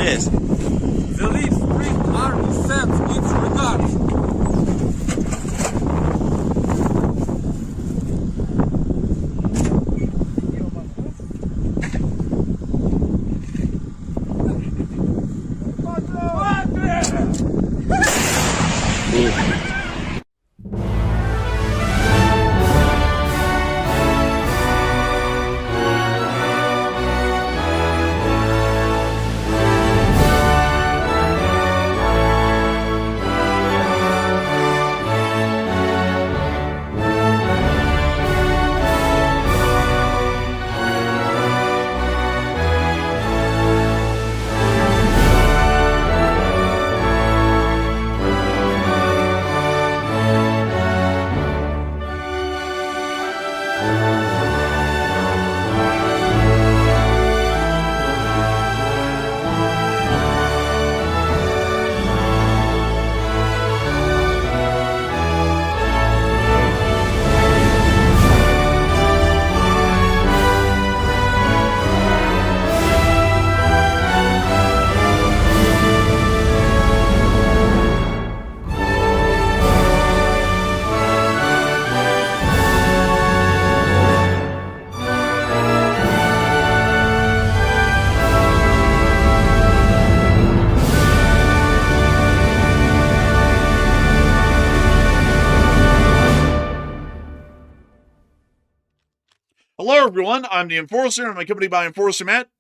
Yes. The lead Spring Army sends its regards. Hello, everyone. I'm the Enforcer, and I'm accompanied by Enforcer Matt.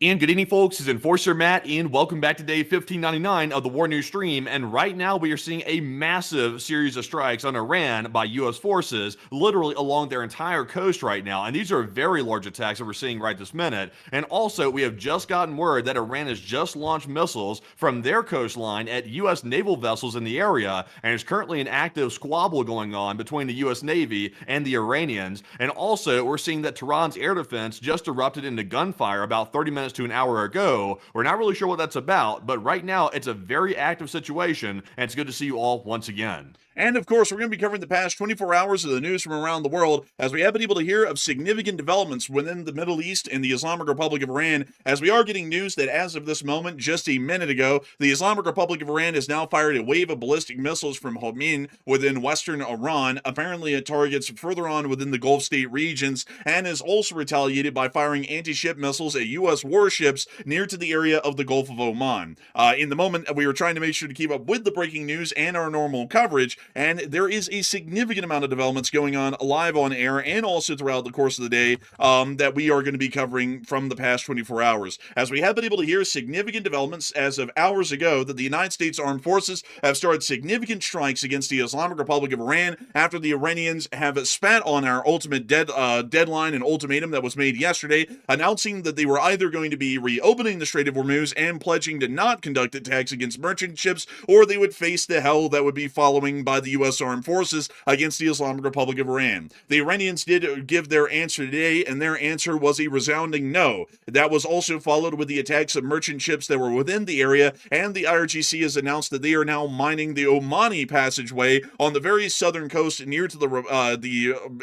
And good evening, folks. This is Enforcer Matt, and welcome back to day 1599 of the War News stream. And right now, we are seeing a massive series of strikes on Iran by U.S. forces, literally along their entire coast right now. And these are very large attacks that we're seeing right this minute. And also, we have just gotten word that Iran has just launched missiles from their coastline at U.S. naval vessels in the area, and there's currently an active squabble going on between the U.S. Navy and the Iranians. And also, we're seeing that Tehran's air defense just erupted into gunfire about 30 minutes to an hour ago. We're not really sure what that's about, but right now it's a very active situation, and it's good to see you all once again. And of course, we're going to be covering the past 24 hours of the news from around the world, as we have been able to hear of significant developments within the Middle East and the Islamic Republic of Iran, as we are getting news that as of this moment, just a minute ago, the Islamic Republic of Iran has now fired a wave of ballistic missiles from HORMUZ within western Iran, apparently at targets further on within the Gulf state regions, and has also retaliated by firing anti-ship missiles at U.S. warships near to the area of the Gulf of Oman. In the moment, we were trying to make sure to keep up with the breaking news and our normal coverage, and there is a significant amount of developments going on live on air and also throughout the course of the day that we are going to be covering from the past 24 hours. As we have been able to hear significant developments as of hours ago that the United States Armed Forces have started significant strikes against the Islamic Republic of Iran after the Iranians have spat on our ultimate deadline and ultimatum that was made yesterday, announcing that they were either going to be reopening the Strait of Hormuz and pledging to not conduct attacks against merchant ships, or they would face the hell that would be following by the U.S. Armed Forces against the Islamic Republic of Iran. The Iranians did give their answer today, and their answer was a resounding no. That was also followed with the attacks of merchant ships that were within the area, and the IRGC has announced that they are now mining the Omani passageway on the very southern coast near to the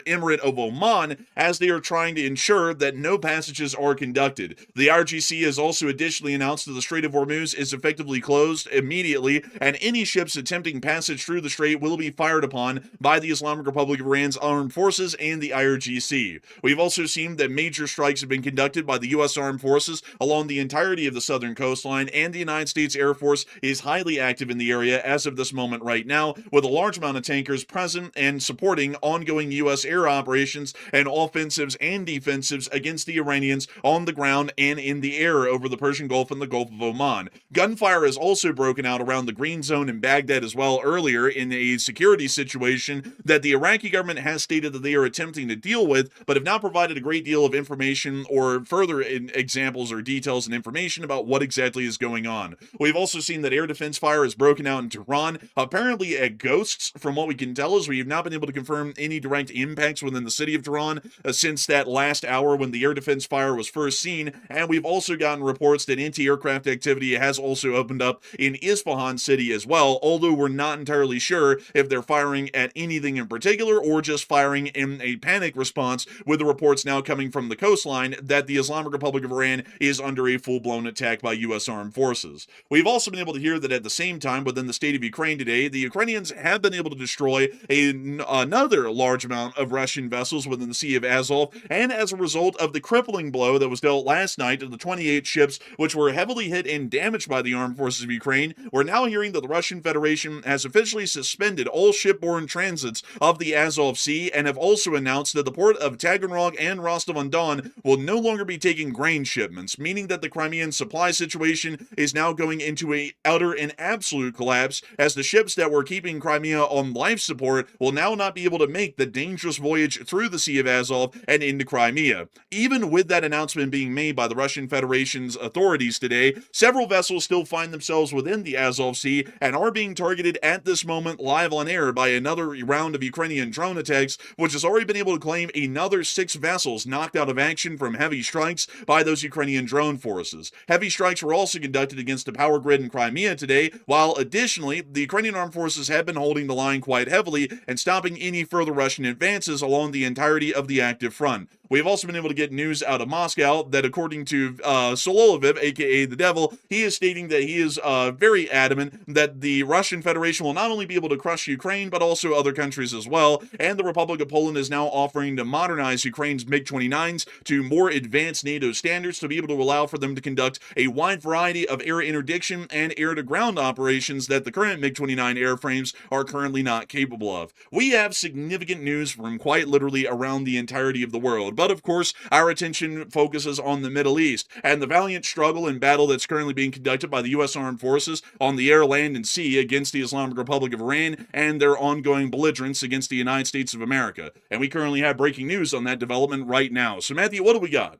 Emirate of Oman, as they are trying to ensure that no passages are conducted. The IRGC has also additionally announced that the Strait of Hormuz is effectively closed immediately, and any ships attempting passage through the strait will be fired upon by the Islamic Republic of Iran's armed forces and the IRGC. We've also seen that major strikes have been conducted by the U.S. Armed Forces along the entirety of the southern coastline, and the United States Air Force is highly active in the area as of this moment right now, with a large amount of tankers present and supporting ongoing U.S. air operations and offensives and defensives against the Iranians on the ground and in the air over the Persian Gulf and the Gulf of Oman. Gunfire has also broken out around the Green Zone in Baghdad as well earlier in a security situation that the Iraqi government has stated that they are attempting to deal with, but have not provided a great deal of information or further examples or details and information about what exactly is going on. We've also seen that air defense fire has broken out in Tehran, apparently at ghosts, from what we can tell, as we have not been able to confirm any direct impacts within the city of Tehran since that last hour when the air defense fire was first seen, and we've also gotten reports that anti-aircraft activity has also opened up in Isfahan city as well, although we're not entirely sure if they're firing at anything in particular or just firing in a panic response, with the reports now coming from the coastline that the Islamic Republic of Iran is under a full-blown attack by U.S. armed forces. We've also been able to hear that at the same time within the state of Ukraine today, the Ukrainians have been able to destroy another large amount of Russian vessels within the Sea of Azov, and as a result of the crippling blow that was dealt last night to the 28 ships which were heavily hit and damaged by the armed forces of Ukraine, we're now hearing that the Russian Federation has officially suspended all shipborne transits of the Azov Sea and have also announced that the port of Taganrog and Rostov-on-Don will no longer be taking grain shipments, meaning that the Crimean supply situation is now going into a utter and absolute collapse, as the ships that were keeping Crimea on life support will now not be able to make the dangerous voyage through the Sea of Azov and into Crimea. Even with that announcement being made by the Russian Federation's authorities today, several vessels still find themselves within the Azov Sea and are being targeted at this moment live on air by another round of Ukrainian drone attacks, which has already been able to claim another 6 vessels knocked out of action from heavy strikes by those Ukrainian drone forces. Heavy strikes were also conducted against the power grid in Crimea today, while additionally, the Ukrainian armed forces have been holding the line quite heavily and stopping any further Russian advances along the entirety of the active front. We've also been able to get news out of Moscow that according to Solovyov, aka the Devil, he is stating that he is very adamant that the Russian Federation will not only be able to crush Ukraine, but also other countries as well, and the Republic of Poland is now offering to modernize Ukraine's MiG-29s to more advanced NATO standards to be able to allow for them to conduct a wide variety of air interdiction and air-to-ground operations that the current MiG-29 airframes are currently not capable of. We have significant news from quite literally around the entirety of the world, but of course, our attention focuses on the Middle East and the valiant struggle and battle that's currently being conducted by the U.S. Armed Forces on the air, land, and sea against the Islamic Republic of Iran and their ongoing belligerence against the United States of America. And we currently have breaking news on that development right now. So, Matthew, what do we got?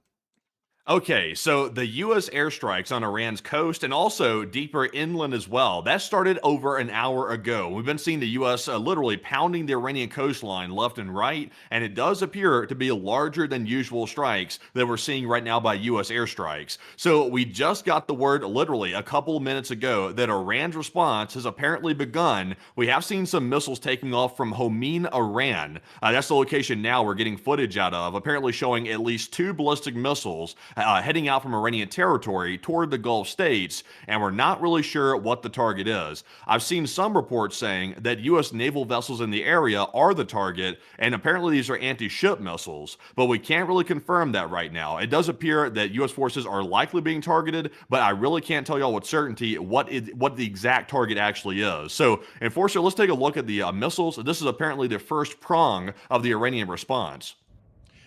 Okay, so the U.S. airstrikes on Iran's coast and also deeper inland as well, that started over an hour ago. We've been seeing the U.S. Literally pounding the Iranian coastline left and right, and it does appear to be larger than usual strikes that we're seeing right now by U.S. airstrikes. So we just got the word literally a couple minutes ago that Iran's response has apparently begun. We have seen some missiles taking off from Homin, Iran. That's the location now we're getting footage out of, apparently showing at least 2 ballistic missiles heading out from Iranian territory toward the Gulf states, and we're not really sure what the target is. I've seen some reports saying that U.S. naval vessels in the area are the target, and apparently these are anti-ship missiles, but we can't really confirm that right now. It does appear that U.S. forces are likely being targeted, but I really can't tell y'all with certainty what the exact target actually is. So, Enforcer, let's take a look at the missiles. This is apparently the first prong of the Iranian response.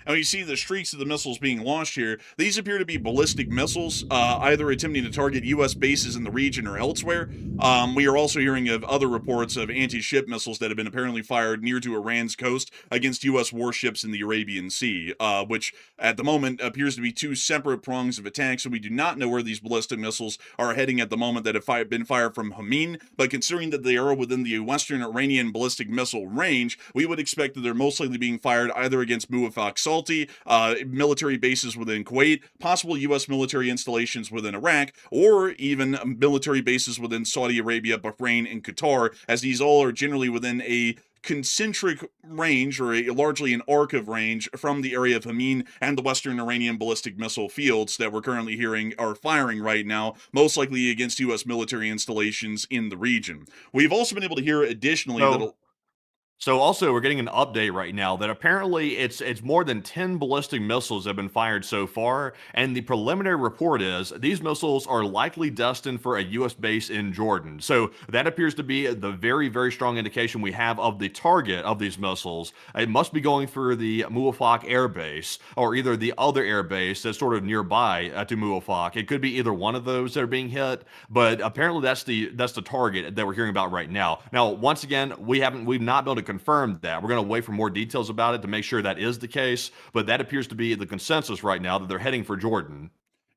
Now you see the streaks of the missiles being launched here. These appear to be ballistic missiles, either attempting to target U.S. bases in the region or elsewhere. We are also hearing of other reports of anti-ship missiles that have been apparently fired near to Iran's coast against U.S. warships in the Arabian Sea, which at the moment appears to be 2 separate prongs of attack, so we do not know where these ballistic missiles are heading at the moment that have been fired from Homin, but considering that they are within the Western Iranian ballistic missile range, we would expect that they're most likely being fired either against Muwafaq military bases within Kuwait, possible U.S. military installations within Iraq, or even military bases within Saudi Arabia, Bahrain, and Qatar, as these all are generally within a concentric range, or largely an arc of range, from the area of Hameen and the Western Iranian ballistic missile fields that we're currently hearing are firing right now, most likely against U.S. military installations in the region. We've also been able to hear additionally that. So also, we're getting an update right now that apparently it's more than 10 ballistic missiles have been fired so far, and the preliminary report is these missiles are likely destined for a U.S. base in Jordan. So that appears to be the very, very strong indication we have of the target of these missiles. It must be going for the Muwafaq Air Base, or either the other air base that's sort of nearby to Muwafaq. It could be either one of those that are being hit, but apparently that's the target that we're hearing about right now. Now, once again, we've not been able to confirm that. We're going to wait for more details about it to make sure that is the case, but that appears to be the consensus right now that they're heading for Jordan.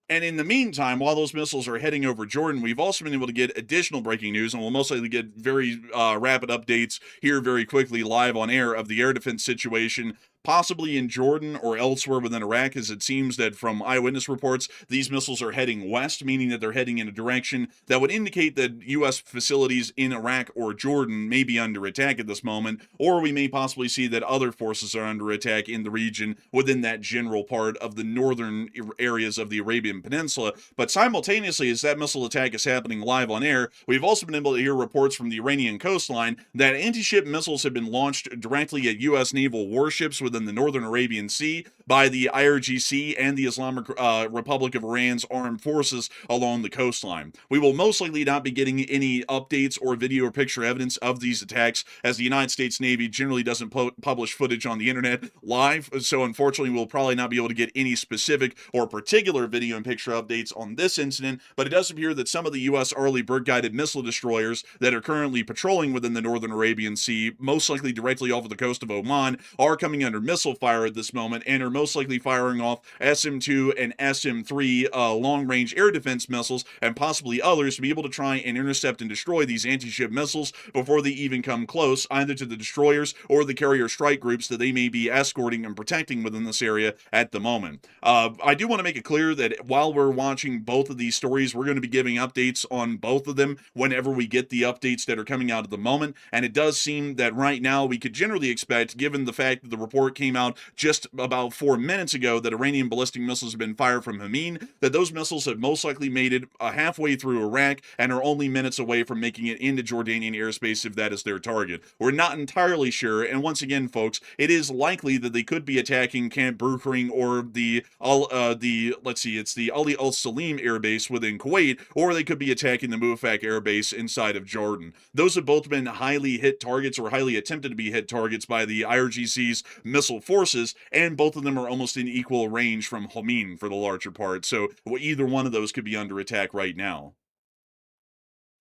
And in the meantime, while those missiles are heading over Jordan, we've also been able to get additional breaking news, and we'll most likely get very rapid updates here very quickly live on air of the air defense situation, possibly in Jordan or elsewhere within Iraq, as it seems that from eyewitness reports, these missiles are heading west, meaning that they're heading in a direction that would indicate that U.S. facilities in Iraq or Jordan may be under attack at this moment, or we may possibly see that other forces are under attack in the region within that general part of the northern areas of the Arabian Peninsula. But simultaneously, as that missile attack is happening live on air, we've also been able to hear reports from the Iranian coastline that anti-ship missiles have been launched directly at U.S. naval warships within the northern Arabian Sea by the IRGC and the Islamic Republic of Iran's armed forces along the coastline. We will most likely not be getting any updates or video or picture evidence of these attacks, as the United States Navy generally doesn't publish footage on the internet live, so unfortunately we'll probably not be able to get any specific or particular video and picture updates on this incident, but it does appear that some of the U.S. Arleigh Burke-guided missile destroyers that are currently patrolling within the northern Arabian Sea, most likely directly off of the coast of Oman, are coming under missile fire at this moment and are most likely firing off SM-2 and SM-3 long-range air defense missiles and possibly others to be able to try and intercept and destroy these anti-ship missiles before they even come close, either to the destroyers or the carrier strike groups that they may be escorting and protecting within this area at the moment. I do want to make it clear that while we're watching both of these stories, we're going to be giving updates on both of them whenever we get the updates that are coming out at the moment, and it does seem that right now we could generally expect, given the fact that the report came out just about 4 minutes ago that Iranian ballistic missiles have been fired from Hameen, that those missiles have most likely made it halfway through Iraq and are only minutes away from making it into Jordanian airspace if that is their target. We're not entirely sure, and once again, folks, it is likely that they could be attacking Camp Brukering or the Ali al-Salim air base within Kuwait, or they could be attacking the Muwafaq air base inside of Jordan. Those have both been highly hit targets, or highly attempted to be hit targets, by the IRGC's missile forces, and both of them are almost in equal range from Hameen for the larger part, so either one of those could be under attack right now.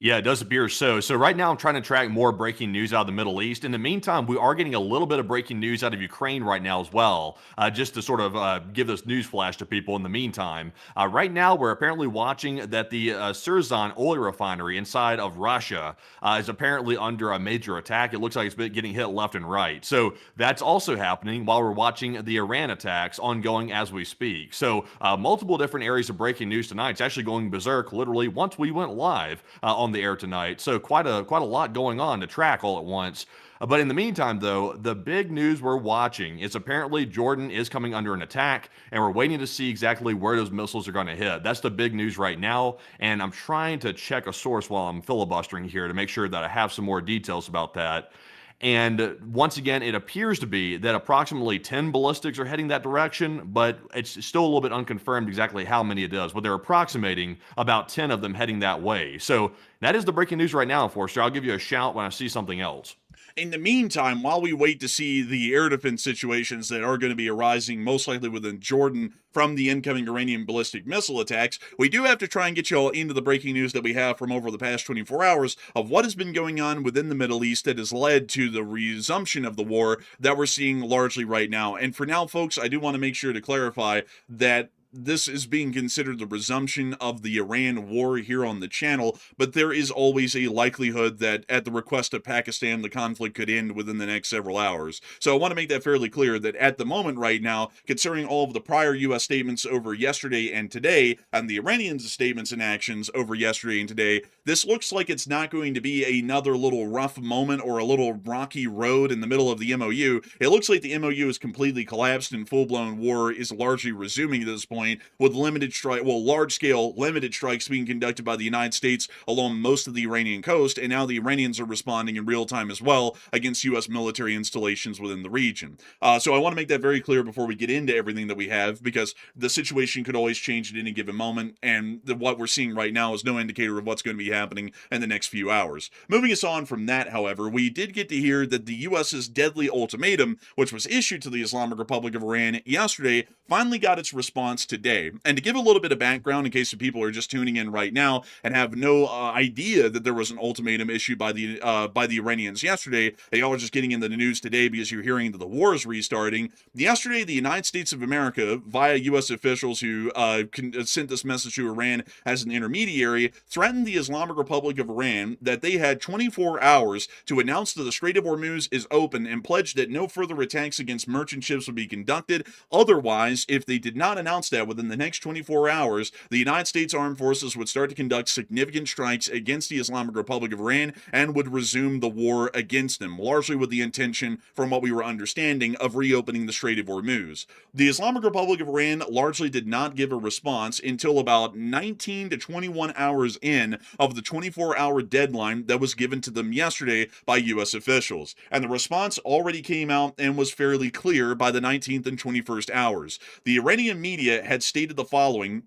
Yeah, it does appear so. So right now I'm trying to track more breaking news out of the Middle East. In the meantime, we are getting a little bit of breaking news out of Ukraine right now as well, just to sort of give this news flash to people in the meantime. Right now, we're apparently watching that the Surzan oil refinery inside of Russia is apparently under a major attack. It looks like it's been getting hit left and right. So that's also happening while we're watching the Iran attacks ongoing as we speak. So multiple different areas of breaking news tonight. It's actually going berserk literally once we went live on the air tonight. So quite a lot going on to track all at once. But in the meantime, though, the big news we're watching is apparently Jordan is coming under an attack, and we're waiting to see exactly where those missiles are going to hit. That's the big news right now, and I'm trying to check a source while I'm filibustering here to make sure that I have some more details about that. And once again, it appears to be that approximately 10 ballistics are heading that direction, but it's still a little bit unconfirmed exactly how many it is. But they're approximating about 10 of them heading that way. So that is the breaking news right now, Forster. I'll give you a shout when I see something else. In the meantime, while we wait to see the air defense situations that are going to be arising most likely within Jordan from the incoming Iranian ballistic missile attacks, we do have to try and get you all into the breaking news that we have from over the past 24 hours of what has been going on within the Middle East that has led to the resumption of the war that we're seeing largely right now. And for now, folks, I do want to make sure to clarify that this is being considered the resumption of the Iran war here on the channel, but there is always a likelihood that at the request of Pakistan, the conflict could end within the next several hours. So I want to make that fairly clear that at the moment right now, considering all of the prior U.S. statements over yesterday and today, and the Iranians' statements and actions over yesterday and today, this looks like it's not going to be another little rough moment or a little rocky road in the middle of the MOU. It looks like the MOU is completely collapsed and full-blown war is largely resuming at this point, with large-scale limited strikes being conducted by the United States along most of the Iranian coast, and now the Iranians are responding in real time as well against U.S. military installations within the region. So I want to make that very clear before we get into everything that we have, because the situation could always change at any given moment, and what we're seeing right now is no indicator of what's going to be happening in the next few hours. Moving us on from that, however, we did get to hear that the U.S.'s deadly ultimatum, which was issued to the Islamic Republic of Iran yesterday, finally got its response today. And to give a little bit of background in case some people are just tuning in right now and have no idea that there was an ultimatum issued by the Iranians yesterday, they all are just getting into the news today because you're hearing that the war is restarting. Yesterday, the United States of America, via U.S. officials who sent this message to Iran as an intermediary, threatened the Islamic Republic of Iran that they had 24 hours to announce that the Strait of Hormuz is open and pledged that no further attacks against merchant ships would be conducted. Otherwise, if they did not announce that within the next 24 hours, the United States Armed Forces would start to conduct significant strikes against the Islamic Republic of Iran and would resume the war against them, largely with the intention, from what we were understanding, of reopening the Strait of Hormuz. The Islamic Republic of Iran largely did not give a response until about 19 to 21 hours in of the 24-hour deadline that was given to them yesterday by U.S. officials. And the response already came out and was fairly clear by the 19th and 21st hours. The Iranian media had stated the following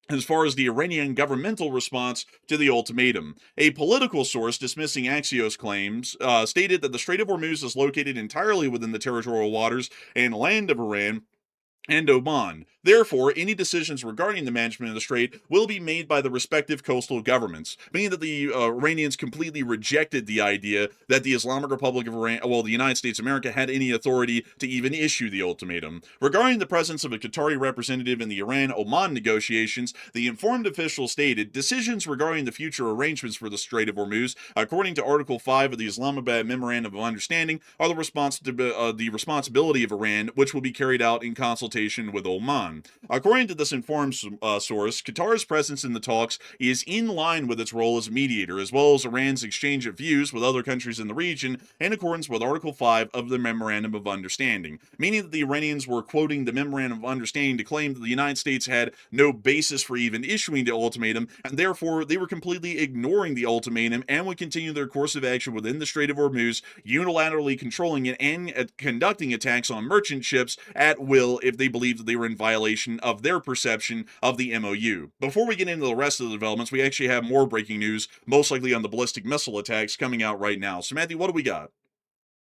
as far as the Iranian governmental response to the ultimatum. A political source dismissing Axios claims stated that the Strait of Hormuz is located entirely within the territorial waters and land of Iran and Oman. Therefore, any decisions regarding the management of the strait will be made by the respective coastal governments, meaning that the Iranians completely rejected the idea that the Islamic Republic of Iran, the United States of America, had any authority to even issue the ultimatum. Regarding the presence of a Qatari representative in the Iran-Oman negotiations, the informed official stated, decisions regarding the future arrangements for the Strait of Hormuz, according to Article 5 of the Islamabad Memorandum of Understanding, are the responsibility of Iran, which will be carried out in consultation with Oman. According to this informed source, Qatar's presence in the talks is in line with its role as mediator, as well as Iran's exchange of views with other countries in the region in accordance with Article 5 of the Memorandum of Understanding, meaning that the Iranians were quoting the Memorandum of Understanding to claim that the United States had no basis for even issuing the ultimatum, and therefore they were completely ignoring the ultimatum and would continue their course of action within the Strait of Hormuz, unilaterally controlling it and conducting attacks on merchant ships at will if they believed that they were in violation of their perception of the MOU. Before we get into the rest of the developments, we actually have more breaking news, most likely on the ballistic missile attacks, coming out right now. So, Matthew, what do we got?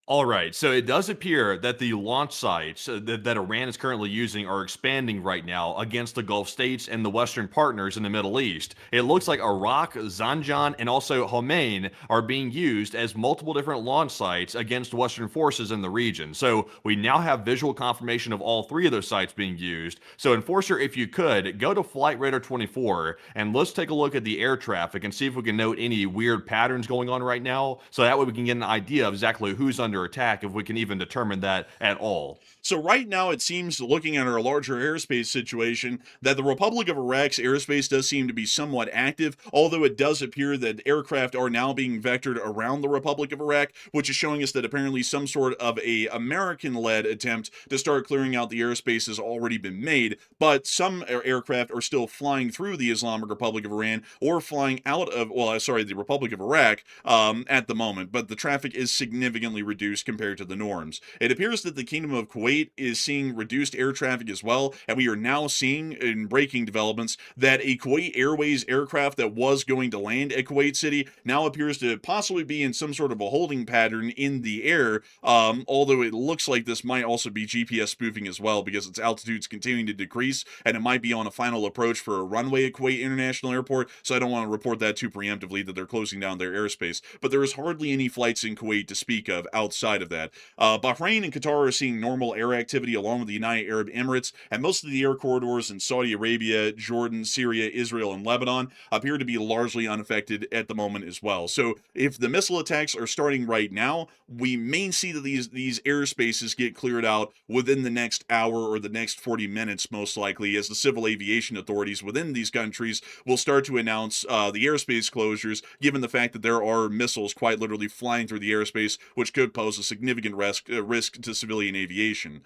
All right, so it does appear that the launch sites that Iran is currently using are expanding right now against the Gulf states and the Western partners in the Middle East. It looks like Iraq, Zanjan, and also Khomeini are being used as multiple different launch sites against Western forces in the region. So we now have visual confirmation of all three of those sites being used. So Enforcer, if you could, go to Flight Radar 24 and let's take a look at the air traffic and see if we can note any weird patterns going on right now. So that way we can get an idea of exactly who's under attack, if we can even determine that at all. So right now it seems, looking at our larger airspace situation, that the Republic of Iraq's airspace does seem to be somewhat active, although it does appear that aircraft are now being vectored around the Republic of Iraq, which is showing us that apparently some sort of a American-led attempt to start clearing out the airspace has already been made, but some aircraft are still flying through the Islamic Republic of Iran or flying out of, the Republic of Iraq at the moment, but the traffic is significantly reduced compared to the norms. It appears that the Kingdom of Kuwait is seeing reduced air traffic as well, and we are now seeing in breaking developments that a Kuwait Airways aircraft that was going to land at Kuwait City now appears to possibly be in some sort of a holding pattern in the air, although it looks like this might also be GPS spoofing as well, because its altitude's continuing to decrease, and it might be on a final approach for a runway at Kuwait International Airport, so I don't want to report that too preemptively that they're closing down their airspace, but there is hardly any flights in Kuwait to speak of outside outside of that. Bahrain and Qatar are seeing normal air activity along with the United Arab Emirates, and most of the air corridors in Saudi Arabia, Jordan, Syria, Israel, and Lebanon appear to be largely unaffected at the moment as well. So if the missile attacks are starting right now, we may see that these airspaces get cleared out within the next hour or the next 40 minutes, most likely, as the civil aviation authorities within these countries will start to announce the airspace closures, given the fact that there are missiles quite literally flying through the airspace, which could pose a significant risk to civilian aviation.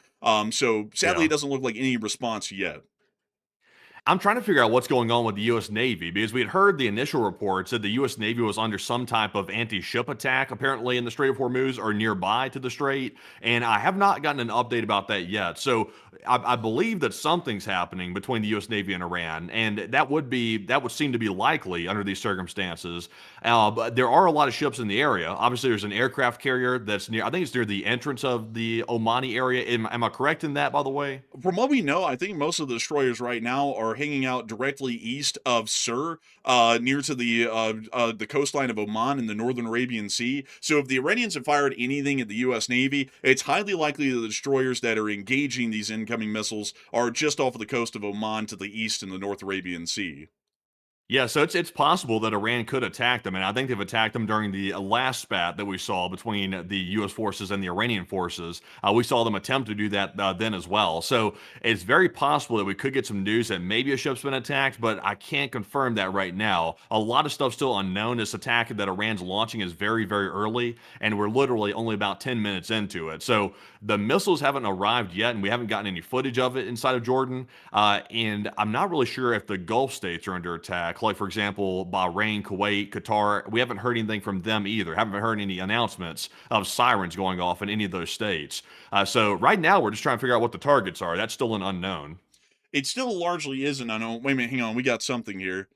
So sadly, Yeah. it doesn't look like any response yet. I'm trying to figure out what's going on with the U.S. Navy because we had heard the initial reports that the U.S. Navy was under some type of anti-ship attack, apparently in the Strait of Hormuz or nearby to the Strait, and I have not gotten an update about that yet. So I believe that something's happening between the U.S. Navy and Iran, and that would seem to be likely under these circumstances. But there are a lot of ships in the area. Obviously, there's an aircraft carrier that's near. I think it's near the entrance of the Omani area. Am I correct in that, by the way? From what we know, I think most of the destroyers right now are hanging out directly east of Sur, near to the coastline of Oman in the northern Arabian Sea. So if the Iranians have fired anything at the U.S. Navy, it's highly likely that the destroyers that are engaging these incoming missiles are just off of the coast of Oman to the east in the North Arabian Sea. Yeah, so it's possible that Iran could attack them, and I think they've attacked them during the last spat that we saw between the U.S. forces and the Iranian forces. We saw them attempt to do that then as well. So it's very possible that we could get some news that maybe a ship's been attacked, but I can't confirm that right now. A lot of stuff's still unknown. This attack that Iran's launching is very, very early, and we're literally only about 10 minutes into it. So the missiles haven't arrived yet, and we haven't gotten any footage of it inside of Jordan. And I'm not really sure if the Gulf states are under attack, like, for example, Bahrain, Kuwait, Qatar. We haven't heard anything from them either. Haven't heard any announcements of sirens going off in any of those states. So right now, we're just trying to figure out what the targets are. That's still an unknown. It still largely is an unknown. Wait a minute, hang on, we got something here.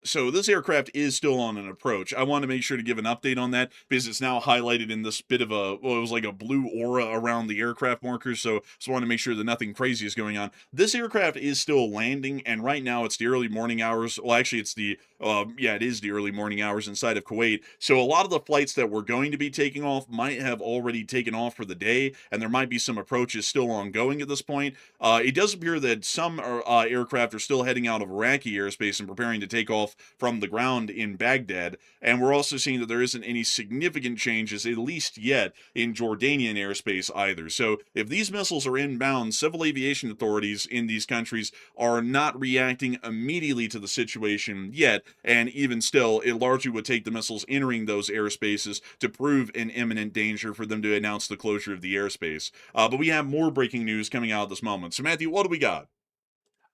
So this aircraft is still on an approach. I want to make sure to give an update on that because it's now highlighted in this bit of it was like a blue aura around the aircraft markers. So just want to make sure that nothing crazy is going on. This aircraft is still landing, and right now it's the early morning hours. Well, actually, it's it is the early morning hours inside of Kuwait. So a lot of the flights that were going to be taking off might have already taken off for the day, and there might be some approaches still ongoing at this point. It does appear that some aircraft are still heading out of Iraqi airspace and preparing to take off from the ground in Baghdad. And we're also seeing that there isn't any significant changes, at least yet, in Jordanian airspace either. So if these missiles are inbound, civil aviation authorities in these countries are not reacting immediately to the situation yet. And even still, it largely would take the missiles entering those airspaces to prove an imminent danger for them to announce the closure of the airspace. But we have more breaking news coming out at this moment. So, Matthew, what do we got?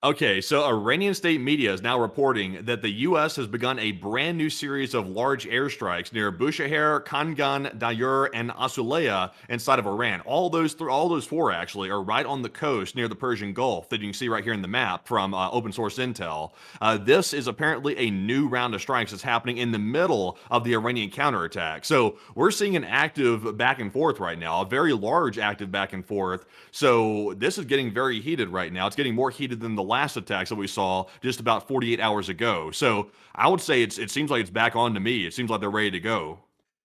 Okay, so Iranian state media is now reporting that the U.S. has begun a brand new series of large airstrikes near Bushehr, Kangan, Dayur, and Asuleya inside of Iran. All those four actually are right on the coast near the Persian Gulf that you can see right here in the map from open source intel. This is apparently a new round of strikes that's happening in the middle of the Iranian counterattack. So we're seeing an active back and forth right now, a very large active back and forth. So this is getting very heated right now. It's getting more heated than the last attacks that we saw just about 48 hours ago. So I would say it seems like it's back on to me. It seems like they're ready to go.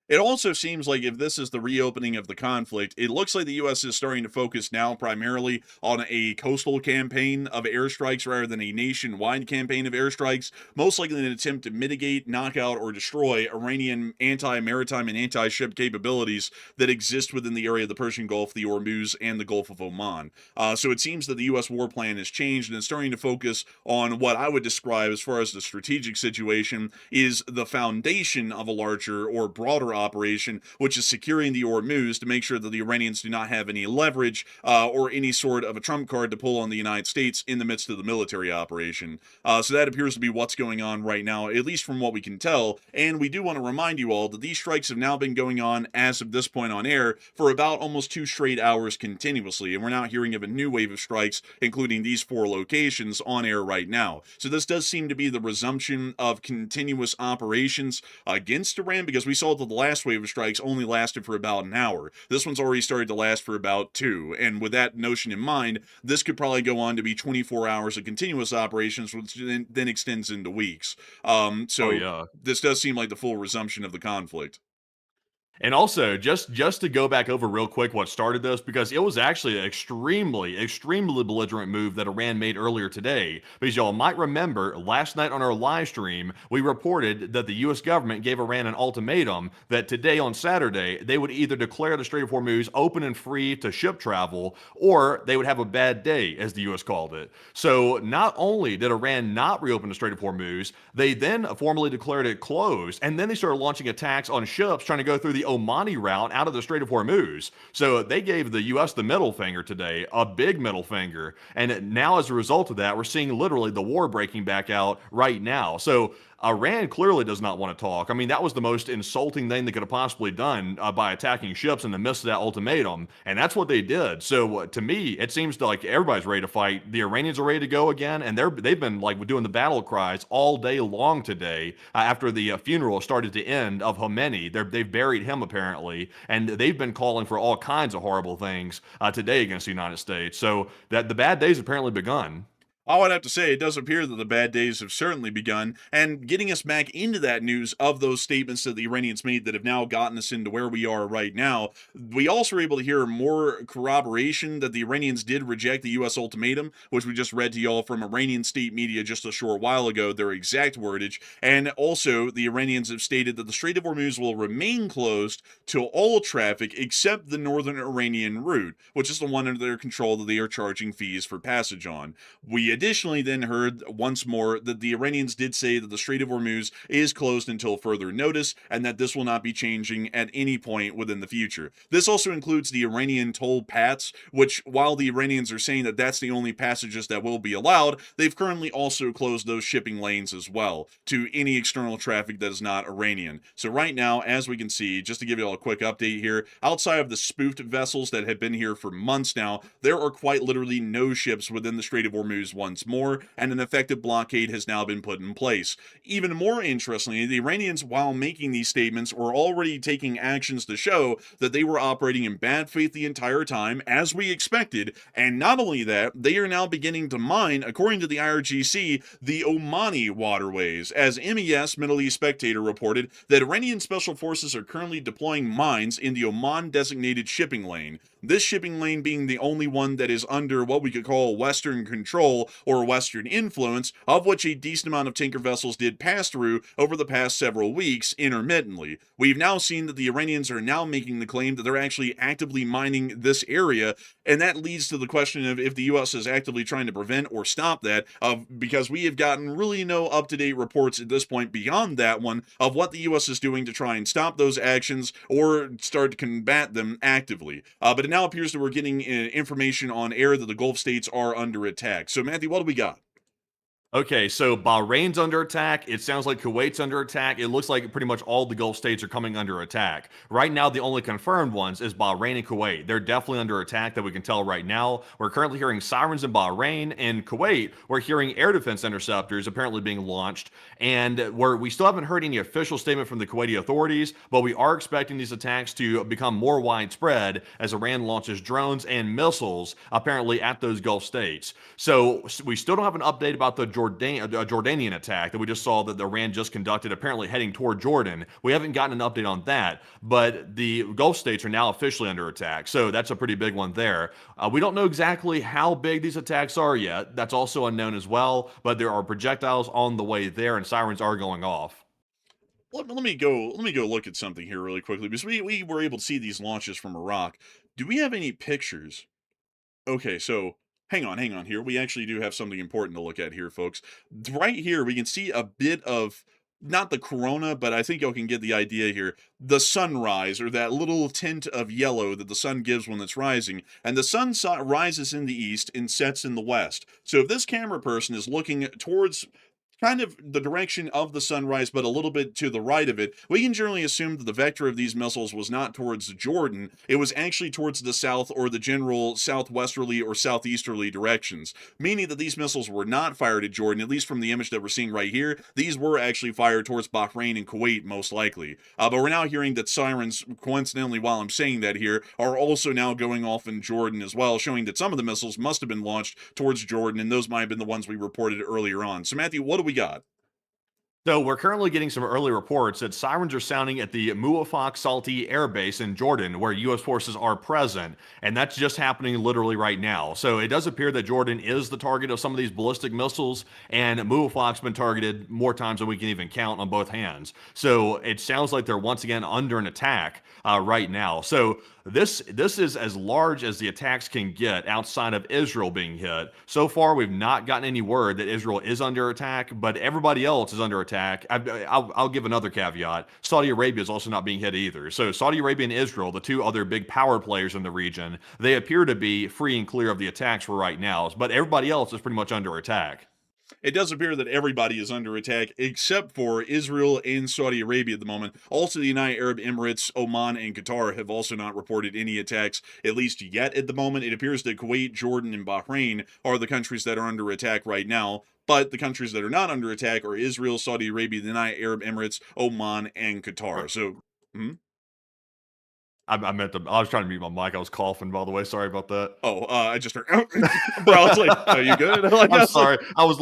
It also seems like if this is the reopening of the conflict, it looks like the U.S. is starting to focus now primarily on a coastal campaign of airstrikes rather than a nationwide campaign of airstrikes, most likely in an attempt to mitigate, knock out, or destroy Iranian anti-maritime and anti-ship capabilities that exist within the area of the Persian Gulf, the Hormuz, and the Gulf of Oman. So it seems that the U.S. war plan has changed and is starting to focus on what I would describe as far as the strategic situation is the foundation of a larger or broader operation, which is securing the Hormuz to make sure that the Iranians do not have any leverage or any sort of a trump card to pull on the United States in the midst of the military operation. So that appears to be what's going on right now, at least from what we can tell. And we do want to remind you all that these strikes have now been going on as of this point on air for about almost 2 straight hours continuously. And we're now hearing of a new wave of strikes, including these 4 locations on air right now. So this does seem to be the resumption of continuous operations against Iran, because we saw that the last wave of strikes only lasted for about an hour. This one's already started to last for about 2. And with that notion in mind, this could probably go on to be 24 hours of continuous operations, which then extends into weeks. Oh yeah. This does seem like the full resumption of the conflict. And also, just to go back over real quick what started this, because it was actually an extremely belligerent move that Iran made earlier today. Because y'all might remember last night on our live stream, we reported that the U.S. government gave Iran an ultimatum that today on Saturday they would either declare the Strait of Hormuz open and free to ship travel, or they would have a bad day, as the U.S. called it. So not only did Iran not reopen the Strait of Hormuz, they then formally declared it closed, and then they started launching attacks on ships trying to go through the Omani route out of the Strait of Hormuz. So they gave the U.S. the middle finger today, a big middle finger. And now, as a result of that, we're seeing literally the war breaking back out right now. So Iran clearly does not want to talk. I mean, that was the most insulting thing they could have possibly done by attacking ships in the midst of that ultimatum, and that's what they did. So to me, it seems like everybody's ready to fight. The Iranians are ready to go again, and they've been like doing the battle cries all day long today after the funeral started to end of Khomeini. They've buried him apparently, and they've been calling for all kinds of horrible things today against the United States. So that the bad days apparently begun. I would have to say, it does appear that the bad days have certainly begun, and getting us back into that news of those statements that the Iranians made that have now gotten us into where we are right now, we also were able to hear more corroboration that the Iranians did reject the U.S. ultimatum, which we just read to y'all from Iranian state media just a short while ago, their exact wordage, and also the Iranians have stated that the Strait of Hormuz will remain closed to all traffic except the northern Iranian route, which is the one under their control that they are charging fees for passage on. We additionally then heard once more that the Iranians did say that the Strait of Hormuz is closed until further notice, and that this will not be changing at any point within the future. This also includes the Iranian toll paths, which, while the Iranians are saying that that's the only passages that will be allowed, they've currently also closed those shipping lanes as well to any external traffic that is not Iranian. So right now, as we can see, just to give you all a quick update here, outside of the spoofed vessels that have been here for months now, there are quite literally no ships within the Strait of Hormuz once more, and an effective blockade has now been put in place. Even more interestingly, the Iranians, while making these statements, were already taking actions to show that they were operating in bad faith the entire time, as we expected, and not only that, they are now beginning to mine, according to the IRGC, the Omani waterways, as MES Middle East Spectator reported that Iranian special forces are currently deploying mines in the Oman-designated shipping lane. This shipping lane being the only one that is under what we could call Western control or Western influence, of which a decent amount of tanker vessels did pass through over the past several weeks intermittently. We've now seen that the Iranians are now making the claim that they're actually actively mining this area, and that leads to the question of if the U.S. is actively trying to prevent or stop that, because we have gotten really no up-to-date reports at this point beyond that one of what the U.S. is doing to try and stop those actions or start to combat them actively. But it now appears that we're getting information on air that the Gulf states are under attack. So, Matthew, what do we got? Okay, so Bahrain's under attack. It sounds like Kuwait's under attack. It looks like pretty much all the Gulf states are coming under attack. Right now, the only confirmed ones is Bahrain and Kuwait. They're definitely under attack that we can tell right now. We're currently hearing sirens in Bahrain. And Kuwait, we're hearing air defense interceptors apparently being launched. And we still haven't heard any official statement from the Kuwaiti authorities, but we are expecting these attacks to become more widespread as Iran launches drones and missiles apparently at those Gulf states. So we still don't have an update about the Jordanian attack that we just saw that Iran just conducted, apparently heading toward Jordan. We haven't gotten an update on that, but the Gulf states are now officially under attack, so that's a pretty big one there. We don't know exactly how big these attacks are yet. That's also unknown as well, but there are projectiles on the way there, and sirens are going off. Let me go look at something here really quickly, because we were able to see these launches from Iraq. Do we have any pictures? Okay, so hang on here. We actually do have something important to look at here, folks. Right here, we can see a bit of, not the corona, but I think y'all can get the idea here. The sunrise, or that little tint of yellow that the sun gives when it's rising. And the sun rises in the east and sets in the west. So if this camera person is looking towards kind of the direction of the sunrise, but a little bit to the right of it, we can generally assume that the vector of these missiles was not towards Jordan. It was actually towards the south or the general southwesterly or southeasterly directions, meaning that these missiles were not fired at Jordan, at least from the image that we're seeing right here. These were actually fired towards Bahrain and Kuwait, most likely. But we're now hearing that sirens, coincidentally, while I'm saying that here, are also now going off in Jordan as well, showing that some of the missiles must have been launched towards Jordan, and those might have been the ones we reported earlier on. So, Matthew, what do we got? So we're currently getting some early reports that sirens are sounding at the Muwafaq Salti Air Base in Jordan, where U.S. forces are present, and that's just happening literally right now. So it does appear that Jordan is the target of some of these ballistic missiles, and Muwafaq's been targeted more times than we can even count on both hands. So it sounds like they're once again under an attack right now. So this is as large as the attacks can get outside of Israel being hit. So far, we've not gotten any word that Israel is under attack, but everybody else is under attack. I'll give another caveat. Saudi Arabia is also not being hit either. So Saudi Arabia and Israel, the two other big power players in the region, they appear to be free and clear of the attacks for right now, but everybody else is pretty much under attack. It does appear that everybody is under attack except for Israel and Saudi Arabia at the moment. Also, the United Arab Emirates, Oman, and Qatar have also not reported any attacks, at least yet at the moment. It appears that Kuwait, Jordan, and Bahrain are the countries that are under attack right now. But the countries that are not under attack are Israel, Saudi Arabia, the United Arab Emirates, Oman, and Qatar. So, I was trying to mute my mic. I was coughing, by the way. Sorry about that. I just heard, bro, I was like, are you good? Like, I'm sorry. I was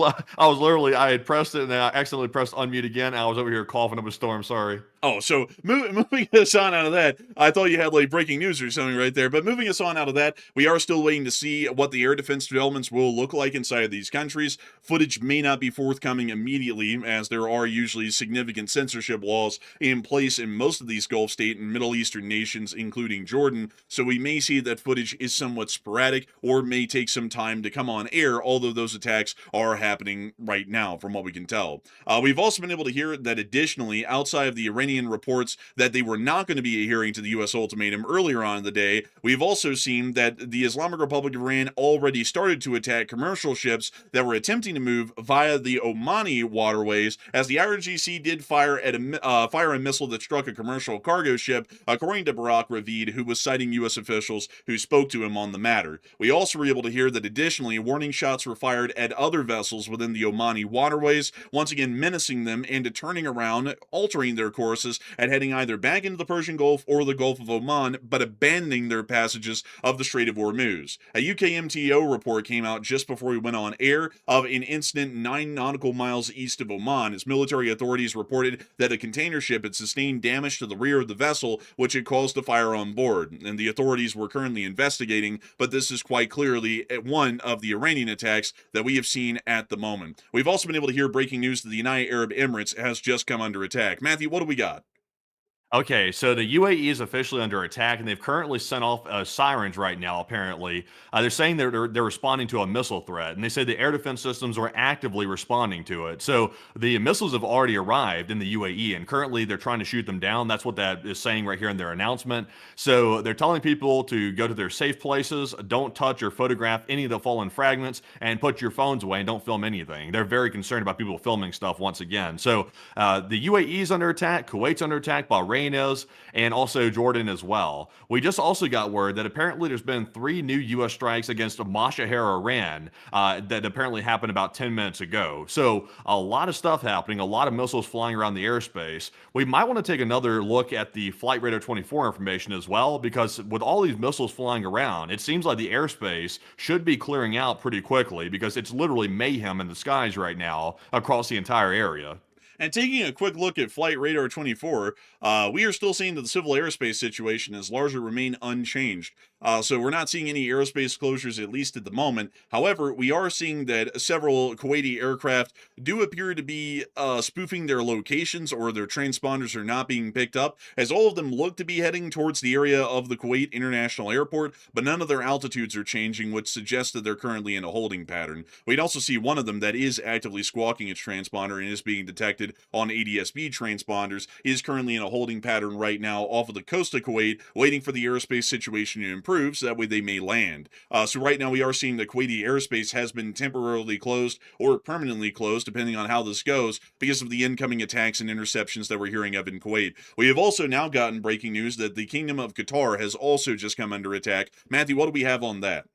literally, I had pressed it and then I accidentally pressed unmute again. I was over here coughing up a storm. Sorry. Oh, so moving us on out of that, I thought you had like breaking news or something right there, but moving us on out of that, we are still waiting to see what the air defense developments will look like inside of these countries. Footage may not be forthcoming immediately, as there are usually significant censorship laws in place in most of these Gulf state and Middle Eastern nations, including Jordan, so we may see that footage is somewhat sporadic or may take some time to come on air, although those attacks are happening right now, from what we can tell. We've also been able to hear that additionally, outside of the Iranian reports that they were not going to be adhering to the U.S. ultimatum earlier on in the day, we've also seen that the Islamic Republic of Iran already started to attack commercial ships that were attempting to move via the Omani waterways, as the IRGC did fire a missile that struck a commercial cargo ship, according to Barak Ravid, who was citing U.S. officials who spoke to him on the matter. We also were able to hear that additionally, warning shots were fired at other vessels within the Omani waterways, once again menacing them into turning around, altering their courses, and heading either back into the Persian Gulf or the Gulf of Oman, but abandoning their passages of the Strait of HORMUZ. A UK MTO report came out just before we went on air of an incident 9 nautical miles east of Oman, as military authorities reported that a container ship had sustained damage to the rear of the vessel, which had caused a fire on board, and the authorities were currently investigating, but this is quite clearly one of the Iranian attacks that we have seen at the moment. We've also been able to hear breaking news that the United Arab Emirates has just come under attack. Matthew, what do we got? Okay, so the UAE is officially under attack, and they've currently sent off sirens right now. Apparently, they're saying they're responding to a missile threat, and they say the air defense systems are actively responding to it. So the missiles have already arrived in the UAE, and currently they're trying to shoot them down. That's what that is saying right here in their announcement. So they're telling people to go to their safe places, don't touch or photograph any of the fallen fragments, and put your phones away and don't film anything. They're very concerned about people filming stuff once again. So the UAE is under attack, Kuwait's under attack, Bahrain is, and also Jordan as well. We just also got word that apparently there's been 3 new U.S. strikes against Mashahar, Iran, that apparently happened about 10 minutes ago. So a lot of stuff happening, a lot of missiles flying around the airspace. We might want to take another look at the Flight Radar 24 information as well, because with all these missiles flying around, it seems like the airspace should be clearing out pretty quickly, because it's literally mayhem in the skies right now across the entire area. And taking a quick look at Flight Radar 24, we are still seeing that the civil airspace situation has largely remained unchanged. So we're not seeing any aerospace closures, at least at the moment. However, we are seeing that several Kuwaiti aircraft do appear to be spoofing their locations, or their transponders are not being picked up, as all of them look to be heading towards the area of the Kuwait International Airport, but none of their altitudes are changing, which suggests that they're currently in a holding pattern. We'd also see one of them that is actively squawking its transponder and is being detected on ADS-B transponders, is currently in a holding pattern right now off of the coast of Kuwait, waiting for the airspace situation to improve, so that way they may land. So right now we are seeing the Kuwaiti airspace has been temporarily closed or permanently closed, depending on how this goes, because of the incoming attacks and interceptions that we're hearing of in Kuwait. We have also now gotten breaking news that the Kingdom of Qatar has also just come under attack. Matthew, what do we have on that?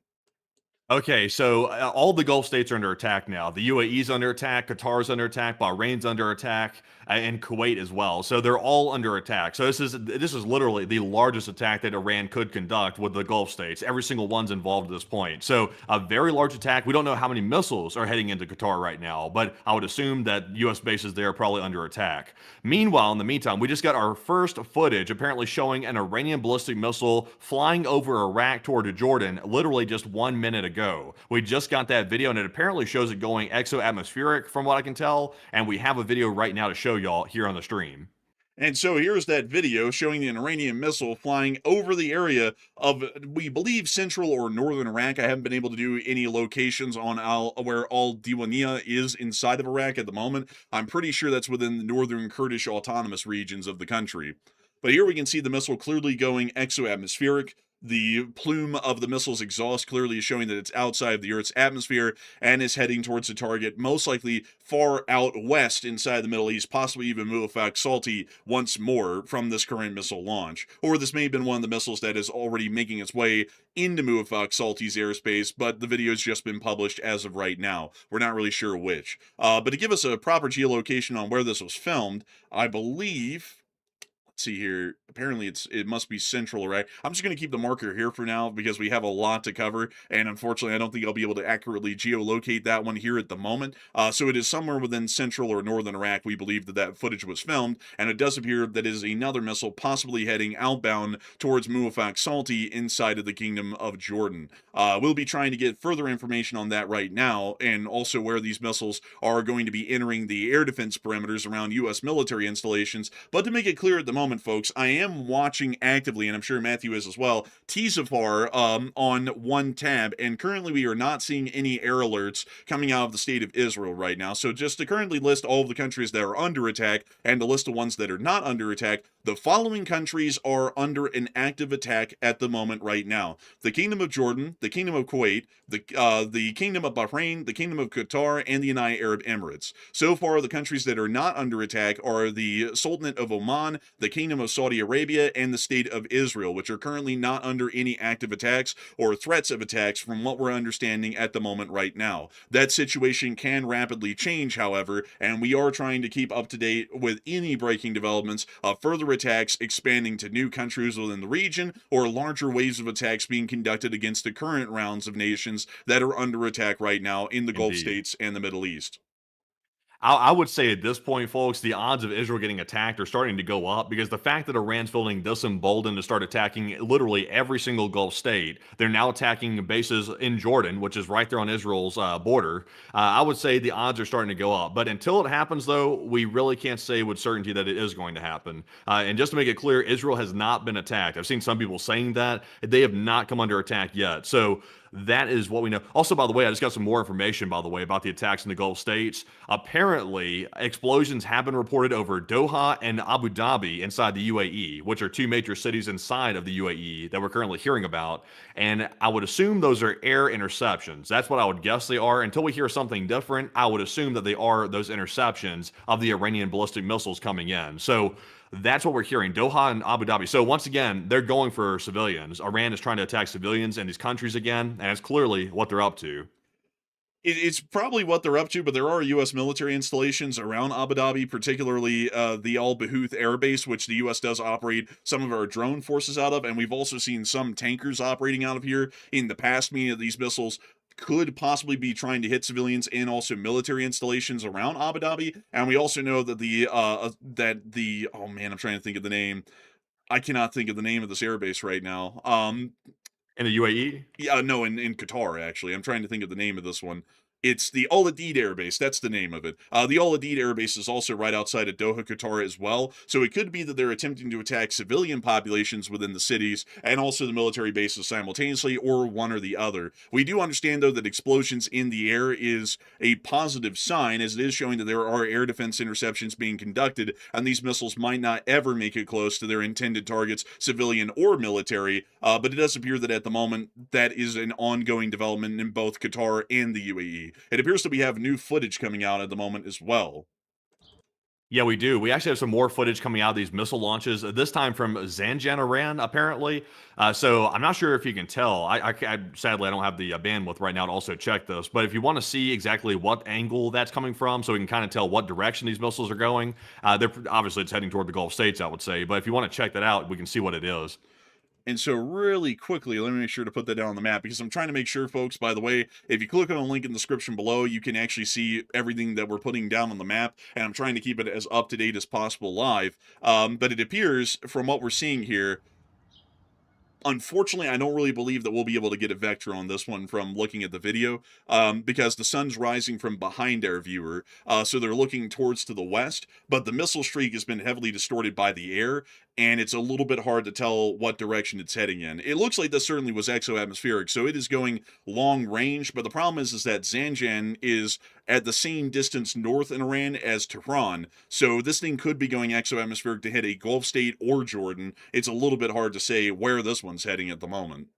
Okay, so all the Gulf states are under attack now. The UAE's under attack, Qatar's under attack, Bahrain's under attack, and Kuwait as well. So they're all under attack. So this is literally the largest attack that Iran could conduct with the Gulf states. Every single one's involved at this point. So a very large attack. We don't know how many missiles are heading into Qatar right now, but I would assume that U.S. bases there are probably under attack. Meanwhile, in the meantime, we just got our first footage apparently showing an Iranian ballistic missile flying over Iraq toward Jordan literally just 1 minute ago. We just got that video and it apparently shows it going exo-atmospheric from what I can tell, and we have a video right now to show y'all here on the stream. And so here's that video showing an Iranian missile flying over the area of, we believe, central or northern Iraq. I haven't been able to do any locations on where Al Diwania is inside of Iraq at the moment. I'm pretty sure that's within the northern Kurdish autonomous regions of the country. But here we can see the missile clearly going exo-atmospheric. The plume of the missile's exhaust clearly is showing that it's outside of the Earth's atmosphere and is heading towards the target, most likely far out west inside the Middle East, possibly even Muwafaq Salti once more from this current missile launch. Or this may have been one of the missiles that is already making its way into Muwafaq Salti's airspace, but the video has just been published as of right now. We're not really sure which. But to give us a proper geolocation on where this was filmed, I believe... see here, apparently it must be central, right? I'm just going to keep the marker here for now because we have a lot to cover, and unfortunately I don't think I'll be able to accurately geolocate that one here at the moment. So it is somewhere within central or northern Iraq we believe that footage was filmed, and it does appear that is another missile possibly heading outbound towards Muwafaq Salti inside of the Kingdom of Jordan. We'll be trying to get further information on that right now, and also where these missiles are going to be entering the air defense perimeters around U.S. military installations. But to make it clear at the moment, folks, I am watching actively, and I'm sure Matthew is as well, TSAFAR on one tab, and currently we are not seeing any air alerts coming out of the state of Israel right now. So just to currently list all of the countries that are under attack and to list the ones that are not under attack, the following countries are under an active attack at the moment right now: the Kingdom of Jordan, the Kingdom of Kuwait, the Kingdom of Bahrain, the Kingdom of Qatar, and the United Arab Emirates. So far, the countries that are not under attack are the Sultanate of Oman, the Kingdom of Saudi Arabia, and the State of Israel, which are currently not under any active attacks or threats of attacks from what we're understanding at the moment right now. That situation can rapidly change, however, and we are trying to keep up to date with any breaking developments of further attacks expanding to new countries within the region or larger waves of attacks being conducted against the current rounds of nations that are under attack right now in the Gulf Indeed. states and the Middle East. I would say at this point, folks, the odds of Israel getting attacked are starting to go up because the fact that Iran's feeling this emboldened to start attacking literally every single Gulf state, they're now attacking bases in Jordan, which is right there on Israel's border. I would say the odds are starting to go up. But until it happens, though, we really can't say with certainty that it is going to happen. And just to make it clear, Israel has not been attacked. I've seen some people saying that. They have not come under attack yet. So that is what we know. Also, by the way, I just got some more information, by the way, about the attacks in the Gulf states. Apparently, explosions have been reported over Doha and Abu Dhabi inside the UAE, which are two major cities inside of the UAE that we're currently hearing about. And I would assume those are air interceptions. That's what I would guess they are. Until we hear something different, I would assume that they are those interceptions of the Iranian ballistic missiles coming in. So that's what we're hearing. Doha and Abu Dhabi. So once again, they're going for civilians. Iran is trying to attack civilians in these countries again, and it's clearly what they're up to. It's probably what they're up to, but there are U.S. military installations around Abu Dhabi, particularly the Al Bahouth Air Base, which the U.S. does operate some of our drone forces out of, and we've also seen some tankers operating out of here in the past, meaning that these missiles could possibly be trying to hit civilians and also military installations around Abu Dhabi. And we also know that oh man, I'm trying to think of the name. I cannot think of the name of this airbase right now. In the UAE? Yeah, no, in Qatar, actually. I'm trying to think of the name of this one. It's the Al Udeid Air Base. That's the name of it. The Al Udeid Air Base is also right outside of Doha, Qatar as well. So it could be that they're attempting to attack civilian populations within the cities and also the military bases simultaneously, or one or the other. We do understand, though, that explosions in the air is a positive sign, as it is showing that there are air defense interceptions being conducted, and these missiles might not ever make it close to their intended targets, civilian or military. But it does appear that at the moment, that is an ongoing development in both Qatar and the UAE. It appears that we have new footage coming out at the moment as well. Yeah, we do. We actually have some more footage coming out of these missile launches, this time from Zanjan, Iran, apparently. So I'm not sure if you can tell. Sadly, I don't have the bandwidth right now to also check this. But if you want to see exactly what angle that's coming from, so we can kind of tell what direction these missiles are going, they're obviously it's heading toward the Gulf states, I would say. But if you want to check that out, we can see what it is. And so, really quickly, let me make sure to put that down on the map because I'm trying to make sure, folks, by the way, if you click on a link in the description below, you can actually see everything that we're putting down on the map. And I'm trying to keep it as up to date as possible live. But it appears from what we're seeing here, unfortunately, I don't really believe that we'll be able to get a vector on this one from looking at the video, because the sun's rising from behind our viewer, so they're looking towards to the west, but the missile streak has been heavily distorted by the air, and it's a little bit hard to tell what direction it's heading in. It looks like this certainly was exo-atmospheric, so it is going long range, but the problem is that Zanjan is at the same distance north in Iran as Tehran, so this thing could be going exo-atmospheric to hit a Gulf state or Jordan. It's a little bit hard to say where this one's heading at the moment.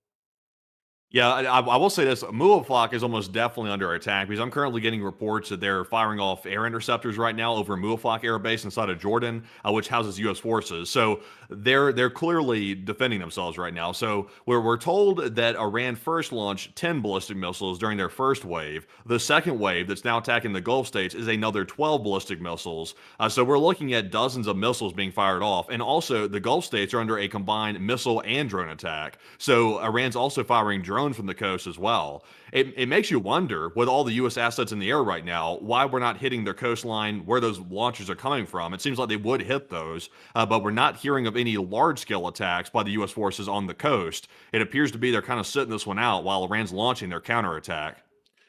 Yeah, I will say this: Muwafaq is almost definitely under attack because I'm currently getting reports that they're firing off air interceptors right now over Muwafaq Air Base inside of Jordan, which houses U.S. forces. So they're clearly defending themselves right now. So we're told that Iran first launched 10 ballistic missiles during their first wave. The second wave that's now attacking the Gulf states is another 12 ballistic missiles. So we're looking at dozens of missiles being fired off, and also the Gulf states are under a combined missile and drone attack. So Iran's also firing drones from the coast as well. It makes you wonder, with all the U.S. assets in the air right now, why we're not hitting their coastline where those launchers are coming from. It seems like they would hit those, but we're not hearing of any large-scale attacks by the U.S. forces on the coast. It appears to be they're kind of sitting this one out while Iran's launching their counterattack.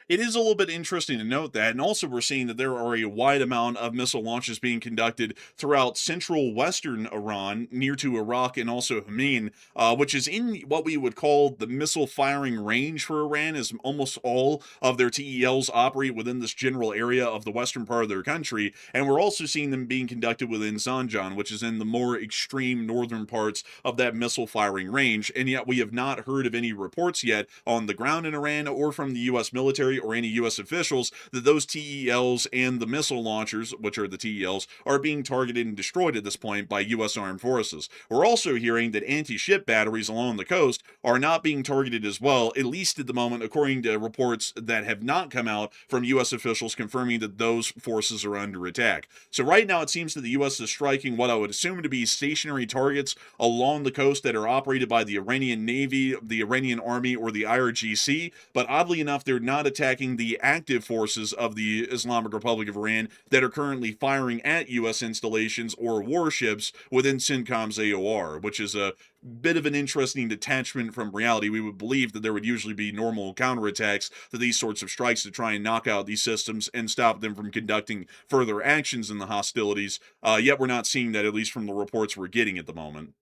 It is a little bit interesting to note that, and also we're seeing that there are a wide amount of missile launches being conducted throughout central western Iran, near to Iraq and also Yemen, which is in what we would call the missile firing range for Iran, as almost all of their TELs operate within this general area of the western part of their country, and we're also seeing them being conducted within Zanjan, which is in the more extreme northern parts of that missile firing range, and yet we have not heard of any reports yet on the ground in Iran or from the U.S. military or any U.S. officials that those TELs and the missile launchers, which are the TELs, are being targeted and destroyed at this point by U.S. armed forces. We're also hearing that anti-ship batteries along the coast are not being targeted as well, at least at the moment, according to reports that have not come out from U.S. officials confirming that those forces are under attack. So right now it seems that the U.S. is striking what I would assume to be stationary targets along the coast that are operated by the Iranian Navy, the Iranian Army, or the IRGC, but oddly enough, they're not attacking the active forces of the Islamic Republic of Iran that are currently firing at U.S. installations or warships within CENTCOM's AOR, which is a bit of an interesting detachment from reality. We would believe that there would usually be normal counterattacks to these sorts of strikes to try and knock out these systems and stop them from conducting further actions in the hostilities, yet we're not seeing that, at least from the reports we're getting at the moment.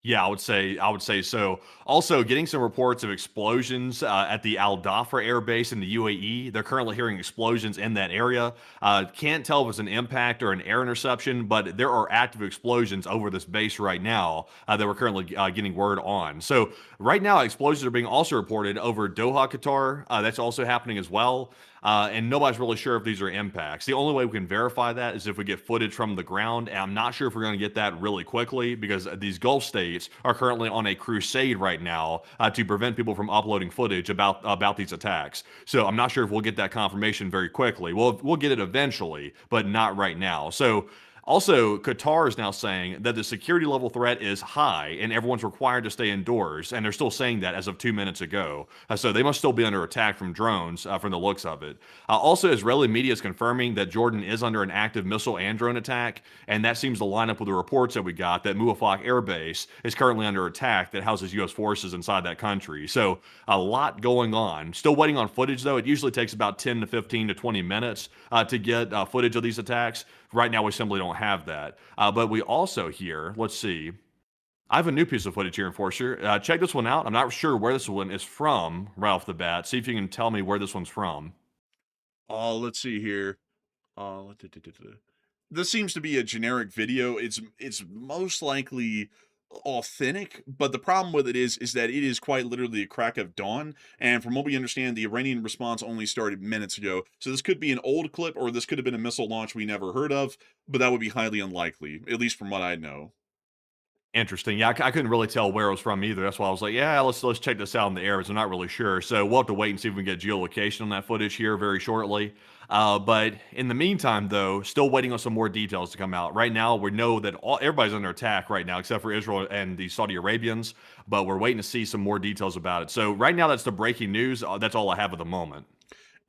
Yeah, I would say so. Also, getting some reports of explosions at the Al Dhafra Air Base in the UAE. They're currently hearing explosions in that area. Can't tell if it's an impact or an air interception, but there are active explosions over this base right now that we're currently getting word on. So right now, explosions are being also reported over Doha, Qatar. That's also happening as well. And nobody's really sure if these are impacts. The only way we can verify that is if we get footage from the ground, and I'm not sure if we're going to get that really quickly because these Gulf states are currently on a crusade right now to prevent people from uploading footage about these attacks. So I'm not sure if we'll get that confirmation very quickly. We'll get it eventually, but not right now. So also, Qatar is now saying that the security level threat is high and everyone's required to stay indoors, and they're still saying that as of 2 minutes ago. So they must still be under attack from drones from the looks of it. Also, Israeli media is confirming that Jordan is under an active missile and drone attack, and that seems to line up with the reports that we got that Muwafaq Air Base is currently under attack that houses U.S. forces inside that country. So a lot going on. Still waiting on footage, though. It usually takes about 10 to 15 to 20 minutes to get footage of these attacks. Right now, we simply don't have that. But we also hear, let's see, I have a new piece of footage here, Enforcer. Check this one out. I'm not sure where this one is from right off the bat. See if you can tell me where this one's from. Let's see here. This seems to be a generic video. It's most likely authentic, but the problem with it is that it is quite literally a crack of dawn, and from what we understand, the Iranian response only started minutes ago. So this could be an old clip, or this could have been a missile launch we never heard of, but that would be highly unlikely, at least from what I know. Interesting. Yeah, I couldn't really tell where it was from either. That's why I was like, yeah, let's check this out in the air, because I'm not really sure. So we'll have to wait and see if we can get geolocation on that footage here very shortly. But in the meantime, though, still waiting on some more details to come out. Right now, we know that everybody's under attack right now, except for Israel and the Saudi Arabians. But we're waiting to see some more details about it. So right now, that's the breaking news. That's all I have at the moment.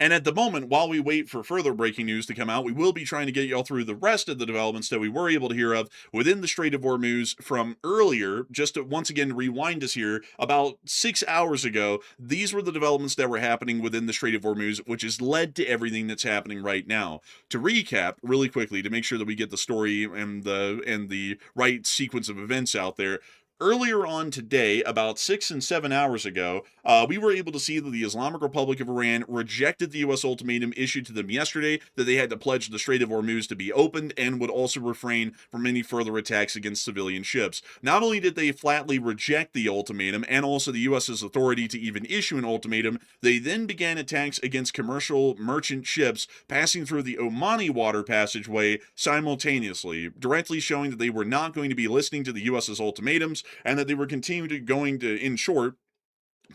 And at the moment, while we wait for further breaking news to come out, we will be trying to get y'all through the rest of the developments that we were able to hear of within the Strait of Hormuz from earlier. Just to once again rewind us here, about 6 hours ago, these were the developments that were happening within the Strait of Hormuz, which has led to everything that's happening right now. To recap really quickly, to make sure that we get the story and the right sequence of events out there. Earlier on today, about 6 and 7 hours ago, we were able to see that the Islamic Republic of Iran rejected the U.S. ultimatum issued to them yesterday that they had to pledge the Strait of Hormuz to be opened and would also refrain from any further attacks against civilian ships. Not only did they flatly reject the ultimatum and also the U.S.'s authority to even issue an ultimatum, they then began attacks against commercial merchant ships passing through the Omani water passageway simultaneously, directly showing that they were not going to be listening to the U.S.'s ultimatums and that they were going to, in short,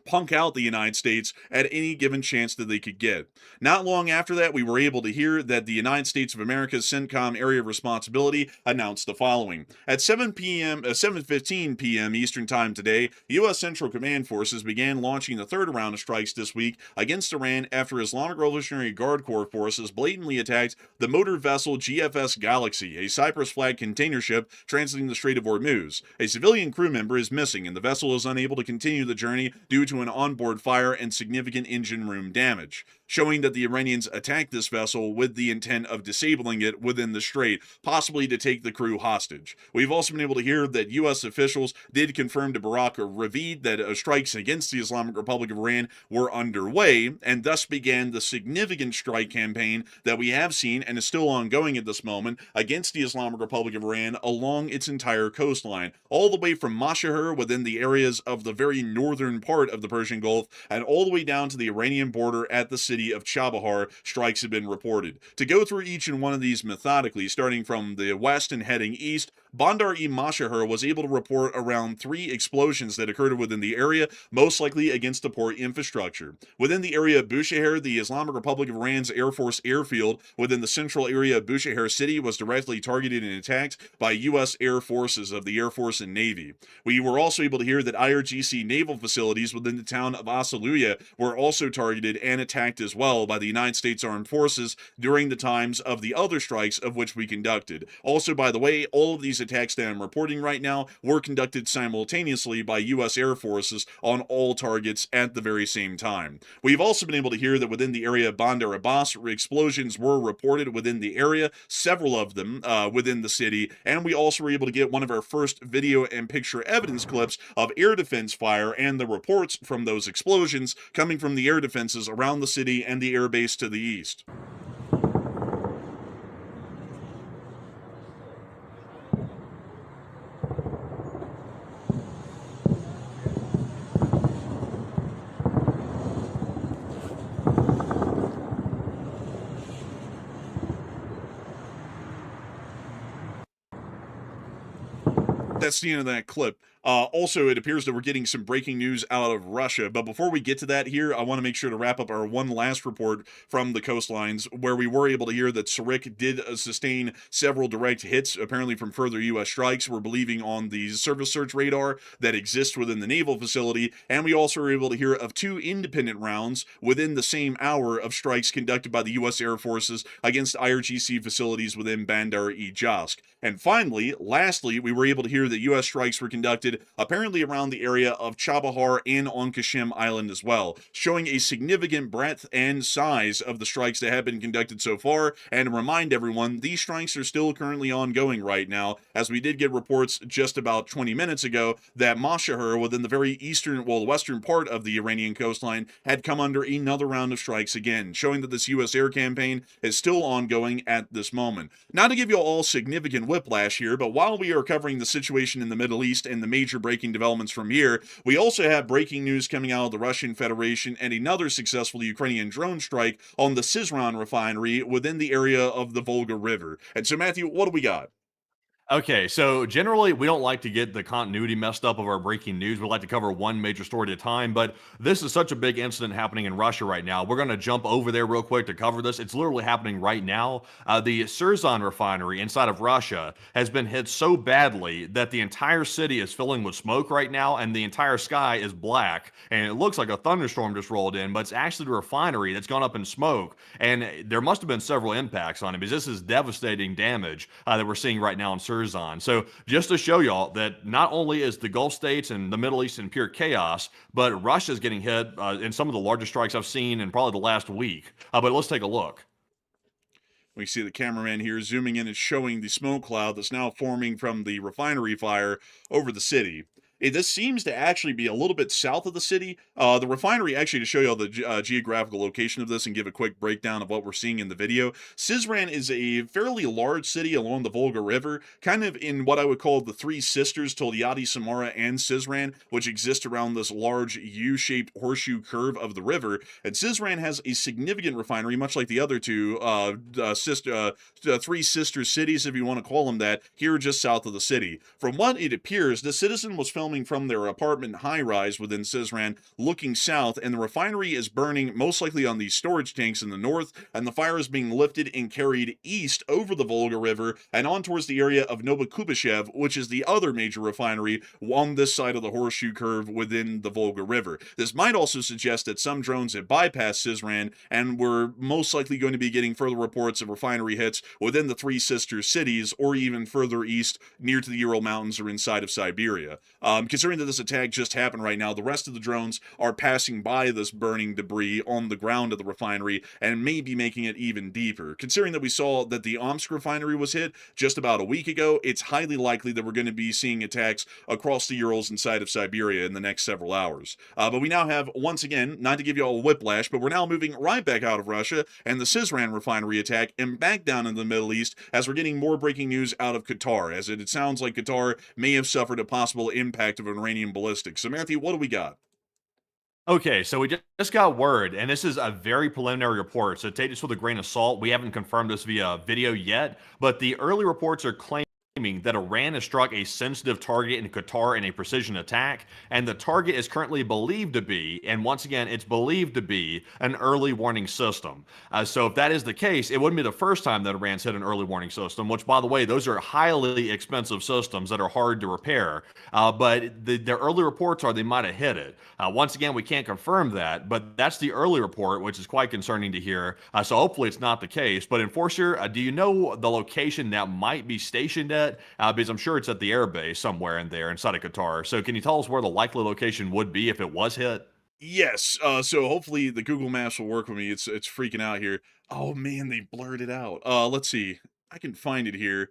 punk out the United States at any given chance that they could get. Not long after that, we were able to hear that the United States of America's CENTCOM area of responsibility announced the following. At 7:15 p.m. Eastern Time today, U.S. Central Command forces began launching the third round of strikes this week against Iran after Islamic Revolutionary Guard Corps forces blatantly attacked the motor vessel GFS Galaxy, a Cyprus-flagged container ship transiting the Strait of Hormuz. A civilian crew member is missing, and the vessel is unable to continue the journey due to an onboard fire and significant engine room damage, showing that the Iranians attacked this vessel with the intent of disabling it within the strait, possibly to take the crew hostage. We've also been able to hear that U.S. officials did confirm to Barack Ravid that strikes against the Islamic Republic of Iran were underway, and thus began the significant strike campaign that we have seen and is still ongoing at this moment against the Islamic Republic of Iran along its entire coastline, all the way from Mashahar within the areas of the very northern part of the Persian Gulf, and all the way down to the Iranian border at the city of Chabahar. Strikes have been reported. To go through each and one of these methodically, starting from the west and heading east, Bandar-e-Mashahar was able to report around 3 explosions that occurred within the area, most likely against the port infrastructure. Within the area of Bushehr, the Islamic Republic of Iran's Air Force airfield within the central area of Bushehr city was directly targeted and attacked by U.S. Air Forces of the Air Force and Navy. We were also able to hear that IRGC naval facilities within the town of Asaluya were also targeted and attacked as well by the United States Armed Forces during the times of the other strikes of which we conducted. Also, by the way, all of these attacks that I'm reporting right now were conducted simultaneously by U.S. Air Forces on all targets at the very same time. We've also been able to hear that within the area of Bandar Abbas, explosions were reported within the area, several of them within the city, and we also were able to get one of our first video and picture evidence clips of air defense fire and the reports from those explosions coming from the air defenses around the city and the air base to the east. That's the end of that clip. Also, it appears that we're getting some breaking news out of Russia. But before we get to that here, I want to make sure to wrap up our one last report from the coastlines, where we were able to hear that Sarik did sustain several direct hits, apparently from further U.S. strikes. We're believing on the surface search radar that exists within the naval facility. And we also were able to hear of 2 independent rounds within the same hour of strikes conducted by the U.S. Air Forces against IRGC facilities within Bandar-e-Jask. And finally, lastly, we were able to hear that U.S. strikes were conducted conducted apparently around the area of Chabahar and on Kashim Island as well, showing a significant breadth and size of the strikes that have been conducted so far. And to remind everyone, these strikes are still currently ongoing right now, as we did get reports just about 20 minutes ago that Mashahar, within the very western part of the Iranian coastline, had come under another round of strikes again, showing that this U.S. air campaign is still ongoing at this moment. Not to give you all significant whiplash here, but while we are covering the situation in the Middle East and the major breaking developments from here, we also have breaking news coming out of the Russian Federation and another successful Ukrainian drone strike on the Sizran refinery within the area of the Volga River. And so, Matthew, what do we got? Okay, so generally we don't like to get the continuity messed up of our breaking news. We like to cover one major story at a time, but this is such a big incident happening in Russia right now. We're going to jump over there real quick to cover this. It's literally happening right now. The Surzan refinery inside of Russia has been hit so badly that the entire city is filling with smoke right now, and the entire sky is black, and it looks like a thunderstorm just rolled in, but it's actually the refinery that's gone up in smoke, and there must have been several impacts on it, because this is devastating damage that we're seeing right now in Surzan. So just to show y'all that not only is the Gulf states and the Middle East in pure chaos, but Russia's getting hit in some of the largest strikes I've seen in probably the last week. But let's take a look. We see the cameraman here zooming in and showing the smoke cloud that's now forming from the refinery fire over the city. This seems to actually be a little bit south of the city. The refinery, actually, to show you all the geographical location of this and give a quick breakdown of what we're seeing in the video, Sizran is a fairly large city along the Volga River, kind of in what I would call the three sisters, Tolyatti, Samara, and Sizran, which exist around this large U-shaped horseshoe curve of the river. And Sizran has a significant refinery, much like the other two three sister cities, if you want to call them that, here just south of the city. From what it appears, the citizen was filming from their apartment high-rise within Sizran, looking south, and the refinery is burning most likely on these storage tanks in the north, and the fire is being lifted and carried east over the Volga River and on towards the area of Novokubyshev, which is the other major refinery on this side of the horseshoe curve within the Volga River. This might also suggest that some drones have bypassed Sizran, and we're most likely going to be getting further reports of refinery hits within the three sister cities, or even further east near to the Ural Mountains or inside of Siberia. Considering that this attack just happened right now, the rest of the drones are passing by this burning debris on the ground of the refinery and may be making it even deeper. Considering that we saw that the Omsk refinery was hit just about a week ago, it's highly likely that we're going to be seeing attacks across the Urals inside of Siberia in the next several hours. But we now have, once again, not to give you all a whiplash, but we're now moving right back out of Russia and the Sizran refinery attack and back down in the Middle East as we're getting more breaking news out of Qatar, as it sounds like Qatar may have suffered a possible impact of an Iranian ballistic. So, Matthew, what do we got? Okay, so we just got word, and this is a very preliminary report, so take this with a grain of salt. We haven't confirmed this via video yet, but the early reports are claiming that Iran has struck a sensitive target in Qatar in a precision attack, and the target is currently believed to be, and once again, it's believed to be, an early warning system. So if that is the case, it wouldn't be the first time that Iran's hit an early warning system, which, by the way, those are highly expensive systems that are hard to repair. But the early reports are they might have hit it. Once again, we can't confirm that, but that's the early report, which is quite concerning to hear. So hopefully it's not the case. But Enforcer, do you know the location that might be stationed at? Because I'm sure it's at the air base somewhere in there inside of Qatar. So can you tell us where the likely location would be if it was hit? Yes. So hopefully the Google Maps will work with me. It's freaking out here. Oh man, they blurred it out. Let's see. I can find it here.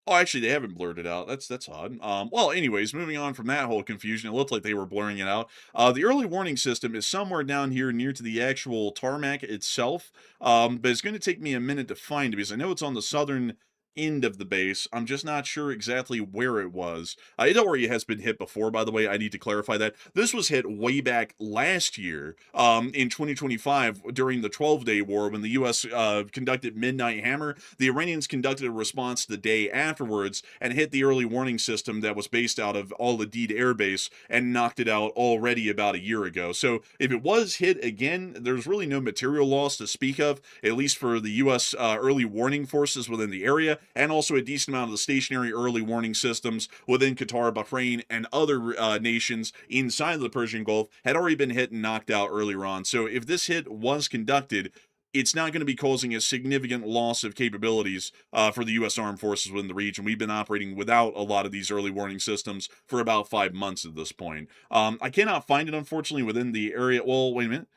Oh, actually, they haven't blurred it out. That's odd. Well, anyways, moving on from that whole confusion, it looked like they were blurring it out. The early warning system is somewhere down here near to the actual tarmac itself, but it's going to take me a minute to find it because I know it's on the southern end of the base. I'm just not sure exactly where it was. Don't worry, it has been hit before, by the way. I need to clarify that. This was hit way back last year, in 2025, during the 12-day war, when the U.S. Conducted Midnight Hammer. The Iranians conducted a response the day afterwards and hit the early warning system that was based out of Al Adid Air Base and knocked it out already about a year ago. So if it was hit again, there's really no material loss to speak of, at least for the U.S. Early warning forces within the area, and also a decent amount of the stationary early warning systems within Qatar, Bahrain, and other nations inside of the Persian Gulf had already been hit and knocked out earlier on. So if this hit was conducted, it's not going to be causing a significant loss of capabilities for the U.S. Armed Forces within the region. We've been operating without a lot of these early warning systems for about 5 months at this point. I cannot find it, unfortunately, within the area. Well, wait a minute.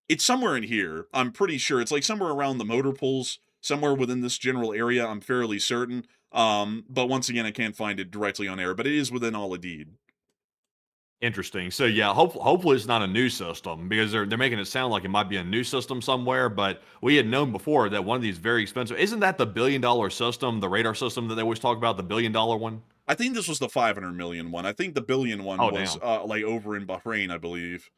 It's somewhere in here. I'm pretty sure. It's like somewhere around the motor pools, somewhere within this general area. I'm fairly certain. But once again, I can't find it directly on air, but it is within Al Adid. Interesting. So yeah, hopefully it's not a new system because they're making it sound like it might be a new system somewhere. But we had known before that one of these very expensive. Isn't that the $1 billion system, the radar system that they always talk about, the $1 billion one? I think this was the 500 million one. I think the billion one Oh was damn. like over in Bahrain, I believe.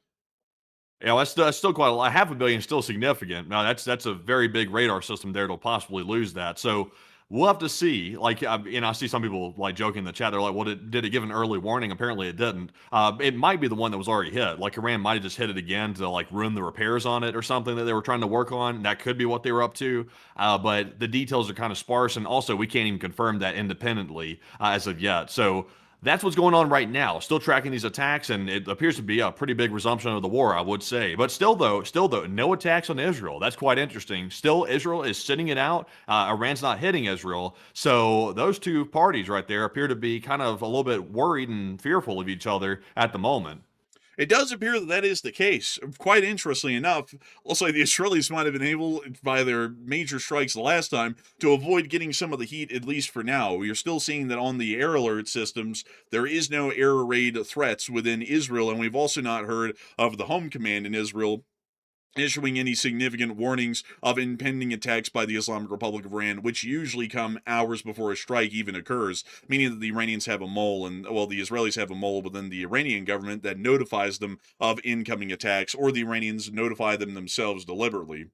Yeah, well, that's still quite a lot. Half a billion is still significant. Now that's a very big radar system there to possibly lose that. So we'll have to see. Like, I see some people like joking in the chat. They're like, "Well, did it give an early warning?" Apparently, it didn't. It might be the one that was already hit. Like Iran might have just hit it again to like ruin the repairs on it or something that they were trying to work on. That could be what they were up to. But the details are kind of sparse, and also we can't even confirm that independently as of yet. So that's what's going on right now. Still tracking these attacks, and it appears to be a pretty big resumption of the war, I would say. But still, though, no attacks on Israel. That's quite interesting. Still, Israel is sitting it out. Iran's not hitting Israel. So those two parties right there appear to be kind of a little bit worried and fearful of each other at the moment. It does appear that that is the case. Quite interestingly enough, also the Israelis might have been able, by their major strikes the last time, to avoid getting some of the heat, at least for now. We are still seeing that on the air alert systems, there is no air raid threats within Israel, and we've also not heard of the home command in Israel issuing any significant warnings of impending attacks by the Islamic Republic of Iran, which usually come hours before a strike even occurs, meaning that the Iranians have a mole, and, well, the Israelis have a mole within the Iranian government that notifies them of incoming attacks, or the Iranians notify them themselves deliberately.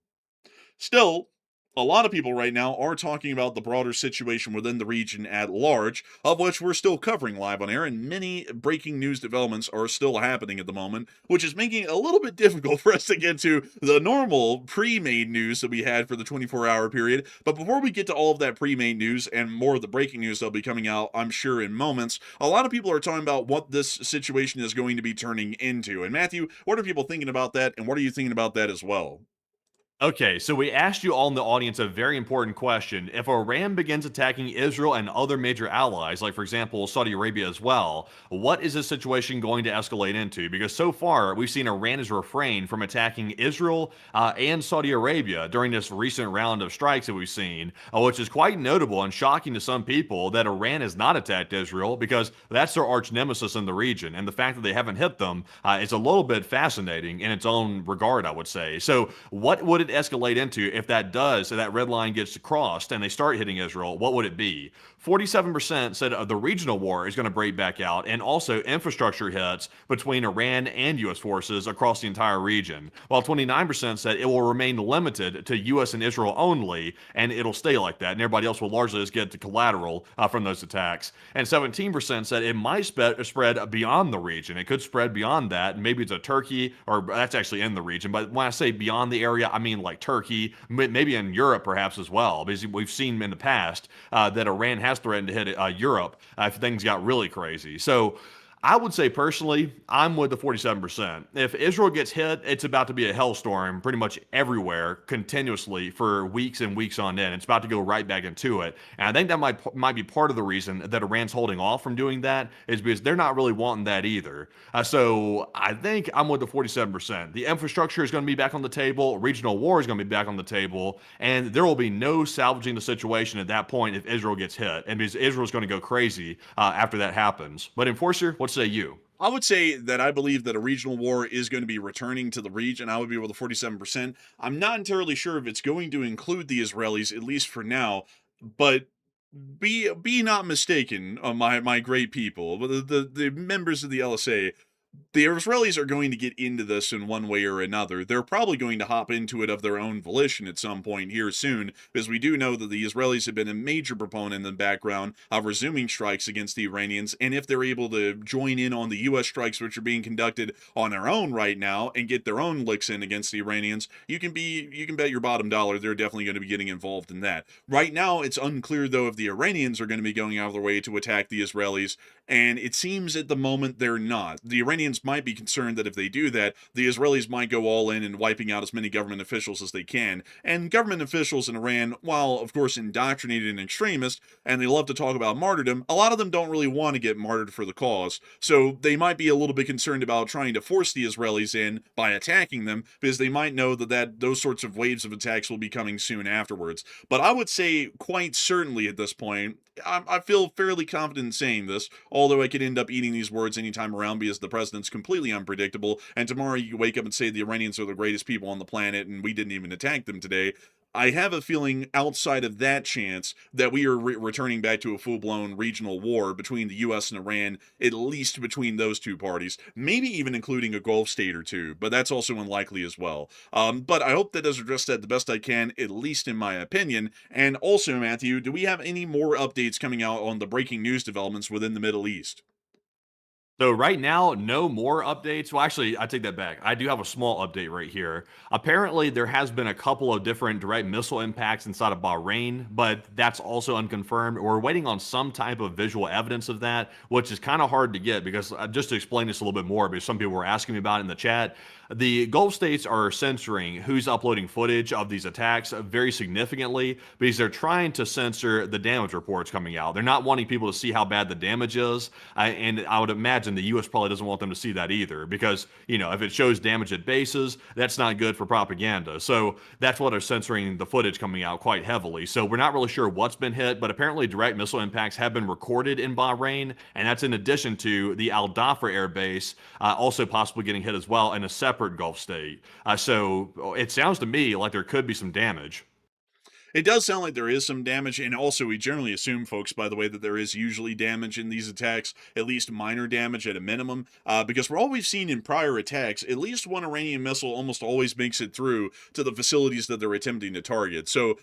Still, a lot of people right now are talking about the broader situation within the region at large, of which we're still covering live on air, and many breaking news developments are still happening at the moment, which is making it a little bit difficult for us to get to the normal pre-made news that we had for the 24-hour period. But before we get to all of that pre-made news and more of the breaking news that'll be coming out, I'm sure, in moments, a lot of people are talking about what this situation is going to be turning into. And Matthew, what are people thinking about that, and what are you thinking about that as well? Okay, so we asked you all in the audience a very important question. If Iran begins attacking Israel and other major allies, like for example Saudi Arabia as well, what is this situation going to escalate into? Because so far we've seen Iran has refrained from attacking Israel and Saudi Arabia during this recent round of strikes that we've seen, which is quite notable and shocking to some people that Iran has not attacked Israel because that's their arch nemesis in the region. And the fact that they haven't hit them is a little bit fascinating in its own regard, I would say. So what would it escalate into if that does, so that red line gets crossed and they start hitting Israel? What would it be? 47% said the regional war is going to break back out, and also infrastructure hits between Iran and U.S. forces across the entire region, while 29% said it will remain limited to U.S. and Israel only, and it'll stay like that, and everybody else will largely just get the collateral from those attacks. And 17% said it might spread beyond the region. It could spread beyond that, and maybe it's a Turkey, or that's actually in the region, but when I say beyond the area, I mean like Turkey, maybe in Europe perhaps as well, because we've seen in the past that Iran has threatened to hit Europe if things got really crazy. So I would say personally, I'm with the 47%. If Israel gets hit, it's about to be a hellstorm pretty much everywhere, continuously for weeks and weeks on end. It's about to go right back into it. And I think that might be part of the reason that Iran's holding off from doing that, is because they're not really wanting that either. So I think I'm with the 47%. The infrastructure is going to be back on the table. Regional war is going to be back on the table. And there will be no salvaging the situation at that point if Israel gets hit. And because Israel's going to go crazy after that happens. But Enforcer, what say you? I would say that I believe that a regional war is going to be returning to the region. I would be with the 47%. I'm not entirely sure if it's going to include the Israelis, at least for now, but be not mistaken, my great people, the members of the LSA. The Israelis are going to get into this in one way or another. They're probably going to hop into it of their own volition at some point here soon, because we do know that the Israelis have been a major proponent in the background of resuming strikes against the Iranians, and if they're able to join in on the U.S. strikes which are being conducted on their own right now and get their own licks in against the Iranians, you can bet your bottom dollar they're definitely going to be getting involved in that. Right now, it's unclear, though, if the Iranians are going to be going out of their way to attack the Israelis, and it seems at the moment they're not. The Iranians Iranians might be concerned that if they do that, the Israelis might go all in and wiping out as many government officials as they can. And government officials in Iran, while of course indoctrinated and extremist, and they love to talk about martyrdom, a lot of them don't really want to get martyred for the cause. So they might be a little bit concerned about trying to force the Israelis in by attacking them, because they might know that those sorts of waves of attacks will be coming soon afterwards. But I would say quite certainly at this point, I feel fairly confident in saying this, although I could end up eating these words anytime around because the president's completely unpredictable, and tomorrow you wake up and say the Iranians are the greatest people on the planet and we didn't even attack them today. I have a feeling outside of that chance that we are returning back to a full-blown regional war between the U.S. and Iran, at least between those two parties, maybe even including a Gulf state or two, but that's also unlikely as well. But I hope that does address that the best I can, at least in my opinion. And also, Matthew, do we have any more updates coming out on the breaking news developments within the Middle East? So right now, no more updates. Well, actually, I take that back. I do have a small update right here. Apparently, there has been a couple of different direct missile impacts inside of Bahrain, but that's also unconfirmed. We're waiting on some type of visual evidence of that, which is kind of hard to get because just to explain this a little bit more, because some people were asking me about it in the chat, the Gulf states are censoring who's uploading footage of these attacks very significantly because they're trying to censor the damage reports coming out. They're not wanting people to see how bad the damage is, and I would imagine the U.S. probably doesn't want them to see that either because, you know, if it shows damage at bases, that's not good for propaganda. So that's why they're censoring the footage coming out quite heavily. So we're not really sure what's been hit, but apparently direct missile impacts have been recorded in Bahrain, and that's in addition to the Al Dhafra air base also possibly getting hit as well in a separate Gulf state. So it sounds to me like there could be some damage. It does sound like there is some damage, and also we generally assume, folks, by the way, that there is usually damage in these attacks, at least minor damage at a minimum, because for all we've seen in prior attacks, at least one Iranian missile almost always makes it through to the facilities that they're attempting to target. So,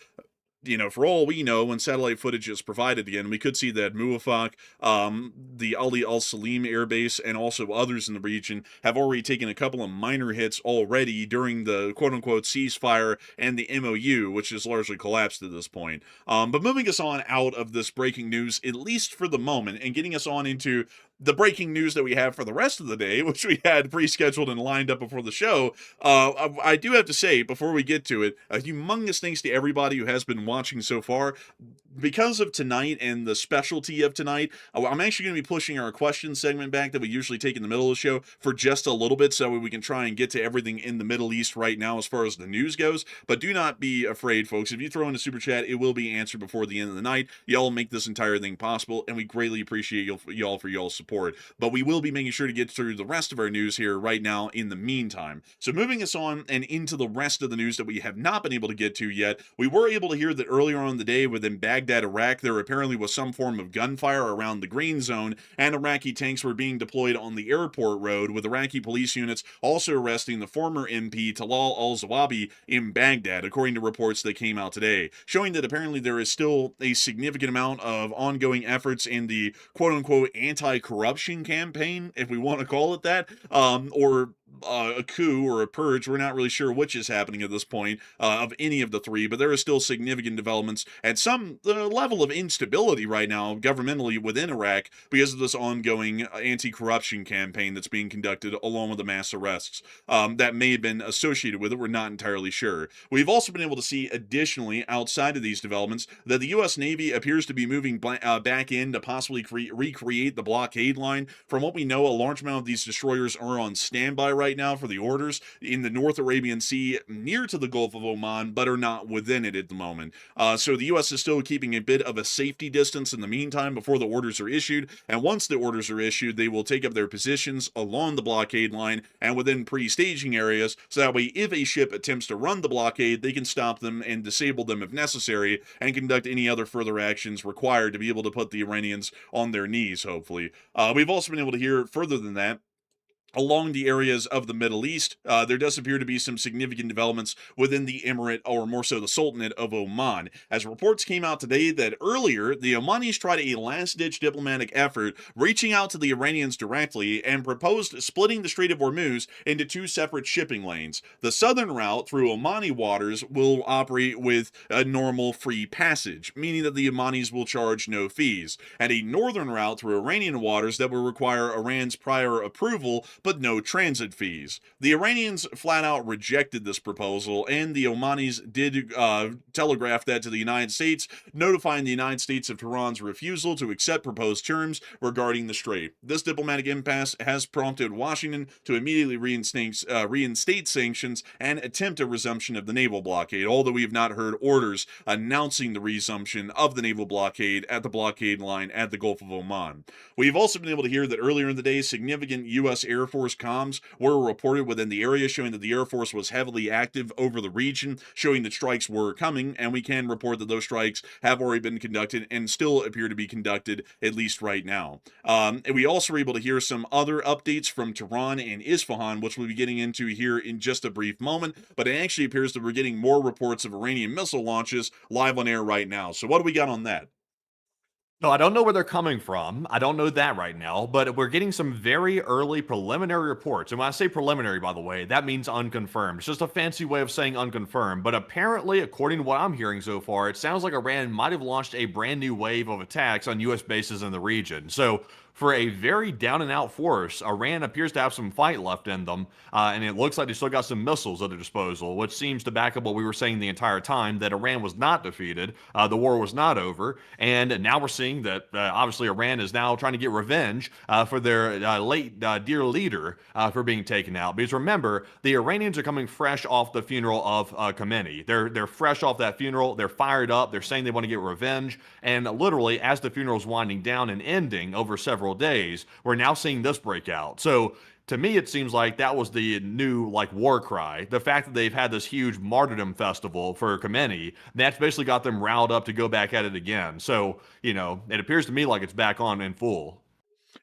you know, for all we know, when satellite footage is provided again, we could see that Muwafaq, the Ali Al Salim air base, and also others in the region have already taken a couple of minor hits already during the quote-unquote ceasefire and the MOU, which is largely collapsed at this point. But moving us on out of this breaking news, at least for the moment, and getting us on into the breaking news that we have for the rest of the day, which we had pre-scheduled and lined up before the show, I do have to say, before we get to it, a humongous thanks to everybody who has been watching so far. Because of tonight and the specialty of tonight, I'm actually going to be pushing our question segment back that we usually take in the middle of the show for just a little bit so we can try and get to everything in the Middle East right now as far as the news goes. But do not be afraid, folks. If you throw in a super chat, it will be answered before the end of the night. Y'all make this entire thing possible, and we greatly appreciate y'all for y'all's support. But we will be making sure to get through the rest of our news here right now in the meantime. So moving us on and into the rest of the news that we have not been able to get to yet, we were able to hear that earlier on in the day within Baghdad, Iraq, there apparently was some form of gunfire around the green zone, and Iraqi tanks were being deployed on the airport road, with Iraqi police units also arresting the former MP Talal al-Zawabi in Baghdad, according to reports that came out today, showing that apparently there is still a significant amount of ongoing efforts in the quote-unquote anti-corruption campaign, if we want to call it that, or a coup or a purge. We're not really sure which is happening at this point of any of the three, but there are still significant developments and some level of instability right now governmentally within Iraq because of this ongoing anti-corruption campaign that's being conducted along with the mass arrests that may have been associated with it. We're not entirely sure. We've also been able to see additionally outside of these developments that the U.S. Navy appears to be moving back in to possibly recreate the blockade line. From what we know, a large amount of these destroyers are on standby right now for the orders in the North Arabian Sea near to the Gulf of Oman, but are not within it at the moment. So the U.S. is still keeping a bit of a safety distance in the meantime before the orders are issued, and once the orders are issued, they will take up their positions along the blockade line and within pre-staging areas, so that way if a ship attempts to run the blockade, they can stop them and disable them if necessary, and conduct any other further actions required to be able to put the Iranians on their knees, hopefully. We've also been able to hear further than that, along the areas of the Middle East, there does appear to be some significant developments within the Emirate, or more so the Sultanate of Oman, as reports came out today that earlier the Omanis tried a last-ditch diplomatic effort reaching out to the Iranians directly and proposed splitting the Strait of HORMUZ into two separate shipping lanes. The southern route through Omani waters will operate with a normal free passage, meaning that the Omanis will charge no fees, and a northern route through Iranian waters that will require Iran's prior approval but no transit fees. The Iranians flat out rejected this proposal, and the Omanis did telegraph that to the United States, notifying the United States of Tehran's refusal to accept proposed terms regarding the Strait. This diplomatic impasse has prompted Washington to immediately reinstate sanctions and attempt a resumption of the naval blockade, although we have not heard orders announcing the resumption of the naval blockade at the blockade line at the Gulf of Oman. We've also been able to hear that earlier in the day, significant U.S. Air Force comms were reported within the area, showing that the Air Force was heavily active over the region, showing that strikes were coming, and we can report that those strikes have already been conducted and still appear to be conducted, at least right now. And we also were able to hear some other updates from Tehran and Isfahan, which we'll be getting into here in just a brief moment, but it actually appears that we're getting more reports of Iranian missile launches live on air right now. So what do we got on that? No, I don't know where they're coming from. I don't know that right now, but we're getting some very early preliminary reports. And when I say preliminary, by the way, that means unconfirmed. It's just a fancy way of saying unconfirmed. But apparently, according to what I'm hearing so far, it sounds like Iran might have launched a brand new wave of attacks on U.S. bases in the region. So, for a very down and out force, Iran appears to have some fight left in them, and it looks like they still got some missiles at their disposal, which seems to back up what we were saying the entire time, that Iran was not defeated, the war was not over, and now we're seeing that obviously Iran is now trying to get revenge for their late dear leader for being taken out. Because remember, the Iranians are coming fresh off the funeral of Khamenei. They're fresh off that funeral. They're fired up. They're saying they want to get revenge, and literally as the funeral is winding down and ending over several days, we're now seeing this break out. So to me, it seems like that was the new war cry. The fact that they've had this huge martyrdom festival for Khamenei, that's basically got them riled up to go back at it again. So, it appears to me like it's back on in full.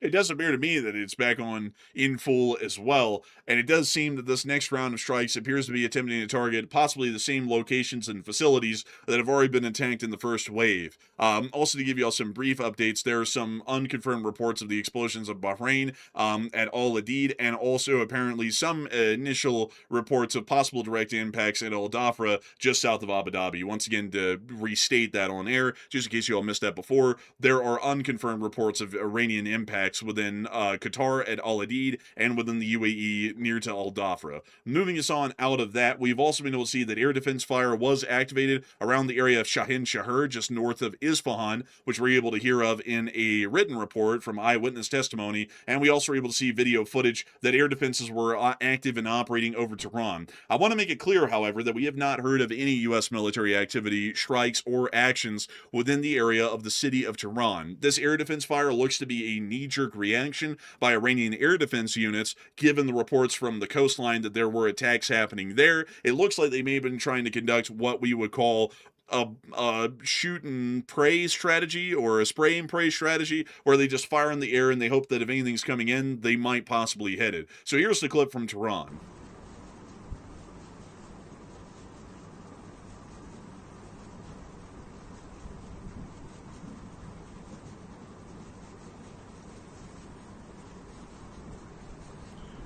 It does appear to me that it's back on in full as well, and it does seem that this next round of strikes appears to be attempting to target possibly the same locations and facilities that have already been attacked in the first wave. Also, to give you all some brief updates, there are some unconfirmed reports of the explosions of Bahrain at Al Adid, and also apparently some initial reports of possible direct impacts at Al Dhafra just south of Abu Dhabi. Once again, to restate that on air, just in case you all missed that before, there are unconfirmed reports of Iranian impacts within Qatar at Al Adid and within the UAE near to Al Dhafra. Moving us on out of that, we've also been able to see that air defense fire was activated around the area of Shahin Shahar, just north of Isfahan, which we're able to hear of in a written report from eyewitness testimony, and we also were able to see video footage that air defenses were active and operating over Tehran. I want to make it clear, however, that we have not heard of any U.S. military activity, strikes, or actions within the area of the city of Tehran. This air defense fire looks to be a knee-jerk reaction by Iranian air defense units, given the reports from the coastline that there were attacks happening there. It looks like they may have been trying to conduct what we would call a shoot and pray strategy, or a spray and pray strategy, where they just fire in the air and they hope that if anything's coming in, they might possibly hit it. So here's the clip from Tehran.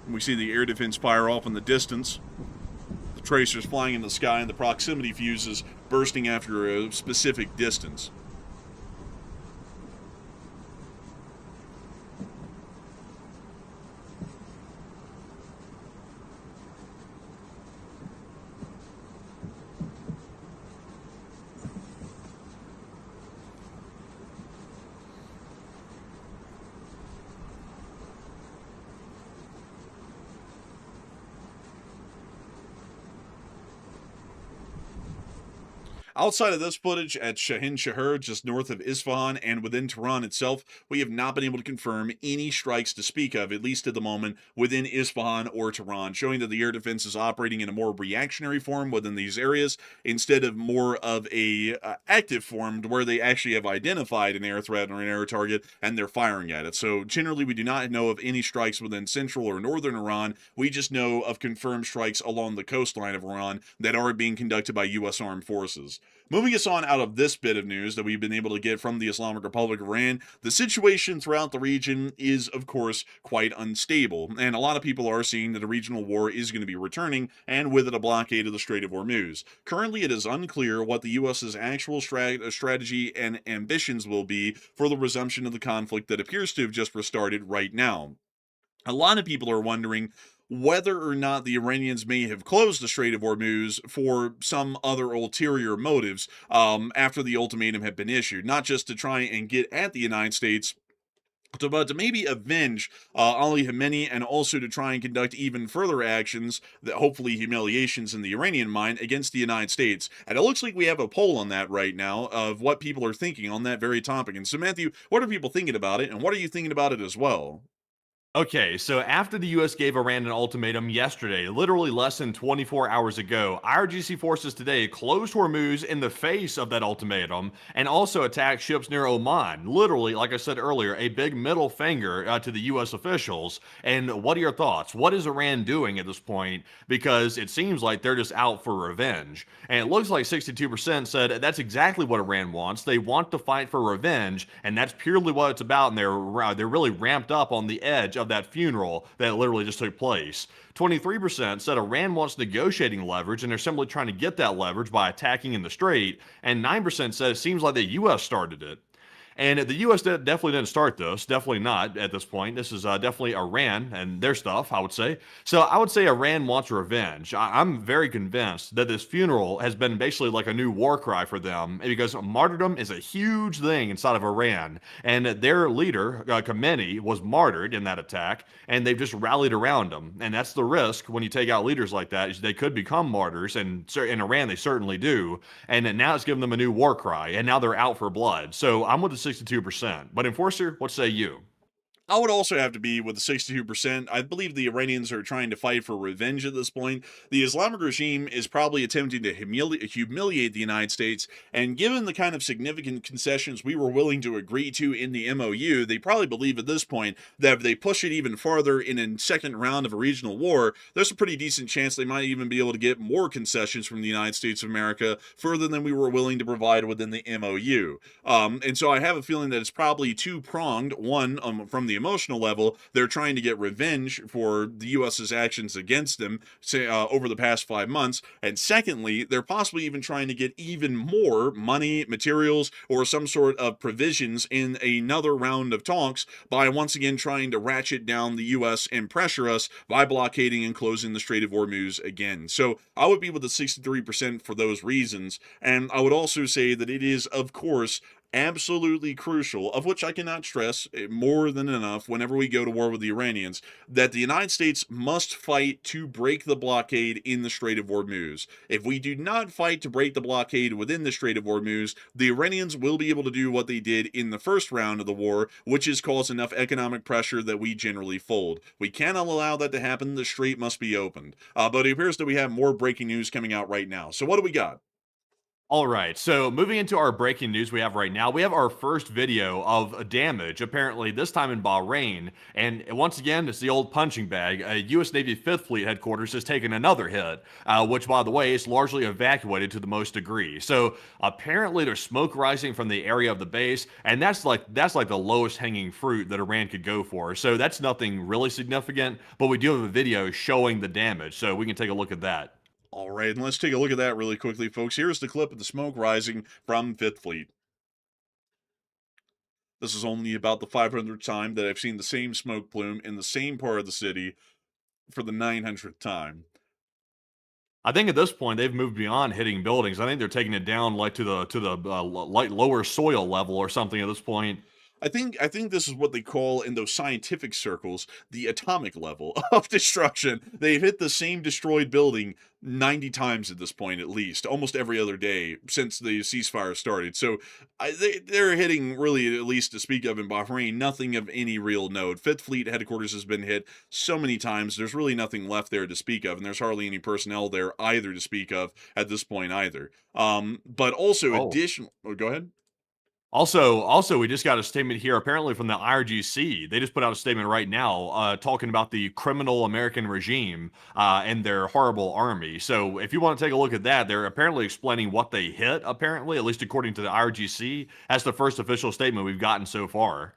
We see the air defense fire off in the distance, the tracers flying in the sky, and the proximity fuses bursting after a specific distance. Outside of this footage at Shahin Shahar, just north of Isfahan, and within Tehran itself, we have not been able to confirm any strikes to speak of, at least at the moment, within Isfahan or Tehran, showing that the air defense is operating in a more reactionary form within these areas, instead of more of a active form where they actually have identified an air threat or an air target and they're firing at it. So generally, we do not know of any strikes within central or northern Iran. We just know of confirmed strikes along the coastline of Iran that are being conducted by U.S. armed forces. Moving us on out of this bit of news that we've been able to get from the Islamic Republic of Iran, the situation throughout the region is, of course, quite unstable, and a lot of people are seeing that a regional war is going to be returning, and with it a blockade of the Strait of HORMUZ. Currently, it is unclear what the U.S.'s actual strategy and ambitions will be for the resumption of the conflict that appears to have just restarted right now. A lot of people are wondering whether or not the Iranians may have closed the Strait of Hormuz for some other ulterior motives after the ultimatum had been issued, not just to try and get at the United States, but to maybe avenge Ali Khamenei, and also to try and conduct even further actions, that hopefully humiliations in the Iranian mind, against the United States. And it looks like we have a poll on that right now of what people are thinking on that very topic. And so, Matthew, what are people thinking about it, and what are you thinking about it as well? Okay, so after the U.S. gave Iran an ultimatum yesterday, literally less than 24 hours ago, IRGC forces today closed Hormuz in the face of that ultimatum and also attacked ships near Oman. Literally, like I said earlier, a big middle finger to the U.S. officials. And what are your thoughts? What is Iran doing at this point? Because it seems like they're just out for revenge. And it looks like 62% said that's exactly what Iran wants. They want to fight for revenge, and that's purely what it's about. And they're really ramped up on the edge of that funeral that literally just took place. 23% said Iran wants negotiating leverage and they're simply trying to get that leverage by attacking in the Strait, and 9% said it seems like the U.S. started it. And the U.S. definitely didn't start this. Definitely not at this point. This is definitely Iran and their stuff, I would say. So I would say Iran wants revenge. I'm very convinced that this funeral has been basically like a new war cry for them, because martyrdom is a huge thing inside of Iran. And their leader, Khamenei, was martyred in that attack, and they've just rallied around him. And that's the risk when you take out leaders like that, is they could become martyrs. And in Iran, they certainly do. And now it's given them a new war cry, and now they're out for blood. So I'm with the 62%. But Enforcer, what say you? I would also have to be with the 62%. I believe the Iranians are trying to fight for revenge at this point. The Islamic regime is probably attempting to humiliate the United States, and given the kind of significant concessions we were willing to agree to in the MOU, they probably believe at this point that if they push it even farther in a second round of a regional war, there's a pretty decent chance they might even be able to get more concessions from the United States of America further than we were willing to provide within the MOU. And so I have a feeling that it's probably two-pronged. One, from the emotional level, they're trying to get revenge for the U.S.'s actions against them, say, over the past 5 months. And secondly, they're possibly even trying to get even more money, materials, or some sort of provisions in another round of talks by once again trying to ratchet down the U.S. and pressure us by blockading and closing the Strait of Hormuz again. So I would be with the 63% for those reasons. And I would also say that it is, of course, absolutely crucial, of which I cannot stress more than enough whenever we go to war with the Iranians, that the United States must fight to break the blockade in the Strait of Hormuz. If we do not fight to break the blockade within the Strait of Hormuz, the Iranians will be able to do what they did in the first round of the war, which is cause enough economic pressure that we generally fold. We cannot allow that to happen. The strait must be opened. But it appears that we have more breaking news coming out right now. So what do we got? All right, so moving into our breaking news we have right now, we have our first video of damage, apparently this time in Bahrain. And once again, it's the old punching bag. U.S. Navy 5th Fleet headquarters has taken another hit, which, by the way, is largely evacuated to the most degree. So apparently there's smoke rising from the area of the base, and that's like the lowest hanging fruit that Iran could go for. So that's nothing really significant, but we do have a video showing the damage, so we can take a look at that. All right, and let's take a look at that really quickly, folks. Here's the clip of the smoke rising from 5th Fleet. This is only about the 500th time that I've seen the same smoke plume in the same part of the city for the 900th time. I think at this point they've moved beyond hitting buildings. I think they're taking it down like to the light lower soil level or something at this point. I think this is what they call in those scientific circles the atomic level of destruction. They've hit the same destroyed building 90 times at this point, at least, almost every other day since the ceasefire started. So they're hitting, really, at least to speak of in Bahrain, nothing of any real note. 5th Fleet headquarters has been hit so many times, there's really nothing left there to speak of, and there's hardly any personnel there either to speak of at this point either. But also Oh. additional... Oh, go ahead. Also, we just got a statement here, apparently from the IRGC. They just put out a statement right now, talking about the criminal American regime and their horrible army. So, if you want to take a look at that, they're apparently explaining what they hit. Apparently, at least according to the IRGC, that's the first official statement we've gotten so far.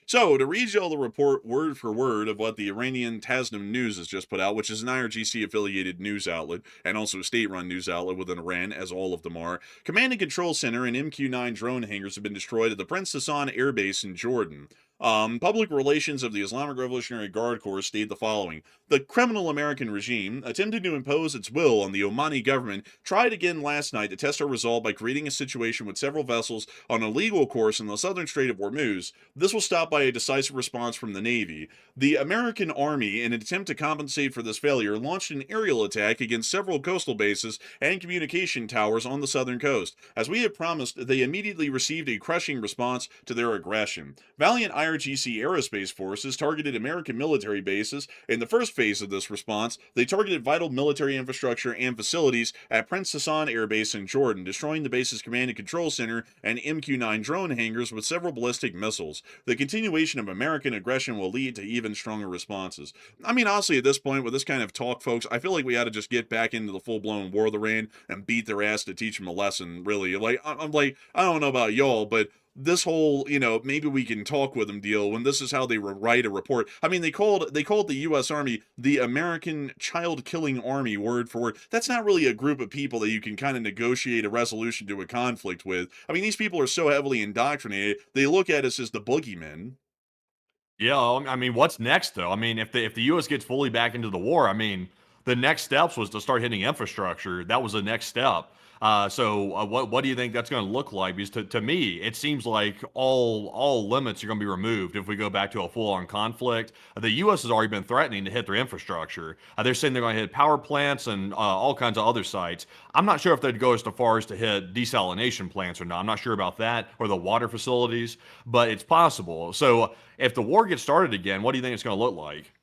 So, to read you all the report word for word of what the Iranian Tasnim News has just put out, which is an IRGC affiliated news outlet and also a state run news outlet within Iran, as all of them are, Command and Control Center and MQ 9 drone hangars have been destroyed at the Prince Hassan Air Base in Jordan. Public relations of the Islamic Revolutionary Guard Corps state the following. The criminal American regime, attempting to impose its will on the Omani government, tried again last night to test our resolve by creating a situation with several vessels on a legal course in the southern Strait of Hormuz. This was stopped by a decisive response from the Navy. The American Army, in an attempt to compensate for this failure, launched an aerial attack against several coastal bases and communication towers on the southern coast. As we had promised, they immediately received a crushing response to their aggression. Valiant IRGC aerospace forces targeted American military bases. In the first phase of this response, they targeted vital military infrastructure and facilities at Prince Hassan Air Base in Jordan, destroying the base's command and control center and MQ-9 drone hangars with several ballistic missiles. The continuation of American aggression will lead to even stronger responses. I mean, honestly, at this point, with this kind of talk, folks, I feel like we ought to just get back into the full-blown War of the Rain and beat their ass to teach them a lesson, really. Like, I'm like, I don't know about y'all, but this whole, maybe we can talk with them deal, when this is how they write a report. I mean, they called the U.S. Army the American Child Killing Army, word for word. That's not really a group of people that you can kind of negotiate a resolution to a conflict with. I mean, these people are so heavily indoctrinated, they look at us as the boogeymen. Yeah, I mean, what's next though? I mean, if the U.S. gets fully back into the war, I mean, the next steps was to start hitting infrastructure. That was the next step. So what do you think that's going to look like? Because to me, it seems like all limits are going to be removed if we go back to a full-on conflict. The U.S. has already been threatening to hit their infrastructure. They're saying they're going to hit power plants and all kinds of other sites. I'm not sure if they'd go as far as to hit desalination plants or not. I'm not sure about that, or the water facilities, but it's possible. So if the war gets started again, what do you think it's going to look like?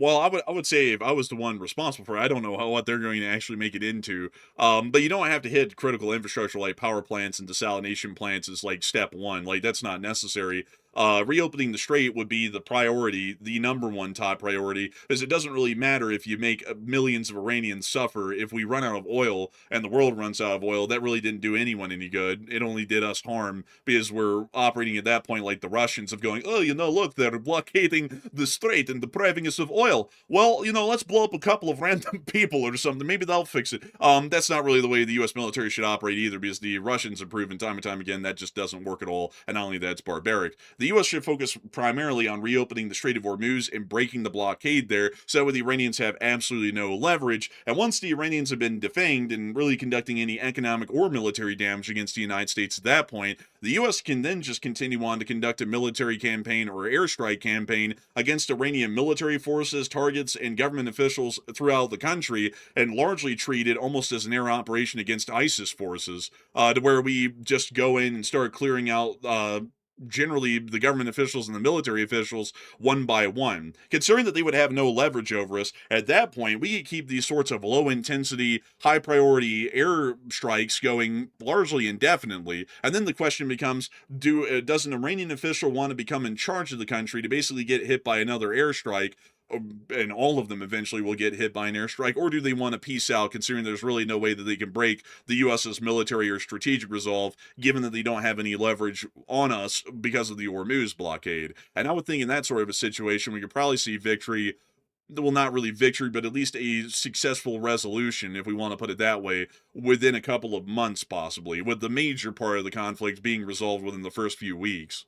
Well, I would say if I was the one responsible for it, I don't know what they're going to actually make it into. But you don't have to hit critical infrastructure like power plants and desalination plants is like step one. Like that's not necessary. Reopening the strait would be the priority, the number one top priority, because it doesn't really matter if you make millions of Iranians suffer. If we run out of oil and the world runs out of oil, that really didn't do anyone any good. It only did us harm because we're operating at that point like the Russians of going, oh, look, they're blockading the strait and depriving us of oil. Well, let's blow up a couple of random people or something. Maybe that'll fix it. That's not really the way the U.S. military should operate either, because the Russians have proven time and time again that just doesn't work at all. And not only that, it's barbaric. The U.S. should focus primarily on reopening the Strait of Hormuz and breaking the blockade there, so that way the Iranians have absolutely no leverage. And once the Iranians have been defanged and really conducting any economic or military damage against the United States at that point, the U.S. can then just continue on to conduct a military campaign or airstrike campaign against Iranian military forces, targets, and government officials throughout the country, and largely treat it almost as an air operation against ISIS forces, to where we just go in and start clearing out generally the government officials and the military officials one by one. Considering that they would have no leverage over us, at that point, we could keep these sorts of low intensity, high priority air strikes going largely indefinitely. And then the question becomes, does an Iranian official want to become in charge of the country to basically get hit by another airstrike? And all of them eventually will get hit by an airstrike, or do they want to peace out, considering there's really no way that they can break the U.S.'s military or strategic resolve, given that they don't have any leverage on us because of the Hormuz blockade? And I would think in that sort of a situation, we could probably see victory. Well, not really victory, but at least a successful resolution, if we want to put it that way, within a couple of months, possibly, with the major part of the conflict being resolved within the first few weeks.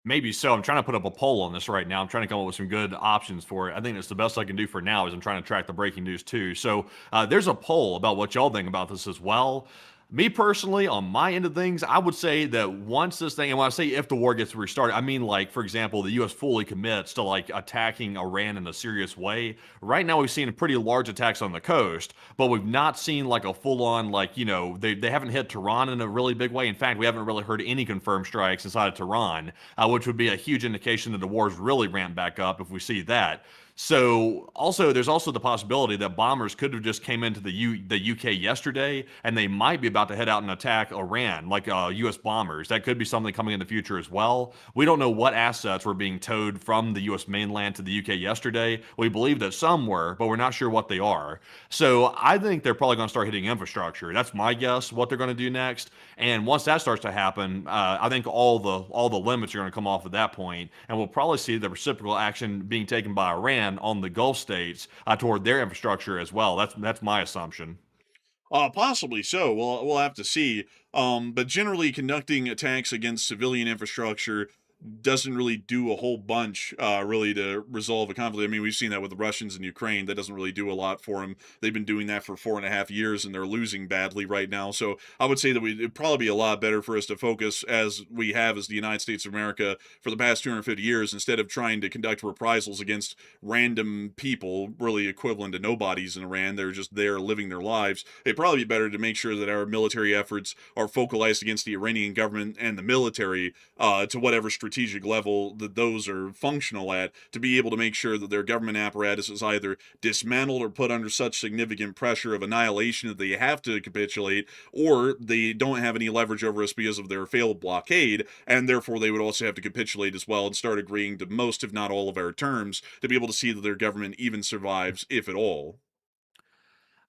Maybe so. I'm trying to put up a poll on this right now. I'm trying to come up with some good options for it. I think that's the best I can do for now. Is I'm trying to track the breaking news too. So there's a poll about what y'all think about this as well. Me personally, on my end of things, I would say that once this thing, and when I say if the war gets restarted, I mean, like, for example, the U.S. fully commits to like attacking Iran in a serious way. Right now, we've seen pretty large attacks on the coast, but we've not seen like a full on, like, they haven't hit Tehran in a really big way. In fact, we haven't really heard any confirmed strikes inside of Tehran, which would be a huge indication that the war's really ramped back up if we see that. So there's also the possibility that bombers could have just came into the UK yesterday, and they might be about to head out and attack Iran, like U.S. bombers. That could be something coming in the future as well. We don't know what assets were being towed from the U.S. mainland to the UK yesterday. We believe that some were, but we're not sure what they are. So I think they're probably going to start hitting infrastructure. That's my guess, what they're going to do next. And once that starts to happen, I think all the limits are going to come off at that point, and we'll probably see the reciprocal action being taken by Iran on the Gulf states toward their infrastructure as well. That's my assumption. Possibly so. We'll have to see. But generally, conducting attacks against civilian infrastructure doesn't really do a whole bunch, really, to resolve a conflict. I mean, we've seen that with the Russians and Ukraine. That doesn't really do a lot for them. They've been doing that for 4.5 years, and they're losing badly right now. So I would say that it'd probably be a lot better for us to focus, as we have as the United States of America for the past 250 years, instead of trying to conduct reprisals against random people, really equivalent to nobodies in Iran. They're just there living their lives. It'd probably be better to make sure that our military efforts are focalized against the Iranian government and the military, to whatever strategic level that those are functional at, to be able to make sure that their government apparatus is either dismantled or put under such significant pressure of annihilation that they have to capitulate, or they don't have any leverage over us because of their failed blockade, and therefore they would also have to capitulate as well and start agreeing to most, if not all, of our terms to be able to see that their government even survives, if at all.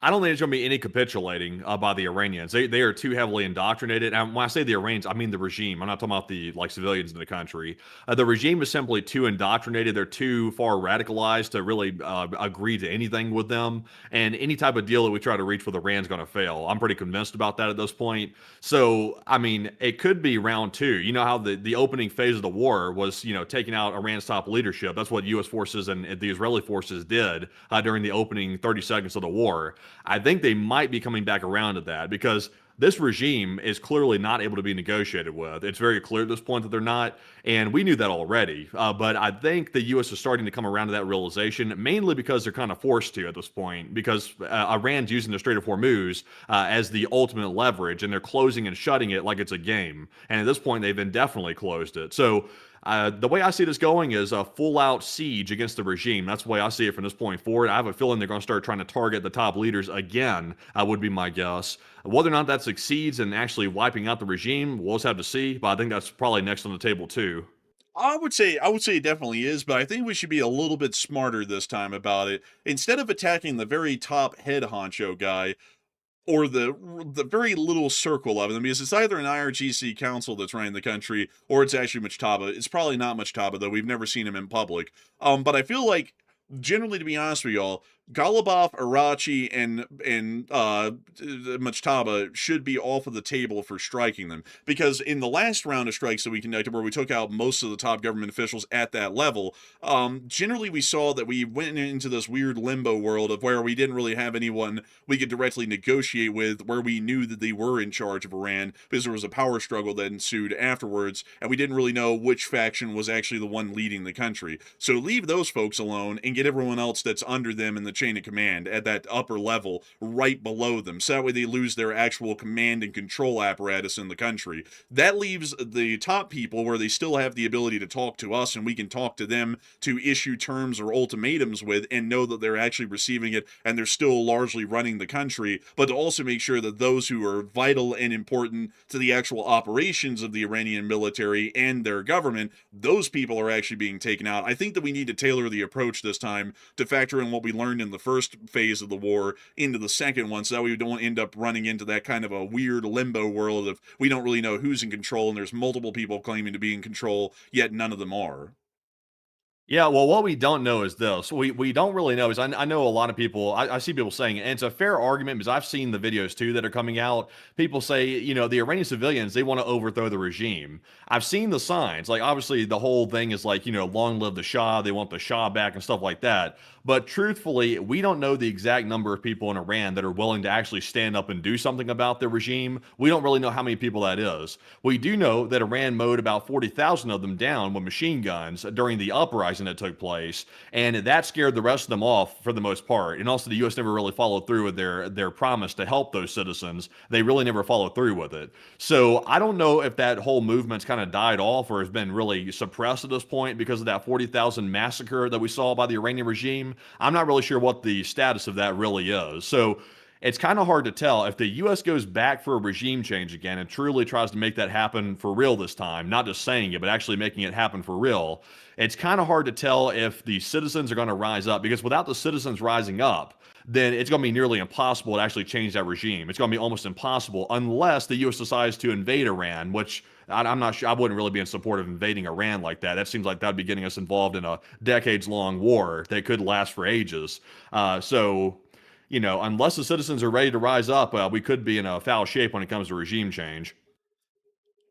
I don't think there's going to be any capitulating by the Iranians. They are too heavily indoctrinated. And when I say the Iranians, I mean the regime. I'm not talking about the civilians in the country. The regime is simply too indoctrinated. They're too far radicalized to really agree to anything with them. And any type of deal that we try to reach with Iran is going to fail. I'm pretty convinced about that at this point. So I mean, it could be round two. You know how the opening phase of the war was, taking out Iran's top leadership. That's what U.S. forces and the Israeli forces did during the opening 30 seconds of the war. I think they might be coming back around to that because this regime is clearly not able to be negotiated with. It's very clear at this point that they're not, and we knew that already. But I think the U.S. is starting to come around to that realization, mainly because they're kind of forced to at this point, because Iran's using the Strait of Hormuz as the ultimate leverage, and they're closing and shutting it like it's a game. And at this point, they've indefinitely closed it. So the way I see this going is a full-out siege against the regime. That's the way I see it from this point forward. I have a feeling they're going to start trying to target the top leaders again, would be my guess. Whether or not that succeeds in actually wiping out the regime, we'll just have to see, but I think that's probably next on the table too. I would say it definitely is, but I think we should be a little bit smarter this time about it. Instead of attacking the very top head honcho guy, or the very little circle of them, because it's either an IRGC council that's running the country, or it's actually Mujtaba. It's probably not Mujtaba, though. We've never seen him in public. But I feel like, generally, to be honest with y'all, Golubov, Arachi, and Mujtaba should be off of the table for striking them, because in the last round of strikes that we conducted, where we took out most of the top government officials at that level, generally we saw that we went into this weird limbo world of where we didn't really have anyone we could directly negotiate with, where we knew that they were in charge of Iran, because there was a power struggle that ensued afterwards, and we didn't really know which faction was actually the one leading the country. So leave those folks alone and get everyone else that's under them in the chain of command at that upper level right below them, so that way they lose their actual command and control apparatus in the country. That leaves the top people where they still have the ability to talk to us, and we can talk to them to issue terms or ultimatums with, and know that they're actually receiving it and they're still largely running the country, but to also make sure that those who are vital and important to the actual operations of the Iranian military and their government, those people are actually being taken out. I think that we need to tailor the approach this time to factor in what we learned in the first phase of the war into the second one, so that we don't end up running into that kind of a weird limbo world of we don't really know who's in control, and there's multiple people claiming to be in control, yet none of them are. Yeah, well, what we don't know is this. We don't really know is I know a lot of people, I see people saying it, and it's a fair argument because I've seen the videos too that are coming out. People say, the Iranian civilians, they want to overthrow the regime. I've seen the signs. Like, obviously, the whole thing is like, long live the Shah. They want the Shah back and stuff like that. But truthfully, we don't know the exact number of people in Iran that are willing to actually stand up and do something about the regime. We don't really know how many people that is. We do know that Iran mowed about 40,000 of them down with machine guns during the uprising that took place, and that scared the rest of them off for the most part. And also, the U.S. never really followed through with their promise to help those citizens. They really never followed through with it. So I don't know if that whole movement's kind of died off or has been really suppressed at this point because of that 40,000 massacre that we saw by the Iranian regime. I'm not really sure what the status of that really is. So it's kind of hard to tell if the U.S. goes back for a regime change again and truly tries to make that happen for real this time, not just saying it, but actually making it happen for real. It's kind of hard to tell if the citizens are going to rise up, because without the citizens rising up, then it's going to be nearly impossible to actually change that regime. It's going to be almost impossible unless the U.S. decides to invade Iran, which I'm not sure. I wouldn't really be in support of invading Iran like that. That seems like that'd be getting us involved in a decades-long war that could last for ages. Unless the citizens are ready to rise up, we could be in a foul shape when it comes to regime change.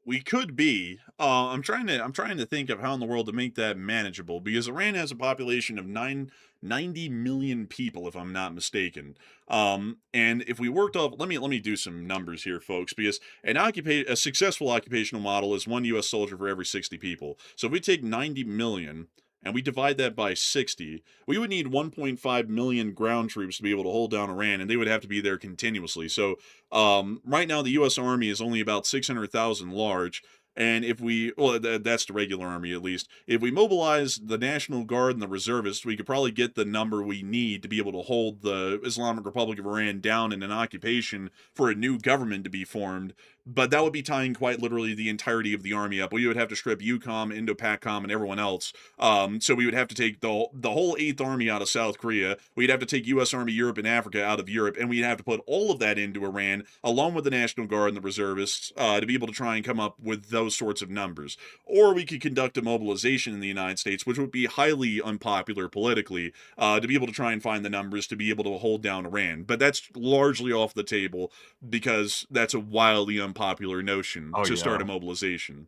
We could be. I'm trying to think of how in the world to make that manageable because Iran has a population of 90 million people, if I'm not mistaken. And if we worked off, let me do some numbers here, folks, because a successful occupational model is one U.S. soldier for every 60 people. So if we take 90 million and we divide that by 60, we would need 1.5 million ground troops to be able to hold down Iran, and they would have to be there continuously. So right now, the U.S. Army is only about 600,000 large. And if we, well, that's the regular army at least. If we mobilize the National Guard and the reservists, we could probably get the number we need to be able to hold the Islamic Republic of Iran down in an occupation for a new government to be formed. But that would be tying quite literally the entirety of the army up. We would have to strip UCOM, Indo-PACOM, and everyone else. So we would have to take the whole 8th Army out of South Korea. We'd have to take U.S. Army Europe and Africa out of Europe, and we'd have to put all of that into Iran, along with the National Guard and the reservists, to be able to try and come up with those sorts of numbers. Or we could conduct a mobilization in the United States, which would be highly unpopular politically, to be able to try and find the numbers to be able to hold down Iran. But that's largely off the table because that's a wildly unpopular notion Oh to yeah. start a mobilization.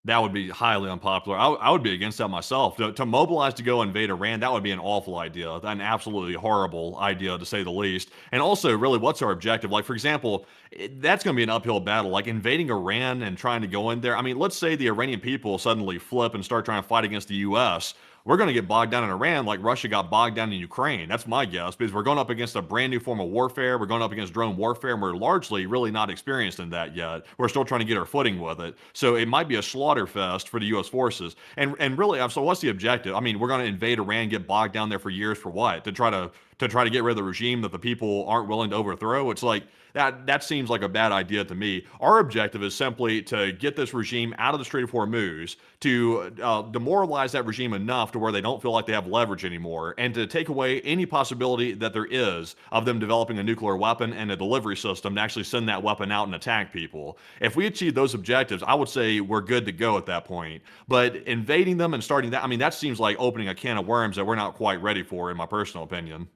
That would be highly unpopular. I would be against that myself. To mobilize to go invade Iran, that would be an awful idea, an absolutely horrible idea to say the least. And also, really, what's our objective? Like, for example, that's going to be an uphill battle. Like invading Iran and trying to go in there. I mean, let's say the Iranian people suddenly flip and start trying to fight against the U.S. We're going to get bogged down in Iran like Russia got bogged down in Ukraine. That's my guess, because we're going up against a brand new form of warfare. We're going up against drone warfare, and we're largely really not experienced in that yet. We're still trying to get our footing with it. So it might be a slaughter fest for the U.S. forces. And really, so what's the objective? I mean, we're going to invade Iran, get bogged down there for years for what? To try to get rid of the regime that the people aren't willing to overthrow? It's like that seems like a bad idea to me. Our objective is simply to get this regime out of the Strait of Hormuz, to demoralize that regime enough to where they don't feel like they have leverage anymore, and to take away any possibility that there is of them developing a nuclear weapon and a delivery system to actually send that weapon out and attack people. If we achieve those objectives, I would say we're good to go at that point. But invading them and starting that, I mean, that seems like opening a can of worms that we're not quite ready for, in my personal opinion.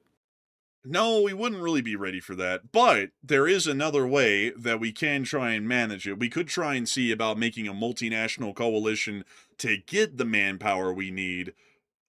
No, we wouldn't really be ready for that, but there is another way that we can try and manage it. We could try and see about making a multinational coalition to get the manpower we need,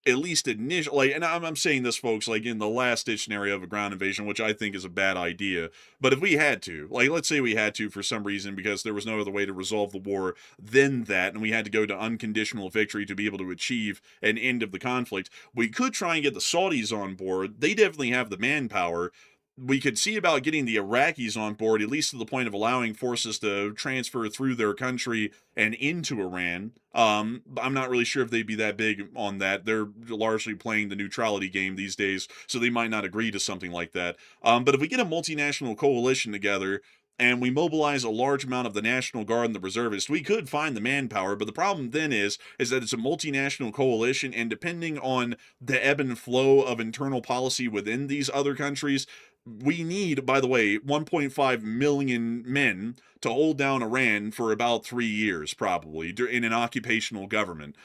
at least initially. Like, and I'm saying this, folks, like in the last ditch scenario of a ground invasion, which I think is a bad idea. But if we had to, like, let's say we had to for some reason because there was no other way to resolve the war than that, and we had to go to unconditional victory to be able to achieve an end of the conflict, we could try and get the Saudis on board. They definitely have the manpower. We could see about getting the Iraqis on board, at least to the point of allowing forces to transfer through their country and into Iran. I'm not really sure if they'd be that big on that. They're largely playing the neutrality game these days, so they might not agree to something like that. But if we get a multinational coalition together, and we mobilize a large amount of the National Guard and the reservists, we could find the manpower. But the problem then is that it's a multinational coalition, and depending on the ebb and flow of internal policy within these other countries, we need, by the way, 1.5 million men to hold down Iran for about 3 years, probably, in an occupational government.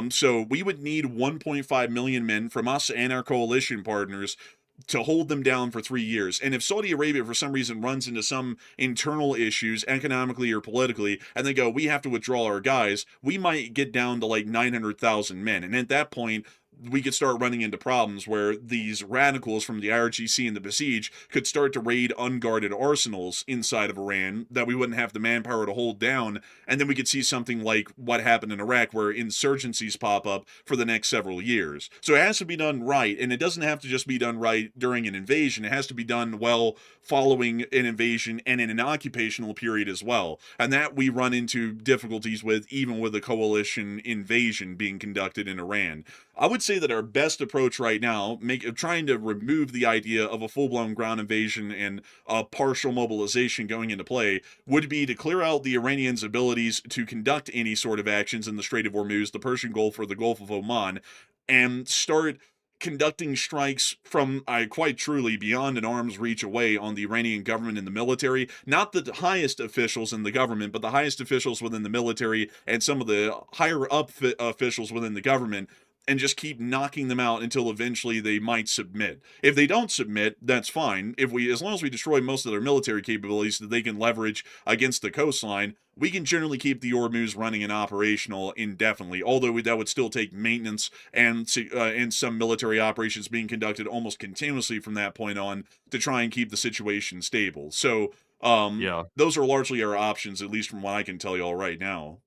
So we would need 1.5 million men from us and our coalition partners to hold them down for 3 years. And if Saudi Arabia, for some reason, runs into some internal issues, economically or politically, and they go, we have to withdraw our guys, we might get down to like 900,000 men. And at that point, we could start running into problems where these radicals from the IRGC and the Besiege could start to raid unguarded arsenals inside of Iran that we wouldn't have the manpower to hold down, and then we could see something like what happened in Iraq where insurgencies pop up for the next several years. So it has to be done right, and it doesn't have to just be done right during an invasion. It has to be done well following an invasion and in an occupational period as well. And that we run into difficulties with even with a coalition invasion being conducted in Iran. I would say that our best approach right now, trying to remove the idea of a full-blown ground invasion and a partial mobilization going into play, would be to clear out the Iranians' abilities to conduct any sort of actions in the Strait of Hormuz, the Persian Gulf, or the Gulf of Oman, and start conducting strikes from, quite truly, beyond an arm's reach away on the Iranian government and the military. Not the highest officials in the government, but the highest officials within the military and some of the higher up officials within the government, and just keep knocking them out until eventually they might submit. If they don't submit, that's fine. As long as we destroy most of their military capabilities that they can leverage against the coastline, we can generally keep the HORMUZ running and operational indefinitely, although that would still take maintenance and some military operations being conducted almost continuously from that point on to try and keep the situation stable. So, Yeah. those are largely our options, at least from what I can tell y'all right now.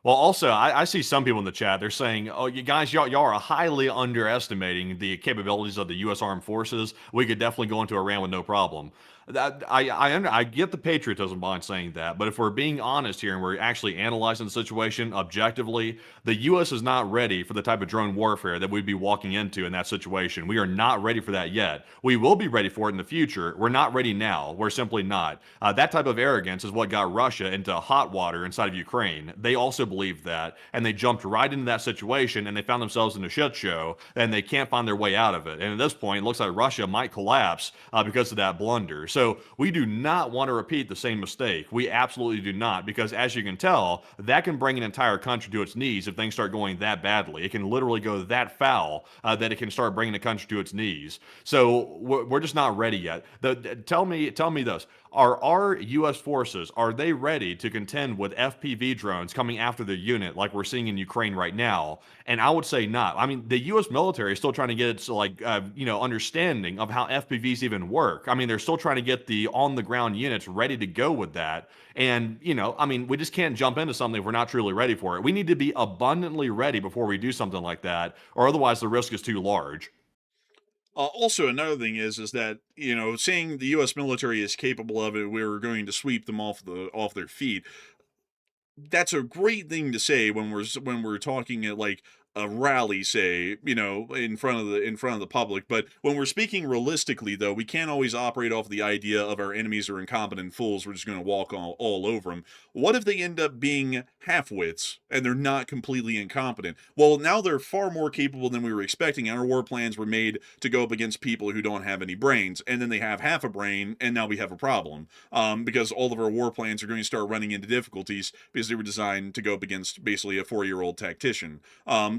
Well, also, I see some people in the chat. They're saying, "Oh, you guys, y'all are highly underestimating the capabilities of the U.S. Armed Forces. We could definitely go into Iran with no problem." I get the patriotism behind saying that, but if we're being honest here and we're actually analyzing the situation objectively, the U.S. is not ready for the type of drone warfare that we'd be walking into in that situation. We are not ready for that yet. We will be ready for it in the future. We're not ready now. We're simply not. That type of arrogance is what got Russia into hot water inside of Ukraine. They also believed that, and they jumped right into that situation, and they found themselves in a shit show, and they can't find their way out of it. And at this point, it looks like Russia might collapse because of that blunder. So we do not want to repeat the same mistake. We absolutely do not, because as you can tell, that can bring an entire country to its knees if things start going that badly. It can literally go that foul that it can start bringing the country to its knees. So we're just not ready yet. Tell me this. Are our U.S. forces, are they ready to contend with FPV drones coming after their unit like we're seeing in Ukraine right now? And I would say not. I mean, the U.S. military is still trying to get its understanding of how FPVs even work. I mean, they're still trying to get the on-the-ground units ready to go with that. And, we just can't jump into something if we're not truly ready for it. We need to be abundantly ready before we do something like that, or otherwise the risk is too large. Also, another thing is that saying the U.S. military is capable of it, we're going to sweep them off their feet. That's a great thing to say when we're talking at like a rally, say, in front of the public. But when we're speaking realistically, though, we can't always operate off the idea of our enemies are incompetent fools. We're just going to walk all over them. What if they end up being half-wits and they're not completely incompetent? Well, now they're far more capable than we were expecting. Our war plans were made to go up against people who don't have any brains, and then they have half a brain, and now we have a problem. Because all of our war plans are going to start running into difficulties because they were designed to go up against basically a 4-year-old tactician.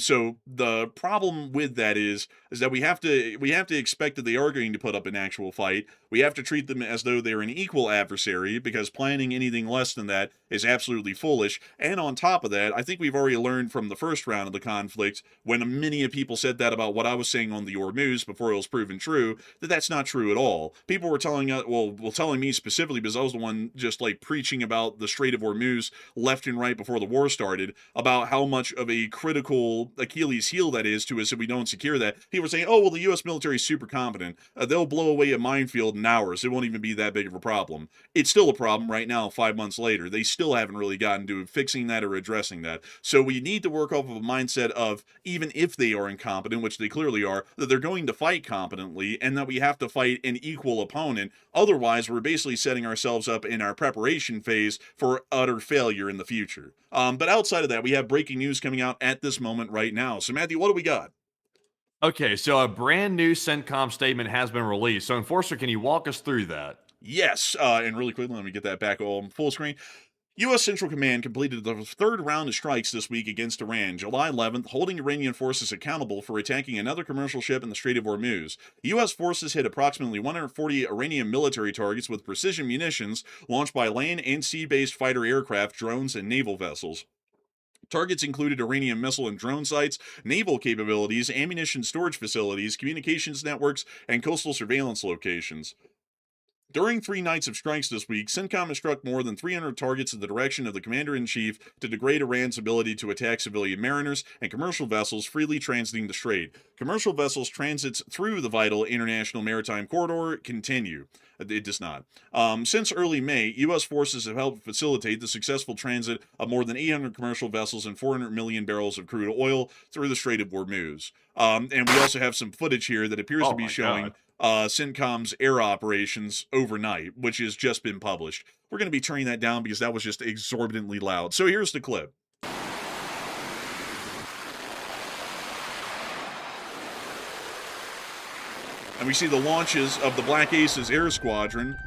So the problem with that is that we have to expect that they are going to put up an actual fight. We have to treat them as though they're an equal adversary, because planning anything less than that is absolutely foolish. And on top of that, I think we've already learned from the first round of the conflict, when many people said that about what I was saying on the HORMUZ before it was proven true, that that's not true at all. People were telling me specifically, because I was the one just like preaching about the Strait of HORMUZ left and right before the war started, about how much of a critical Achilles heel that is to us if we don't secure that. People were saying, oh, well, the U.S. military is super competent. They'll blow away a minefield in hours. It won't even be that big of a problem. It's still a problem right now, 5 months later. They still haven't really gotten to fixing that or addressing that. So we need to work off of a mindset of, even if they are incompetent, which they clearly are, that they're going to fight competently, and that we have to fight an equal opponent. Otherwise, we're basically setting ourselves up in our preparation phase for utter failure in the future. But outside of that, we have breaking news coming out at this moment right now. So, Matthew, what do we got? Okay, so a brand new CENTCOM statement has been released. So, Enforcer, can you walk us through that? Yes, and really quickly, let me get that back on full screen. U.S. Central Command completed the third round of strikes this week against Iran, July 11th, holding Iranian forces accountable for attacking another commercial ship in the Strait of HORMUZ. U.S. forces hit approximately 140 Iranian military targets with precision munitions launched by land and sea-based fighter aircraft, drones, and naval vessels. Targets included Iranian missile and drone sites, naval capabilities, ammunition storage facilities, communications networks, and coastal surveillance locations. During 3 nights of strikes this week, CENTCOM has struck more than 300 targets in the direction of the Commander-in-Chief to degrade Iran's ability to attack civilian mariners and commercial vessels freely transiting the Strait. Commercial vessels transits through the vital international maritime corridor continue. It does not. Since early May, U.S. forces have helped facilitate the successful transit of more than 800 commercial vessels and 400 million barrels of crude oil through the Strait of HORMUZ. And we also have some footage here that appears to be showing CENTCOM's air operations overnight, which has just been published. We're going to be turning that down because that was just exorbitantly loud. So here's the clip. And we see the launches of the Black Aces Air Squadron,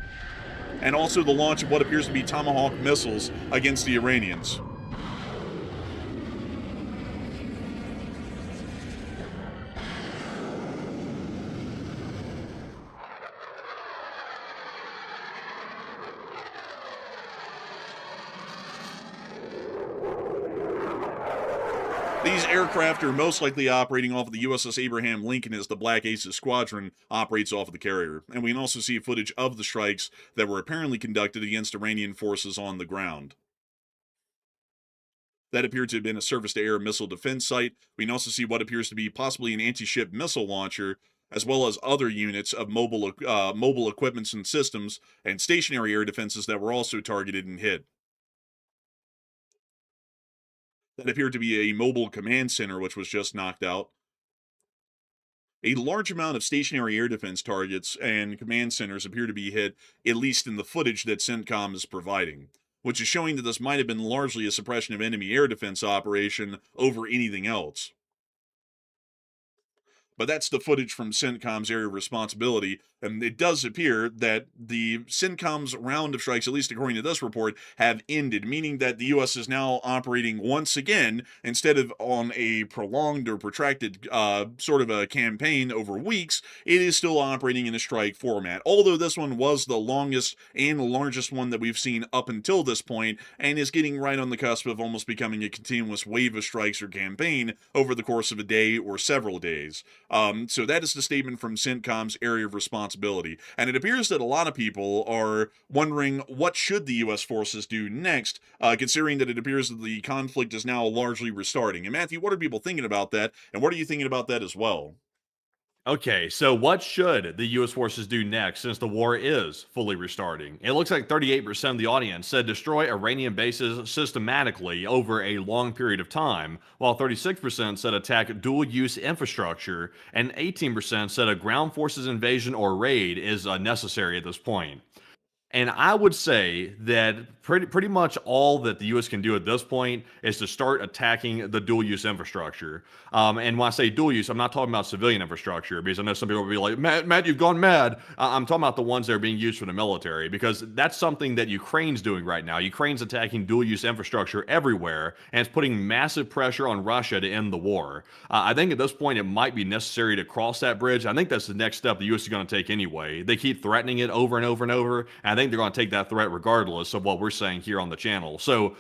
and also the launch of what appears to be Tomahawk missiles against the Iranians. These aircraft are most likely operating off of the USS Abraham Lincoln as the Black Aces Squadron operates off of the carrier. And we can also see footage of the strikes that were apparently conducted against Iranian forces on the ground. That appeared to have been a surface-to-air missile defense site. We can also see what appears to be possibly an anti-ship missile launcher, as well as other units of mobile equipments and systems and stationary air defenses that were also targeted and hit. That appeared to be a mobile command center, which was just knocked out. A large amount of stationary air defense targets and command centers appear to be hit, at least in the footage that CENTCOM is providing, which is showing that this might have been largely a suppression of enemy air defense operation over anything else. But that's the footage from CENTCOM's area of responsibility, and it does appear that the CENTCOM's round of strikes, at least according to this report, have ended, meaning that the U.S. is now operating once again, instead of on a prolonged or protracted sort of a campaign over weeks, it is still operating in a strike format. Although this one was the longest and the largest one that we've seen up until this point, and is getting right on the cusp of almost becoming a continuous wave of strikes or campaign over the course of a day or several days. So that is the statement from CENTCOM's area of responsibility. And it appears that a lot of people are wondering what should the U.S. forces do next, considering that it appears that the conflict is now largely restarting. And Matthew, what are people thinking about that? And what are you thinking about that as well? Okay, so what should the U.S. forces do next since the war is fully restarting? It looks like 38% of the audience said destroy Iranian bases systematically over a long period of time, while 36% said attack dual-use infrastructure, and 18% said a ground forces invasion or raid is necessary at this point. And I would say that pretty much all that the U.S. can do at this point is to start attacking the dual use infrastructure. And when I say dual use, I'm not talking about civilian infrastructure, because I know some people will be like, Matt, you've gone mad. I'm talking about the ones that are being used for the military, because that's something that Ukraine's doing right now. Ukraine's attacking dual use infrastructure everywhere, and it's putting massive pressure on Russia to end the war. I think at this point it might be necessary to cross that bridge. I think that's the next step the U.S. is going to take anyway. They keep threatening it over and over and over, and I think they're going to take that threat regardless of what we're saying here on the channel. So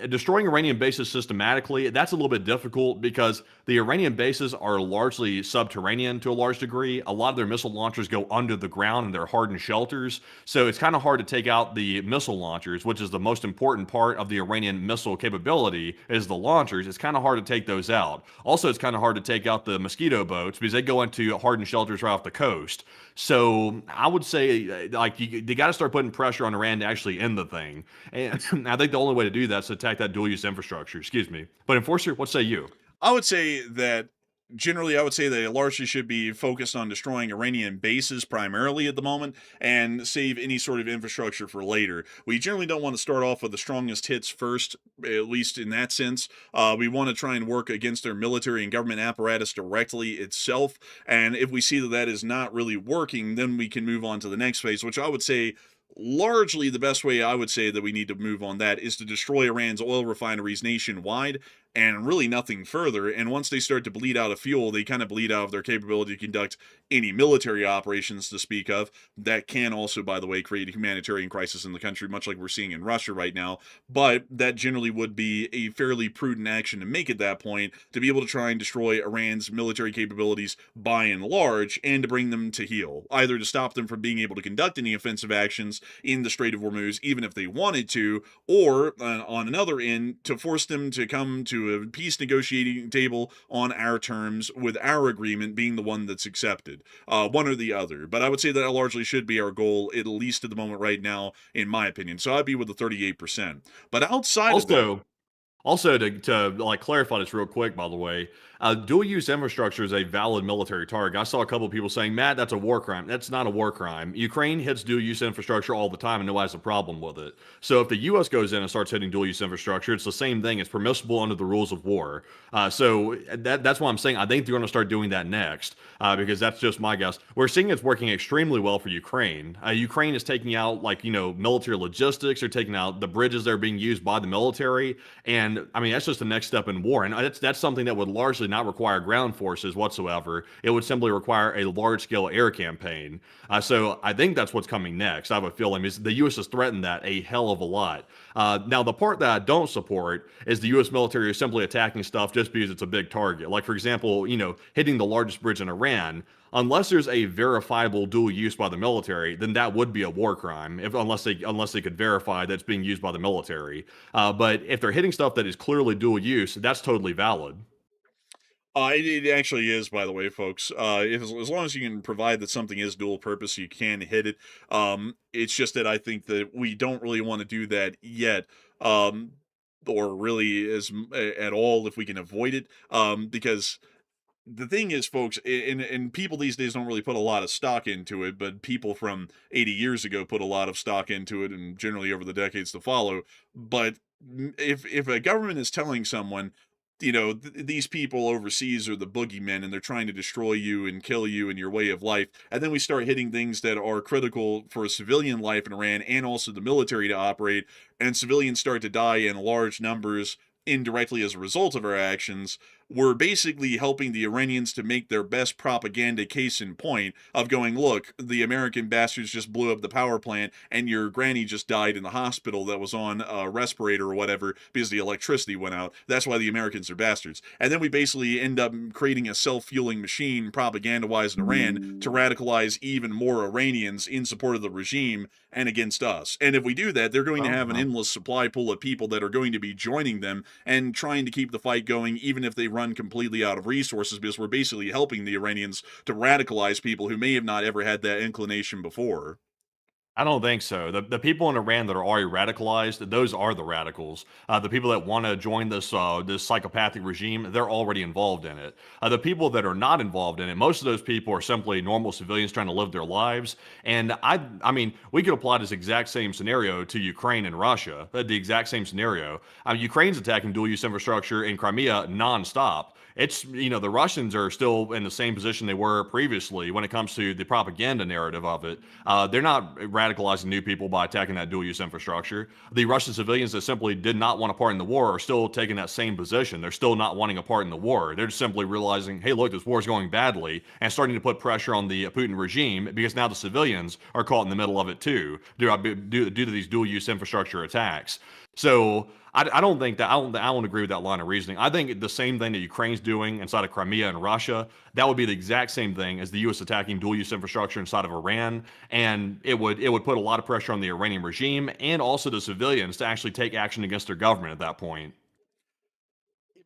destroying Iranian bases systematically, that's a little bit difficult because the Iranian bases are largely subterranean to a large degree. A lot of their missile launchers go under the ground and they're hardened shelters. So it's kind of hard to take out the missile launchers, which is the most important part of the Iranian missile capability, is the launchers. It's kind of hard to take those out. Also, it's kind of hard to take out the mosquito boats because they go into hardened shelters right off the coast. So I would say, like, you got to start putting pressure on Iran to actually end the thing. And I think the only way to do that is to attack that dual use infrastructure. Excuse me. But Enforcer, what say you? I would say that generally, I would say that it largely should be focused on destroying Iranian bases primarily at the moment and save any sort of infrastructure for later. We generally don't want to start off with the strongest hits first, at least in that sense. We want to try and work against their military and government apparatus directly itself. And if we see that that is not really working, then we can move on to the next phase, which I would say largely the best way I would say that we need to move on that is to destroy Iran's oil refineries nationwide and really nothing further. And once they start to bleed out of fuel, they kind of bleed out of their capability to conduct any military operations to speak of. That can also, by the way, create a humanitarian crisis in the country, much like we're seeing in Russia right now. But that generally would be a fairly prudent action to make at that point, to be able to try and destroy Iran's military capabilities by and large, and to bring them to heel, either to stop them from being able to conduct any offensive actions in the Strait of Hormuz, even if they wanted to, or on another end, to force them to come to a peace negotiating table on our terms, with our agreement being the one that's accepted, one or the other. But I would say that largely should be our goal, at least at the moment right now, in my opinion. So I'd be with the 38%. But outside of that, Also, to like clarify this real quick, by the way, dual-use infrastructure is a valid military target. I saw a couple of people saying, Matt, that's a war crime. That's not a war crime. Ukraine hits dual-use infrastructure all the time, and nobody has a problem with it. So if the U.S. goes in and starts hitting dual-use infrastructure, it's the same thing. It's permissible under the rules of war. So that's why I'm saying I think they're going to start doing that next, because that's just my guess. We're seeing it's working extremely well for Ukraine. Ukraine is taking out, like, military logistics. They're taking out the bridges that are being used by the military, and And I mean, that's just the next step in war. And that's something that would largely not require ground forces whatsoever. It would simply require a large scale air campaign. So I think that's what's coming next. I have a feeling is the U.S. has threatened that a hell of a lot. Now, the part that I don't support is the U.S. military is simply attacking stuff just because it's a big target. Like, for example, hitting the largest bridge in Iran. Unless there's a verifiable dual use by the military, then that would be a war crime. Unless they could verify that it's being used by the military. But if they're hitting stuff that is clearly dual use, that's totally valid. It actually is, by the way, folks. As long as you can provide that something is dual purpose, you can hit it. It's just that I think that we don't really want to do that yet, um, or really at all if we can avoid it. Because the thing is, folks, and people these days don't really put a lot of stock into it, but people from 80 years ago put a lot of stock into it, and generally over the decades to follow. But if a government is telling someone, these people overseas are the boogeymen and they're trying to destroy you and kill you and your way of life, and then we start hitting things that are critical for civilian life in Iran and also the military to operate, and civilians start to die in large numbers indirectly as a result of our actions, we're basically helping the Iranians to make their best propaganda case in point of going, look, the American bastards just blew up the power plant and your granny just died in the hospital that was on a respirator or whatever because the electricity went out. That's why the Americans are bastards. And then we basically end up creating a self-fueling machine propaganda-wise in Iran to radicalize even more Iranians in support of the regime and against us. And if we do that, they're going to have an endless supply pool of people that are going to be joining them and trying to keep the fight going, even if they run completely out of resources, because we're basically helping the Iranians to radicalize people who may have not ever had that inclination before. I don't think so. The people in Iran that are already radicalized, those are the radicals. The people that want to join this psychopathic regime, they're already involved in it. The people that are not involved in it, most of those people are simply normal civilians trying to live their lives. And I mean, we could apply this exact same scenario to Ukraine and Russia. The exact same scenario. Ukraine's attacking dual-use infrastructure in Crimea nonstop. The Russians are still in the same position they were previously when it comes to the propaganda narrative of it. They're not radicalizing new people by attacking that dual use infrastructure. The Russian civilians that simply did not want a part in the war are still taking that same position. They're still not wanting a part in the war. They're just simply realizing, hey, look, this war is going badly, and starting to put pressure on the Putin regime because now the civilians are caught in the middle of it too, due to these dual use infrastructure attacks. So I don't think that I won't agree with that line of reasoning. I think the same thing that Ukraine's doing inside of Crimea and Russia, that would be the exact same thing as the U.S. attacking dual-use infrastructure inside of Iran, and it would put a lot of pressure on the Iranian regime and also the civilians to actually take action against their government at that point.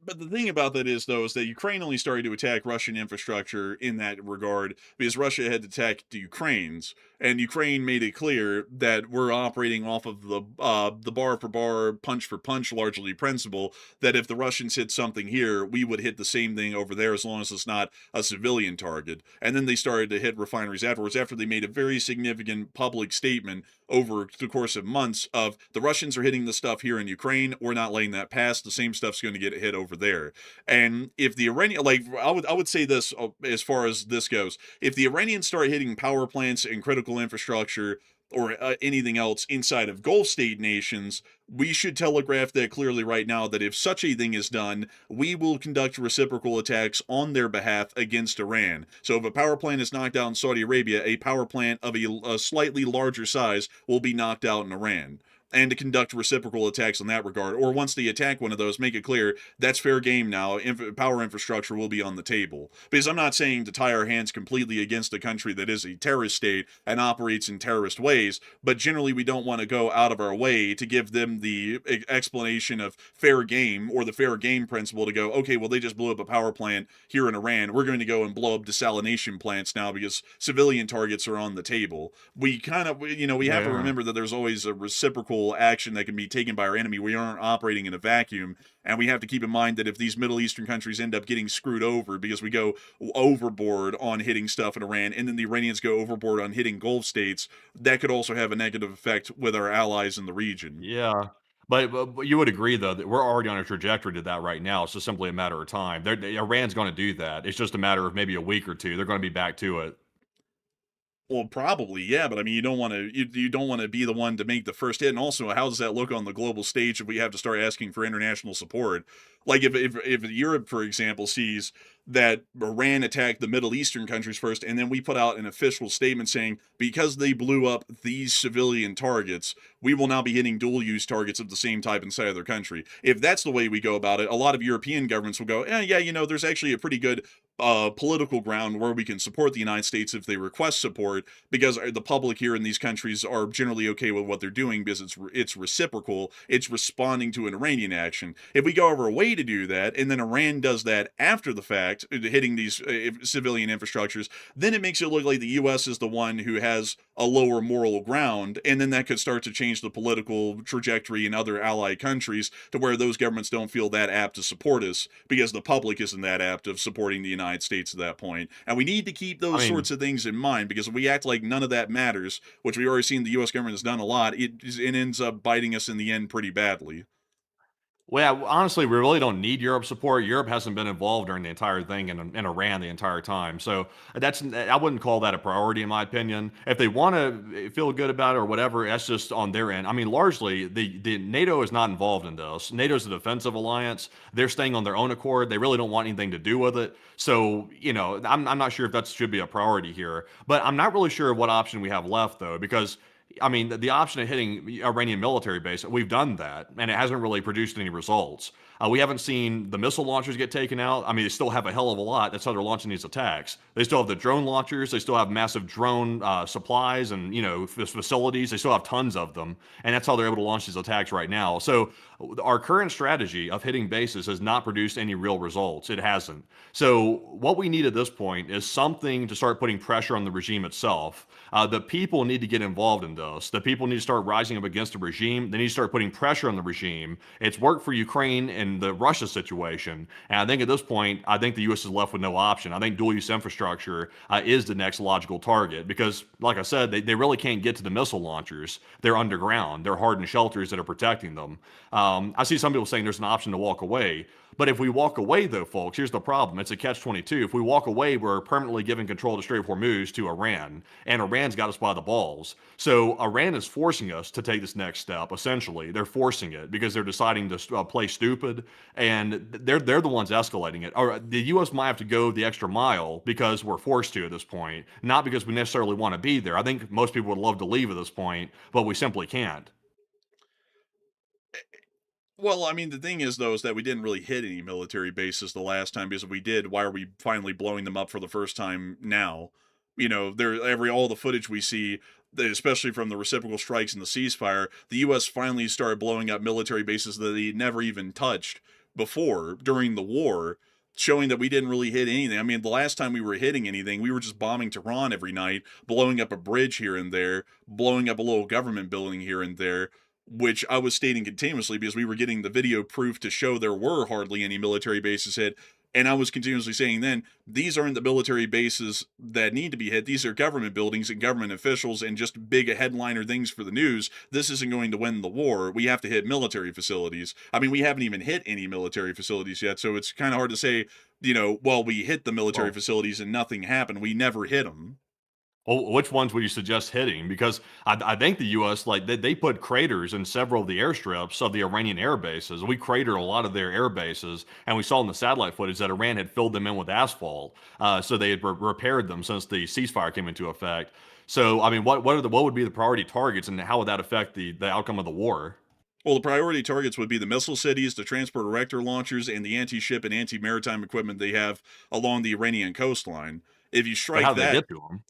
But the thing about that is, though, is that Ukraine only started to attack Russian infrastructure in that regard because Russia had attacked the Ukraine's, and Ukraine made it clear that we're operating off of the bar for bar, punch for punch, largely principle. That if the Russians hit something here, we would hit the same thing over there as long as it's not a civilian target. And then they started to hit refineries afterwards, after they made a very significant public statement over the course of months of the Russians are hitting the stuff here in Ukraine. We're not letting that pass. The same stuff's going to get hit over there. And if the Iranian, like I would say this as far as this goes, if the Iranians start hitting power plants and critical infrastructure or anything else inside of Gulf state nations, we should telegraph that clearly right now that if such a thing is done, we will conduct reciprocal attacks on their behalf against Iran. So if a power plant is knocked out in Saudi Arabia, a power plant of a slightly larger size will be knocked out in Iran. And to conduct reciprocal attacks in that regard, or once they attack one of those, make it clear that's fair game now. Power infrastructure will be on the table. Because I'm not saying to tie our hands completely against a country that is a terrorist state and operates in terrorist ways, but generally we don't want to go out of our way to give them the explanation of fair game or the fair game principle to go, okay, well, they just blew up a power plant here in Iran. We're going to go and blow up desalination plants now because civilian targets are on the table. We kind of, we have to remember that there's always a reciprocal action that can be taken by our enemy. We aren't operating in a vacuum, and we have to keep in mind that if these Middle Eastern countries end up getting screwed over because we go overboard on hitting stuff in Iran, and then the Iranians go overboard on hitting Gulf states, that could also have a negative effect with our allies in the region. Yeah. But you would agree, though, that we're already on a trajectory to that right now. It's just simply a matter of time. Iran's going to do that. It's just a matter of maybe a week or two. They're going to be back to it. Well, probably, yeah, but I mean, you don't want to be the one to make the first hit. And also, how does that look on the global stage if we have to start asking for international support? Like if Europe, for example, sees that Iran attacked the Middle Eastern countries first, and then we put out an official statement saying because they blew up these civilian targets, we will now be hitting dual use targets of the same type inside of their country. If that's the way we go about it, a lot of European governments will go, yeah, there's actually a pretty good political ground where we can support the United States if they request support, because the public here in these countries are generally okay with what they're doing because it's reciprocal. It's responding to an Iranian action. If we go over a way to do that, and then Iran does that after the fact, hitting these civilian infrastructures, then it makes it look like the U.S. is the one who has a lower moral ground, and then that could start to change the political trajectory in other allied countries to where those governments don't feel that apt to support us because the public isn't that apt of supporting the United States at that point. And we need to keep those I mean, sorts of things in mind, because if we act like none of that matters, which we already seen the U.S. government has done a lot, it ends up biting us in the end pretty badly. well, yeah, honestly, we really don't need Europe's support. Europe hasn't been involved during the entire thing in Iran the entire time. So I wouldn't call that a priority in my opinion. If they want to feel good about it or whatever, that's just on their end. I mean, largely the NATO is not involved in this. NATO's a defensive alliance. They're staying on their own accord. They really don't want anything to do with it. So, I'm not sure if that should be a priority here. But I'm not really sure what option we have left though, because I mean, the option of hitting Iranian military base, we've done that, and it hasn't really produced any results. We haven't seen the missile launchers get taken out. I mean, they still have a hell of a lot. That's how they're launching these attacks. They still have the drone launchers. They still have massive drone supplies and, facilities. They still have tons of them, and that's how they're able to launch these attacks right now. So our current strategy of hitting bases has not produced any real results. It hasn't. So what we need at this point is something to start putting pressure on the regime itself. The people need to get involved in this. The people need to start rising up against the regime. They need to start putting pressure on the regime. It's worked for Ukraine in the Russia situation. And I think at this point, I think the U.S. is left with no option. I think dual use infrastructure is the next logical target because, like I said, they really can't get to the missile launchers. They're underground. They're hardened shelters that are protecting them. I see some people saying there's an option to walk away. But if we walk away, though, folks, here's the problem. It's a catch-22. If we walk away, we're permanently giving control of the Strait of Hormuz to Iran, and Iran's got us by the balls. So Iran is forcing us to take this next step, essentially. They're forcing it because they're deciding to play stupid, and they're the ones escalating it. Or the U.S. might have to go the extra mile because we're forced to at this point, not because we necessarily want to be there. I think most people would love to leave at this point, but we simply can't. Well, I mean, the thing is, though, is that we didn't really hit any military bases the last time, because if we did, why are we finally blowing them up for the first time now? All the footage we see, especially from the reciprocal strikes and the ceasefire, the U.S. finally started blowing up military bases that they never even touched before during the war, showing that we didn't really hit anything. I mean, the last time we were hitting anything, we were just bombing Tehran every night, blowing up a bridge here and there, blowing up a little government building here and there, which I was stating continuously because we were getting the video proof to show there were hardly any military bases hit. And I was continuously saying then, these aren't the military bases that need to be hit. These are government buildings and government officials and just big headliner things for the news. This isn't going to win the war. We have to hit military facilities. I mean, we haven't even hit any military facilities yet. So it's kind of hard to say, well, we hit the military Well, facilities and nothing happened. We never hit them. well, which ones would you suggest hitting? Because I think the U.S. like they put craters in several of the airstrips of the Iranian air bases. We cratered a lot of their air bases, and we saw in the satellite footage that Iran had filled them in with asphalt. So they had repaired them since the ceasefire came into effect. So I mean, what would be the priority targets, and how would that affect the outcome of the war? Well, the priority targets would be the missile cities, the transport erector launchers, and the anti-ship and anti-maritime equipment they have along the Iranian coastline. If you But how strike do they that, get to them?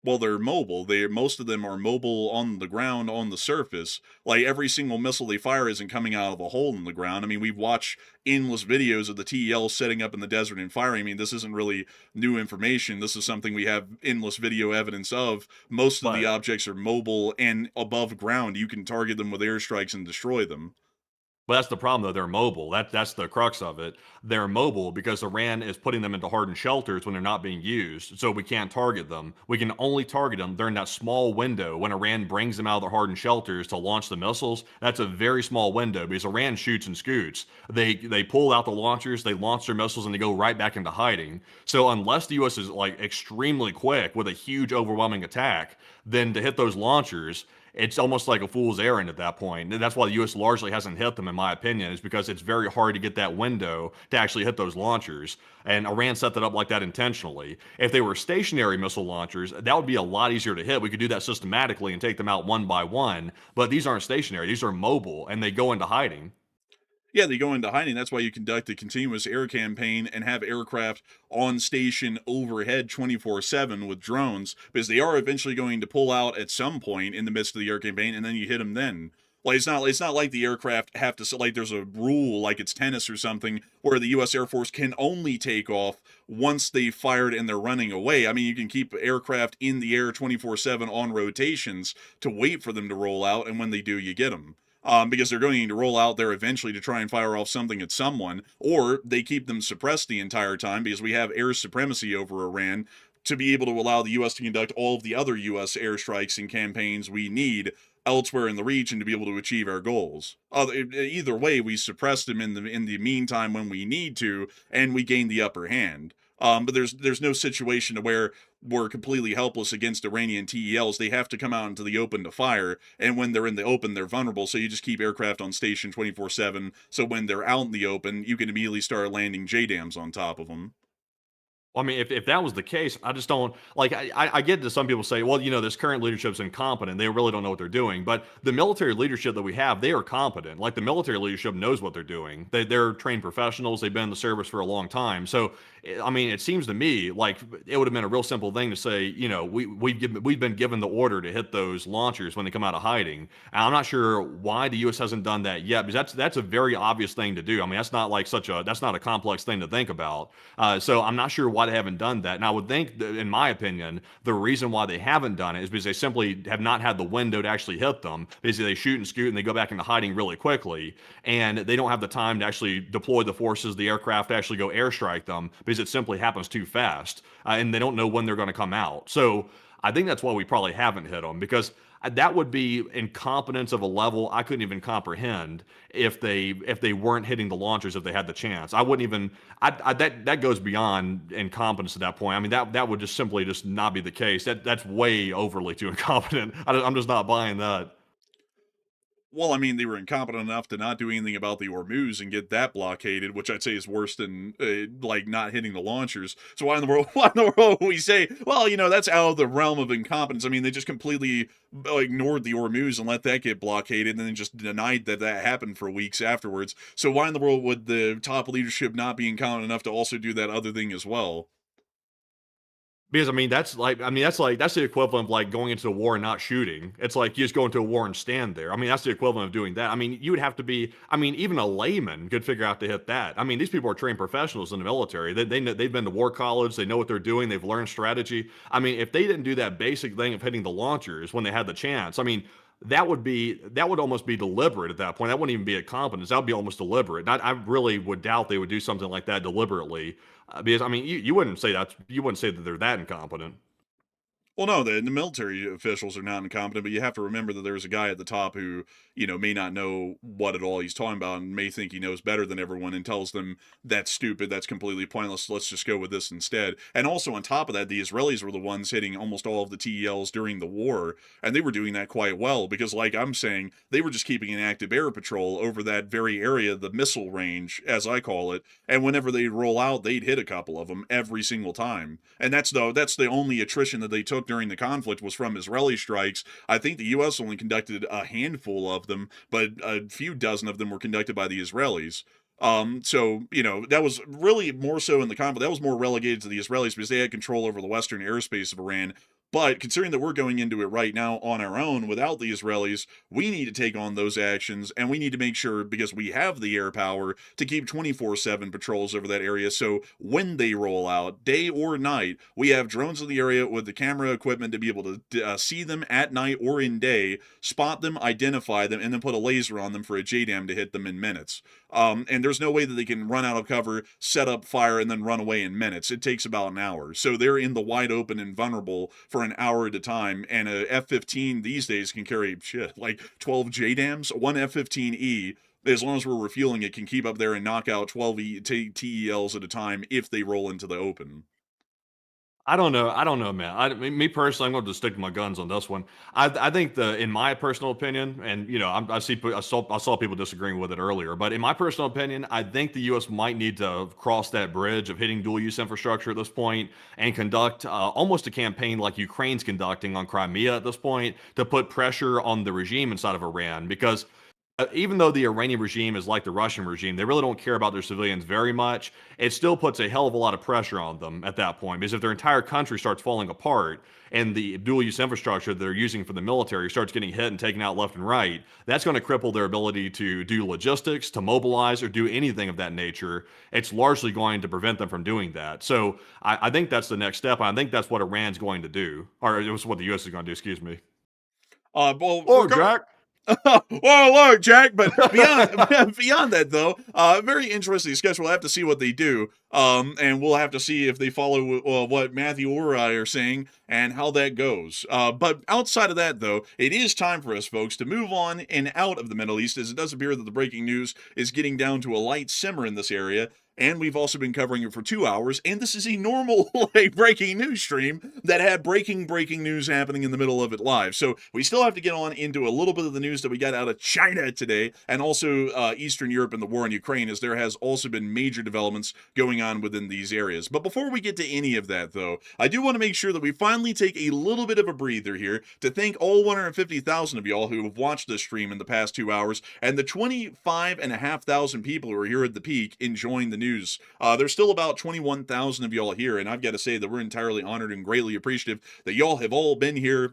well, they're mobile. Most of them are mobile on the ground, on the surface. Like every single missile they fire isn't coming out of a hole in the ground. I mean, we've watched endless videos of the TEL setting up in the desert and firing. I mean, this isn't really new information. This is something we have endless video evidence of. Most of the But objects are mobile and above ground. You can target them with airstrikes and destroy them. But that's the problem, though. They're mobile. That's the crux of it. They're mobile because Iran is putting them into hardened shelters when they're not being used. So we can't target them. We can only target them during that small window when Iran brings them out of the hardened shelters to launch the missiles. That's a very small window because Iran shoots and scoots. They pull out the launchers, they launch their missiles, and they go right back into hiding. So unless the U.S. is like extremely quick with a huge, overwhelming attack, then to hit those launchers, it's almost like a fool's errand at that point. And that's why the U.S. largely hasn't hit them, in my opinion, is because it's very hard to get that window to actually hit those launchers. And Iran set that up like that intentionally. If they were stationary missile launchers, that would be a lot easier to hit. We could do that systematically and take them out one by one. But these aren't stationary, these are mobile, and they go into hiding. Yeah, they go into hiding. That's why you conduct a continuous air campaign and have aircraft on station overhead 24/7 with drones, because they are eventually going to pull out at some point in the midst of the air campaign, and then you hit them then. Like it's not like the aircraft have to, like there's a rule like it's tennis or something where the US Air Force can only take off once they fired and they're running away. I mean, you can keep aircraft in the air 24/7 on rotations to wait for them to roll out, and when they do, you get them. Because they're going to roll out there eventually to try and fire off something at someone, or they keep them suppressed the entire time because we have air supremacy over Iran to be able to allow the U.S. to conduct all of the other U.S. airstrikes and campaigns we need elsewhere in the region to be able to achieve our goals. Either way, we suppress them in the meantime when we need to, and we gain the upper hand. But there's no situation to where we're completely helpless against Iranian TELs. They have to come out into the open to fire, and when they're in the open, they're vulnerable. So you just keep aircraft on station 24/7. So when they're out in the open, you can immediately start landing JDAMs on top of them. Well, I mean, if that was the case, I just don't like. I get that some people say, well, this current leadership's incompetent. They really don't know what they're doing. But the military leadership that we have, they are competent. Like the military leadership knows what they're doing. They're trained professionals. They've been in the service for a long time. So, I mean, it seems to me like it would have been a real simple thing to say, we've been given the order to hit those launchers when they come out of hiding. And I'm not sure why the U.S. hasn't done that yet, because that's a very obvious thing to do. I mean, that's not like that's not a complex thing to think about. So I'm not sure why they haven't done that. And I would think, in my opinion, the reason why they haven't done it is because they simply have not had the window to actually hit them. Basically, they shoot and scoot and they go back into hiding really quickly, and they don't have the time to actually deploy the forces, the aircraft, to actually go airstrike them because it simply happens too fast, and they don't know when they're going to come out. So I think that's why we probably haven't hit them, because that would be incompetence of a level I couldn't even comprehend if they weren't hitting the launchers if they had the chance. I wouldn't even that goes beyond incompetence at that point. I mean that would just simply just not be the case. That's way overly too incompetent. I'm just not buying that. Well, I mean, they were incompetent enough to not do anything about the HORMUZ and get that blockaded, which I'd say is worse than like not hitting the launchers. So why in the world? Why in the world would we say, well, that's out of the realm of incompetence? I mean, they just completely ignored the HORMUZ and let that get blockaded, and then just denied that happened for weeks afterwards. So why in the world would the top leadership not be incompetent enough to also do that other thing as well? Because that's the equivalent of like going into a war and not shooting. It's like you just go into a war and stand there. I mean, that's the equivalent of doing that. I mean, you would have to be. I mean, even a layman could figure out to hit that. I mean, these people are trained professionals in the military. They've been to war college. They know what they're doing. They've learned strategy. I mean, if they didn't do that basic thing of hitting the launchers when they had the chance, I mean, that would almost be deliberate at that point. That wouldn't even be a competence. That would be almost deliberate. And I really would doubt they would do something like that deliberately, because I mean, you wouldn't say that they're that incompetent. Well, no, the military officials are not incompetent, but you have to remember that there's a guy at the top who, may not know what at all he's talking about and may think he knows better than everyone and tells them that's stupid, that's completely pointless, let's just go with this instead. And also on top of that, the Israelis were the ones hitting almost all of the TELs during the war, and they were doing that quite well because, like I'm saying, they were just keeping an active air patrol over that very area, the missile range, as I call it, and whenever they'd roll out, they'd hit a couple of them every single time. And that's the only attrition that they took during the conflict was from Israeli strikes. I think the U.S. only conducted a handful of them, but a few dozen of them were conducted by the Israelis. So, that was really more so in the conflict. That was more relegated to the Israelis because they had control over the western airspace of Iran But considering that we're going into it right now on our own without the Israelis, we need to take on those actions, and we need to make sure, because we have the air power, to keep 24/7 patrols over that area. So when they roll out, day or night, we have drones in the area with the camera equipment to be able to see them at night or in day, spot them, identify them, and then put a laser on them for a JDAM to hit them in minutes. And there's no way that they can run out of cover, set up fire, and then run away in minutes. It takes about an hour. So they're in the wide open and vulnerable for an hour at a time. And a F-15 these days can carry like 12 JDAMs. One F-15E, as long as we're refueling it, can keep up there and knock out 12 TELs at a time if they roll into the open. I don't know. I don't know, man. Me personally, I'm going to just stick to my guns on this one. I think in my personal opinion, and I saw people disagreeing with it earlier, but in my personal opinion, I think the U.S. might need to cross that bridge of hitting dual use infrastructure at this point and conduct almost a campaign like Ukraine's conducting on Crimea at this point to put pressure on the regime inside of Iran, because even though the Iranian regime is like the Russian regime, they really don't care about their civilians very much. It still puts a hell of a lot of pressure on them at that point, because if their entire country starts falling apart and the dual use infrastructure they're using for the military starts getting hit and taken out left and right, that's going to cripple their ability to do logistics, to mobilize, or do anything of that nature. It's largely going to prevent them from doing that. So I think that's the next step. I think that's what Iran's going to do, or it was what the U.S. is going to do, excuse me. Well, Oh, Jack. Well, look, Jack, but beyond that, though, very interesting sketch. We'll have to see what they do, and we'll have to see if they follow what Matthew or I are saying and how that goes. But outside of that, though, it is time for us, folks, to move on and out of the Middle East, as it does appear that the breaking news is getting down to a light simmer in this area. And we've also been covering it for 2 hours, and this is a normal breaking news stream that had breaking news happening in the middle of it live. So we still have to get on into a little bit of the news that we got out of China today, and also Eastern Europe and the war in Ukraine, as there has also been major developments going on within these areas. But before we get to any of that, though, I do want to make sure that we finally take a little bit of a breather here to thank all 150,000 of y'all who have watched this stream in the past 2 hours, and the 25,500 people who are here at the peak enjoying the news. There's still about 21,000 of y'all here, and I've got to say that we're entirely honored and greatly appreciative that y'all have all been here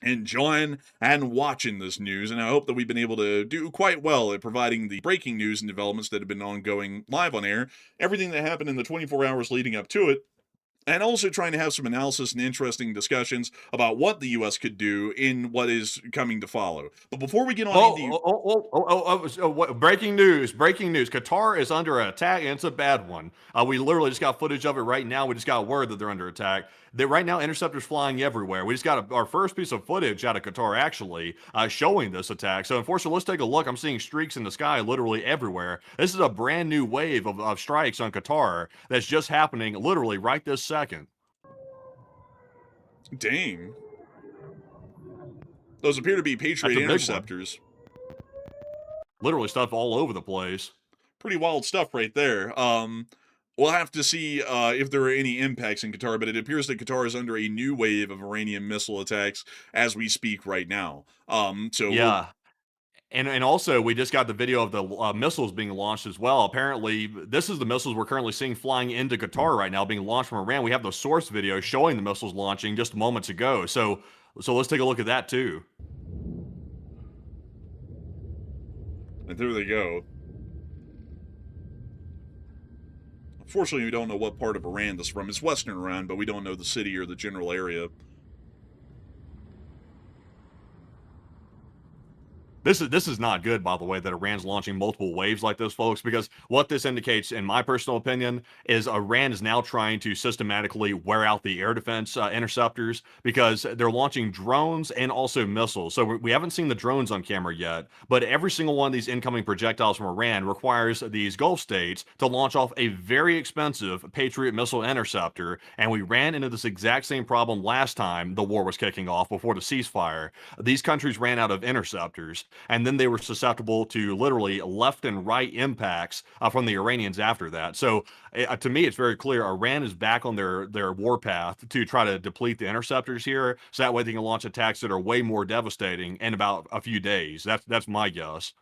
enjoying and watching this news, and I hope that we've been able to do quite well at providing the breaking news and developments that have been ongoing live on air, everything that happened in the 24 hours leading up to it, and also trying to have some analysis and interesting discussions about what the U.S. could do in what is coming to follow. But before we get on into... Breaking news, breaking news. Qatar is under attack, and it's a bad one. We literally just got footage of it right now. We just got word that they're under attack. Right now, interceptors flying everywhere. We just got our first piece of footage out of Qatar, actually, showing this attack. So, unfortunately, let's take a look. I'm seeing streaks in the sky literally everywhere. This is a brand new wave of strikes on Qatar that's just happening literally right this second. Dang. Those appear to be Patriot interceptors. Literally stuff all over the place. Pretty wild stuff right there. We'll have to see if there are any impacts in Qatar, but it appears that Qatar is under a new wave of Iranian missile attacks as we speak right now. Yeah. And also, we just got the video of the missiles being launched as well. Apparently, this is the missiles we're currently seeing flying into Qatar right now, being launched from Iran. We have the source video showing the missiles launching just moments ago. So let's take a look at that too. And there they go. Unfortunately, we don't know what part of Iran this is from. It's Western Iran, but we don't know the city or the general area. This is not good, by the way, that Iran's launching multiple waves like this, folks, because what this indicates, in my personal opinion, is Iran is now trying to systematically wear out the air defense interceptors, because they're launching drones and also missiles. So we haven't seen the drones on camera yet, but every single one of these incoming projectiles from Iran requires these Gulf states to launch off a very expensive Patriot missile interceptor, and we ran into this exact same problem last time the war was kicking off before the ceasefire. These countries ran out of interceptors, and then they were susceptible to literally left and right impacts from the Iranians after that. So to me, it's very clear Iran is back on their war path to try to deplete the interceptors here, so that way they can launch attacks that are way more devastating in about a few days. That's my guess.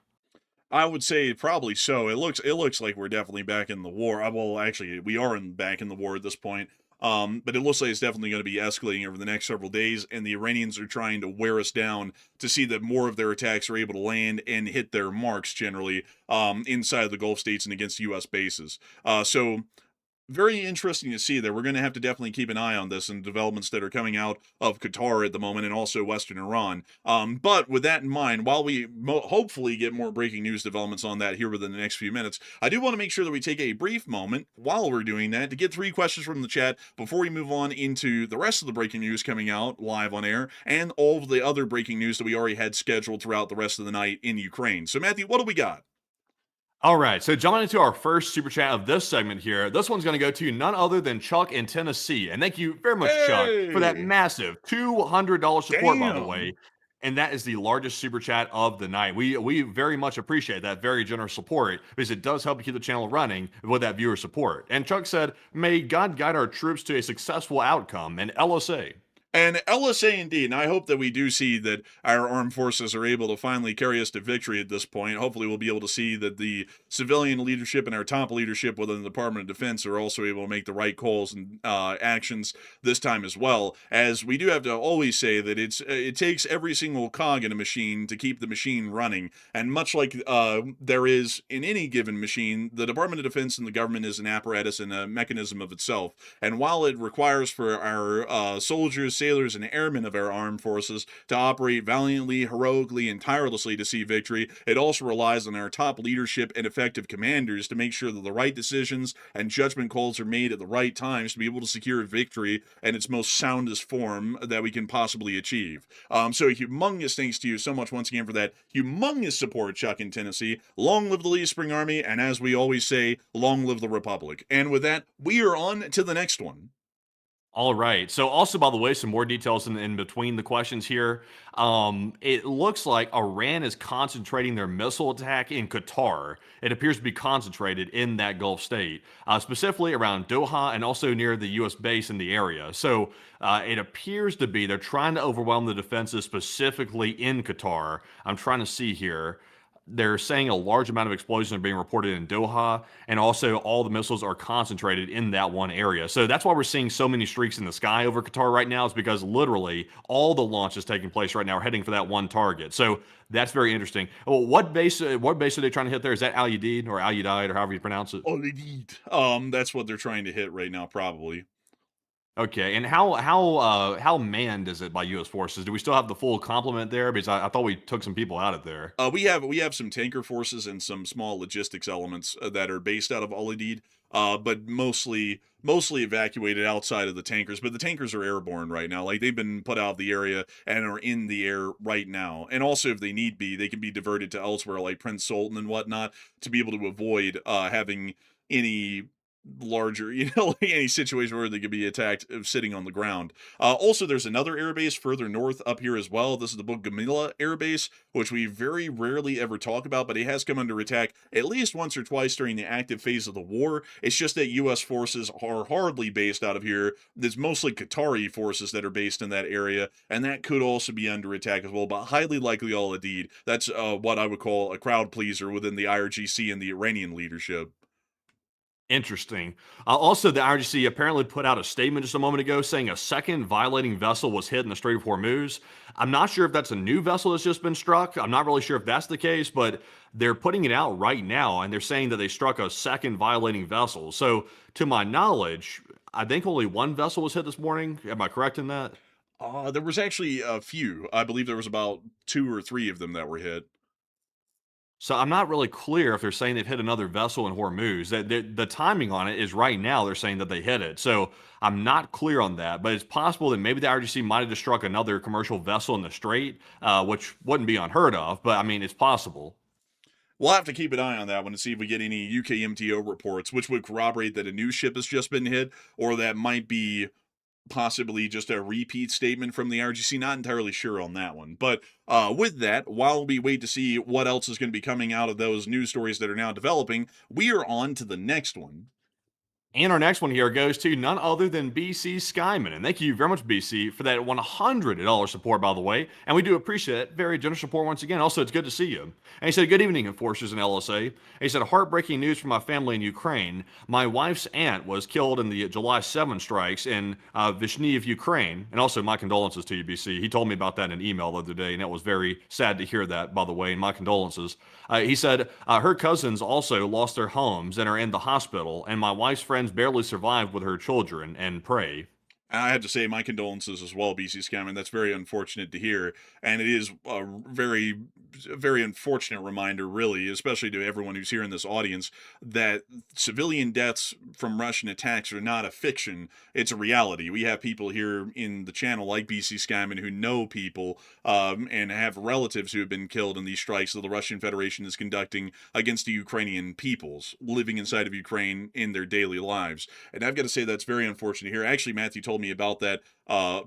I would say probably so. It looks like we're definitely back in the war. Well, actually, we are back in the war at this point. But it looks like it's definitely going to be escalating over the next several days, and the Iranians are trying to wear us down to see that more of their attacks are able to land and hit their marks generally inside of the Gulf states and against U.S. bases. So very interesting to see there. We're going to have to definitely keep an eye on this and developments that are coming out of Qatar at the moment and also Western Iran. But with that in mind, while we hopefully get more breaking news developments on that here within the next few minutes, I do want to make sure that we take a brief moment while we're doing that to get 3 questions from the chat before we move on into the rest of the breaking news coming out live on air and all of the other breaking news that we already had scheduled throughout the rest of the night in Ukraine. So, Matthew, what do we got? All right, so jumping into our first super chat of this segment here, this one's going to go to none other than Chuck in Tennessee. And thank you very much, Chuck, for that Hey! massive $200 support, by the Damn! way. And that is the largest super chat of the night. We very much appreciate that very generous support because it does help keep the channel running with that viewer support. And Chuck said, may God guide our troops to a successful outcome and LSA. And LSA indeed. And I hope that we do see that our armed forces are able to finally carry us to victory at this point. Hopefully, we'll be able to see that the civilian leadership and our top leadership within the Department of Defense are also able to make the right calls and actions this time as well. As we do have to always say that it takes every single cog in a machine to keep the machine running. And much like there is in any given machine, the Department of Defense and the government is an apparatus and a mechanism of itself. And while it requires for our soldiers, sailors, and airmen of our armed forces to operate valiantly, heroically, and tirelessly to see victory, it also relies on our top leadership and effective commanders to make sure that the right decisions and judgment calls are made at the right times to be able to secure victory in its most soundest form that we can possibly achieve. So a humongous thanks to you so much once again for that humongous support, Chuck in Tennessee. Long live the Lee Spring Army, and as we always say, long live the Republic. And with that, we are on to the next one. All right. So, also, by the way, some more details in between the questions here. It looks like Iran is concentrating their missile attack in Qatar. It appears to be concentrated in that Gulf state, specifically around Doha and also near the U.S. base in the area. So, it appears to be they're trying to overwhelm the defenses specifically in Qatar. I'm trying to see here. They're saying a large amount of explosions are being reported in Doha, and also all the missiles are concentrated in that one area. So that's why we're seeing so many streaks in the sky over Qatar right now, is because literally all the launches taking place right now are heading for that one target. So that's very interesting. Well, what base are they trying to hit there? Is that Al Udeid or Al Udeid or however you pronounce it? Oh, indeed. That's what they're trying to hit right now, probably. Okay, and how manned is it by U.S. forces? Do we still have the full complement there? Because I thought we took some people out of there. We have some tanker forces and some small logistics elements that are based out of Al Udeid, but mostly evacuated outside of the tankers. But the tankers are airborne right now; like they've been put out of the area and are in the air right now. And also, if they need be, they can be diverted to elsewhere, like Prince Sultan and whatnot, to be able to avoid having any larger, like any situation where they could be attacked sitting on the ground. Also, there's another airbase further north up here as well. This is the Bugamila airbase, which we very rarely ever talk about, but it has come under attack at least once or twice during the active phase of the war. It's just that U.S. forces are hardly based out of here. There's mostly Qatari forces that are based in that area, and that could also be under attack as well, but highly likely Al Udeid. That's what I would call a crowd pleaser within the IRGC and the Iranian leadership. Interesting. Also, the IRGC apparently put out a statement just a moment ago saying a second violating vessel was hit in the Strait of Hormuz. I'm not sure if that's a new vessel that's just been struck. I'm not really sure if that's the case, but they're putting it out right now, and they're saying that they struck a second violating vessel. So, to my knowledge, I think only one vessel was hit this morning. Am I correct in that? There was actually a few. I believe there was about 2 or 3 of them that were hit. So I'm not really clear if they're saying they've hit another vessel in Hormuz. That the timing on it is right now. They're saying that they hit it. So I'm not clear on that, but it's possible that maybe the IRGC might have just struck another commercial vessel in the Strait, which wouldn't be unheard of. But I mean, it's possible. We'll have to keep an eye on that one to see if we get any UK MTO reports, which would corroborate that a new ship has just been hit, or that might be possibly just a repeat statement from the RGC. Not entirely sure on that one. But with that, while we wait to see what else is going to be coming out of those news stories that are now developing, we are on to the next one. And our next one here goes to none other than BC Skyman. And thank you very much, BC, for that $100 support, by the way. And we do appreciate it. Very generous support once again. Also, it's good to see you. And he said, good evening, enforcers and LSA. And he said, heartbreaking news from my family in Ukraine. My wife's aunt was killed in the July 7 strikes in Vishniv, Ukraine. And also, my condolences to you, BC. He told me about that in an email the other day, and it was very sad to hear that, by the way, and my condolences. He said, her cousins also lost their homes and are in the hospital, and my wife's friends barely survived with her children, and pray. I have to say my condolences as well, BC Scammon. That's very unfortunate to hear, and it is a very unfortunate reminder, really, especially to everyone who's here in this audience, that civilian deaths from Russian attacks are not a fiction. It's a reality. We have people here in the channel like BC Scammon who know people and have relatives who have been killed in these strikes that the Russian Federation is conducting against the Ukrainian peoples living inside of Ukraine in their daily lives. And I've got to say that's very unfortunate here. Actually, Matthew told me about that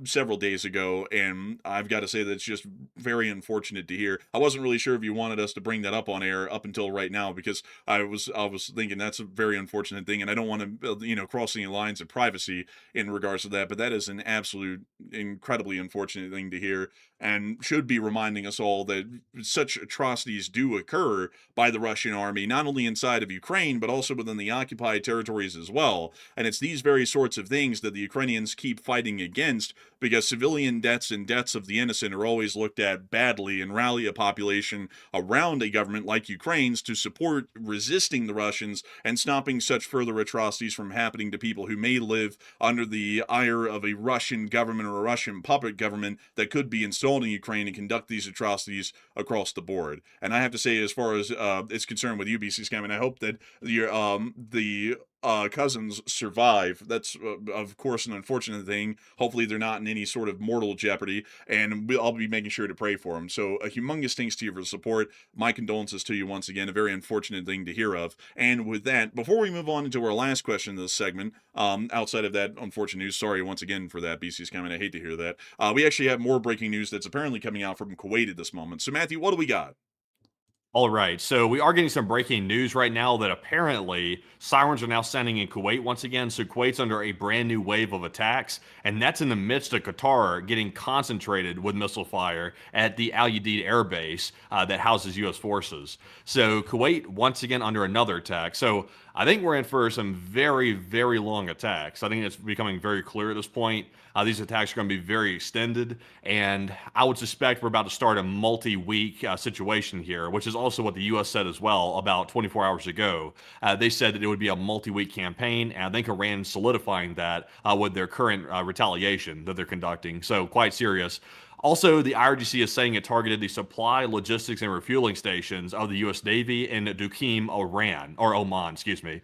several days ago, and I've got to say that it's just very unfortunate to hear. I wasn't really sure if you wanted us to bring that up on air up until right now, because I was thinking that's a very unfortunate thing, and I don't want to cross any lines of privacy in regards to that, but that is an absolute incredibly unfortunate thing to hear, and should be reminding us all that such atrocities do occur by the Russian army, not only inside of Ukraine, but also within the occupied territories as well. And it's these very sorts of things that the Ukrainians keep fighting against, because civilian deaths and deaths of the innocent are always looked at badly, and rally a population around a government like Ukraine's to support resisting the Russians and stopping such further atrocities from happening to people who may live under the ire of a Russian government or a Russian puppet government that could be installed in Ukraine and conduct these atrocities across the board. And I have to say, as far as it's concerned with you, BC Scammon, I hope that the cousins survive. That's of course an unfortunate thing. Hopefully they're not in any sort of mortal jeopardy, and I'll be making sure to pray for them. So a humongous thanks to you for the support. My condolences to you once again. A very unfortunate thing to hear of. And with that, before we move on into our last question of this segment, outside of that unfortunate news, sorry once again for that, BC's comment. I hate to hear that. We actually have more breaking news that's apparently coming out from Kuwait at this moment. So Matthew, what do we got? All right, so we are getting some breaking news right now that apparently sirens are now sounding in Kuwait once again. So Kuwait's under a brand new wave of attacks, and that's in the midst of Qatar getting concentrated with missile fire at the Al Udeid air base that houses U.S. forces. So Kuwait once again under another attack. So I think we're in for some very, very long attacks. I think it's becoming very clear at this point. These attacks are going to be very extended, and I would suspect we're about to start a multi-week situation here, which is also what the U.S. said as well about 24 hours ago. They said that it would be a multi-week campaign, and I think Iran solidifying that with their current retaliation that they're conducting. So quite serious. Also, the IRGC is saying it targeted the supply, logistics, and refueling stations of the U.S. Navy in Duqim, Oman, excuse me.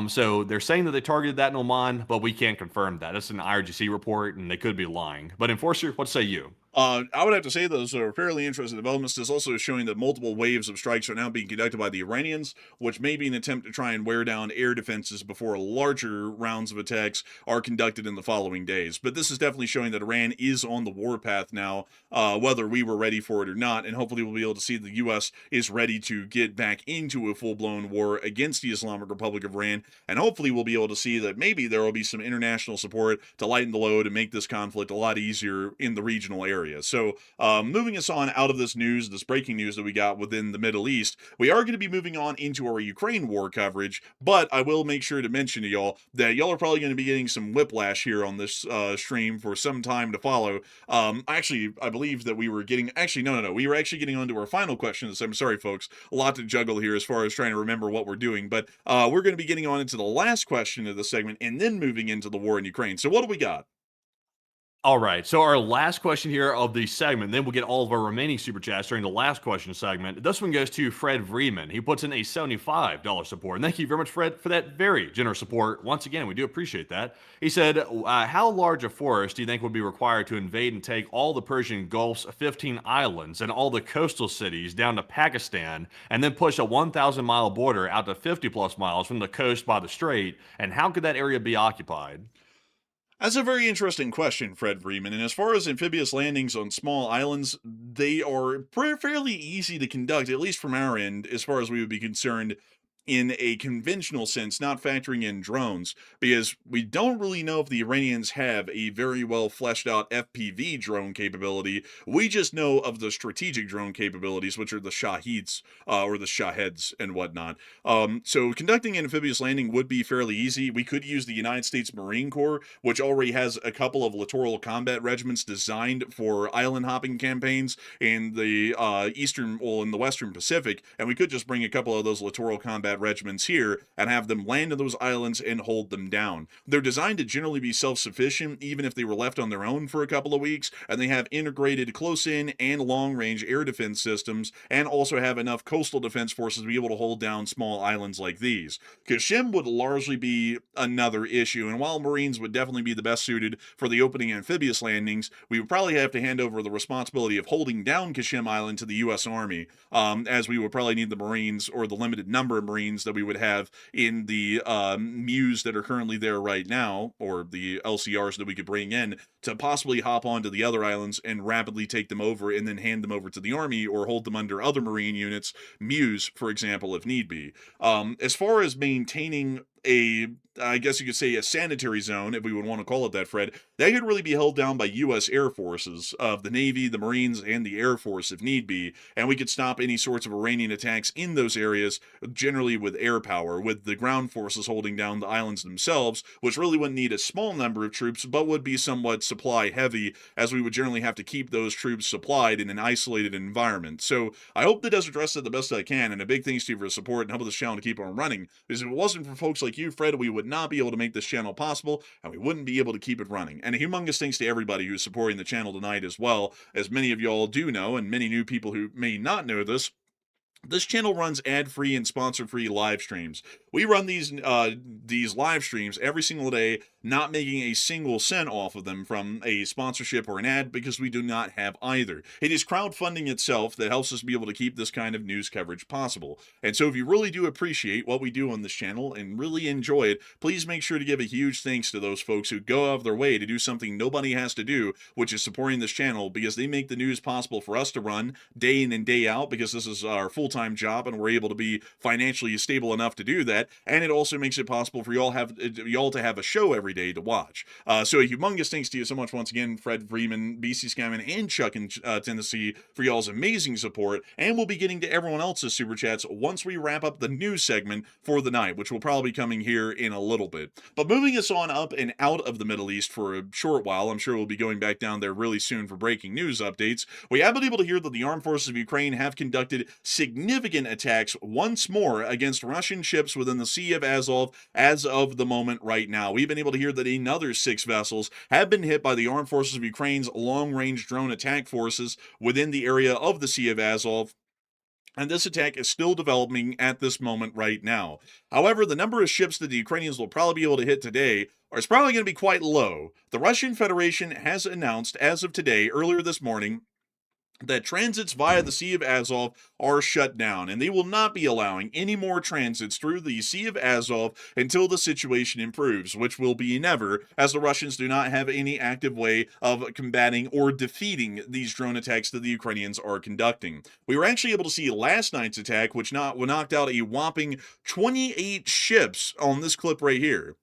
So they're saying that they targeted that in Oman, but we can't confirm that. It's an IRGC report, and they could be lying. But Enforcer, what say you? I would have to say those are fairly interesting developments. This also is showing that multiple waves of strikes are now being conducted by the Iranians, which may be an attempt to try and wear down air defenses before larger rounds of attacks are conducted in the following days. But this is definitely showing that Iran is on the warpath now, whether we were ready for it or not, and hopefully we'll be able to see the U.S. is ready to get back into a full-blown war against the Islamic Republic of Iran, and hopefully we'll be able to see that maybe there will be some international support to lighten the load and make this conflict a lot easier in the regional area. So moving us on out of this news, this breaking news that we got within the Middle East, we are going to be moving on into our Ukraine war coverage, but I will make sure to mention to y'all that y'all are probably going to be getting some whiplash here on this stream for some time to follow. Actually, I believe that we were getting, no. We were actually getting on to our final question. I'm sorry, folks. A lot to juggle here as far as trying to remember what we're doing, but we're going to be getting on into the last question of the segment and then moving into the war in Ukraine. So what do we got? All right, so our last question here of the segment, then we'll get all of our remaining super chats during the last question segment. This one goes to Fred Vreeman. He puts in a $75 support. And thank you very much, Fred, for that very generous support. Once again, we do appreciate that. He said, how large a force do you think would be required to invade and take all the Persian Gulf's 15 islands and all the coastal cities down to Pakistan, and then push a 1,000-mile border out to 50-plus miles from the coast by the strait? And how could that area be occupied? That's a very interesting question, Fred Vreeman. And as far as amphibious landings on small islands, they are fairly easy to conduct, at least from our end, as far as we would be concerned. in a conventional sense, not factoring in drones, because we don't really know if the Iranians have a very well fleshed out FPV drone capability. We just know of the strategic drone capabilities, which are the Shahids or the Shaheds and whatnot. So conducting an amphibious landing would be fairly easy. We could use the United States Marine Corps, which already has a couple of littoral combat regiments designed for island hopping campaigns in the in the Western Pacific, and we could just bring a couple of those littoral combat regiments here and have them land on those islands and hold them down. They're designed to generally be self-sufficient, even if they were left on their own for a couple of weeks, and they have integrated close-in and long-range air defense systems, and also have enough coastal defense forces to be able to hold down small islands like these. Kashim would largely be another issue, and while Marines would definitely be the best suited for the opening amphibious landings, we would probably have to hand over the responsibility of holding down Kashim Island to the U.S. Army, as we would probably need the Marines, or the limited number of Marines that we would have in the MUs that are currently there right now, or the LCRs that we could bring in, to possibly hop onto the other islands and rapidly take them over and then hand them over to the Army, or hold them under other Marine units, MUs, for example, if need be. As far as maintaining I guess you could say a sanitary zone, if we would want to call it that, Fred, that could really be held down by U.S. Air Forces, of the Navy, the Marines, and the Air Force if need be, and we could stop any sorts of Iranian attacks in those areas, generally with air power, with the ground forces holding down the islands themselves, which really wouldn't need a small number of troops, but would be somewhat supply heavy, as we would generally have to keep those troops supplied in an isolated environment. So I hope that does address it the best I can, and a big thanks to you for the support and helping this channel to keep on running, because if it wasn't for folks like you, Fred, we would not be able to make this channel possible, and we wouldn't be able to keep it running. And a humongous thanks to everybody who's supporting the channel tonight as well. As many of y'all do know, and many new people who may not know this channel runs ad-free and sponsor-free live streams. We run these live streams every single day, not making a single cent off of them from a sponsorship or an ad, because we do not have either. It is crowdfunding itself that helps us be able to keep this kind of news coverage possible. And so if you really do appreciate what we do on this channel and really enjoy it, please make sure to give a huge thanks to those folks who go out of their way to do something nobody has to do, which is supporting this channel, because they make the news possible for us to run day in and day out, because this is our full-time job and we're able to be financially stable enough to do that. And it also makes it possible for y'all to have a show every day to watch. So a humongous thanks to you so much once again, Fred Freeman, BC Skyman, and Chuck in Tennessee, for y'all's amazing support. And we'll be getting to everyone else's super chats once we wrap up the news segment for the night, which will probably be coming here in a little bit. But moving us on up and out of the Middle East for a short while, I'm sure we'll be going back down there really soon for breaking news updates. We have been able to hear that the armed forces of Ukraine have conducted significant attacks once more against Russian ships within the Sea of Azov as of the moment right now. We've been able to hear that another 6 vessels have been hit by the armed forces of Ukraine's long-range drone attack forces within the area of the Sea of Azov, and this attack is still developing at this moment right now. However, the number of ships that the Ukrainians will probably be able to hit today is probably going to be quite low. The Russian Federation has announced as of today, earlier this morning, that transits via the Sea of Azov are shut down, and they will not be allowing any more transits through the Sea of Azov until the situation improves, which will be never, as the Russians do not have any active way of combating or defeating these drone attacks that the Ukrainians are conducting. We were actually able to see last night's attack, which knocked out a whopping 28 ships on this clip right here.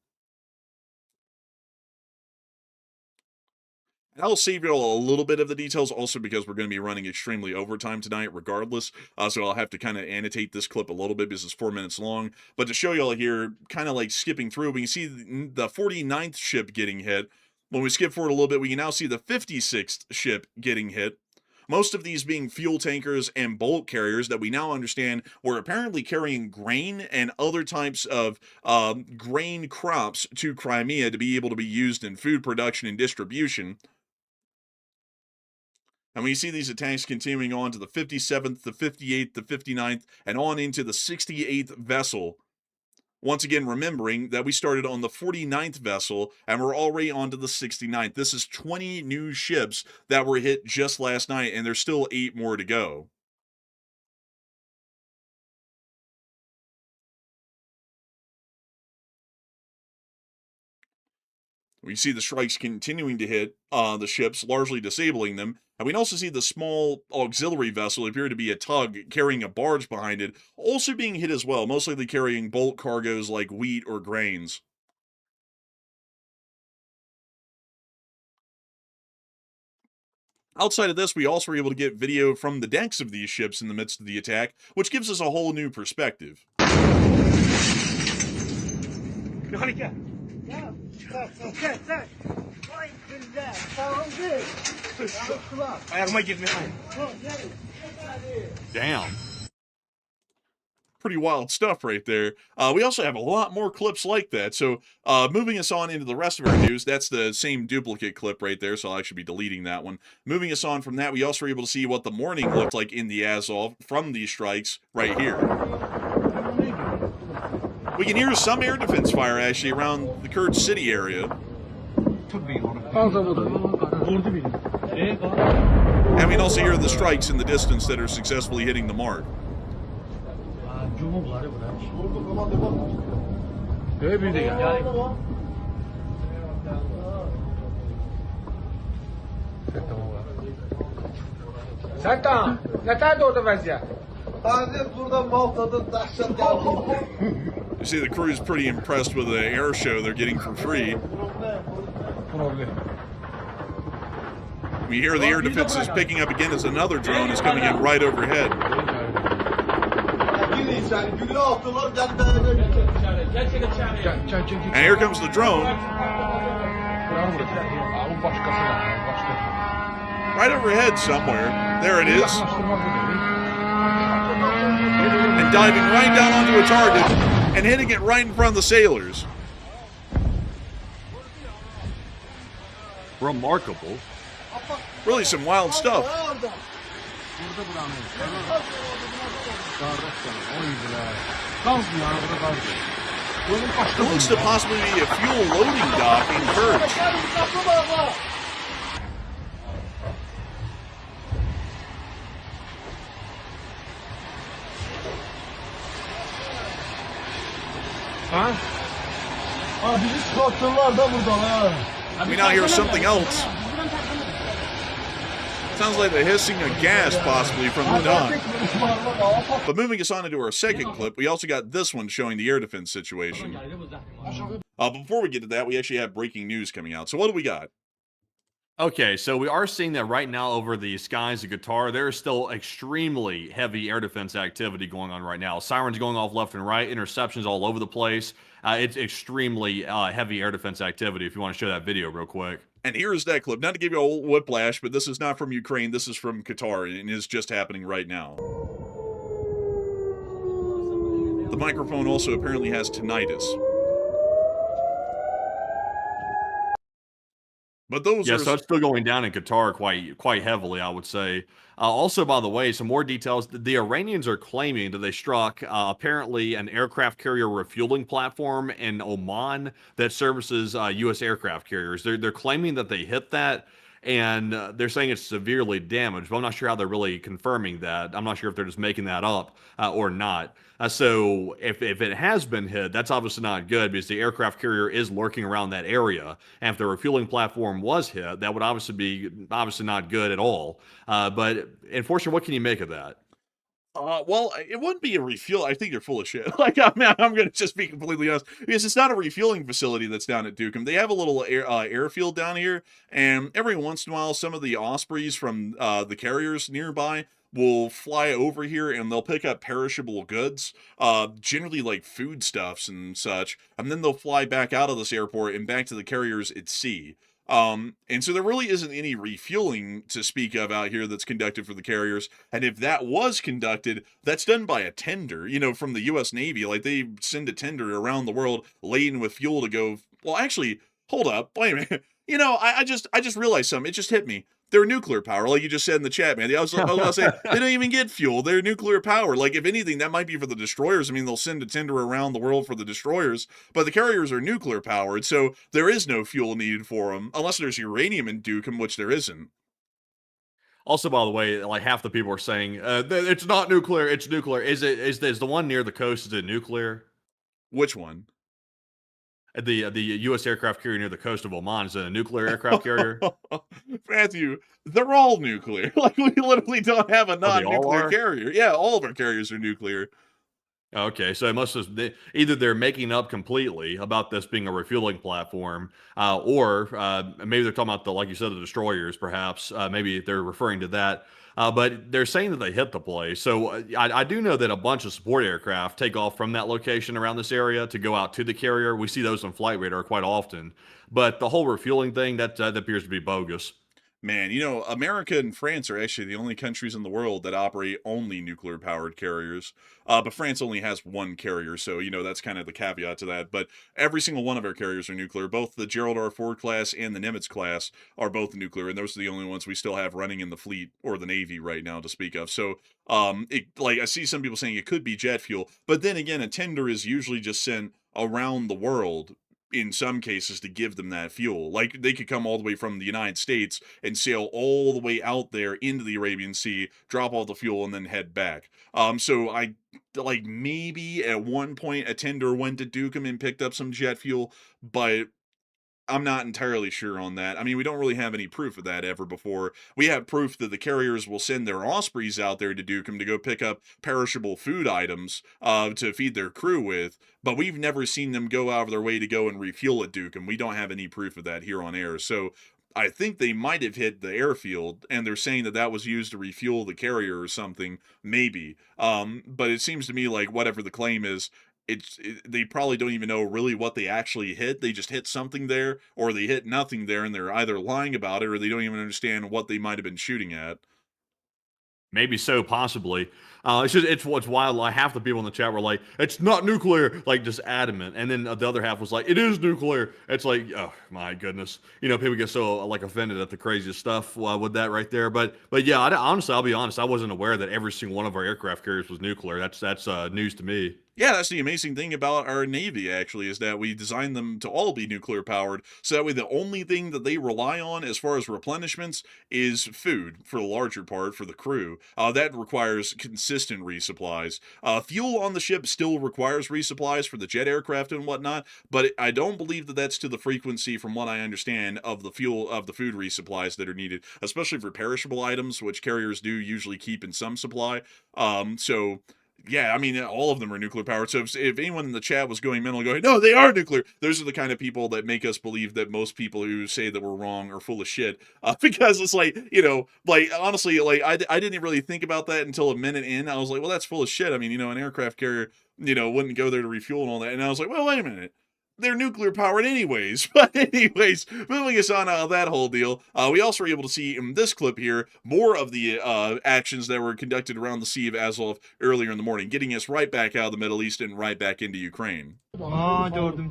I'll save you all a little bit of the details, also because we're going to be running extremely overtime tonight regardless, so I'll have to kind of annotate this clip a little bit because it's 4 minutes long. But to show you all here, kind of like skipping through, we can see the 49th ship getting hit. When we skip forward a little bit, we can now see the 56th ship getting hit. Most of these being fuel tankers and bulk carriers that we now understand were apparently carrying grain and other types of grain crops to Crimea to be able to be used in food production and distribution. And we see these attacks continuing on to the 57th, the 58th, the 59th, and on into the 68th vessel. Once again, remembering that we started on the 49th vessel, and we're already on to the 69th. This is 20 new ships that were hit just last night, and there's still 8 more to go. We see the strikes continuing to hit the ships, largely disabling them, And we can also see the small auxiliary vessel appear to be a tug carrying a barge behind it, also being hit as well, most likely carrying bulk cargoes like wheat or grains. Outside of this, we also were able to get video from the decks of these ships in the midst of the attack, which gives us a whole new perspective. Damn. Pretty wild stuff right there. We also have a lot more clips like that. So moving us on into the rest of our news, that's the same duplicate clip right there, so I'll actually be deleting that one. Moving us on from that, we also were able to see what the morning looked like in the Azov from these strikes right here. We can hear some air defense fire actually around the Kurd city area. And we can also hear the strikes in the distance that are successfully hitting the mark. Sertan, yeter de orada vəziyyət. You see the crew is pretty impressed with the air show they're getting for free. We hear the air defense is picking up again as another drone is coming in right overhead. And here comes the drone. Right overhead somewhere. There it is. And diving right down onto a target and hitting it right in front of the sailors. Remarkable. Really some wild stuff. It looks to possibly be a fuel loading dock in Kerch. Bizi sıkatırlar da burada. We now hear something else. Sounds like the hissing of gas possibly from the dock. But moving us on into our second clip, we also got this one showing the air defense situation. Before we get to that, we actually have breaking news coming out. So what do we got? Okay, so we are seeing that right now over the skies of Qatar, there is still extremely heavy air defense activity going on right now. Sirens going off left and right, interceptions all over the place. It's extremely heavy air defense activity if you want to show that video real quick. And here's that clip. Not to give you a whiplash, but this is not from Ukraine. This is from Qatar, and is just happening right now. The microphone also apparently has tinnitus. But those are... so it's still going down in Qatar quite heavily, I would say. Also, by the way, some more details. The Iranians are claiming that they struck apparently an aircraft carrier refueling platform in Oman that services U.S. aircraft carriers. They're claiming that they hit that, and they're saying it's severely damaged, but I'm not sure how they're really confirming that. I'm not sure if they're just making that up or not. So if it has been hit, that's obviously not good because the aircraft carrier is lurking around that area. And if the refueling platform was hit, that would obviously be not good at all. But unfortunately, what can you make of that? Well, it wouldn't be a refuel. I think you're full of shit. Like, I mean, I'm going to just be completely honest, because it's not a refueling facility that's down at Dukem. They have a little airfield down here, and every once in a while, some of the Ospreys from the carriers nearby will fly over here, and they'll pick up perishable goods, generally like foodstuffs and such, and then they'll fly back out of this airport and back to the carriers at sea. And so there really isn't any refueling to speak of out here that's conducted for the carriers. And if that was conducted, that's done by a tender, from the U.S. Navy. Like, they send a tender around the world laden with fuel to go. Well, actually, hold up. Wait a minute. I just realized something. It just hit me. They're nuclear power, like you just said in the chat, man. I was going to say, they don't even get fuel. They're nuclear power. Like, if anything, that might be for the destroyers. I mean, they'll send a tender around the world for the destroyers, but the carriers are nuclear powered, so there is no fuel needed for them, unless there's uranium in Dukem, which there isn't. Also, by the way, like half the people are saying, it's not nuclear, it's nuclear. Is the one near the coast, is it nuclear? Which one? the U.S. aircraft carrier near the coast of Oman is it a nuclear aircraft carrier? Matthew, they're all nuclear. Like, we literally don't have a Oh, they all non-nuclear are. carrier. Yeah, all of our carriers are nuclear. Okay, so it must just either they're making up completely about this being a refueling platform, or maybe they're talking about the, like you said, the destroyers. Perhaps maybe they're referring to that. But they're saying that they hit the place. So I do know that a bunch of support aircraft take off from that location around this area to go out to the carrier. We see those on flight radar quite often. But the whole refueling thing that appears to be bogus. Man, you know, America and France are actually the only countries in the world that operate only nuclear-powered carriers. But France only has one carrier, so, you know, that's kind of the caveat to that. But every single one of our carriers are nuclear. Both the Gerald R. Ford class and the Nimitz class are both nuclear, and those are the only ones we still have running in the fleet or the Navy right now to speak of. So, like, I see some people saying it could be jet fuel, but then again, a tender is usually just sent around the world in some cases to give them that fuel. Like, they could come all the way from the United States and sail all the way out there into the Arabian Sea, drop all the fuel, and then head back. So I like maybe at one point a tender went to Dukem and picked up some jet fuel, but I'm not entirely sure on that. I mean, we don't really have any proof of that ever before. We have proof that the carriers will send their Ospreys out there to Dukem to go pick up perishable food items to feed their crew with, but we've never seen them go out of their way to go and refuel at Dukem. We don't have any proof of that here on air. So I think they might have hit the airfield, and they're saying that that was used to refuel the carrier or something, maybe. But it seems to me like whatever the claim is, they probably don't even know really what they actually hit. They just hit something there, or they hit nothing there, and they're either lying about it or they don't even understand what they might have been shooting at. Maybe so, possibly. It's just it's what's wild. Like half the people in the chat were like, "It's not nuclear," like just adamant, and then the other half was like, "It is nuclear." It's like, oh my goodness, you know, people get so like offended at the craziest stuff with that right there. But yeah, honestly, I'll be honest, I wasn't aware that every single one of our aircraft carriers was nuclear. That's news to me. Yeah, that's the amazing thing about our Navy, actually, is that we designed them to all be nuclear powered. So that way, the only thing that they rely on as far as replenishments is food for the larger part for the crew. That requires consistent resupplies. Fuel on the ship still requires resupplies for the jet aircraft and whatnot, but I don't believe that that's to the frequency, from what I understand, of the fuel of the food resupplies that are needed, especially for perishable items, which carriers do usually keep in some supply. So yeah, I mean, all of them are nuclear powered. So if anyone in the chat was going mental, going, no, they are nuclear, those are the kind of people that make us believe that most people who say that we're wrong are full of shit. Because it's like, you know, like, honestly, like, I didn't really think about that until a minute in. I was like, well, that's full of shit. I mean, you know, an aircraft carrier, you know, wouldn't go there to refuel and all that. And I was like, well, wait a minute. They're nuclear powered anyways. But anyways, moving us on out of that whole deal, we also were able to see in this clip here more of the actions that were conducted around the Sea of Azov earlier in the morning, getting us right back out of the Middle East and right back into Ukraine. gördüm.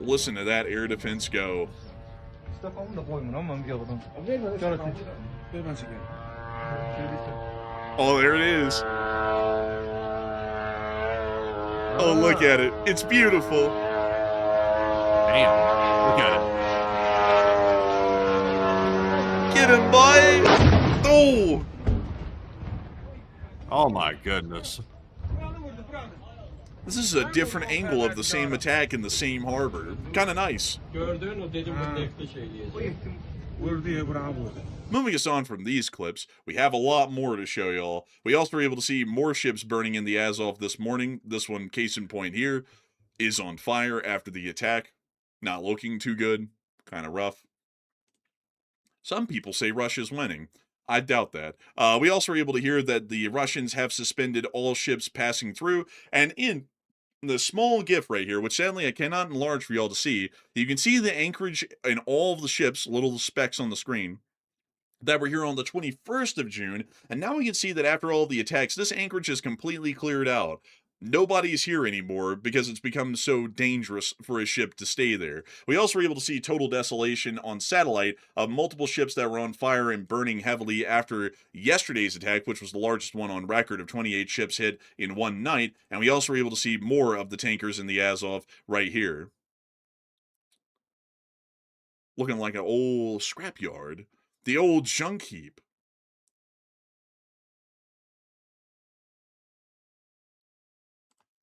Listen to that air defense go. Oh, there it is. Oh, look at it. It's beautiful. Damn, look at it. Get him, boy. Oh. Oh my goodness. This is a different angle of the same attack in the same harbor. Kind of nice. Moving us on from these clips, we have a lot more to show y'all. We also were able to see more ships burning in the Azov this morning. This one, case in point here, is on fire after the attack. Not looking too good. Kind of rough. Some people say Russia's winning. I doubt that. We also were able to hear that the Russians have suspended all ships passing through, and in the small GIF right here, which sadly I cannot enlarge for y'all to see, you can see the anchorage in all of the ships, little specks on the screen, that were here on the 21st of June, and now we can see that after all the attacks, this anchorage is completely cleared out. Nobody's here anymore because it's become so dangerous for a ship to stay there. We also were able to see total desolation on satellite of multiple ships that were on fire and burning heavily after yesterday's attack, which was the largest one on record of 28 ships hit in one night, and we also were able to see more of the tankers in the Azov right here. Looking like an old scrapyard. The old junk heap.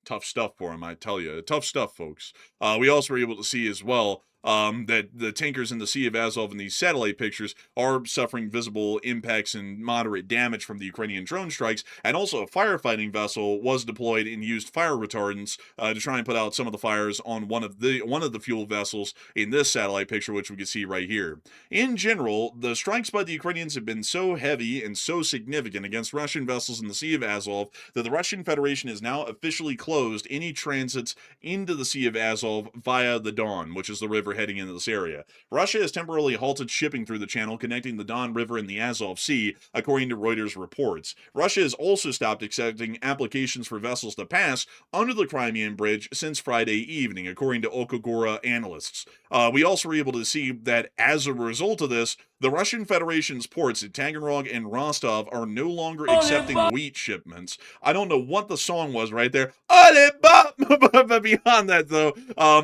Tough stuff for him, I tell you. Tough stuff, folks. We also were able to see as well that the tankers in the Sea of Azov in these satellite pictures are suffering visible impacts and moderate damage from the Ukrainian drone strikes, and also a firefighting vessel was deployed and used fire retardants to try and put out some of the fires on one of the fuel vessels in this satellite picture, which we can see right here. In general, the strikes by the Ukrainians have been so heavy and so significant against Russian vessels in the Sea of Azov that the Russian Federation has now officially closed any transits into the Sea of Azov via the Don, which is the river heading into this area. Russia has temporarily halted shipping through the channel connecting the Don River and the Azov Sea, according to Reuters reports. Russia has also stopped accepting applications for vessels to pass under the Crimean Bridge since Friday evening, according to Okagora analysts. We also were able to see that as a result of this, the Russian Federation's ports at Taganrog and Rostov are no longer accepting wheat shipments. I don't know what the song was right there. But beyond that, though,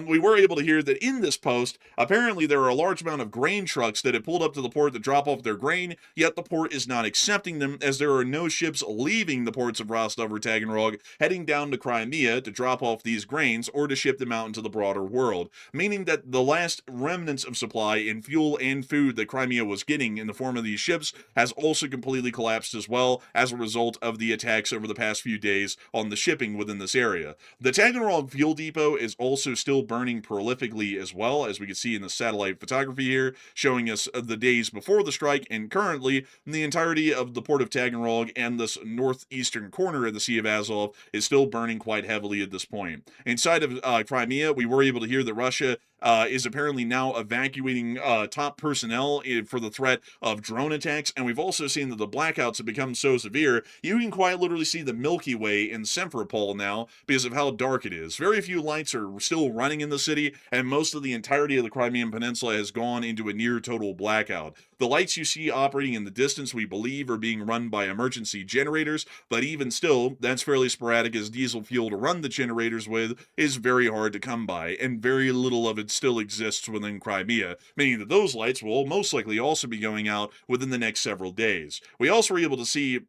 we were able to hear that in this post, apparently there are a large amount of grain trucks that had pulled up to the port to drop off their grain, yet the port is not accepting them as there are no ships leaving the ports of Rostov or Taganrog heading down to Crimea to drop off these grains or to ship them out into the broader world, meaning that the last remnants of supply in fuel and food that Crimea was getting in the form of these ships has also completely collapsed as well as a result of the attacks over the past few days on the shipping within this area. The Taganrog fuel depot is also still burning prolifically as well, as we can see in the satellite photography here, showing us the days before the strike, and currently the entirety of the port of Taganrog and this northeastern corner of the Sea of Azov is still burning quite heavily at this point. Inside of Crimea, we were able to hear that Russia is apparently now evacuating top personnel for the threat of drone attacks, and we've also seen that the blackouts have become so severe, you can quite literally see the Milky Way in Simferopol now because of how dark it is. Very few lights are still running in the city, and most of the entirety of the Crimean Peninsula has gone into a near total blackout. The lights you see operating in the distance, we believe, are being run by emergency generators, but even still, that's fairly sporadic, as diesel fuel to run the generators with is very hard to come by, and very little of it still exists within Crimea, meaning that those lights will most likely also be going out within the next several days. We also were able to see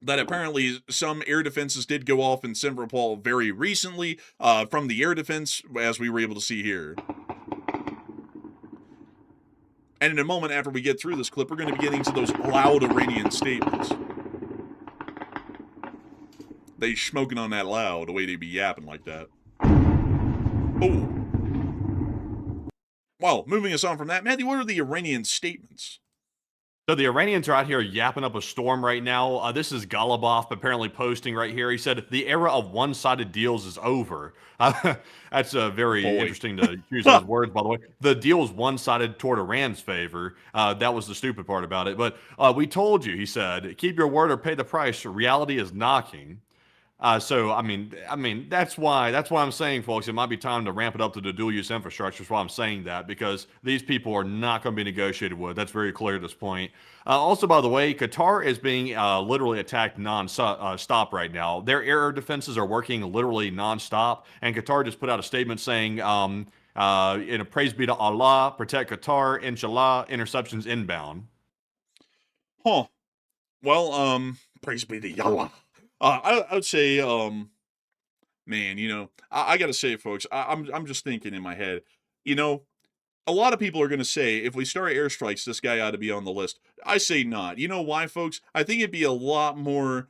that apparently some air defenses did go off in Simferopol very recently from the air defense, as we were able to see here. And in a moment after we get through this clip, we're going to be getting to those loud Iranian statements. They smoking on that loud, the way they be yapping like that. Oh. Well, moving us on from that, Matthew, what are the Iranian statements? So the Iranians are out here yapping up a storm right now. This is Golubov apparently posting right here. He said the era of one-sided deals is over. That's very interesting to use those words, by the way. The deal was one-sided toward Iran's favor. That was the stupid part about it. But we told you, he said, keep your word or pay the price. Reality is knocking. So I mean that's why I'm saying, folks, it might be time to ramp it up to the dual-use infrastructure. That's why I'm saying that, because these people are not going to be negotiated with. That's very clear at this point. Also, by the way, Qatar is being literally attacked non-stop right now. Their air defenses are working literally non-stop, and Qatar just put out a statement saying, praise be to Allah, protect Qatar, inshallah, interceptions inbound. Huh. Well, praise be to Allah. I would say, man, I gotta say, folks, I'm just thinking in my head, a lot of people are gonna say if we start airstrikes, this guy ought to be on the list. I say not. You know why, folks? I think it'd be a lot more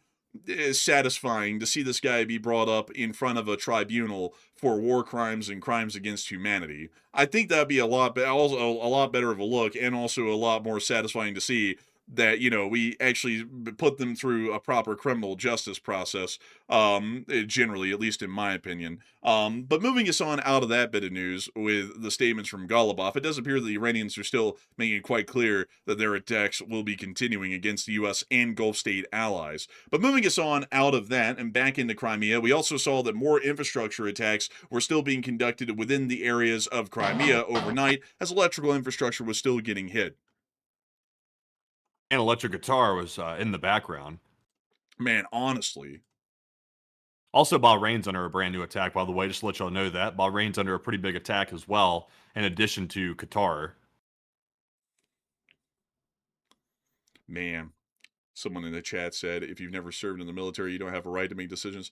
satisfying to see this guy be brought up in front of a tribunal for war crimes and crimes against humanity. I think that'd be also a lot better of a look, and also a lot more satisfying to see that we actually put them through a proper criminal justice process, generally, at least in my opinion. But moving us on out of that bit of news with the statements from Golubov, it does appear that the Iranians are still making it quite clear that their attacks will be continuing against the U.S. and Gulf state allies. But moving us on out of that and back into Crimea, we also saw that more infrastructure attacks were still being conducted within the areas of Crimea overnight, as electrical infrastructure was still getting hit. And electric guitar was in the background. Man, honestly. Also, Bahrain's under a brand new attack, by the way, just to let y'all know that. Bahrain's under a pretty big attack as well, in addition to Qatar. Man, someone in the chat said, if you've never served in the military, you don't have a right to make decisions.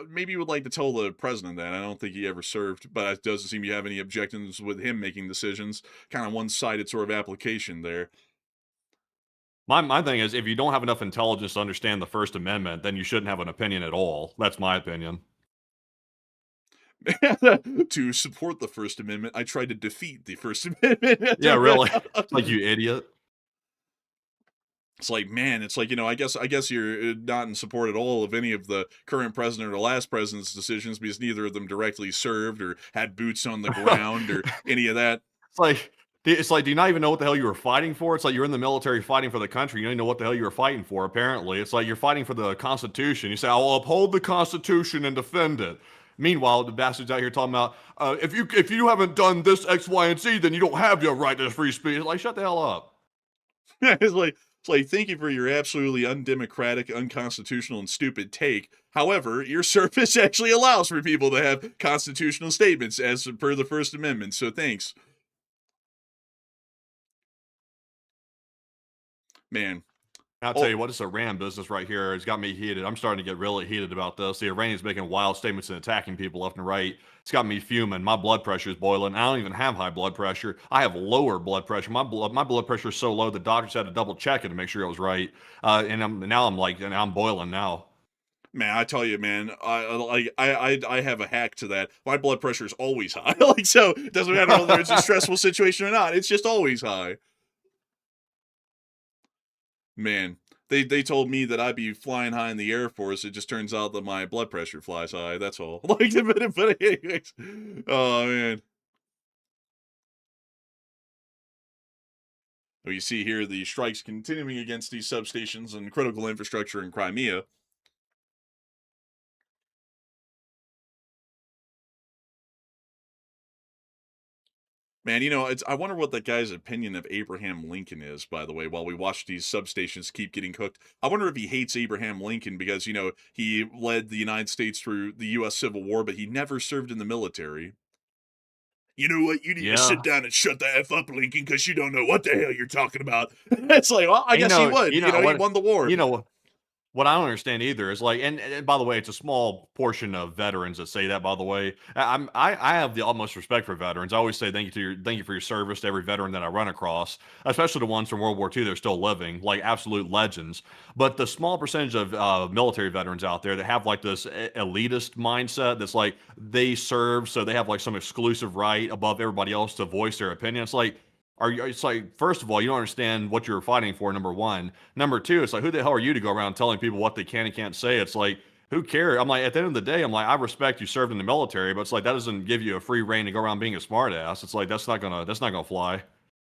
maybe you would like to tell the president that. I don't think he ever served, but it doesn't seem you have any objections with him making decisions. Kind of one-sided sort of application there. My thing is, if you don't have enough intelligence to understand the First Amendment, then you shouldn't have an opinion at all. That's my opinion. To support the First Amendment, I tried to defeat the First Amendment. Yeah, really. It's like, you idiot. It's like, man, it's like, I guess you're not in support at all of any of the current president or last president's decisions because neither of them directly served or had boots on the ground or any of that. It's like, do you not even know what the hell you were fighting for? It's like you're in the military fighting for the country. You don't even know what the hell you were fighting for, apparently. It's like you're fighting for the Constitution. You say, I will uphold the Constitution and defend it. Meanwhile, the bastards out here talking about, if you haven't done this, X, Y, and Z, then you don't have your right to free speech. It's like, shut the hell up. It's like, thank you for your absolutely undemocratic, unconstitutional, and stupid take. However, your service actually allows for people to have constitutional statements as per the First Amendment, so thanks. Man. I'll tell you what, this Iran business right here has got me heated. I'm starting to get really heated about this. The Iranians making wild statements and attacking people left and right. It's got me fuming. My blood pressure is boiling. I don't even have high blood pressure. I have lower blood pressure. My blood pressure is so low the doctors had to double check it to make sure it was right. And I'm boiling now. Man, I tell you, man, I have a hack to that. My blood pressure is always high. Like, so it doesn't matter whether it's a stressful situation or not. It's just always high. Man, they told me that I'd be flying high in the Air Force. It just turns out that my blood pressure flies high. That's all. Like, but anyways, oh man. Well, you see here the strikes continuing against these substations and critical infrastructure in Crimea. Man, I wonder what that guy's opinion of Abraham Lincoln is, by the way, while we watch these substations keep getting cooked. I wonder if he hates Abraham Lincoln because, he led the United States through the U.S. Civil War, but he never served in the military. You know what? You need to sit down and shut the F up, Lincoln, because you don't know what the hell you're talking about. It's like, well, I guess he would. He won the war. What I don't understand either is like, and by the way, it's a small portion of veterans that say that. By the way, I have the utmost respect for veterans. I always say thank you for your service to every veteran that I run across, especially the ones from World War II that are still living, like absolute legends. But the small percentage of military veterans out there that have like this elitist mindset, that's like they serve, so they have like some exclusive right above everybody else to voice their opinion. It's like, it's like, first of all, you don't understand what you're fighting for, number one. Number two, it's like, who the hell are you to go around telling people what they can and can't say? It's like, who cares? I'm like, at the end of the day, I'm like, I respect you served in the military, but it's like, that doesn't give you a free reign to go around being a smartass. It's like, that's not gonna fly.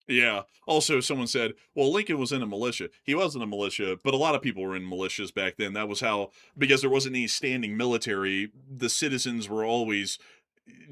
Yeah. Also, someone said, well, Lincoln was in a militia. He wasn't a militia, but a lot of people were in militias back then. That was how, because there wasn't any standing military, the citizens were always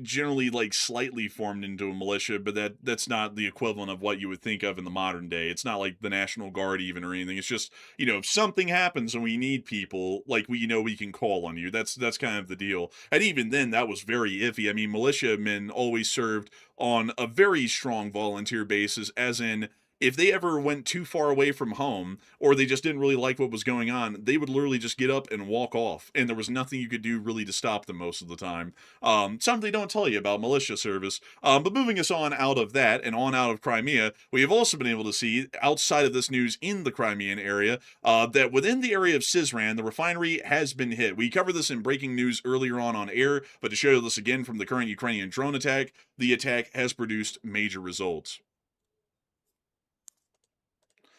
generally like slightly formed into a militia, but that's not the equivalent of what you would think of in the modern day. It's not like the National Guard even or anything. It's just, if something happens and we need people, like we can call on you. That's kind of the deal. And even then that was very iffy. I mean, militiamen always served on a very strong volunteer basis, as in, if they ever went too far away from home or they just didn't really like what was going on, they would literally just get up and walk off. And there was nothing you could do really to stop them most of the time. Something they don't tell you about militia service. But moving us on out of that and on out of Crimea, we have also been able to see outside of this news in the Crimean area that within the area of Sizran, the refinery has been hit. We covered this in breaking news earlier on air, but to show this again from the current Ukrainian drone attack, the attack has produced major results.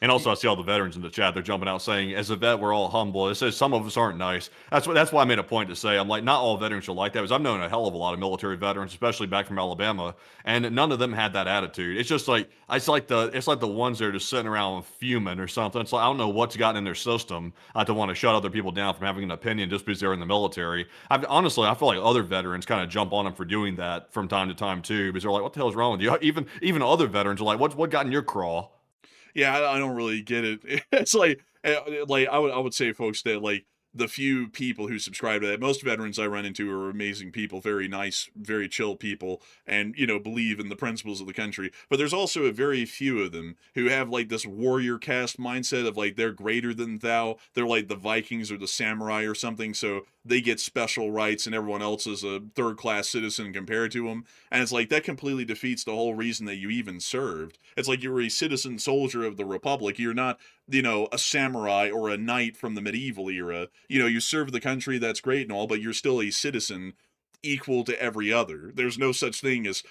And also, I see all the veterans in the chat. They're jumping out saying, as a vet, we're all humble. It says some of us aren't nice. That's why I made a point to say, I'm like, not all veterans are like that. Because I've known a hell of a lot of military veterans, especially back from Alabama, and none of them had that attitude. It's just like, it's like the ones that are just sitting around fuming or something. It's like, I don't know what's gotten in their system to want to shut other people down from having an opinion just because they're in the military. Honestly, I feel like other veterans kind of jump on them for doing that from time to time too, because they're like, what the hell is wrong with you? Even other veterans are like, what got in your craw? Yeah, I don't really get it. It's like I would say, folks, that like the few people who subscribe to that, most veterans I run into are amazing people, very nice, very chill people, and believe in the principles of the country. But there's also a very few of them who have like this warrior caste mindset of like they're greater than thou. They're like the Vikings or the samurai or something. So they get special rights and everyone else is a third-class citizen compared to them. And it's like that completely defeats the whole reason that you even served. It's like you're a citizen soldier of the Republic. You're not, a samurai or a knight from the medieval era. You serve the country, that's great and all, but you're still a citizen equal to every other. There's no such thing as,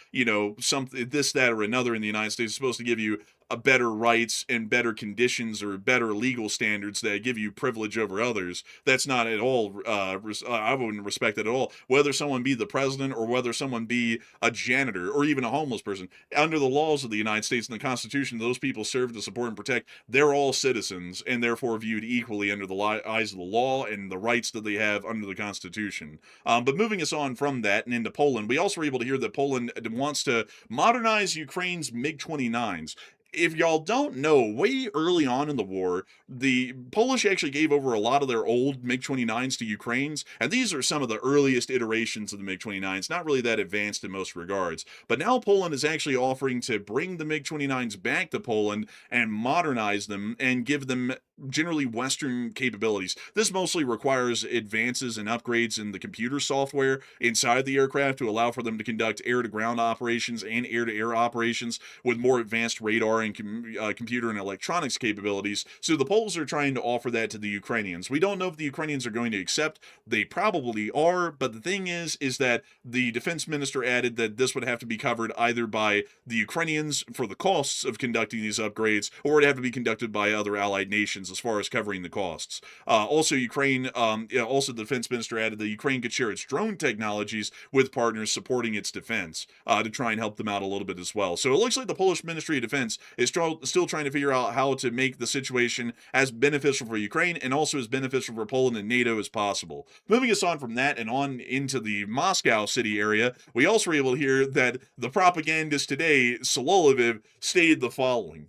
something this, that, or another in the United States is supposed to give you a better rights and better conditions or better legal standards that give you privilege over others. That's not at all, I wouldn't respect that at all. Whether someone be the president or whether someone be a janitor or even a homeless person, under the laws of the United States and the Constitution, those people serve to support and protect, they're all citizens and therefore viewed equally under the eyes of the law and the rights that they have under the Constitution. But moving us on from that and into Poland, we also were able to hear that Poland wants to modernize Ukraine's MiG-29s. If y'all don't know, way early on in the war, the Polish actually gave over a lot of their old MiG-29s to Ukrainians, and these are some of the earliest iterations of the MiG-29s, not really that advanced in most regards. But now Poland is actually offering to bring the MiG-29s back to Poland and modernize them and give them generally Western capabilities. This mostly requires advances and upgrades in the computer software inside the aircraft to allow for them to conduct air-to-ground operations and air-to-air operations with more advanced radar and computer and electronics capabilities. So the Poles are trying to offer that to the Ukrainians. We don't know if the Ukrainians are going to accept. They probably are, but the thing is that the defense minister added that this would have to be covered either by the Ukrainians for the costs of conducting these upgrades, or it'd have to be conducted by other allied nations as far as covering the costs. Also, also the defense minister added that Ukraine could share its drone technologies with partners supporting its defense to try and help them out a little bit as well. So it looks like the Polish Ministry of Defense is still trying to figure out how to make the situation as beneficial for Ukraine and also as beneficial for Poland and NATO as possible. Moving us on from that and on into the Moscow city area, we also were able to hear that the propagandist today, Solovyov, stated the following.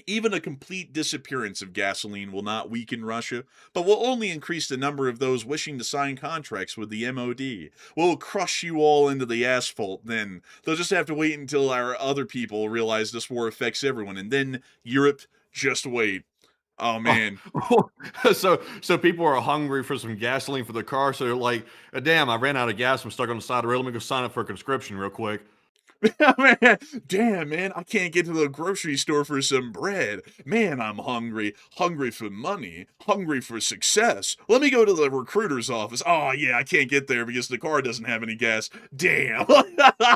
Even a complete disappearance of gasoline will not weaken Russia, but will only increase the number of those wishing to sign contracts with the MOD. We'll crush you all into the asphalt then. They'll just have to wait until our other people realize this war affects everyone, and then Europe, just wait. Oh, man. So people are hungry for some gasoline for the car, so they're like, damn, I ran out of gas, I'm stuck on the side of the road, let me go sign up for a conscription real quick. Man, damn, man, I can't get to the grocery store for some bread. Man, I'm hungry. Hungry for money. Hungry for success. Let me go to the recruiter's office. Oh, yeah, I can't get there because the car doesn't have any gas. Damn.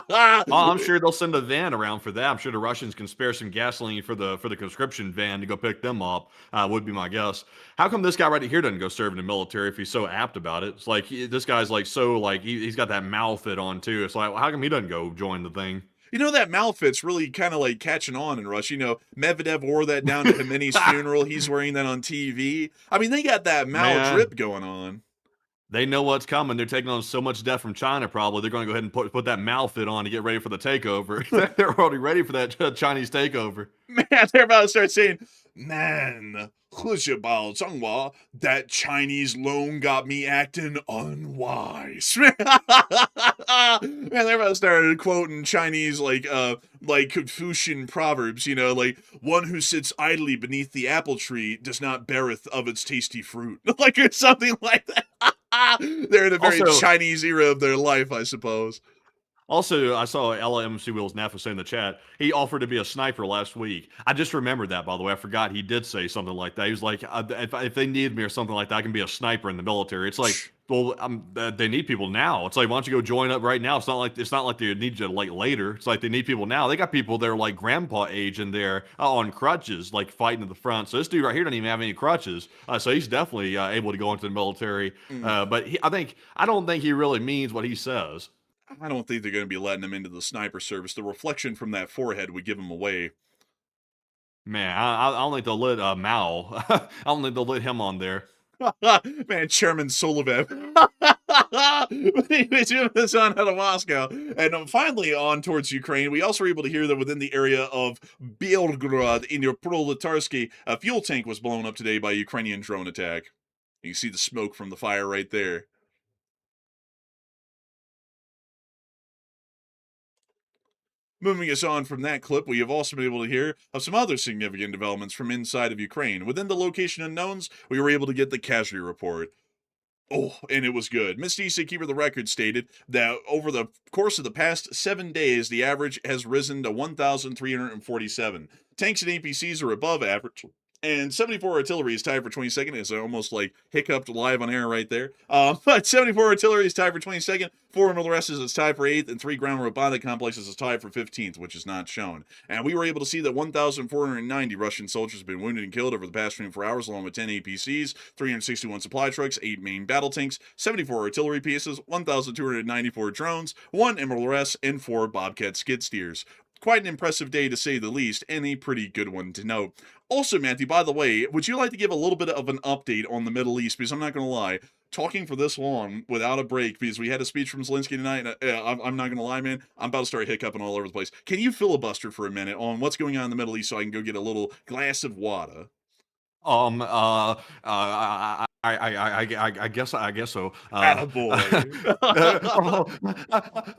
I'm sure they'll send a van around for that. I'm sure the Russians can spare some gasoline for the conscription van to go pick them up, would be my guess. How come this guy right here doesn't go serve in the military if he's so apt about it? It's like, this guy's like so, like, he's got that mouth fit on, too. It's like, well, how come he doesn't go join the thing? That malfit's really kind of like catching on in Russia. Medvedev wore that down to Khamenei's funeral. He's wearing that on TV. I mean, they got that mal drip going on. They know what's coming. They're taking on so much debt from China, probably. They're going to go ahead and put that malfit on to get ready for the takeover. They're already ready for that Chinese takeover. Man, they're about to start saying, man, that Chinese loan got me acting unwise. Man, they're about to start quoting Chinese, like Confucian proverbs, like, one who sits idly beneath the apple tree does not beareth of its tasty fruit. Like, or something like that. They're in a very Chinese era of their life, I suppose. Also, I saw LMC Wheels Naffa say in the chat, he offered to be a sniper last week. I just remembered that, by the way. I forgot he did say something like that. He was like, if they need me or something like that, I can be a sniper in the military. It's like, well, they need people now. It's like, why don't you go join up right now? It's not like they need you like later. It's like they need people now. They got people that are like grandpa age in there on crutches, like fighting at the front. So this dude right here doesn't even have any crutches. So he's definitely able to go into the military. But I don't think he really means what he says. I don't think they're going to be letting him into the sniper service. The reflection from that forehead would give him away. Man, I don't think they'll let Mao. I don't think they'll let him on there. Man, Chairman Solovyov. He's doing this on out of Moscow. And finally on towards Ukraine, we also were able to hear that within the area of Belgorod in Proletarsky, a fuel tank was blown up today by a Ukrainian drone attack. You see the smoke from the fire right there. Moving us on from that clip, we have also been able to hear of some other significant developments from inside of Ukraine. Within the location unknowns, we were able to get the casualty report. Oh, and it was good. Miss DC Keeper of the Record stated that over the course of the past 7 days, the average has risen to 1,347. Tanks and APCs are above average. And 74 artillery is tied for 22nd. It's almost like hiccuped live on air right there. But 74 artillery is tied for 22nd. 4 MLRS is tied for 8th, and 3 ground robotic complexes is tied for 15th, which is not shown. And we were able to see that 1,490 Russian soldiers have been wounded and killed over the past 24 hours, along with 10 APCs, 361 supply trucks, 8 main battle tanks, 74 artillery pieces, 1,294 drones, 1 MLRS, and 4 Bobcat skid steers. Quite an impressive day to say the least, and a pretty good one to note. Also, Matthew, by the way, would you like to give a little bit of an update on the Middle East? Because I'm not going to lie, talking for this long without a break, because we had a speech from Zelensky tonight, and I'm not going to lie, man, I'm about to start hiccuping all over the place. Can you filibuster for a minute on what's going on in the Middle East so I can go get a little glass of water? Um, uh, I guess so. Attaboy.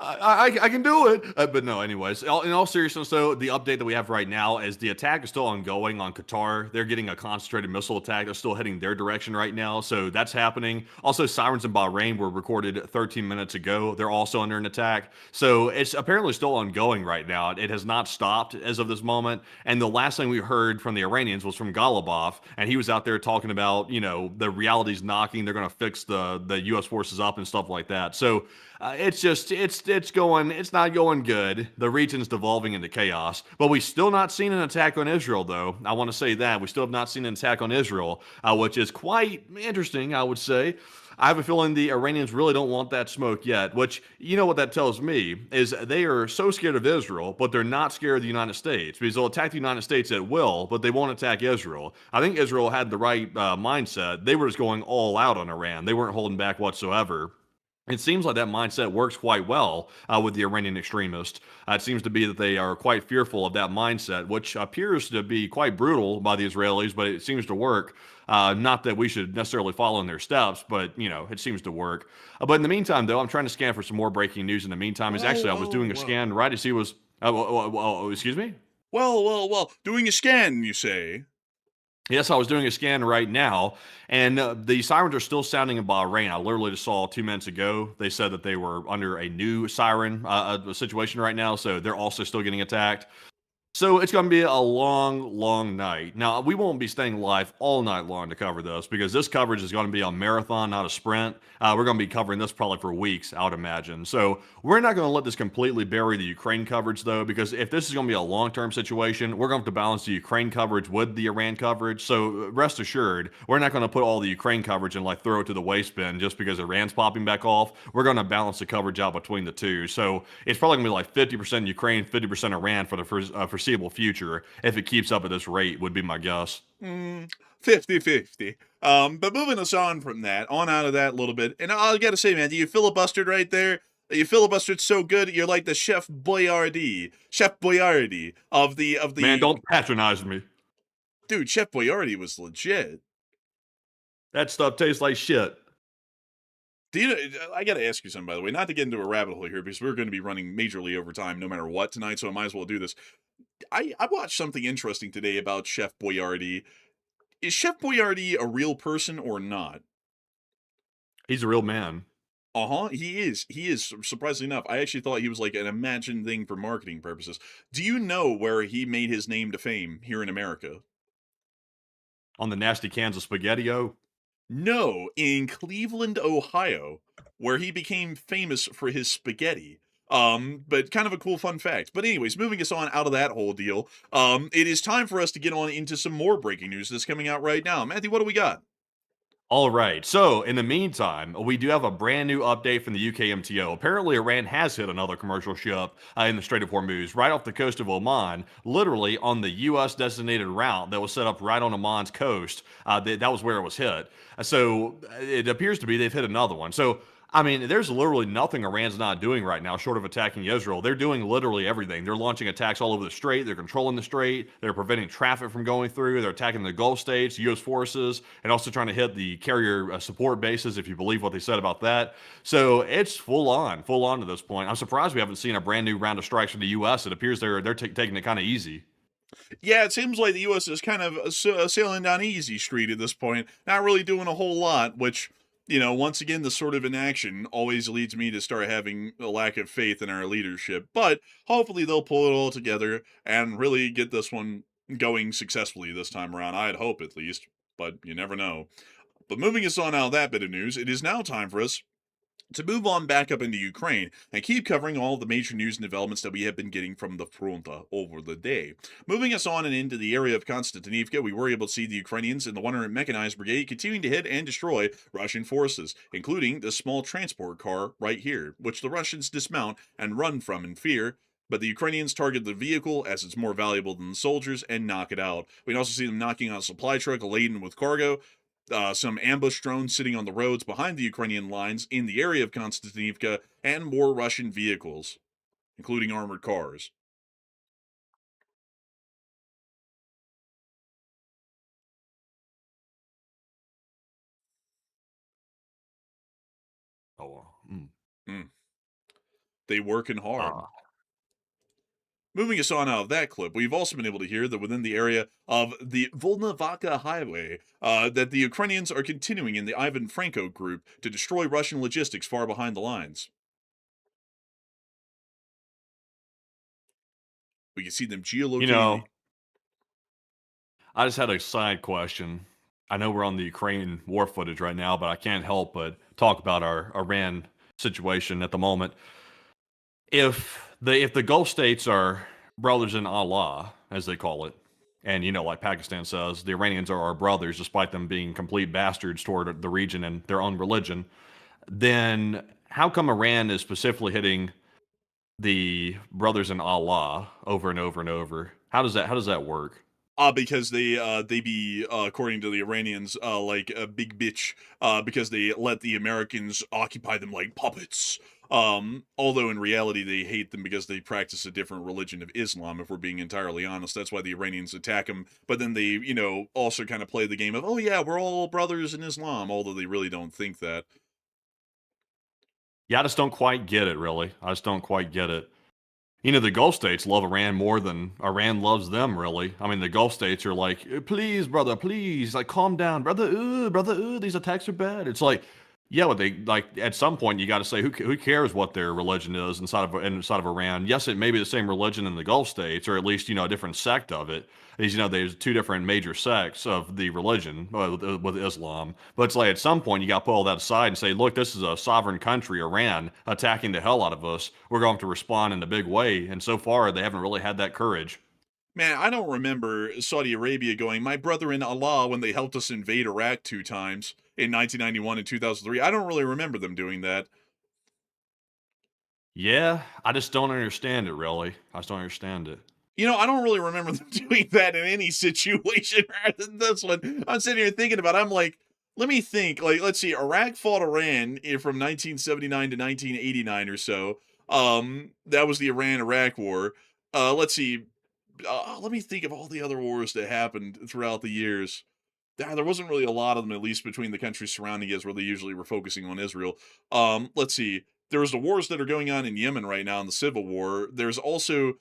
I can do it. But no, anyways, in all seriousness, though, the update that we have right now is the attack is still ongoing on Qatar. They're getting a concentrated missile attack. They're still heading their direction right now. So that's happening. Also, sirens in Bahrain were recorded 13 minutes ago. They're also under an attack. So it's apparently still ongoing right now. It has not stopped as of this moment. And the last thing we heard from the Iranians was from Galibaf, and he was out there talking about, the reality's knocking. They're going to fix the U.S. forces up and stuff like that. So it's not going good. The region's devolving into chaos. But we still not seen an attack on Israel, though. I want to say that we still have not seen an attack on Israel, which is quite interesting, I would say. I have a feeling the Iranians really don't want that smoke yet, which, what that tells me is they are so scared of Israel, but they're not scared of the United States, because they'll attack the United States at will, but they won't attack Israel. I think Israel had the right mindset. They were just going all out on Iran. They weren't holding back whatsoever. It seems like that mindset works quite well with the Iranian extremists. It seems to be that they are quite fearful of that mindset, which appears to be quite brutal by the Israelis, but it seems to work. Not that we should necessarily follow in their steps, but, it seems to work. But in the meantime, though, I'm trying to scan for some more breaking news in the meantime. I was doing a scan right as he was... excuse me? Well, doing a scan, you say? Yes, I was doing a scan right now, and the sirens are still sounding in Bahrain. I literally just saw 2 minutes ago. They said that they were under a new siren situation right now, so they're also still getting attacked. So it's going to be a long, long night. Now, we won't be staying live all night long to cover this, because this coverage is going to be a marathon, not a sprint. We're going to be covering this probably for weeks, I would imagine. So we're not going to let this completely bury the Ukraine coverage, though, because if this is going to be a long-term situation, we're going to have to balance the Ukraine coverage with the Iran coverage. So rest assured, we're not going to put all the Ukraine coverage and throw it to the waste bin just because Iran's popping back off. We're going to balance the coverage out between the two. So it's probably going to be 50% Ukraine, 50% Iran for the foreseeable future, if it keeps up at this rate, would be my guess. 50-50. But moving us on from that, on out of that a little bit, and I gotta say, man, you filibustered right there. You filibustered so good, you're like the Chef Boyardee of the. Man, don't patronize me. Dude, Chef Boyardee was legit. That stuff tastes like shit. I got to ask you something, by the way, not to get into a rabbit hole here, because we're going to be running majorly over time no matter what tonight, so I might as well do this. I watched something interesting today about Chef Boyardee. Is Chef Boyardee a real person or not? He's a real man. He is. He is, surprisingly enough. I actually thought he was like an imagined thing for marketing purposes. Do you know where he made his name to fame here in America? On the nasty cans of Spaghetti-O? No, in Cleveland, Ohio, where he became famous for his spaghetti. But kind of a cool fun fact. But anyways, moving us on out of that whole deal, it is time for us to get on into some more breaking news that's coming out right now. Matthew, what do we got? All right. So, in the meantime, we do have a brand new update from the UK MTO. Apparently, Iran has hit another commercial ship in the Strait of HORMUZ, right off the coast of Oman, literally on the U.S. designated route that was set up right on Oman's coast. That was where it was hit. So, it appears to be they've hit another one. So, I mean, there's literally nothing Iran's not doing right now short of attacking Israel. They're doing literally everything. They're launching attacks all over the strait. They're controlling the strait. They're preventing traffic from going through. They're attacking the Gulf states, U.S. forces, and also trying to hit the carrier support bases, if you believe what they said about that. So it's full on to this point. I'm surprised we haven't seen a brand new round of strikes from the U.S. It appears they're taking it kind of easy. Yeah, it seems like the U.S. is kind of sailing down easy street at this point, not really doing a whole lot, which Once again, this sort of inaction always leads me to start having a lack of faith in our leadership. But hopefully they'll pull it all together and really get this one going successfully this time around. I'd hope at least, but you never know. But moving us on out of that bit of news, it is now time for us to move on back up into Ukraine and keep covering all the major news and developments that we have been getting from the front over the day. Moving us on and into the area of Konstantinivka, we were able to see the Ukrainians in the 100th Mechanized Brigade continuing to hit and destroy Russian forces, including this small transport car right here, which the Russians dismount and run from in fear. But the Ukrainians target the vehicle as it's more valuable than the soldiers and knock it out. We can also see them knocking out a supply truck laden with cargo, some ambush drones sitting on the roads behind the Ukrainian lines in the area of Konstantinivka, and more Russian vehicles, including armored cars. Oh, Mm. They working hard. uh, Moving us on out of that clip, we've also been able to hear that within the area of the Volnovaka Highway, that the Ukrainians are continuing in the Ivan Franko group to destroy Russian logistics far behind the lines. We can see them you geolocating. know, I just had a side question. I know we're on the Ukraine war footage right now, but I can't help but talk about our Iran situation at the moment. If the Gulf states are brothers in Allah, as they call it, and like Pakistan says, the Iranians are our brothers, despite them being complete bastards toward the region and their own religion, then how come Iran is specifically hitting the brothers in Allah over and over and over? How does that work? Because they be according to the Iranians like a big bitch because they let the Americans occupy them like puppets. Although in reality they hate them because they practice a different religion of Islam. If we're being entirely honest, that's why the Iranians attack them. But then they also kind of play the game of, oh yeah, we're all brothers in Islam, although they really don't think that. Yeah, I just don't quite get it, really. I just don't quite get it. The Gulf states love Iran more than Iran loves them, really. I mean, the Gulf states are like, please, brother, please, like, calm down, brother, these attacks are bad. It's like, yeah, but they like at some point you got to say who cares what their religion is inside of Iran. Yes, it may be the same religion in the Gulf states, or at least a different sect of it. Is there's two different major sects of the religion with Islam, but it's like at some point you got to put all that aside and say, look, this is a sovereign country, Iran, attacking the hell out of us. We're going to respond in a big way, and so far they haven't really had that courage. Man, I don't remember Saudi Arabia going, my brother in Allah, when they helped us invade Iraq 2 times in 1991 and 2003. I don't really remember them doing that. Yeah, I just don't understand it, really. I just don't understand it. I don't really remember them doing that in any situation rather than this one. I'm sitting here thinking about it. I'm like, let me think. Like, let's see. Iraq fought Iran from 1979 to 1989 or so. That was the Iran-Iraq war. Let's see. Let me think of all the other wars that happened throughout the years. There wasn't really a lot of them, at least between the countries surrounding us, where they usually were focusing on Israel. Let's see. There was the wars that are going on in Yemen right now in the civil war. There's also,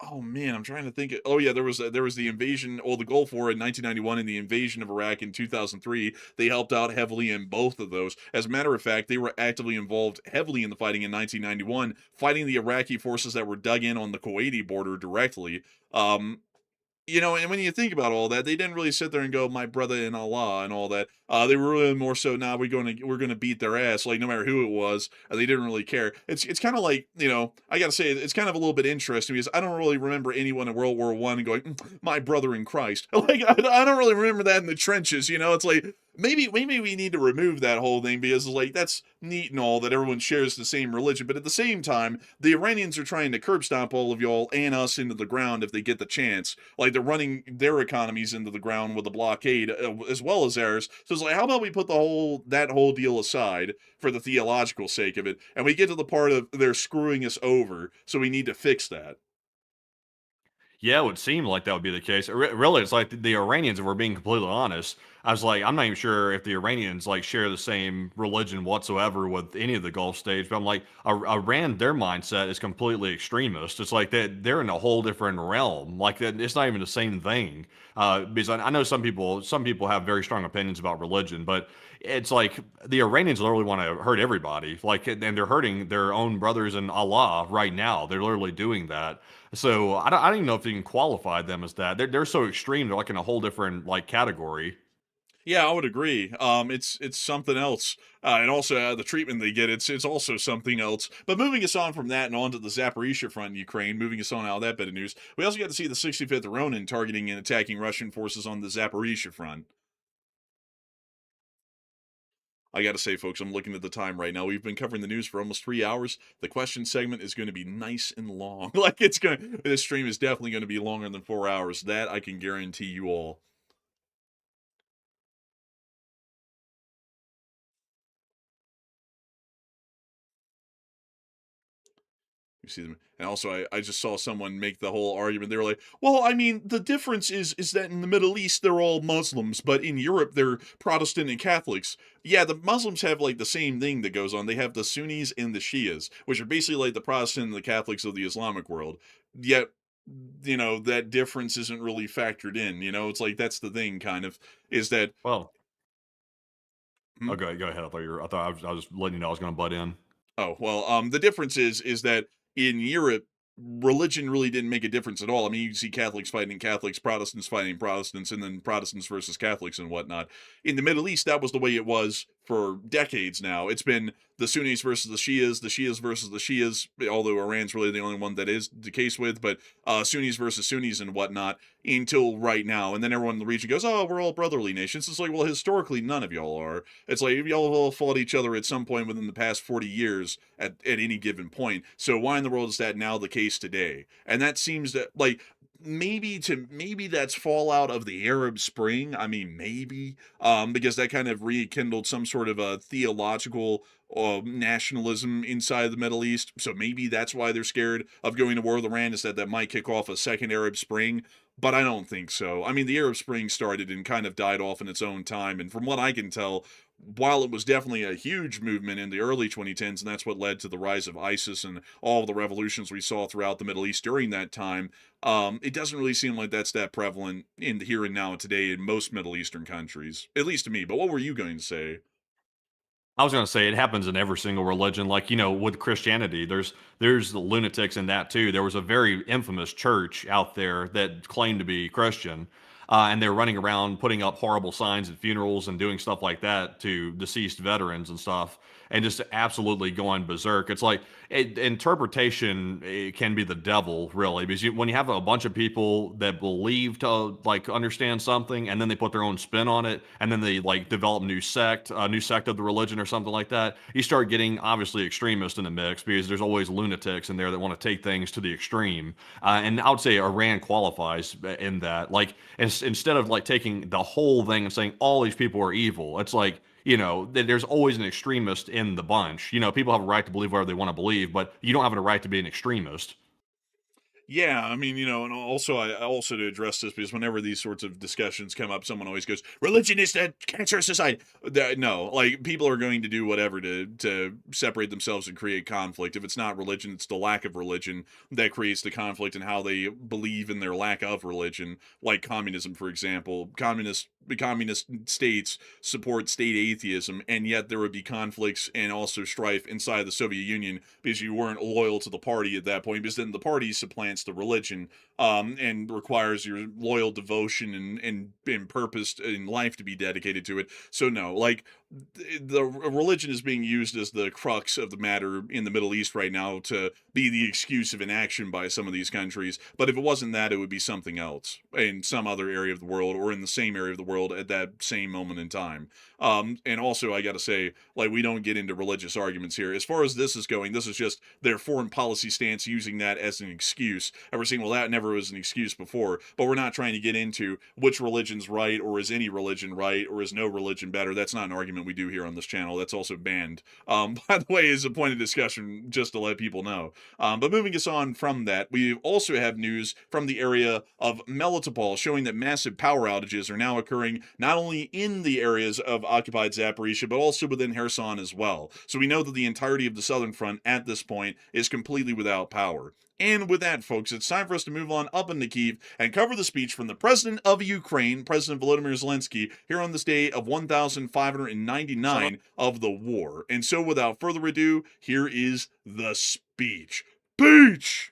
oh man, I'm trying to think. Oh yeah, there was the invasion, or the Gulf War in 1991, and the invasion of Iraq in 2003. They helped out heavily in both of those. As a matter of fact, they were actively involved heavily in the fighting in 1991, fighting the Iraqi forces that were dug in on the Kuwaiti border directly. And when you think about all that, they didn't really sit there and go, "My brother in Allah" and all that. They were really more so, "Now we're gonna beat their ass," like no matter who it was. They didn't really care. It's kind of like, I gotta say it's kind of a little bit interesting because I don't really remember anyone in World War One going, "My brother in Christ." Like I don't really remember that in the trenches. It's like maybe we need to remove that whole thing because like that's neat and all that everyone shares the same religion, but at the same time, the Iranians are trying to curb stomp all of y'all and us into the ground if they get the chance. Like they're running their economies into the ground with a blockade as well as ours. So it's like, how about we put that whole deal aside for the theological sake of it, and we get to the part of they're screwing us over, so we need to fix that. Yeah, it would seem like that would be the case. Really, it's like the Iranians, if we're being completely honest, I was like, I'm not even sure if the Iranians like share the same religion whatsoever with any of the Gulf states. But I'm like, Iran, their mindset is completely extremist. It's like they're in a whole different realm. Like it's not even the same thing. Because I know some people have very strong opinions about religion, but it's like the Iranians literally want to hurt everybody. Like, and they're hurting their own brothers in Allah right now. They're literally doing that. So I don't even know if you can qualify them as that. They're so extreme. They're like in a whole different like category. Yeah, I would agree. It's something else, and also the treatment they get. It's also something else. But moving us on from that and on to the Zaporizhia front in Ukraine. Moving us on out of that bit of news, we also got to see the 65th Ronin targeting and attacking Russian forces on the Zaporizhia front. I got to say, folks, I'm looking at the time right now. We've been covering the news for almost 3 hours. The question segment is going to be nice and long. This stream is definitely going to be longer than 4 hours. That I can guarantee you all. You see them, and also I just saw someone make the whole argument. They were like, "Well, I mean, the difference is that in the Middle East they're all Muslims, but in Europe they're Protestant and Catholics." Yeah, the Muslims have like the same thing that goes on. They have the Sunnis and the Shias, which are basically like the Protestant and the Catholics of the Islamic world. Yet, that difference isn't really factored in. It's like that's the thing, kind of, is that. Well, Hmm? go ahead. I was letting you know I was going to butt in. Oh, well, the difference is that in Europe, religion really didn't make a difference at all. I mean, you see Catholics fighting Catholics, Protestants fighting Protestants, and then Protestants versus Catholics and whatnot. In the Middle East, that was the way it was for decades now. It's been the Sunnis versus the Shias versus the Shias, although Iran's really the only one that is the case with, but Sunnis versus Sunnis and whatnot until right now. And then everyone in the region goes, oh, we're all brotherly nations. It's like, well, historically, none of y'all are. It's like y'all all fought each other at some point within the past 40 years at any given point. So why in the world is that now the case today? And that seems that, like, maybe that's fallout of the Arab Spring. I mean, maybe because that kind of rekindled some sort of a theological nationalism inside the Middle East. So maybe that's why they're scared of going to war with Iran, is that might kick off a second Arab Spring. But I don't think so. I mean, the Arab Spring started and kind of died off in its own time. And from what I can tell, while it was definitely a huge movement in the early 2010s, and that's what led to the rise of ISIS and all of the revolutions we saw throughout the Middle East during that time, it doesn't really seem like that's that prevalent in the here and now today in most Middle Eastern countries, at least to me. But what were you going to say? I was going to say it happens in every single religion. Like, with Christianity, there's the lunatics in that too. There was a very infamous church out there that claimed to be Christian, and they're running around putting up horrible signs at funerals and doing stuff like that to deceased veterans and stuff, and just absolutely going berserk. It's like interpretation, it can be the devil, really, because when you have a bunch of people that believe to like understand something, and then they put their own spin on it, and then they like develop a new sect of the religion or something like that, you start getting obviously extremists in the mix, because there's always lunatics in there that want to take things to the extreme. And I would say Iran qualifies in that. Like, instead of like taking the whole thing and saying all these people are evil, it's like, there's always an extremist in the bunch. People have a right to believe whatever they want to believe, but you don't have a right to be an extremist. Yeah, I mean, and also I also to address this, because whenever these sorts of discussions come up, someone always goes, "Religion is the cancer of society." No, like, people are going to do whatever to separate themselves and create conflict. If it's not religion, it's the lack of religion that creates the conflict, and how they believe in their lack of religion. Like communism, for example, the communist states support state atheism, and yet there would be conflicts and also strife inside the Soviet Union because you weren't loyal to the party at that point, because then the party supplants the religion, and requires your loyal devotion and purpose in life to be dedicated to it. So no, like, the religion is being used as the crux of the matter in the Middle East right now to be the excuse of inaction by some of these countries. But if it wasn't that, it would be something else in some other area of the world, or in the same area of the world at that same moment in time. And also, I got to say, like, we don't get into religious arguments here. As far as this is going, this is just their foreign policy stance, using that as an excuse. And we're saying, well, that never throw as an excuse before, but we're not trying to get into which religion's right, or is any religion right, or is no religion better. That's not an argument we do here on this channel. That's also banned, by the way, is a point of discussion, just to let people know. But moving us on from that, we also have news from the area of Melitopol showing that massive power outages are now occurring not only in the areas of occupied Zaporizhia, but also within Kherson as well. So we know that the entirety of the southern front at this point is completely without power. And with that, folks, it's time for us to move on up into Kyiv and cover the speech from the president of Ukraine, President Volodymyr Zelensky, here on this day of 1599 of the war. And so, without further ado, here is the speech. Speech!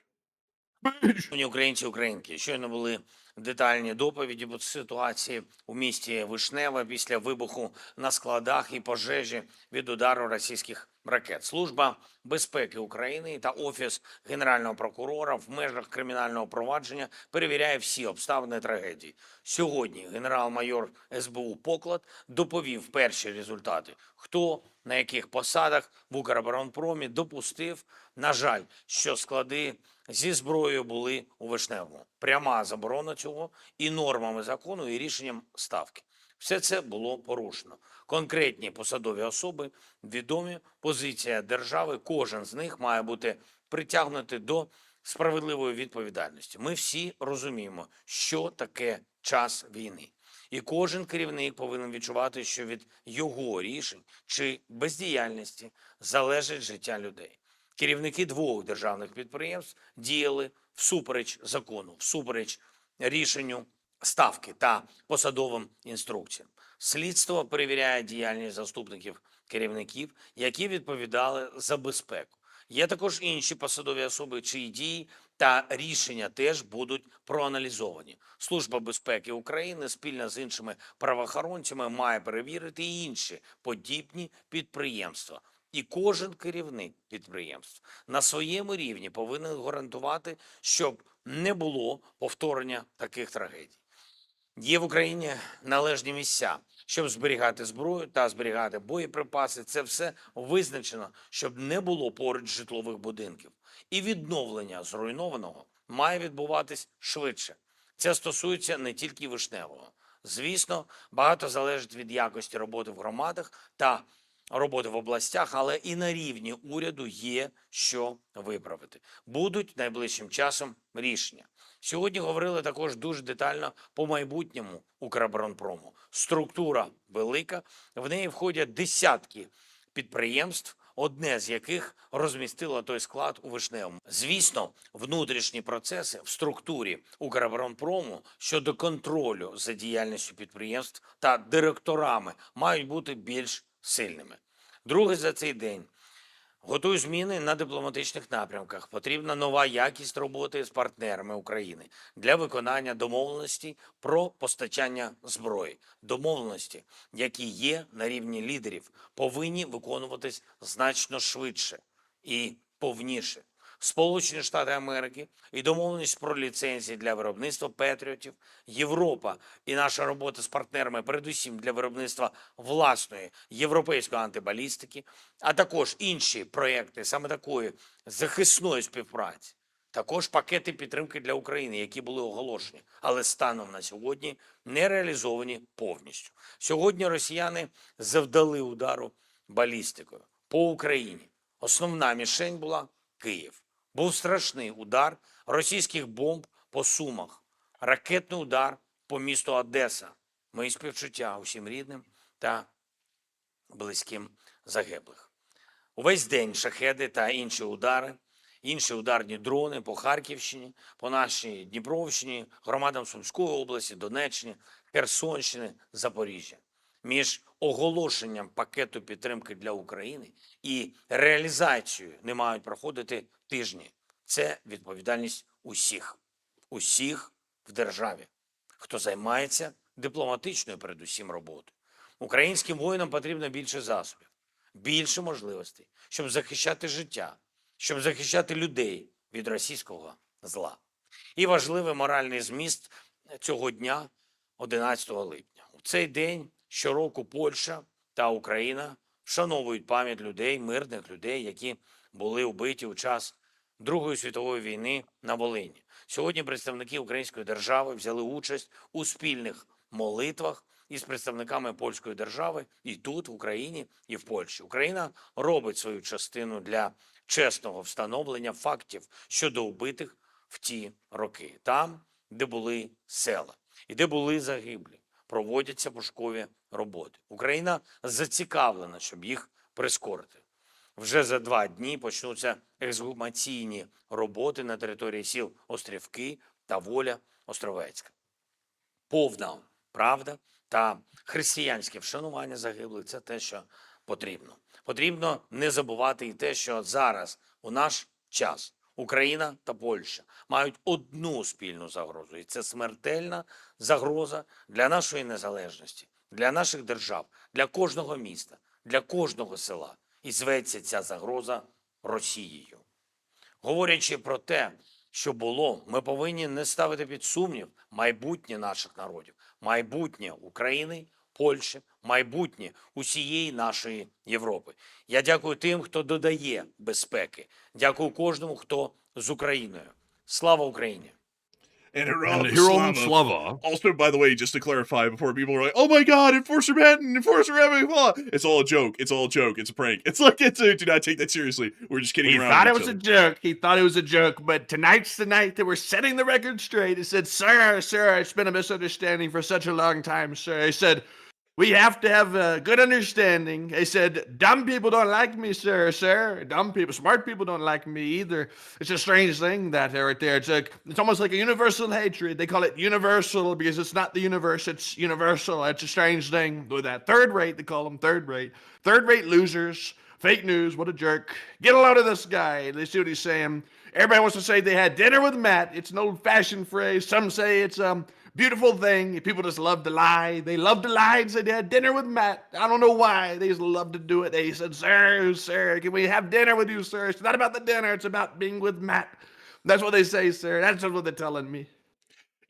Шановні українці, українки, щойно були детальні доповіді по ситуації у місті Вишневе після вибуху на складах і пожежі від удару російських ракет. Служба безпеки України та Офіс Генерального прокурора в межах кримінального провадження перевіряє всі обставини трагедії. Сьогодні генерал-майор СБУ Поклад доповів перші результати. Хто на яких посадах в Укроборонпромі допустив, на жаль, що склади зі зброєю були у Вишневому. Пряма заборона цього і нормами закону, і рішенням Ставки. Все це було порушено. Конкретні посадові особи відомі, позиція держави, кожен з них має бути притягнутий до справедливої відповідальності. Ми всі розуміємо, що таке час війни. І кожен керівник повинен відчувати, що від його рішень чи бездіяльності залежить життя людей. Керівники двох державних підприємств діяли всупереч закону, всупереч рішенню Ставки та посадовим інструкціям. Слідство перевіряє діяльність заступників керівників, які відповідали за безпеку. Є також інші посадові особи, чиї дії та рішення теж будуть проаналізовані. Служба безпеки України спільно з іншими правоохоронцями має перевірити і інші подібні підприємства. І кожен керівник підприємств на своєму рівні повинен гарантувати, щоб не було повторення таких трагедій. Є в Україні належні місця, щоб зберігати зброю та зберігати боєприпаси. Це все визначено, щоб не було поруч житлових будинків. І відновлення зруйнованого має відбуватись швидше. Це стосується не тільки Вишневого. Звісно, багато залежить від якості роботи в громадах та роботи в областях, але і на рівні уряду є що виправити. Будуть найближчим часом рішення. Сьогодні говорили також дуже детально по майбутньому Укроборонпрому. Структура велика, в неї входять десятки підприємств, одне з яких розмістило той склад у Вишневому. Звісно, внутрішні процеси в структурі Укроборонпрому щодо контролю за діяльністю підприємств та директорами мають бути більш сильними. Друге за цей день. Готую зміни на дипломатичних напрямках. Потрібна нова якість роботи з партнерами України для виконання домовленостей про постачання зброї. Домовленості, які є на рівні лідерів, повинні виконуватись значно швидше і повніше. Сполучені Штати Америки і домовленість про ліцензії для виробництва патріотів, Європа і наша робота з партнерами, передусім для виробництва власної європейської антибалістики, а також інші проєкти саме такої захисної співпраці. Також пакети підтримки для України, які були оголошені, але станом на сьогодні не реалізовані повністю. Сьогодні росіяни завдали удару балістикою по Україні. Основна мішень була Київ. Був страшний удар російських бомб по Сумах, ракетний удар по місту Одеса. Мої співчуття усім рідним та близьким загиблих. Увесь день шахеди та інші удари, інші ударні дрони по Харківщині, по нашій Дніпровщині, громадам Сумської області, Донеччини, Херсонщини, Запоріжжя. Між оголошенням пакету підтримки для України і реалізацією не мають проходити тижні. Це відповідальність усіх в державі, хто займається дипломатичною передусім роботою. Українським воїнам потрібно більше засобів, більше можливостей, щоб захищати життя, щоб захищати людей від російського зла. І важливий моральний зміст цього дня, 11 липня. У цей день щороку Польща та Україна вшановують пам'ять людей, мирних людей, які були вбиті у час Другої світової війни на Волині. Сьогодні представники української держави взяли участь у спільних молитвах із представниками польської держави і тут, в Україні, і в Польщі. Україна робить свою частину для чесного встановлення фактів щодо убитих в ті роки. Там, де були села і де були загиблі, проводяться пошукові роботи. Україна зацікавлена, щоб їх прискорити. Вже за 2 дні почнуться ексгумаційні роботи на території сіл Острівки та Воля Островецька. Повна правда та християнське вшанування загиблих – це те, що потрібно. Потрібно не забувати і те, що зараз, у наш час, Україна та Польща мають одну спільну загрозу. І це смертельна загроза для нашої незалежності, для наших держав, для кожного міста, для кожного села. І зветься ця загроза Росією. Говорячи про те, що було, ми повинні не ставити під сумнів майбутнє наших народів, майбутнє України, Польщі, майбутнє усієї нашої Європи. Я дякую тим, хто додає безпеки. Дякую кожному, хто з Україною. Слава Україні! And And Heroam Heroam Slava. Slava. Also, by the way, just to clarify, before people are like, "Oh my God, Enforcer Madden, Enforcer Madden," it's all a joke. It's all a joke. It's a prank. It's like do not take that seriously. We're just kidding He around. thought it with was each a joke. He thought it was a joke, but tonight's the night that we're setting the record straight. He said, sir, it's been a misunderstanding for such a long time, sir. He said, we have to have a good understanding. He said, dumb people don't like me, sir. Dumb people, smart people don't like me either. It's a strange thing, that right there. It's almost like a universal hatred. They call it universal because it's not the universe, it's universal. It's a strange thing with that. Third rate, they call them third rate. Third rate losers. Fake news, what a jerk. Get a load of this guy. They see what he's saying. Everybody wants to say they had dinner with Matt. It's an old-fashioned phrase. Some say it's beautiful thing. People just love to lie. They love to lie and say they had dinner with Matt. I don't know why. They just love to do it. They said, sir, can we have dinner with you, sir? It's not about the dinner. It's about being with Matt. That's what they say, sir. That's what they're telling me.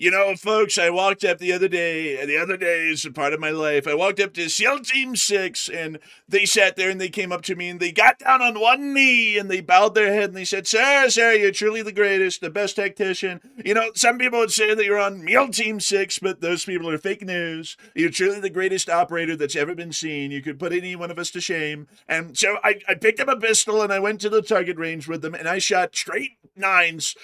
You know, folks, I walked up the other day, and the other day is a part of my life. I walked up to SEAL Team 6, and they sat there, and they came up to me, and they got down on one knee, and they bowed their head, and they said, sir, you're truly the greatest, the best tactician. You know, some people would say that you're on MEAL Team 6, but those people are fake news. You're truly the greatest operator that's ever been seen. You could put any one of us to shame. And so I picked up a pistol, and I went to the target range with them, and I shot straight nines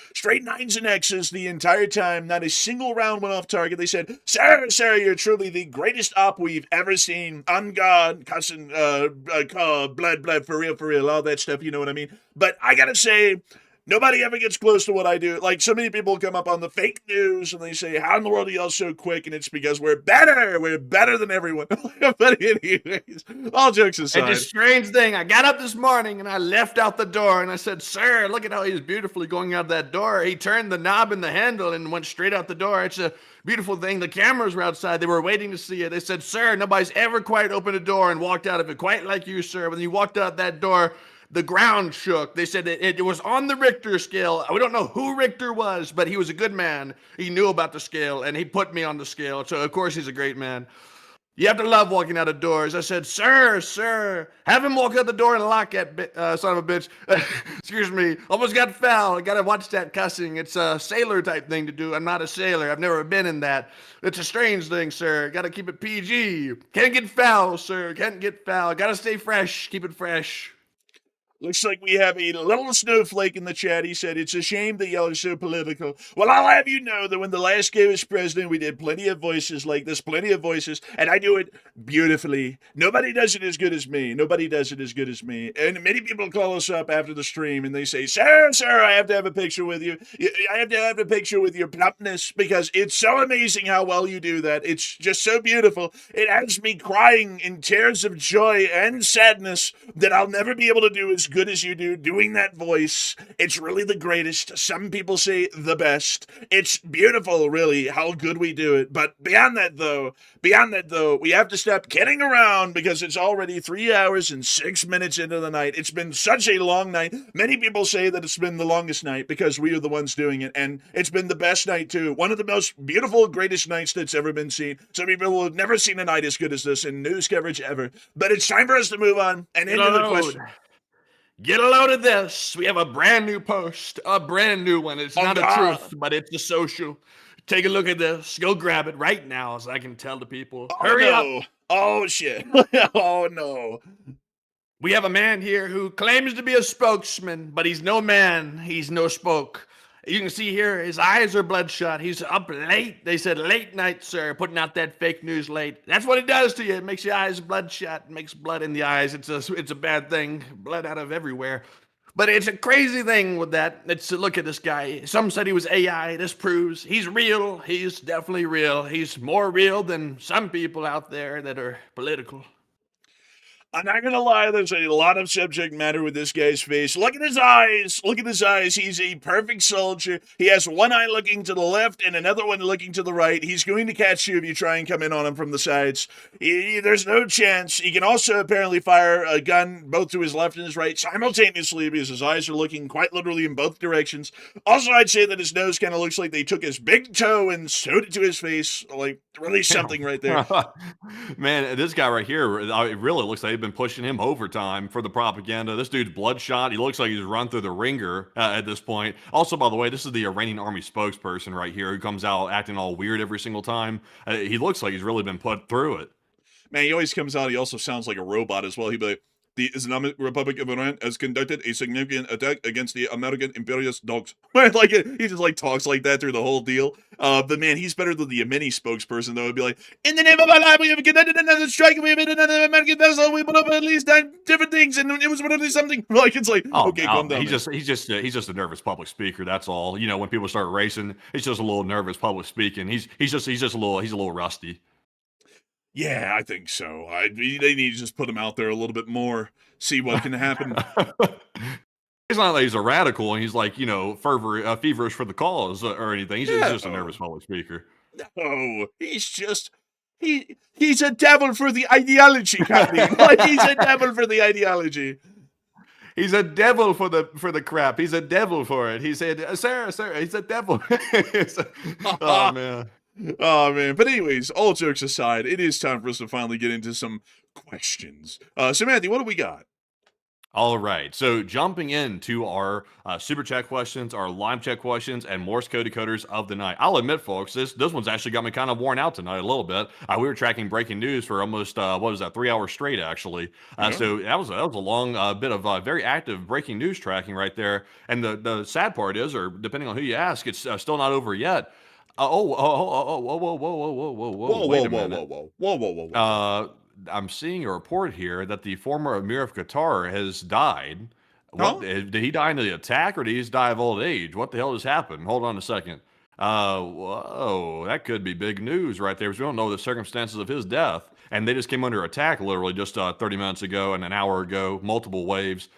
and X's the entire time. Not a single round went off target. They said, sir, you're truly the greatest op we've ever seen. On God, cussing, blood, for real, all that stuff, you know what I mean? But I gotta say, nobody ever gets close to what I do. Like, so many people come up on the fake news and they say, how in the world are y'all so quick? And it's because we're better. We're better than everyone. But anyways, all jokes aside. It's a strange thing. I got up this morning and I left out the door and I said, sir, look at how he's beautifully going out that door. He turned the knob and the handle and went straight out the door. It's a beautiful thing. The cameras were outside. They were waiting to see it. They said, sir, nobody's ever quite opened a door and walked out of it quite like you, sir. When you walked out that door, the ground shook. They said it was on the Richter scale. We don't know who Richter was, but he was a good man. He knew about the scale, and he put me on the scale. So, of course, he's a great man. You have to love walking out of doors. I said, sir, have him walk out the door and lock that son of a bitch. Excuse me. Almost got foul. I got to watch that cussing. It's a sailor type thing to do. I'm not a sailor. I've never been in that. It's a strange thing, sir. Got to keep it PG. Can't get foul, sir. Can't get foul. Got to stay fresh. Keep it fresh. Looks like we have a little snowflake in the chat. He said, it's a shame that y'all are so political. Well, I'll have you know that when the last guy was president, we did plenty of voices like this, and I do it beautifully. Nobody does it as good as me. And many people call us up after the stream, and they say, sir, I have to have a picture with you. I have to have a picture with your plumpness, because it's so amazing how well you do that. It's just so beautiful. It has me crying in tears of joy and sadness that I'll never be able to do as good as you do doing that voice. It's really the greatest. Some people say the best. It's beautiful, really, how good we do it. But beyond that though, we have to stop kidding around, because it's already 3 hours and 6 minutes into the night. It's been such a long night. Many people say that it's been the longest night because we are the ones doing it, and it's been the best night too. One of the most beautiful, greatest nights that's ever been seen. Some people have never seen a night as good as this in news coverage ever. But it's time for us to move on and into the question. Get a load of this. We have a brand new post, a brand new one. It's not a truth, but it's a social. Take a look at this. Go grab it right now so I can tell the people. Oh, Hurry up. no. Oh, shit. Oh, no. We have a man here who claims to be a spokesman, but he's no man. He's no spoke. You can see here his eyes are bloodshot. He's up late. They said late night, sir, putting out that fake news late. That's what it does to you. It makes your eyes bloodshot. It makes blood in the eyes. It's a bad thing. Blood out of everywhere. But it's a crazy thing with that. It's look at this guy. Some said he was AI. This proves he's real. He's definitely real. He's more real than some people out there that are political. I'm not gonna lie, there's a lot of subject matter with this guy's face. Look at his eyes. Look at his eyes. He's a perfect soldier. He has one eye looking to the left and another one looking to the right. He's going to catch you if you try and come in on him from the sides. There's no chance. He can also apparently fire a gun both to his left and his right simultaneously because his eyes are looking quite literally in both directions. Also, I'd say that his nose kind of looks like they took his big toe and sewed it to his face. Like, really something right there. Man, this guy right here, it really looks like they've been pushing him overtime for the propaganda. This dude's bloodshot. He looks like he's run through the ringer at this point. Also, by the way, this is the Iranian army spokesperson right here who comes out acting all weird every single time. He looks like he's really been put through it. Man, he always comes out. He also sounds like a robot as well. He'd be like, the Islamic Republic of Iran has conducted a significant attack against the American imperialist dogs. Like, he just like talks like that through the whole deal. But man, he's better than the Yemeni spokesperson though. He'd be like, in the name of Allah, we have conducted another strike. We have hit another American vessel. We put up at least 9 different things, and it was really something. Like, it's like, okay, calm down. He's just a nervous public speaker. That's all. You know, when people start racing, it's just a little nervous public speaking. He's just a little rusty. Yeah, I think so. They need to just put him out there a little bit more, see what can happen. He's not like he's a radical and he's like, you know, feverish for the cause or anything. He's just a nervous public speaker. No, he's just he's a devil for the ideology, Captain. Like, he's a devil for the ideology. He's a devil for the crap. He's a devil for it. He said, sir, he's a devil. Oh man. Oh man. But anyways, all jokes aside, it is time for us to finally get into some questions. So Matthew, what do we got? All right. So jumping into our super chat questions, our live chat questions, and Morse code decoders of the night. I'll admit, folks, this one's actually got me kind of worn out tonight a little bit. We were tracking breaking news for almost 3 hours straight, actually. So that was a long bit of very active breaking news tracking right there. And the sad part is, or depending on who you ask, it's still not over yet. Wait a minute. I'm seeing a report here that the former Emir of Qatar has died. What did he die in the attack, or did he just die of old age? What the hell just happened? Hold on a second. Whoa, that could be big news right there, because we don't know the circumstances of his death. And they just came under attack literally just 30 minutes ago and an hour ago, multiple waves.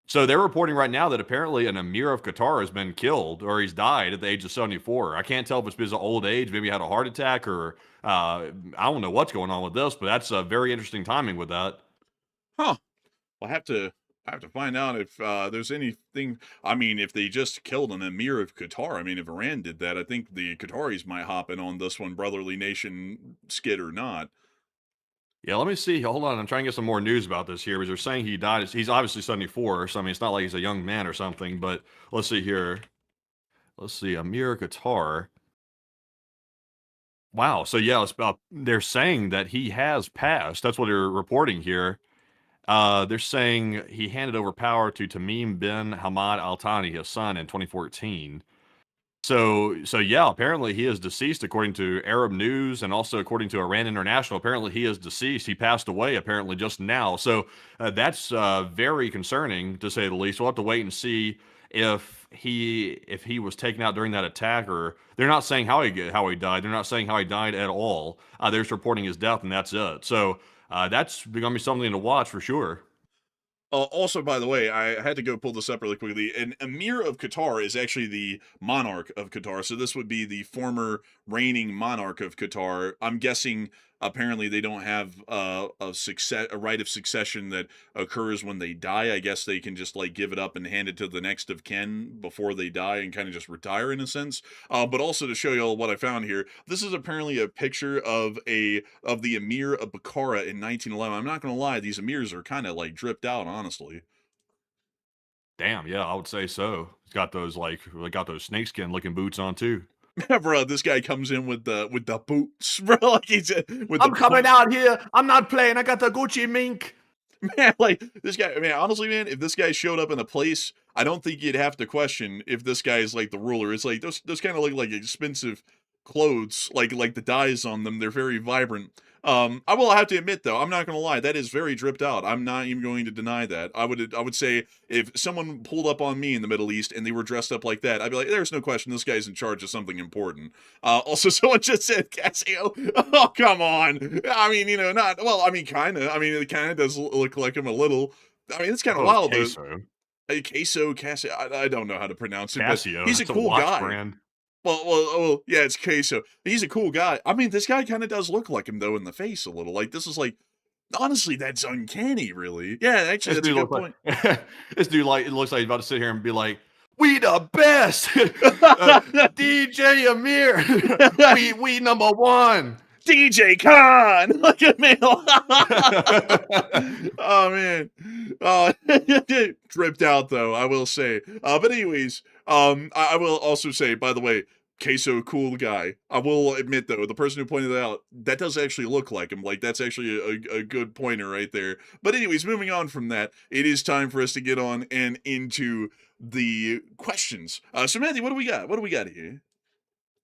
So they're reporting right now that apparently an Emir of Qatar has been killed, or he's died at the age of 74. I can't tell if it's because of old age, maybe he had a heart attack, or I don't know what's going on with this, but that's a very interesting timing with that. Huh. I'll have to find out if there's anything. I mean, if they just killed an Emir of Qatar, I mean, if Iran did that, I think the Qataris might hop in on this one, brotherly nation skit or not. Yeah, let me see. Hold on. I'm trying to get some more news about this here, because they're saying he died. He's obviously 74, so I mean, it's not like he's a young man or something, but let's see here. Let's see. Amir Qatar. Wow. So yeah, they're saying that he has passed. That's what they're reporting here. They're saying he handed over power to Tamim bin Hamad Al Thani, his son, in 2014. So yeah, apparently he is deceased according to Arab News, and also according to Iran International. Apparently he is deceased. He passed away apparently just now. So that's very concerning, to say the least. We'll have to wait and see if he was taken out during that attack, or they're not saying how he died. They're not saying how he died at all. They're just reporting his death, and that's it. So that's going to be something to watch for sure. Also, by the way, I had to go pull this up really quickly. An Emir of Qatar is actually the monarch of Qatar. So this would be the former reigning monarch of Qatar. I'm guessing apparently they don't have a right of succession that occurs when they die. I guess they can just like give it up and hand it to the next of kin before they die and kind of just retire in a sense. But also to show you all what I found here, this is apparently a picture of the Emir of Bukhara in 1911. I'm not going to lie, these emirs are kind of like dripped out, honestly. Damn, yeah, I would say so. He's got those got those snakeskin looking boots on too. Bro, this guy comes in with the boots, bro. Like he's with I'm the coming out here. I'm not playing. I got the Gucci mink. man. Like this guy. I mean, honestly, man, if this guy showed up in a place, I don't think you'd have to question if this guy is like the ruler. It's like those kind of look like expensive clothes, like the dyes on them. They're very vibrant. I will have to admit though, I'm not gonna lie, that is very dripped out. I'm not even going to deny that. I would say if someone pulled up on me in the Middle East and they were dressed up like that, I'd be like, there's no question this guy's in charge of something important. Also, someone just said Casio. Oh, come on. I mean, not well. I mean, kind of. I mean, it kind of does look like him a little. I mean, it's kind of wild though. Queso. Casio. I don't know how to pronounce it, but Casio. he's a It's cool watch guy. brand. Well, yeah, it's Queso. He's a cool guy. I mean, this guy kind of does look like him, though, in the face a little. Like, this is like, honestly, that's uncanny, really. Yeah, actually, that's a good point. This dude, it looks like he's about to sit here and be like, we the best! DJ Amir! we number one! DJ Khan! Look at me! Oh, man. Oh, dripped out, though, I will say. But anyways, I will also say, by the way, Queso, cool guy. I will admit, though, the person who pointed that out, that does actually look like him. Like, that's actually a good pointer right there. But anyways, moving on from that, it is time for us to get on and into the questions. So, Matthew, what do we got? What do we got here?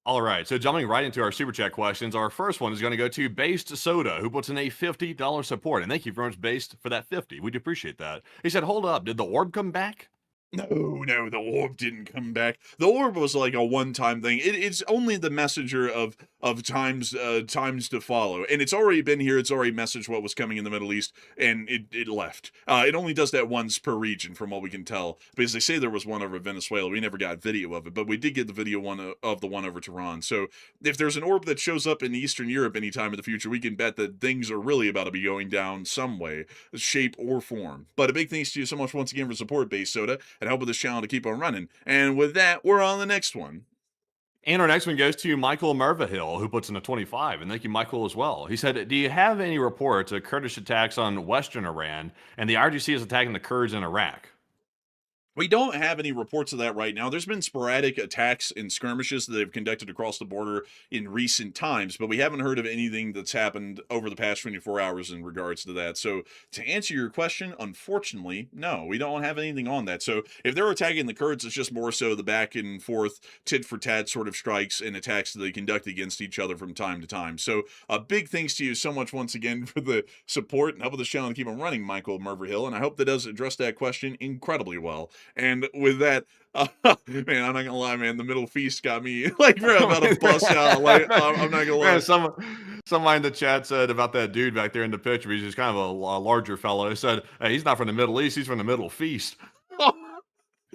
All right, so jumping right into our Super Chat questions, our first one is going to go to Based Soda, who puts in a $50 support. And thank you very much, Based, for that 50. We do appreciate that. He said, hold up, did the orb come back? No, the orb didn't come back. The orb was like a one-time thing. It's only the messenger of times to follow, and it's already been here. It's already messaged what was coming in the Middle East, and it left. It only does that once per region, from what we can tell. Because they say there was one over Venezuela. We never got video of it, but we did get the video of the one over Tehran. So if there's an orb that shows up in Eastern Europe anytime in the future, we can bet that things are really about to be going down some way, shape, or form. But a big thanks to you so much once again for support, Base Soda, and helping this channel to keep on running. And with that, we're on the next one. And our next one goes to Michael Mervahill, who puts in a 25. And thank you, Michael, as well. He said, do you have any reports of Kurdish attacks on Western Iran and the IRGC is attacking the Kurds in Iraq? We don't have any reports of that right now. There's been sporadic attacks and skirmishes that they've conducted across the border in recent times, but we haven't heard of anything that's happened over the past 24 hours in regards to that. So to answer your question, unfortunately, no, we don't have anything on that. So if they're attacking the Kurds, it's just more so the back and forth, tit for tat sort of strikes and attacks that they conduct against each other from time to time. So a big thanks to you so much once again for the support and helping this channel to keep on running, Michael Merverhill, and I hope that does address that question incredibly well. And with that, man, I'm not gonna lie, man, the Middle Feast got me like about to bust out. Like, I'm not gonna lie. Man, somebody in the chat said about that dude back there in the picture. He's just kind of a larger fellow. He said, hey, he's not from the Middle East. He's from the Middle Feast.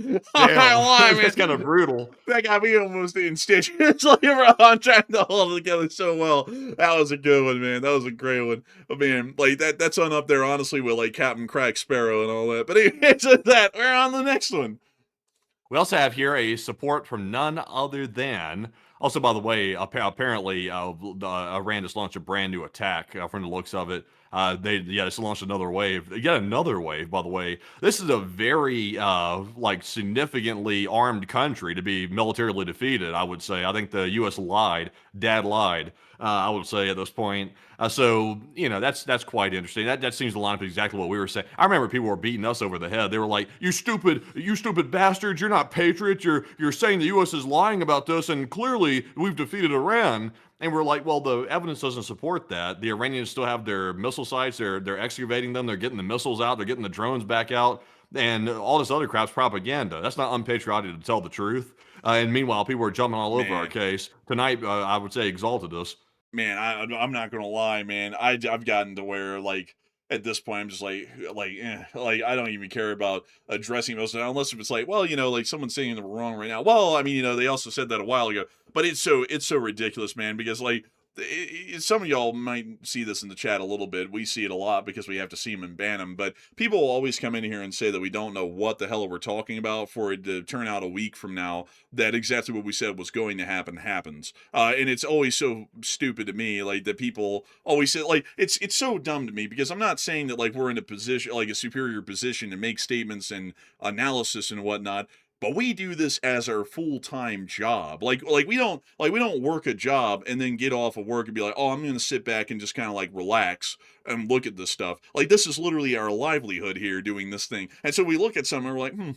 Damn, that's kind of brutal. That got me almost in stitches. Like, bro, I'm trying to hold it together so well. That was a good one, man. That was a great one. But man, like that's on up there, honestly, with like Captain Crack Sparrow and all that. But anyways, with that, we're on the next one. We also have here a support from none other than. Also, by the way, apparently, Iran just launched a brand new attack from the looks of it. They just launched another wave. Yet another wave, by the way. This is a very significantly armed country to be militarily defeated, I would say. I think the U.S. lied. Dad lied, I would say, at this point. So, that's quite interesting. That seems to line up exactly what we were saying. I remember people were beating us over the head. They were like, you stupid bastards, you're not patriots. You're saying the U.S. is lying about this, and clearly we've defeated Iran. And we're like, well, the evidence doesn't support that. The Iranians still have their missile sites. They're excavating them. They're getting the missiles out. They're getting the drones back out. And all this other crap's propaganda. That's not unpatriotic to tell the truth. And meanwhile, people are jumping all over our case. Tonight, I would say, exalted us. Man, I'm not going to lie, man. I've gotten to where, like, at this point, I'm just like I don't even care about addressing those unless if it's like, well, like someone's saying they're wrong right now. Well, I mean, they also said that a while ago, but it's so ridiculous, man, because like some of y'all might see this in the chat a little bit. We see it a lot because we have to see them and ban them. But people will always come in here and say that we don't know what the hell we're talking about for it to turn out a week from now that exactly what we said was going to happen happens. And it's always so stupid to me, like that people always say, like it's so dumb to me because I'm not saying that like we're in a position, like a superior position to make statements and analysis and whatnot. But we do this as our full-time job. Like we don't work a job and then get off of work and be like, oh, I'm gonna sit back and just kind of like relax and look at this stuff. Like this is literally our livelihood here doing this thing. And so we look at something and we're like,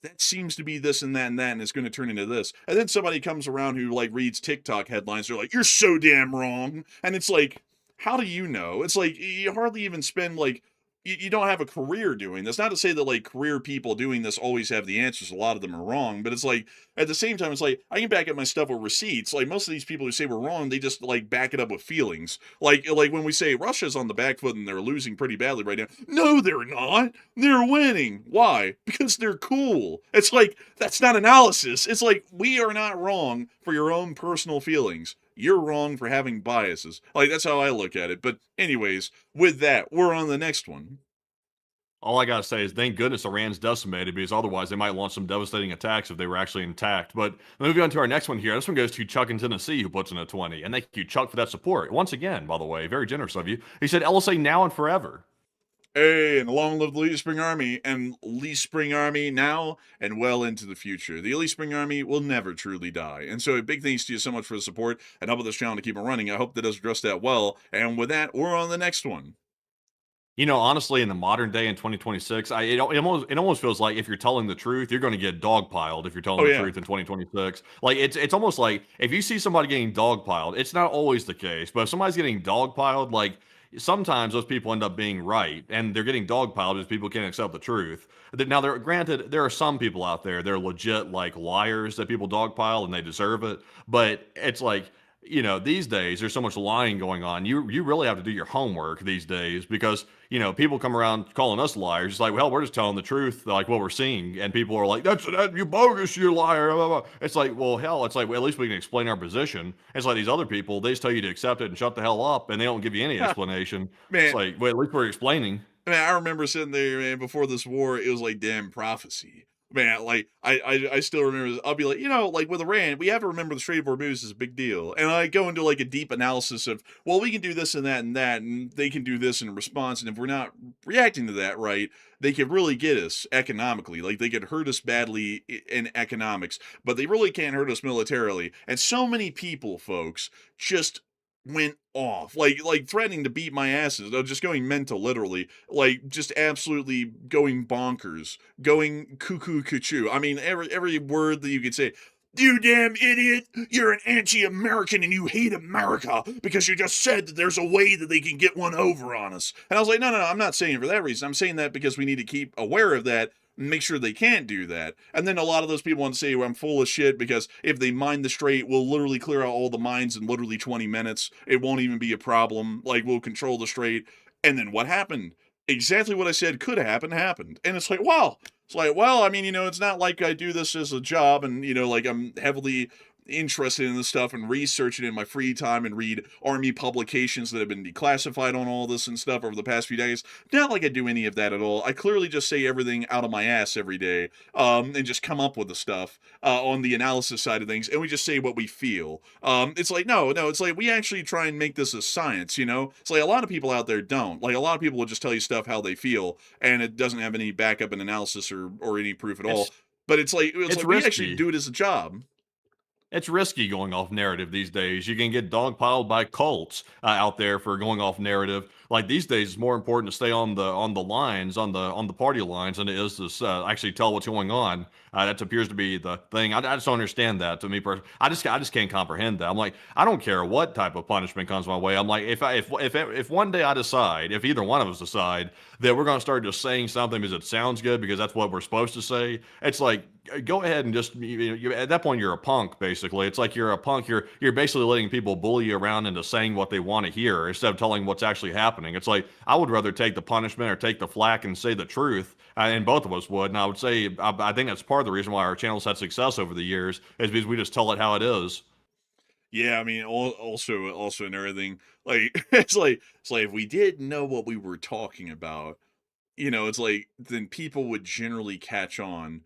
that seems to be this and that and that, and it's going to turn into this. And then somebody comes around who like reads TikTok headlines. They're like, you're so damn wrong. And it's like, how do you know? It's like you hardly even spend like, you don't have a career doing this. Not to say that like career people doing this always have the answers. A lot of them are wrong, but it's like at the same time, it's like I can back up my stuff with receipts. Like most of these people who say we're wrong, they just like back it up with feelings. Like when we say Russia's on the back foot and they're losing pretty badly right now. No, they're not. They're winning. Why? Because they're cool. It's like that's not analysis. It's like we are not wrong for your own personal feelings. You're wrong for having biases. Like, that's how I look at it. But anyways, with that, we're on the next one. All I gotta say is thank goodness Iran's decimated because otherwise they might launch some devastating attacks if they were actually intact. But moving on to our next one here. This one goes to Chuck in Tennessee who puts in a 20. And thank you, Chuck, for that support. Once again, by the way, very generous of you. He said LSA now and forever. Hey, and long live the Elite Spring Army, and Elite Spring Army now and well into the future. The Elite Spring Army will never truly die. And so a big thanks to you so much for the support and helping this channel to keep it running. I hope that does address that well. And with that, we're on the next one. You know, honestly, in the modern day in 2026, it almost feels like if you're telling the truth, you're going to get dogpiled if you're telling the truth in 2026. Like it's almost like if you see somebody getting dogpiled, it's not always the case, but if somebody's getting dogpiled, like sometimes those people end up being right, and they're getting dogpiled because people can't accept the truth. Now, granted, there are some people out there, they're legit like liars that people dogpile and they deserve it, but it's like, you know, these days there's so much lying going on. You really have to do your homework these days because, you know, people come around calling us liars. It's like, well, we're just telling the truth, like what we're seeing. And people are like, that's you bogus, you liar. Blah, blah, blah. It's like, well, hell, it's like, well, at least we can explain our position. It's like these other people, they just tell you to accept it and shut the hell up. And they don't give you any explanation. Man. It's like, well, at least we're explaining. Man, I remember sitting there, man, before this war, it was like damn prophecy. Man, like I still remember this. I'll be like, you know, like with Iran, we have to remember the Strait of Hormuz is a big deal. And I go into like a deep analysis of, well, we can do this and that and that, and they can do this in response. And if we're not reacting to that right, they could really get us economically. Like they could hurt us badly in economics, but they really can't hurt us militarily. And so many people, folks, just went off like threatening to beat my asses, just going mental, literally, like just absolutely going bonkers, going cuckoo cuckoo. I mean, every word that you could say. You damn idiot, you're an anti-American and you hate America because you just said that there's a way that they can get one over on us. And I was like, no, I'm not saying it for that reason. I'm saying that because we need to keep aware of that and make sure they can't do that. And then a lot of those people want to say, well, I'm full of shit because if they mine the Strait, we'll literally clear out all the mines in literally 20 minutes. It won't even be a problem. Like, we'll control the Strait. And then what happened? Exactly what I said could happen happened. And it's like, wow. It's like, well, I mean, you know, it's not like I do this as a job and, you know, like I'm heavily interested in this stuff and research it in my free time and read Army publications that have been declassified on all this and stuff over the past few days. Not like I do any of that at all. I clearly just say everything out of my ass every day and just come up with the stuff on the analysis side of things, and we just say what we feel. It's like, no, it's like we actually try and make this a science, you know? It's like a lot of people out there don't. Like a lot of people will just tell you stuff how they feel, and it doesn't have any backup in analysis or any proof at all. But it's like we actually do it as a job. It's risky going off narrative these days. You can get dogpiled by cults out there for going off narrative. Like these days, it's more important to stay on the lines, on the party lines, than it is to actually tell what's going on. That appears to be the thing. I just don't understand that. To me personally, I just can't comprehend that. I'm like, I don't care what type of punishment comes my way. I'm like, if one day I decide, if either one of us decide that we're going to start just saying something because it sounds good because that's what we're supposed to say, it's like, go ahead and just at that point you're a punk basically. It's like you're a punk. You're basically letting people bully you around into saying what they want to hear instead of telling what's actually happening. It's like I would rather take the punishment or take the flack and say the truth, and both of us would. And I would say I think that's part of the reason why our channel's had success over the years is because we just tell it how it is. Yeah, I mean, also and everything. Like it's like if we didn't know what we were talking about, it's like then people would generally catch on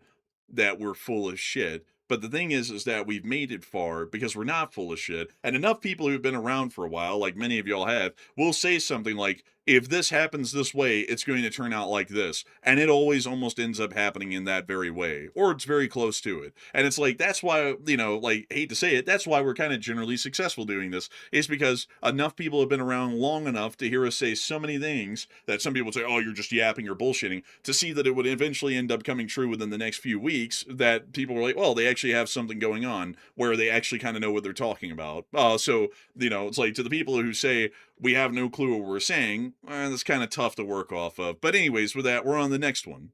that we're full of shit. But the thing is that we've made it far because we're not full of shit. And enough people who've been around for a while, like many of y'all have, will say something like, if this happens this way, it's going to turn out like this. And it always almost ends up happening in that very way, or it's very close to it. And it's like, that's why, like, hate to say it, that's why we're kind of generally successful doing this, is because enough people have been around long enough to hear us say so many things that some people would say, oh, you're just yapping or bullshitting, to see that it would eventually end up coming true within the next few weeks, that people were like, well, they actually have something going on where they actually kind of know what they're talking about. So, it's like, to the people who say, we have no clue what we're saying, that's kind of tough to work off of. But anyways, with that, we're on the next one.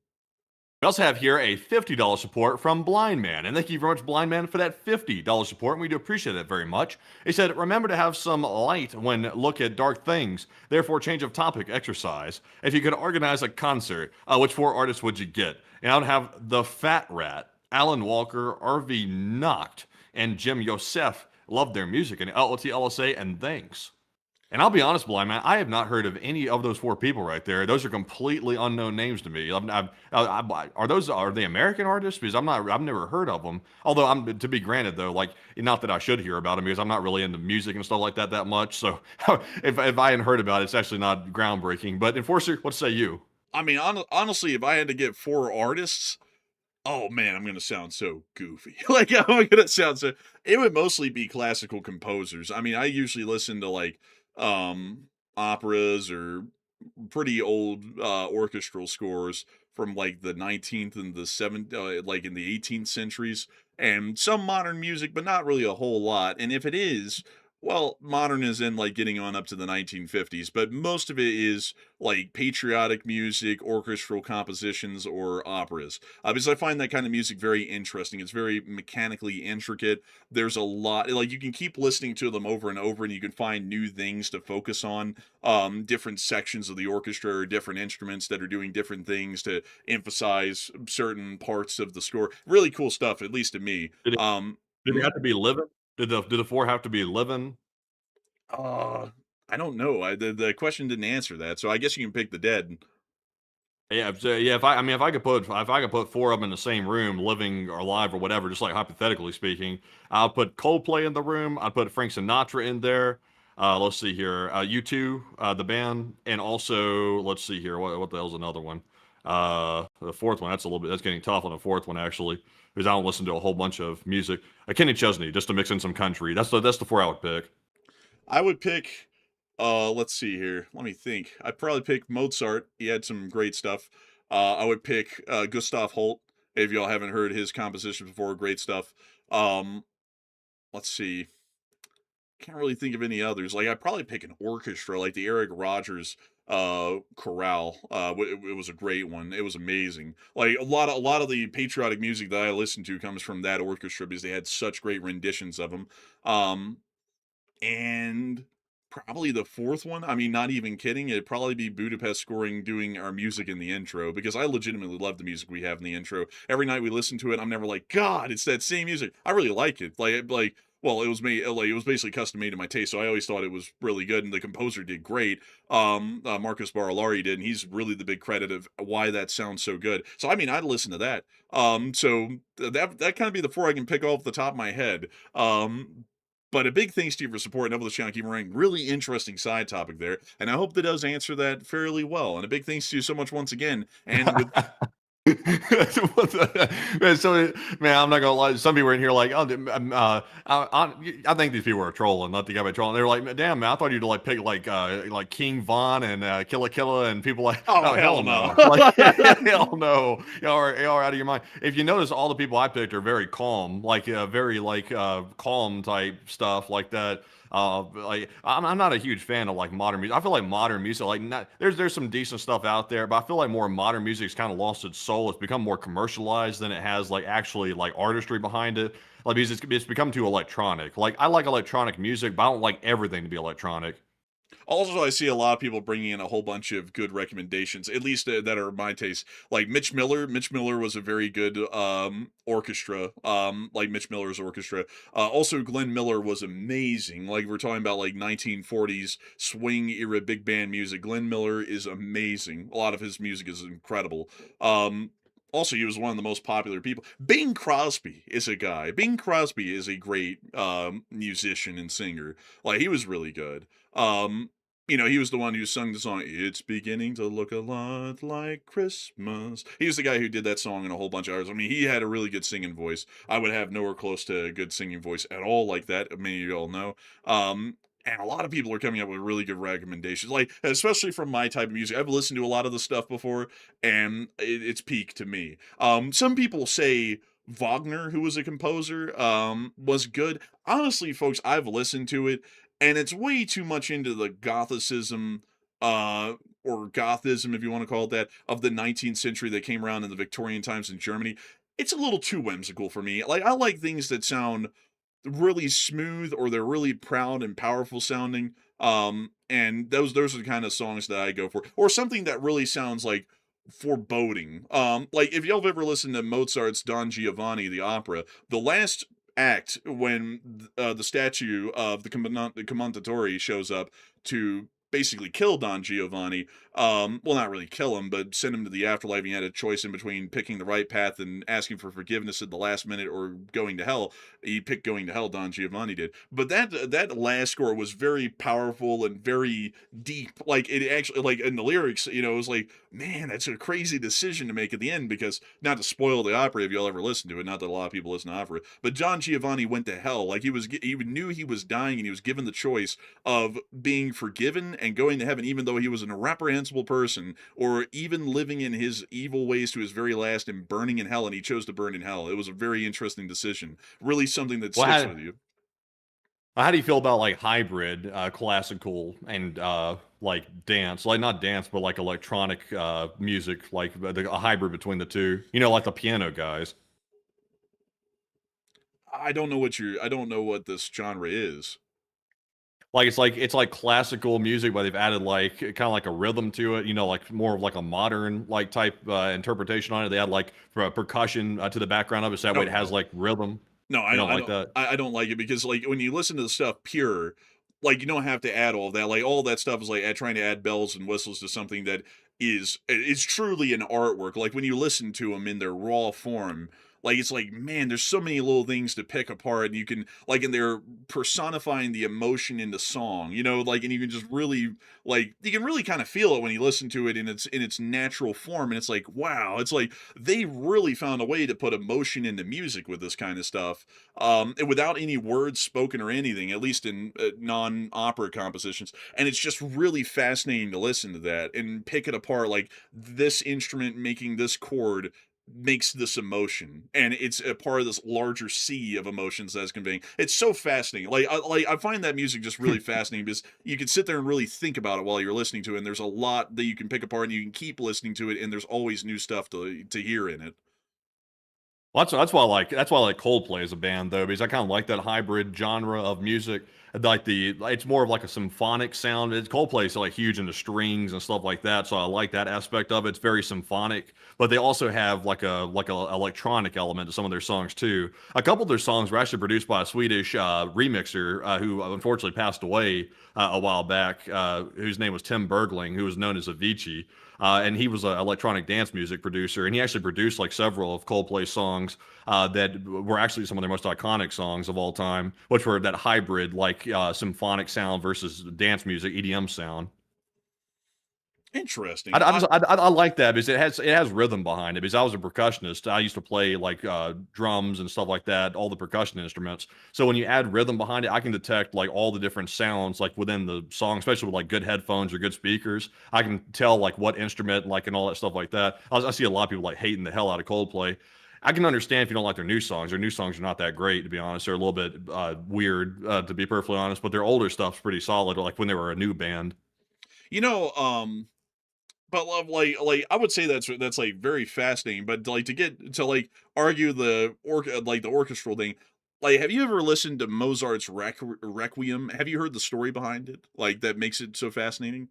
We also have here a $50 support from Blind Man. And thank you very much, Blind Man, for that $50 support. And we do appreciate it very much. He said, remember to have some light when look at dark things. Therefore, change of topic exercise. If you could organize a concert, which 4 artists would you get? And I would have The Fat Rat, Alan Walker, RV Knocked, and Jim Yosef. Love their music. And LOT, LSA, and thanks. And I'll be honest, Blind Man, I have not heard of any of those 4 people right there. Those are completely unknown names to me. Are they American artists? Because I've never heard of them. Although to be granted though, like, not that I should hear about them because I'm not really into music and stuff like that much. So if I hadn't heard about it, it's actually not groundbreaking. But Enforcer, what say you? I mean, honestly, if I had to get 4 artists, oh man, I'm gonna sound so goofy. Like, I'm gonna sound so. It would mostly be classical composers. I mean, I usually listen to like operas or pretty old orchestral scores from like the 19th and the 7th, like in the 18th centuries, and some modern music, but not really a whole lot. And if it is, well, modern is in like getting on up to the 1950s, but most of it is like patriotic music, orchestral compositions, or operas. Because I find that kind of music very interesting. It's very mechanically intricate. There's a lot, like, you can keep listening to them over and over, and you can find new things to focus on. Different sections of the orchestra or different instruments that are doing different things to emphasize certain parts of the score. Really cool stuff, at least to me. Did it, did it have to be living? Did the 4 have to be living? Uh, I don't know. The question didn't answer that, so I guess you can pick the dead. Yeah, so, yeah. If I could put 4 of them in the same room, living or alive or whatever, just like hypothetically speaking, I'll put Coldplay in the room. I'd put Frank Sinatra in there. Let's see here, U2, the band, and also let's see here, what the hell's another one? The 4th one. That's getting tough on the 4th one actually, because I don't listen to a whole bunch of music. Kenny Chesney, just to mix in some country. That's the 4 I would pick. I would pick, let's see here. Let me think. I'd probably pick Mozart. He had some great stuff. I would pick Gustav Holt. If y'all haven't heard his compositions before, great stuff. Let's see. Can't really think of any others. Like, I'd probably pick an orchestra, like the Eric Rogers chorale. It was a great one. It was amazing. Like, a lot of the patriotic music that I listen to comes from that orchestra because they had such great renditions of them. And probably the 4th one, I mean, not even kidding, it'd probably be Budapest Scoring doing our music in the intro, because I legitimately love the music we have in the intro. Every night we listen to it, I'm never like, God, it's that same music. I really like it. Well, it was made, like, it was basically custom made to my taste, so I always thought it was really good, and the composer did great. Marcus Barilari did, and he's really the big credit of why that sounds so good. So, I mean, I'd listen to that. So that kind of be the 4 I can pick off the top of my head. But a big thanks to you for supporting Double the Channel, keep running. Really interesting side topic there, and I hope that does answer that fairly well. And a big thanks to you so much once again. And with Man, I'm not gonna lie. Some people are in here like, oh, I think these people are trolling, not the guy by trolling. They're like, damn, man, I thought you'd like pick like King Von and Killa Killa and people like, oh hell no, like, hell no, y'all are out of your mind. If you notice, all the people I picked are very calm, like very like calm type stuff like that. Like I'm not a huge fan of like modern music. I feel like modern music, like there's some decent stuff out there, but I feel like more modern music's kind of lost its soul. It's become more commercialized than it has like actually like artistry behind it. Like because it's become too electronic. Like I like electronic music, but I don't like everything to be electronic. Also, I see a lot of people bringing in a whole bunch of good recommendations, at least that are my taste. Like Mitch Miller. Mitch Miller was a very good orchestra. Like Mitch Miller's orchestra. Also, Glenn Miller was amazing. Like we're talking about like 1940s swing era big band music. Glenn Miller is amazing. A lot of his music is incredible. Also, he was one of the most popular people. Bing Crosby is a guy. Bing Crosby is a great musician and singer. Like he was really good. He was the one who sung the song, "It's beginning to look a lot like Christmas." He was the guy who did that song in a whole bunch of hours. I mean, he had a really good singing voice. I would have nowhere close to a good singing voice at all like that. Many of you all know. And a lot of people are coming up with really good recommendations, like especially from my type of music. I've listened to a lot of the stuff before, and it's peak to me. Some people say Wagner, who was a composer, was good. Honestly, folks, I've listened to it, and it's way too much into the Gothicism, or Gothism, if you want to call it that, of the 19th century that came around in the Victorian times in Germany. It's a little too whimsical for me. Like I like things that sound really smooth, or they're really proud and powerful sounding. And those are the kind of songs that I go for, or something that really sounds like foreboding. Like if y'all have ever listened to Mozart's Don Giovanni, the opera, the last act when the statue of the Commendatore shows up to basically kill Don Giovanni. Well, not really kill him, but send him to the afterlife. He had a choice in between picking the right path and asking for forgiveness at the last minute, or going to hell. He picked going to hell. Don Giovanni did. But that last score was very powerful and very deep. Like it actually, like in the lyrics, it was like, man, that's a crazy decision to make at the end. Because not to spoil the opera, if y'all ever listen to it, not that a lot of people listen to opera, but Don Giovanni went to hell. Like he knew he was dying, and he was given the choice of being forgiven and going to heaven, even though he was an irreprehensible person, or even living in his evil ways to his very last and burning in hell, and he chose to burn in hell. It was a very interesting decision. Really something that Well, sticks with you. how do you feel about like hybrid classical and like dance, like not dance, but like electronic music, like a hybrid between the two? Like the piano guys. I don't know what this genre is. Like it's like classical music, but they've added like kind of like a rhythm to it. Like more of like a modern like type interpretation on it. They add like percussion to the background of it, so that way Oh it has no. like rhythm. No, You don't like that? I don't like it, because like when you listen to the stuff pure, like you don't have to add all that. Like all that stuff is like trying to add bells and whistles to something that is truly an artwork. Like when you listen to them in their raw form, like it's like, man, there's so many little things to pick apart, and you can like, and they're personifying the emotion in the song, like, and you can just really, like, you can really kind of feel it when you listen to it in its natural form, and it's like, wow, it's like they really found a way to put emotion into music with this kind of stuff, and without any words spoken or anything, at least in non-opera compositions. And it's just really fascinating to listen to that and pick it apart, like this instrument making this chord makes this emotion, and it's a part of this larger sea of emotions that's conveying. It's so fascinating. I find that music just really fascinating, because you can sit there and really think about it while you're listening to it, and there's a lot that you can pick apart, and you can keep listening to it, and there's always new stuff to hear in it. Well, that's why I like Coldplay as a band though, because I kind of like that hybrid genre of music. Like it's more of like a symphonic sound. Coldplay's like huge into strings and stuff like that, so I like that aspect of it. It's very symphonic, but they also have like a electronic element to some of their songs too. A couple of their songs were actually produced by a Swedish remixer who unfortunately passed away a while back, whose name was Tim Bergling, who was known as Avicii. And he was an electronic dance music producer, and he actually produced like several of Coldplay's songs that were actually some of their most iconic songs of all time, which were that hybrid like symphonic sound versus dance music EDM sound. Interesting. I like that because it has rhythm behind it. Because I was a percussionist, I used to play like drums and stuff like that, all the percussion instruments. So when you add rhythm behind it, I can detect like all the different sounds like within the song, especially with like good headphones or good speakers. I can tell like what instrument like and all that stuff like that. I see a lot of people like hating the hell out of Coldplay. I can understand if you don't like their new songs. Their new songs are not that great, to be honest. They're a little bit weird, to be perfectly honest. But their older stuff's pretty solid, like when they were a new band. you know but like I would say that's like very fascinating, but like to get to like argue the orchestral thing, like, have you ever listened to Mozart's Requiem? Have you heard the story behind it? Like, that makes it so fascinating?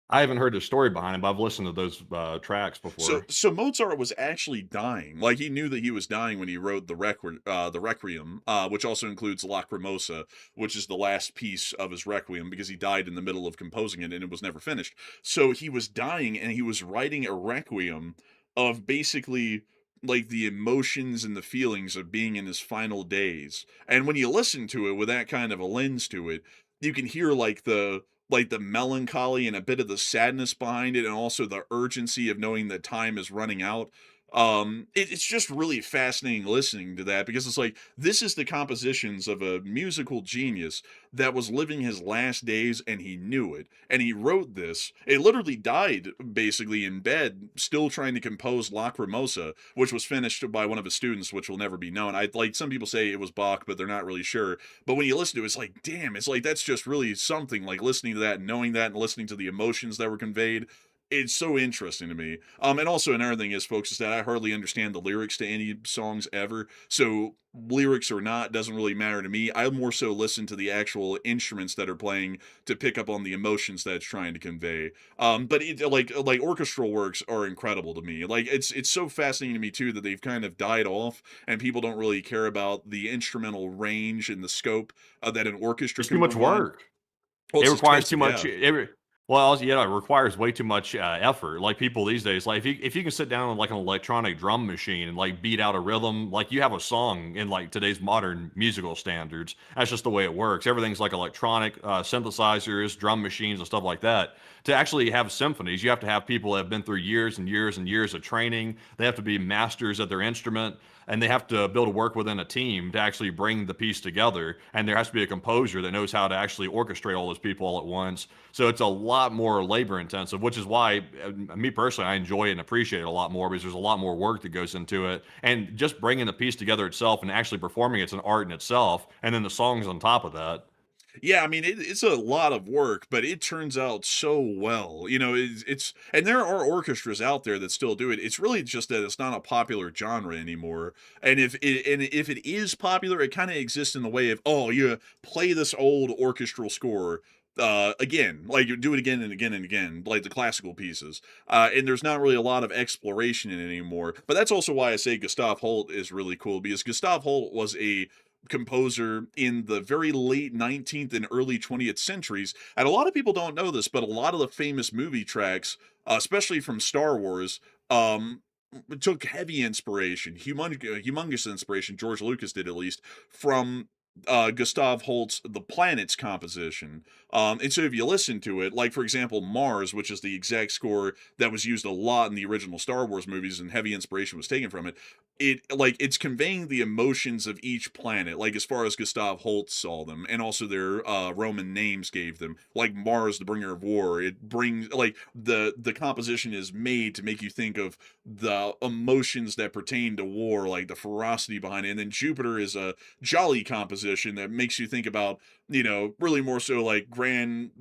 I haven't heard the story behind it, but I've listened to those tracks So before. so Mozart was actually dying. Like, he knew that he was dying when he wrote the Requiem, which also includes Lacrimosa, which is the last piece of his Requiem because he died in the middle of composing it and it was never finished. So he was dying and he was writing a Requiem of basically like the emotions and the feelings of being in his final days. And when you listen to it with that kind of a lens to it, you can hear like the melancholy and a bit of the sadness behind it and also the urgency of knowing that time is running out. It's just really fascinating listening to that because it's like this is the compositions of a musical genius that was living his last days and he knew it and he wrote this. It literally died basically in bed still trying to compose Lacrimosa, which was finished by one of his students, which will never be known. I like some people say it was Bach, but they're not really sure. But when you listen to it, it's like, damn, it's like that's just really something. Like listening to that, and knowing that, and listening to the emotions that were conveyed. It's so interesting to me. And also another thing is, folks, is that I hardly understand the lyrics to any songs ever. So lyrics or not doesn't really matter to me. I more so listen to the actual instruments that are playing to pick up on the emotions that it's trying to convey. But like orchestral works are incredible to me. Like it's so fascinating to me too that they've kind of died off and people don't really care about the instrumental range and the scope that an orchestra It's too can much provide. work. Well, It it's requires too expensive, much yeah. well, yeah, it requires way too much, effort. Like, people these days, like, if you can sit down with, like, an electronic drum machine and, like, beat out a rhythm, like, you have a song in, like, today's modern musical standards. That's just the way it works. Everything's, like, electronic, synthesizers, drum machines, and stuff like that. To actually have symphonies, you have to have people that have been through years and years and years of training. They have to be masters at their instrument, and they have to be able to work within a team to actually bring the piece together. And there has to be a composer that knows how to actually orchestrate all those people all at once. So it's a lot more labor intensive, which is why me personally, I enjoy it and appreciate it a lot more because there's a lot more work that goes into it. And just bringing the piece together itself and actually performing it's an art in itself. And then the songs on top of that. Yeah, I mean, it's a lot of work, but it turns out so well. You know, and there are orchestras out there that still do it. It's really just that it's not a popular genre anymore. And if it is popular, it kind of exists in the way of, oh, you play this old orchestral score again, like you do it again and again and again, like the classical pieces. And there's not really a lot of exploration in it anymore. But that's also why I say Gustav Holt is really cool because Gustav Holt was a composer in the very late 19th and early 20th centuries. And a lot of people don't know this, but a lot of the famous movie tracks, especially from Star Wars, took heavy inspiration, humongous inspiration, George Lucas did at least, from Gustav Holst's The Planets composition. And so if you listen to it, like for example, Mars, which is the exact score that was used a lot in the original Star Wars movies and heavy inspiration was taken from it, it's conveying the emotions of each planet, like as far as Gustav Holst saw them, and also their Roman names gave them. Like Mars, the bringer of war. It brings like the composition is made to make you think of the emotions that pertain to war, like the ferocity behind it. And then Jupiter is a jolly composition that makes you think about, you know, really more so like grand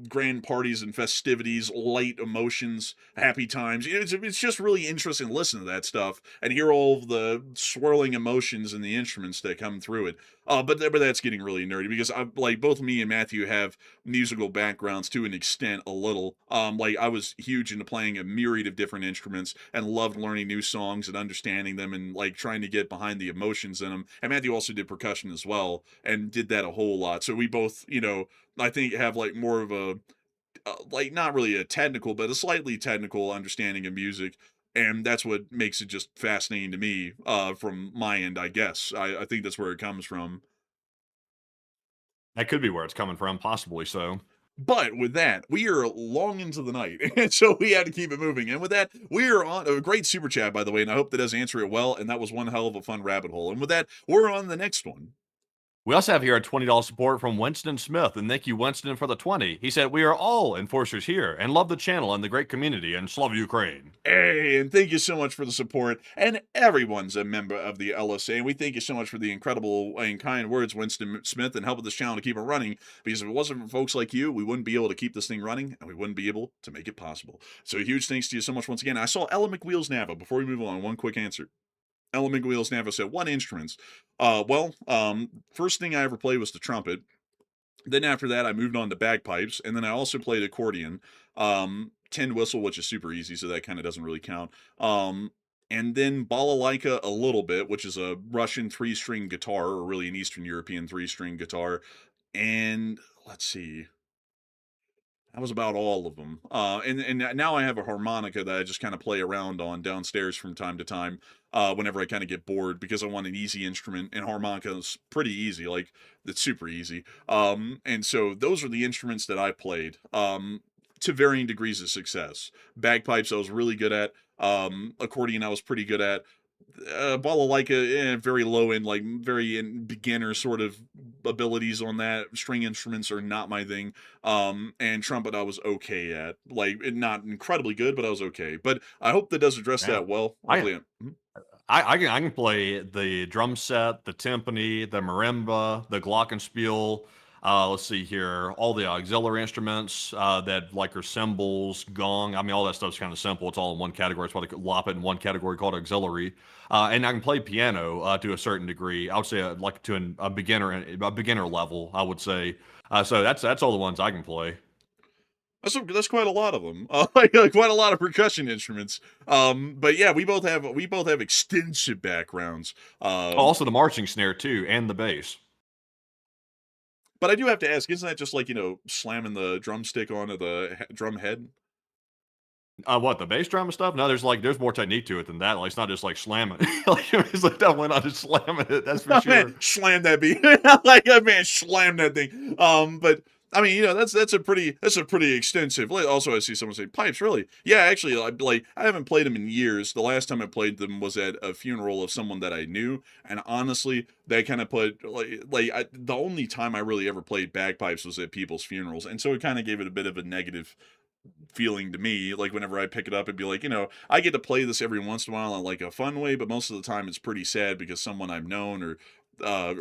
parties and festivities, light emotions, happy times. It's just really interesting to listen to that stuff and hear all of the swirling emotions and the instruments that come through it. But that's getting really nerdy because I like both me and Matthew have musical backgrounds to an extent a little. Like I was huge into playing a myriad of different instruments and loved learning new songs and understanding them and like trying to get behind the emotions in them. And Matthew also did percussion as well and did that a whole lot. So we both, you know, I think have like more of a like not really a technical, but a slightly technical understanding of music. And that's what makes it just fascinating to me, from my end, I guess. I think that's where it comes from. That could be where it's coming from, possibly so. But with that, we are long into the night, and so we had to keep it moving. And with that, we are on a great super chat, by the way, and I hope that does answer it well. And that was one hell of a fun rabbit hole. And with that, we're on the next one. We also have here a $20 support from Winston Smith, and thank you, Winston, for the 20. He said, "We are all enforcers here and love the channel and the great community and love Ukraine." Hey, and thank you so much for the support. And everyone's a member of the LSA. And we thank you so much for the incredible and kind words, Winston Smith, and helping this channel to keep it running. Because if it wasn't for folks like you, we wouldn't be able to keep this thing running, and we wouldn't be able to make it possible. So a huge thanks to you so much once again. I saw Ella McWheels Nava. Before we move on, one quick answer. Element Wheels Nava said, what instruments? First thing I ever played was the trumpet. Then after that, I moved on to bagpipes, and then I also played accordion, tin whistle, which is super easy, so that kind of doesn't really count. And then balalaika a little bit, which is a Russian 3-string guitar, or really an Eastern European 3-string guitar. And let's see, that was about all of them. And now I have a harmonica that I just kind of play around on downstairs from time to time, whenever I kind of get bored, because I want an easy instrument, and harmonica is pretty easy, like, it's super easy. And so those are the instruments that I played, to varying degrees of success. Bagpipes I was really good at. Accordion I was pretty good at. Balalaika, very low end, like very beginner sort of abilities on that. String instruments are not my thing. And trumpet I was okay at, like, not incredibly good, but I was okay. But I hope that does address Yeah. that well. I Hopefully, I can play the drum set, the timpani, the marimba, the glockenspiel. Let's see here, all the auxiliary instruments that like are cymbals, gong. I mean, all that stuff's kind of simple. It's all in one category. It's why they lop it in one category called auxiliary. And I can play piano to a certain degree. I would say like to a beginner level. I would say. So that's all the ones I can play. that's quite a lot of them. Like, quite a lot of percussion instruments. But yeah, we both have extensive backgrounds. Also the marching snare too, and the bass. But I do have to ask, isn't that just like, slamming the drumstick onto the drum head? What, the bass drum and stuff? No, there's more technique to it than that. Like, it's not just like slamming. Like, it's like definitely not just slamming it. That's for sure. Man, slam that beat. Like, man, slam that thing. But I mean, that's a pretty extensive. Also, I see someone say pipes. Really? Yeah, actually, I haven't played them in years. The last time I played them was at a funeral of someone that I knew, and honestly, they kind of put the only time I really ever played bagpipes was at people's funerals, and so it kind of gave it a bit of a negative feeling to me. Like, whenever I pick it up, it'd be like, I get to play this every once in a while in like a fun way, but most of the time it's pretty sad because someone I've known or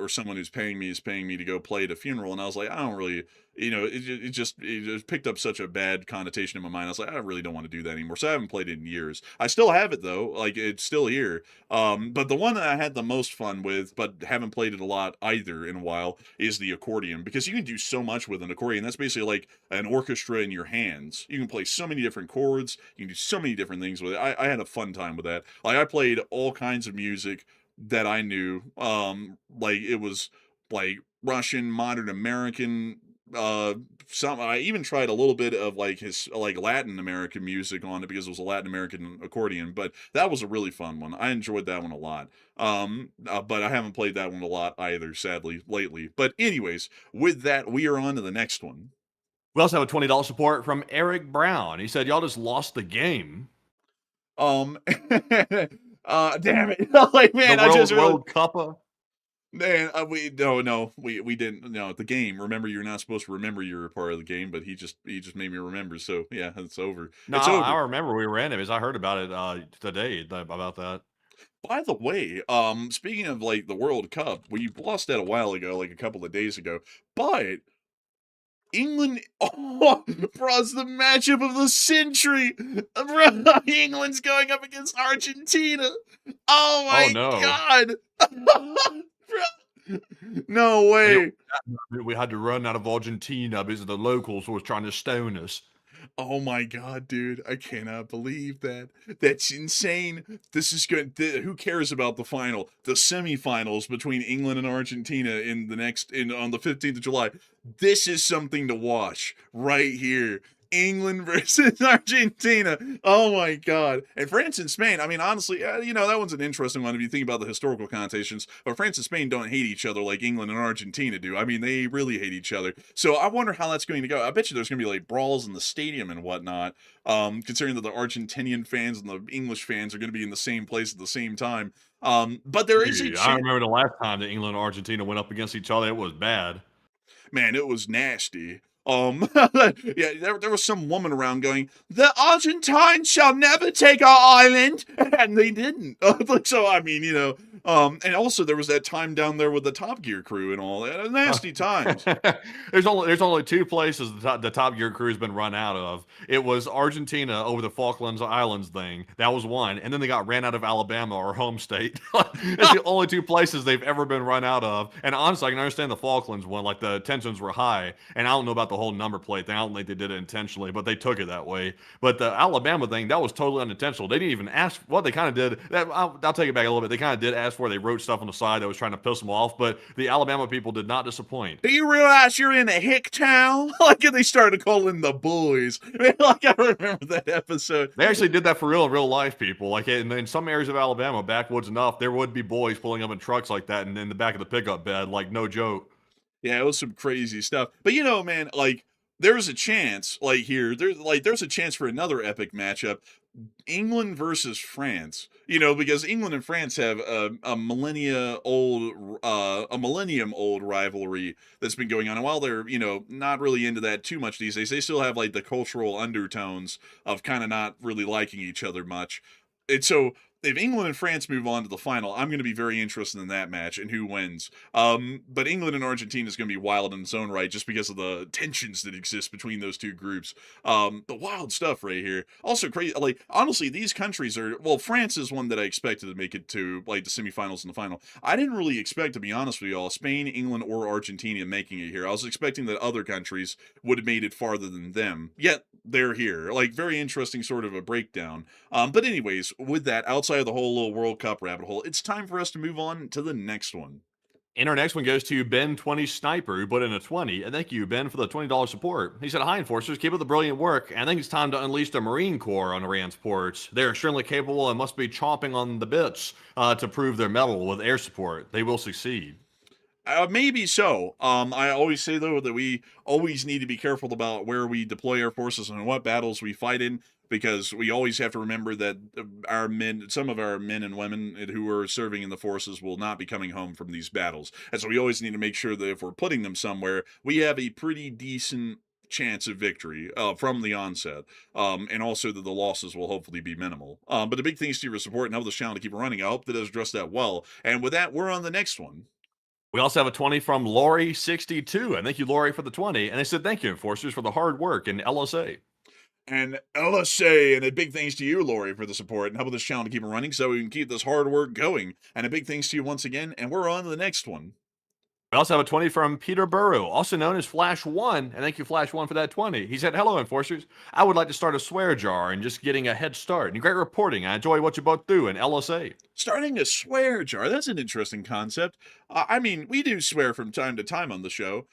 someone who's paying me to go play at a funeral, and I was like, I don't really, it just picked up such a bad connotation in my mind. I was like, I really don't want to do that anymore. So I haven't played it in years. I still have it though, like, it's still here. But the one that I had the most fun with, but haven't played it a lot either in a while, is the accordion, because you can do so much with an accordion. That's basically like an orchestra in your hands. You can play so many different chords. You can do so many different things with it. I had a fun time with that. Like, I played all kinds of music that I knew. Like, it was like Russian, modern American, I even tried a little bit of like Latin American music on it because it was a Latin American accordion, but that was a really fun one. I enjoyed that one a lot. But I haven't played that one a lot either, sadly, lately. But anyways, with that, we are on to the next one. We also have a $20 support from Eric Brown. He said, y'all just lost the game. Damn it. Like, man, The World Cup. Man, we didn't. No, the game. Remember, you're not supposed to remember you're a part of the game, but he just made me remember. So yeah, it's over. No, It's over. I remember we were enemies. I heard about it today about that. By the way, speaking of like the World Cup, we lost that a while ago, like a couple of days ago. But England, bro, it's the matchup of the century. Bro, England's going up against Argentina. Oh my no. God. No way. We had to run out of Argentina because the locals was trying to stone us. Oh my God, dude. I cannot believe that. That's insane. This is good. Who cares about the final? The semifinals between England and Argentina on the 15th of July. This is something to watch right here. England versus Argentina. Oh my God. And France and Spain, I mean, honestly, that one's an interesting one if you think about the historical connotations. But France and Spain don't hate each other like England and Argentina do. I mean, they really hate each other. So I wonder how that's going to go. I bet you there's going to be like brawls in the stadium and whatnot, considering that the Argentinian fans and the English fans are going to be in the same place at the same time. But there is a chance. I remember the last time that England and Argentina went up against each other. It was bad. Man, it was nasty. Yeah, there was some woman around going, the Argentines shall never take our island, and they didn't. So, I mean, And also there was that time down there with the Top Gear crew and all that. Nasty times. There's only two places the Top Gear crew's been run out of. It was Argentina over the Falklands Islands thing. That was one, and then they got ran out of Alabama, our home state. It's the only two places they've ever been run out of. And honestly, I can understand the Falklands one. Like the tensions were high, and I don't know about the whole number plate thing. I don't think they did it intentionally, but they took it that way. But the Alabama thing, that was totally unintentional. They didn't even ask. What they kind of did. I'll take it back a little bit. They kind of did ask for it. They wrote stuff on the side that was trying to piss them off, but the Alabama people did not disappoint. Do you realize you're in a hick town? Like they started calling the boys. Like I remember that episode. They actually did that for real in real life, people. Like in some areas of Alabama, backwoods enough, there would be boys pulling up in trucks like that and in the back of the pickup bed, like no joke. Yeah, it was some crazy stuff. But you know, man, like there's a chance, like here, there's a chance for another epic matchup. England versus France, you know, because England and France have a millennium old rivalry that's been going on. And while they're, you know, not really into that too much these days, they still have like the cultural undertones of kind of not really liking each other much. And so if England and France move on to the final, I'm going to be very interested in that match and who wins. But England and Argentina is going to be wild in its own right just because of the tensions that exist between those two groups. The wild stuff right here. Also crazy. Like, honestly, these countries are, well, France is one that I expected to make it to like the semifinals and the final. I didn't really expect, to be honest with y'all, Spain, England, or Argentina making it here. I was expecting that other countries would have made it farther than them. Yet they're here. Like, very interesting sort of a breakdown. But anyways, with that, outside of the whole little World Cup rabbit hole, it's time for us to move on to the next one. And our next one goes to Ben 20 Sniper, who put in a 20. And thank you, Ben, for the $20 support. He said, "Hi, Enforcers. Keep up the brilliant work. I think it's time to unleash the Marine Corps on Iran's ports. They are extremely capable and must be chomping on the bits to prove their mettle with air support. They will succeed." Maybe so. I always say, though, that we always need to be careful about where we deploy our forces and what battles we fight in, because we always have to remember that our men, some of our men and women who are serving in the forces will not be coming home from these battles. And so we always need to make sure that if we're putting them somewhere, we have a pretty decent chance of victory from the onset, and also that the losses will hopefully be minimal. But the big things to your support and help this channel to keep it running. I hope that has addressed that well. And with that, we're on the next one. We also have a 20 from Lori62. And thank you, Lori, for the 20. And they said, "Thank you, Enforcers, for the hard work in LSA." And LSA, and a big thanks to you, Lori, for the support and helping this channel to keep it running so we can keep this hard work going. And a big thanks to you once again, and we're on to the next one. We also have a 20 from Peter Burrow, also known as Flash1. And thank you, Flash1, for that 20. He said, "Hello, Enforcers. I would like to start a swear jar and just getting a head start. And great reporting. I enjoy what you both do in LSA." Starting a swear jar, that's an interesting concept. I mean, we do swear from time to time on the show.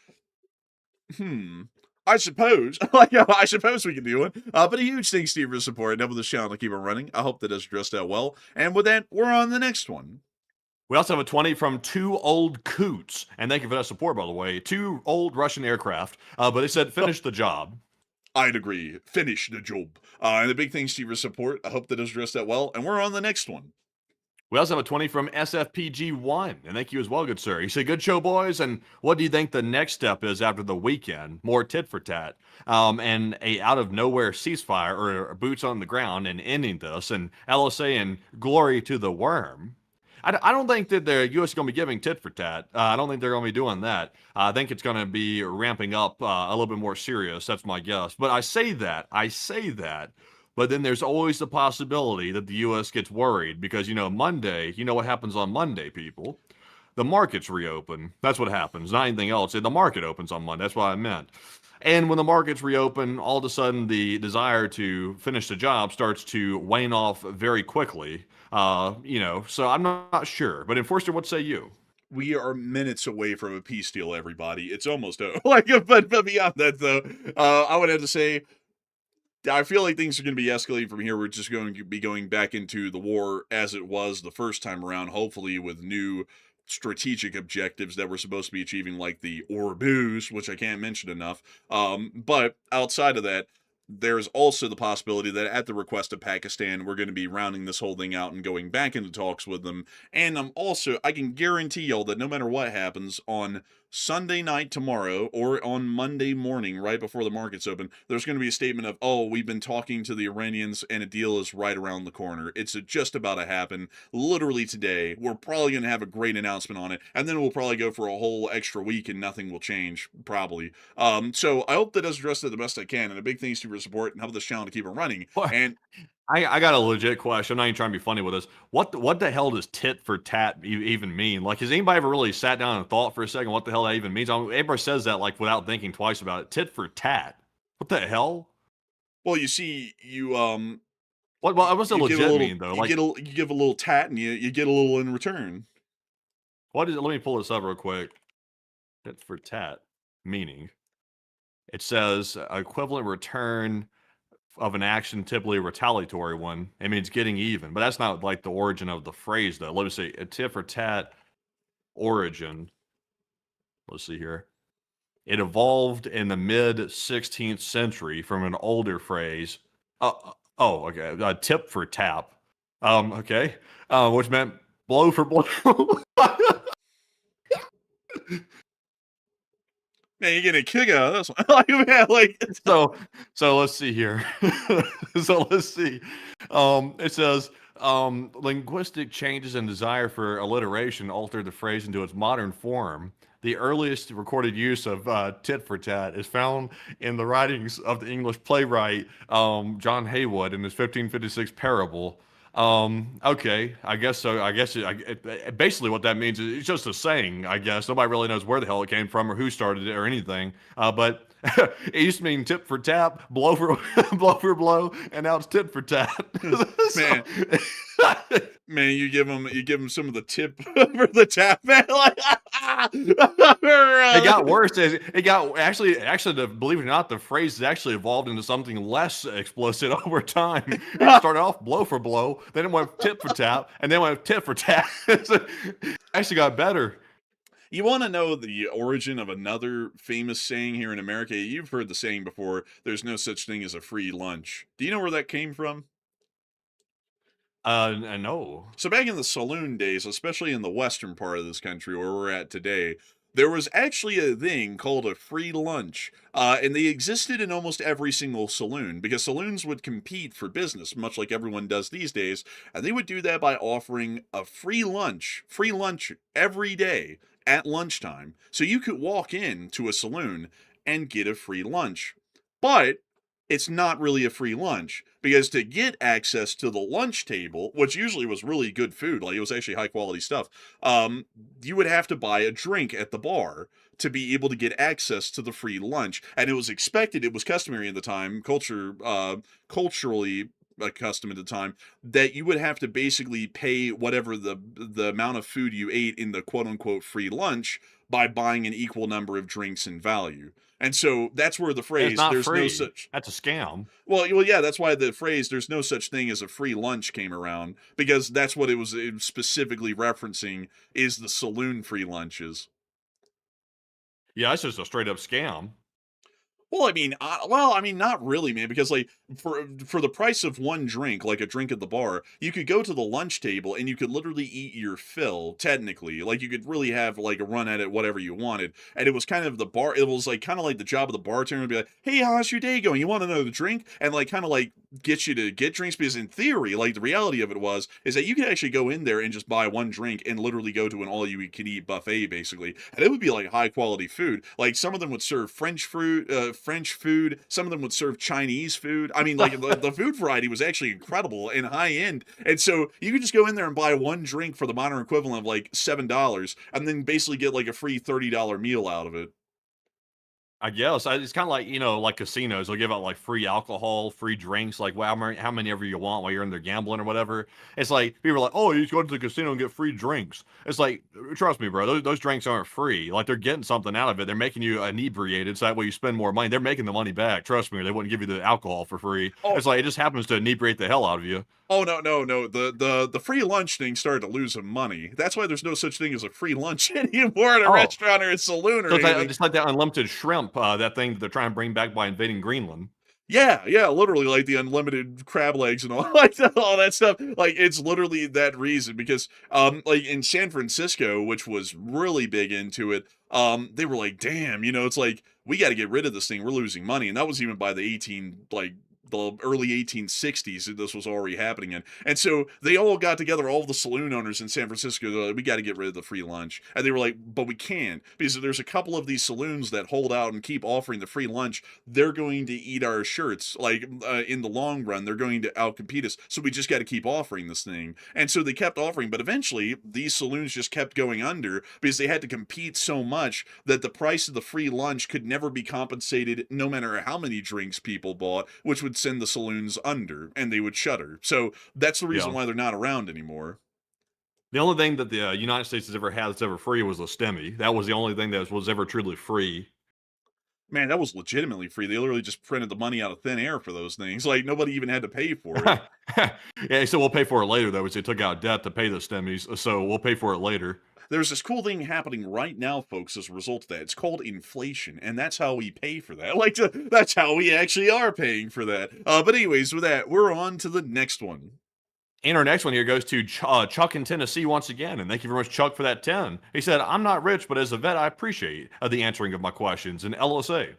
I suppose, I suppose we can do one. But a huge thanks to you for the support and helping this channel to keep it running. I hope that has addressed that well. And with that, we're on the next one. We also have a 20 from Two Old Coots. And thank you for that support, by the way. Two old Russian aircraft. But they said, "Finish the job." I'd agree. Finish the job. And a big thanks to you for support. I hope that has addressed that well. And we're on the next one. We also have a 20 from SFPG1, and thank you as well, good sir. He said, "Good show, boys, and what do you think the next step is after the weekend? More tit for tat, and a out-of-nowhere ceasefire or boots on the ground and ending this, and LSA and glory to the worm." I don't think that the U.S. is going to be giving tit for tat. I don't think they're going to be doing that. I think it's going to be ramping up a little bit more serious. That's my guess. But I say that, but then there's always the possibility that the U.S. gets worried because, you know, Monday, you know what happens on Monday, people? The markets reopen. That's what happens, not anything else. The market opens on Monday. That's what I meant. And when the markets reopen, all of a sudden the desire to finish the job starts to wane off very quickly. You know, so I'm not sure. But Enforcer, what say you? We are minutes away from a peace deal, everybody. It's almost over. But beyond that, though, I would have to say, I feel like things are going to be escalating from here. We're just going to be going back into the war as it was the first time around, hopefully with new strategic objectives that we're supposed to be achieving, like the HORMUZ, which I can't mention enough. But outside of that, there's also the possibility that at the request of Pakistan, we're going to be rounding this whole thing out and going back into talks with them. And I can guarantee y'all that no matter what happens on Sunday night tomorrow or on Monday morning, right before the markets open, there's going to be a statement of, oh, we've been talking to the Iranians and a deal is right around the corner. It's just about to happen literally today. We're probably going to have a great announcement on it, and then we'll probably go for a whole extra week and nothing will change, probably. So I hope that does address it the best I can, and a big thanks to your support and help this channel to keep it running. What? And I got a legit question. I'm not even trying to be funny with this. What the hell does tit for tat even mean? Like, has anybody ever really sat down and thought for a second what the hell that even means? I mean, everybody says that like without thinking twice about it. Tit for tat. What the hell? well, you see, What's the you give a legit little, mean though? Like, you give a little tat and you get a little in return. what is it? Let me pull this up real quick. Tit for tat meaning. It says equivalent return of an action, typically a retaliatory one. It means getting even, but that's not like the origin of the phrase, though. Let me see. A tit for tat origin. Let's see here. It evolved in the mid 16th century from an older phrase. Okay. Tip for tap. Okay. Which meant blow for blow. Man, you're getting a kick out of this one. Like, man, like, So let's see here. So let's see. It says linguistic changes and desire for alliteration altered the phrase into its modern form. The earliest recorded use of tit for tat is found in the writings of the English playwright John Heywood in his 1556 parable. Okay, I guess so. I guess basically what that means is it's just a saying, I guess. Nobody really knows where the hell it came from or who started it or anything. But it used to mean tip for tap, blow for blow for blow, and now it's tit for tat. man, man, you give them some of the tip for the tap, man. Like, it got worse. It got actually, believe it or not, the phrase has actually evolved into something less explicit over time. It started off blow for blow, then it went tip for tap, and then went tit for tat. So, actually got better. You want to know the origin of another famous saying here in America? You've heard the saying before, there's no such thing as a free lunch. Do you know where that came from? No. So back in the saloon days, especially in the western part of this country where we're at today, there was actually a thing called a free lunch, and they existed in almost every single saloon because saloons would compete for business, much like everyone does these days, and they would do that by offering a free lunch every day at lunchtime. So you could walk into a saloon and get a free lunch. But it's not really a free lunch because to get access to the lunch table, which usually was really good food, like it was actually high quality stuff, you would have to buy a drink at the bar to be able to get access to the free lunch. And it was expected, it was customary at the time, culturally accustomed at the time, that you would have to basically pay whatever the amount of food you ate in the quote unquote free lunch by buying an equal number of drinks in value. And so that's where the phrase, It's not there's free. no such, That's a scam. well, yeah, that's why the phrase, there's no such thing as a free lunch came around, because that's what it was specifically referencing, is the saloon free lunches. Yeah, that's just a straight up scam. Well, I mean, not really, man, because like for the price of one drink, like a drink at the bar, you could go to the lunch table and you could literally eat your fill, technically. Like you could really have like a run at it, whatever you wanted. And it was kind of it was like kind of like the job of the bartender to be like, hey, how's your day going? You want another drink? And like kind of like get you to get drinks, because in theory, like the reality of it is that you could actually go in there and just buy one drink and literally go to an all you can eat buffet, basically. And it would be like high quality food. Like some of them would serve French food. Some of them would serve Chinese food. I mean, like the food variety was actually incredible and high end. And so you could just go in there and buy one drink for the modern equivalent of like $7, and then basically get like a free $30 meal out of it. I guess it's kind of like, like casinos. They'll give out like free alcohol, free drinks, like how many ever you want while you're in there gambling or whatever. It's like people are like, oh, you just go to the casino and get free drinks. It's like, trust me, bro, those drinks aren't free. Like they're getting something out of it. They're making you inebriated, so that way you spend more money. They're making the money back. Trust me, or they wouldn't give you the alcohol for free. Oh. It's like it just happens to inebriate the hell out of you. Oh, no. The free lunch thing started to lose some money. That's why there's no such thing as a free lunch anymore at a restaurant or a saloon or So anything. it's like that unlimited shrimp, that thing that they're trying to bring back by invading Greenland. Yeah, yeah, literally like the unlimited crab legs and all like all that stuff. Like it's literally that reason because like in San Francisco, which was really big into it, they were like, damn, it's like we got to get rid of this thing. We're losing money. And that was even by the early 1860s that this was already happening in. And so they all got together, all the saloon owners in San Francisco, they're like, we got to get rid of the free lunch. And they were like, but we can't because there's a couple of these saloons that hold out and keep offering the free lunch. They're going to eat our shirts. Like in the long run, they're going to outcompete us. So we just got to keep offering this thing. And so they kept offering, but eventually these saloons just kept going under because they had to compete so much that the price of the free lunch could never be compensated no matter how many drinks people bought, which would send the saloons under and they would shutter. So that's the reason Yeah. why they're not around anymore. The only thing that the United States has ever had that's ever free was the STEMI. That was the only thing that was ever truly free. Man, that was legitimately free. They literally just printed the money out of thin air for those things. Like nobody even had to pay for it. Yeah, so we'll pay for it later, though, which they took out debt to pay the STEMIs, so we'll pay for it later. There's this cool thing happening right now, folks, as a result of that. It's called inflation, and that's how we pay for that. Like, that's how we actually are paying for that. But anyways, with that, we're on to the next one. And our next one here goes to Chuck in Tennessee once again. And thank you very much, Chuck, for that 10. He said, I'm not rich, but as a vet, I appreciate the answering of my questions in LSA.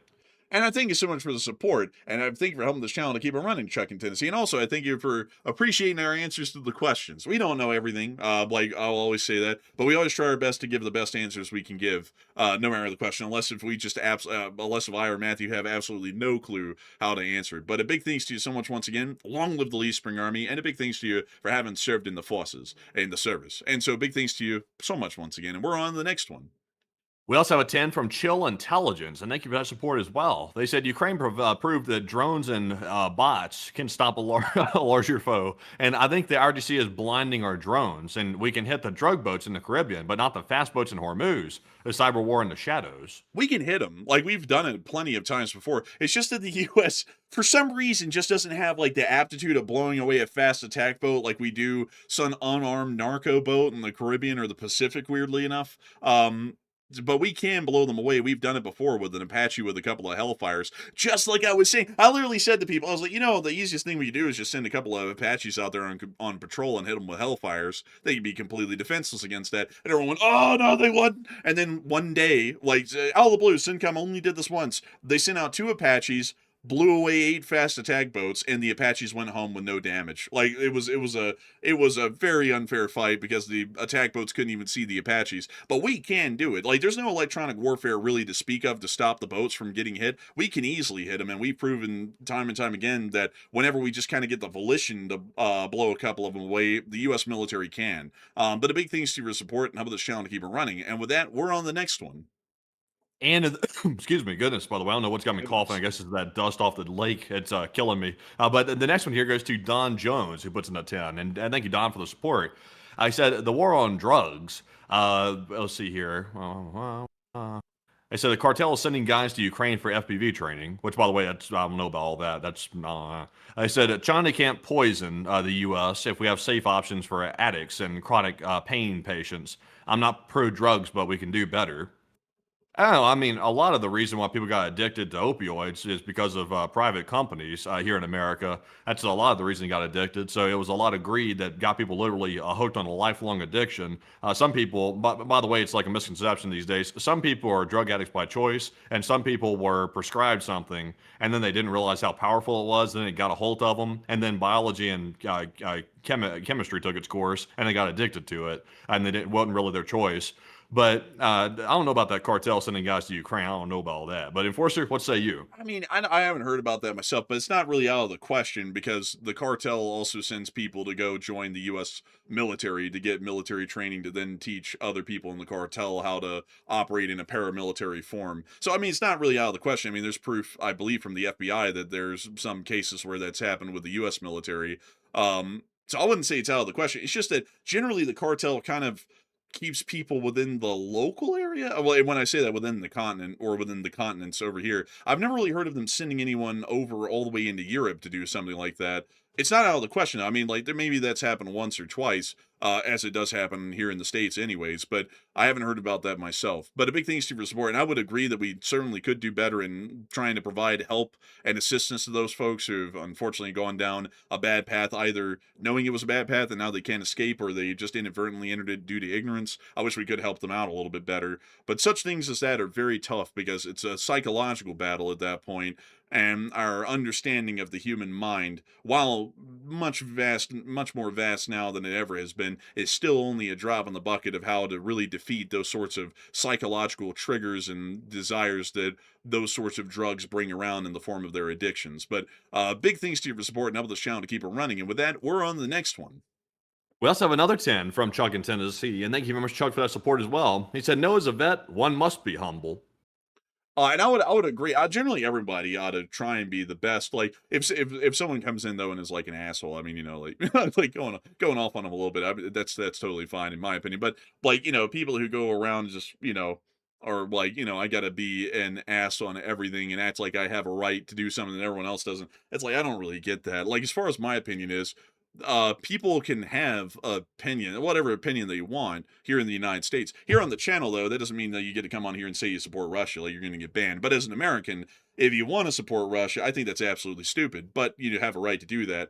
And I thank you so much for the support, and I thank you for helping this channel to keep it running, Chuck in Tennessee. And also, I thank you for appreciating our answers to the questions. We don't know everything, like I'll always say that, but we always try our best to give the best answers we can give, no matter the question, unless if I or Matthew have absolutely no clue how to answer it. But a big thanks to you so much once again. Long live the Lee Spring Army, and a big thanks to you for having served in the forces, in the service. And so, big thanks to you so much once again. And we're on to the next one. We also have a 10 from Chill Intelligence, and thank you for that support as well. They said Ukraine proved that drones and bots can stop a larger foe, and I think the IRGC is blinding our drones, and we can hit the drug boats in the Caribbean, but not the fast boats in HORMUZ, the cyber war in the shadows. We can hit them. Like, we've done it plenty of times before. It's just that the U.S., for some reason, just doesn't have, like, the aptitude of blowing away a fast attack boat like we do some unarmed narco boat in the Caribbean or the Pacific, weirdly enough. But we can blow them away. We've done it before with an Apache with a couple of Hellfires. Just like I was saying, I literally said to people, I was like, the easiest thing we could do is just send a couple of Apaches out there on patrol and hit them with Hellfires. They'd be completely defenseless against that. And everyone went, oh, no, they wouldn't. And then one day, like, out of the blue, CENTCOM only did this once. They sent out 2 Apaches, blew away 8 fast attack boats, and the Apaches went home with no damage. Like, it was a very unfair fight because the attack boats couldn't even see the Apaches. But we can do it. Like, there's no electronic warfare really to speak of to stop the boats from getting hit. We can easily hit them, and we've proven time and time again that whenever we just kind of get the volition to blow a couple of them away, the U.S. military can. But a big thanks to your support and helping this channel to keep it running. And with that, we're on the next one. And excuse me, goodness, by the way, I don't know what's got me coughing. I guess it's that dust off the lake. It's killing me. But the next one here goes to Don Jones, who puts in a 10. And thank you, Don, for the support. I said the war on drugs. Let's see here. I said the cartel is sending guys to Ukraine for FPV training, which, by the way, I don't know about all that. I said China can't poison the U.S. if we have safe options for addicts and chronic pain patients. I'm not pro-drugs, but we can do better. I don't know. I mean, a lot of the reason why people got addicted to opioids is because of private companies here in America. That's a lot of the reason they got addicted. So it was a lot of greed that got people literally hooked on a lifelong addiction. Some people, by the way, it's like a misconception these days. Some people are drug addicts by choice, and some people were prescribed something, and then they didn't realize how powerful it was. Then it got a hold of them, and then biology and chemistry took its course, and they got addicted to it, and it wasn't really their choice. But I don't know about that cartel sending guys to Ukraine. I don't know about all that. But Enforcer, what say you? I mean, I haven't heard about that myself, but it's not really out of the question because the cartel also sends people to go join the U.S. military to get military training to then teach other people in the cartel how to operate in a paramilitary form. So, I mean, it's not really out of the question. I mean, there's proof, I believe, from the FBI that there's some cases where that's happened with the U.S. military. So I wouldn't say it's out of the question. It's just that generally the cartel kind of keeps people within the local area. Well, when I say that, within the continent or within the continents over here, I've never really heard of them sending anyone over all the way into Europe to do something like that. it's not out of the question. I mean, like, there maybe that's happened once or twice, as it does happen here in the States anyways, but I haven't heard about that myself. But a big thanks to you for support, and I would agree that we certainly could do better in trying to provide help and assistance to those folks who've unfortunately gone down a bad path, either knowing it was a bad path and now they can't escape, or they just inadvertently entered it due to ignorance. I wish we could help them out a little bit better. But such things as that are very tough because it's a psychological battle at that point, and our understanding of the human mind, while much more vast now than it ever has been, is still only a drop in the bucket of how to really defeat those sorts of psychological triggers and desires that those sorts of drugs bring around in the form of their addictions. But big thanks to you for supporting up with this channel to keep it running. And with that, we're on the next one. We also have another 10 from Chuck in Tennessee, and thank you very much, Chuck, for that support as well. He said, "No, as a vet, one must be humble." And I would agree. Generally, everybody ought to try and be the best. Like, if someone comes in though and is like an asshole, I mean, you know, like like going off on them a little bit, that's totally fine in my opinion. But like, you know, people who go around just, you know, or like, you know, I gotta be an ass on everything and act like I have a right to do something that everyone else doesn't. It's like I don't really get that. Like, as far as my opinion is, people can have opinion, whatever opinion they want here in the United States. Here on the channel, though, that doesn't mean that you get to come on here and say you support Russia, like you're going to get banned. But as an American, if you want to support Russia, I think that's absolutely stupid. But you have a right to do that,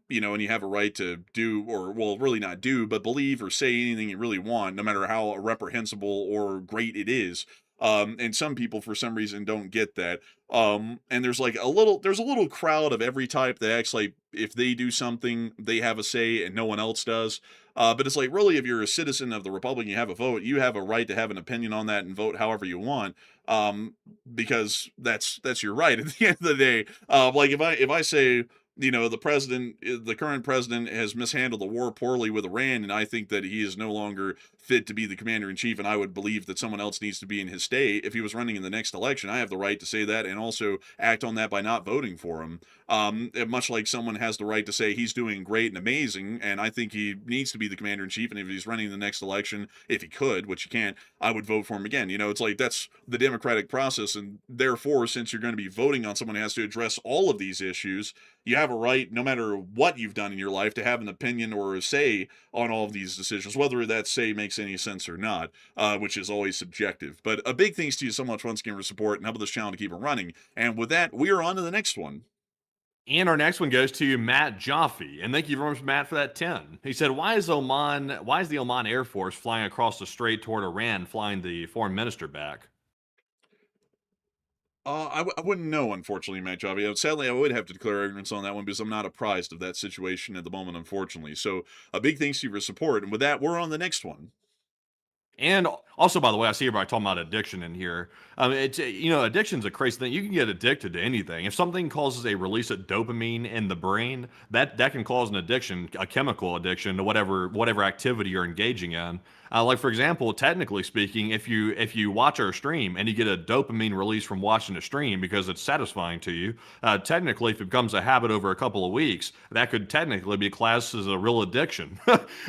you know, and you have a right to do, or well, really not do, but believe or say anything you really want, no matter how reprehensible or great it is. And some people, for some reason, don't get that. And there's a little crowd of every type that acts like if they do something, they have a say and no one else does. But it's like, really, if you're a citizen of the Republic and you have a vote, you have a right to have an opinion on that and vote however you want. Because that's your right at the end of the day. Like if I say, you know, the current president has mishandled the war poorly with Iran, and I think that he is no longer fit to be the commander in chief, and I would believe that someone else needs to be in his state. If he was running in the next election, I have the right to say that and also act on that by not voting for him. Much like someone has the right to say he's doing great and amazing, and I think he needs to be the commander in chief, and if he's running the next election, if he could, which he can't, I would vote for him again. You know, it's like that's the democratic process, and therefore, since you're going to be voting on someone who has to address all of these issues, you have a right, no matter what you've done in your life, to have an opinion or a say on all of these decisions, whether that say makes any sense or not, which is always subjective. But a big thanks to you so much once again for support and helping this channel to keep it running. And with that, we are on to the next one. And our next one goes to Matt Jaffe, and thank you very much, Matt, for that 10. He said, why is the Oman Air Force flying across the strait toward Iran, flying the foreign minister back? I wouldn't know, unfortunately, Matt Jobby. Sadly, I would have to declare ignorance on that one because I'm not apprised of that situation at the moment, unfortunately. So, a big thanks to you for your support. And with that, we're on the next one. And also, by the way, I see everybody talking about addiction in here. It's you know, addiction's a crazy thing. You can get addicted to anything. If something causes a release of dopamine in the brain, that can cause an addiction, a chemical addiction to whatever activity you're engaging in. Like for example, technically speaking, if you watch our stream and you get a dopamine release from watching a stream because it's satisfying to you, technically, if it becomes a habit over a couple of weeks, that could technically be classed as a real addiction.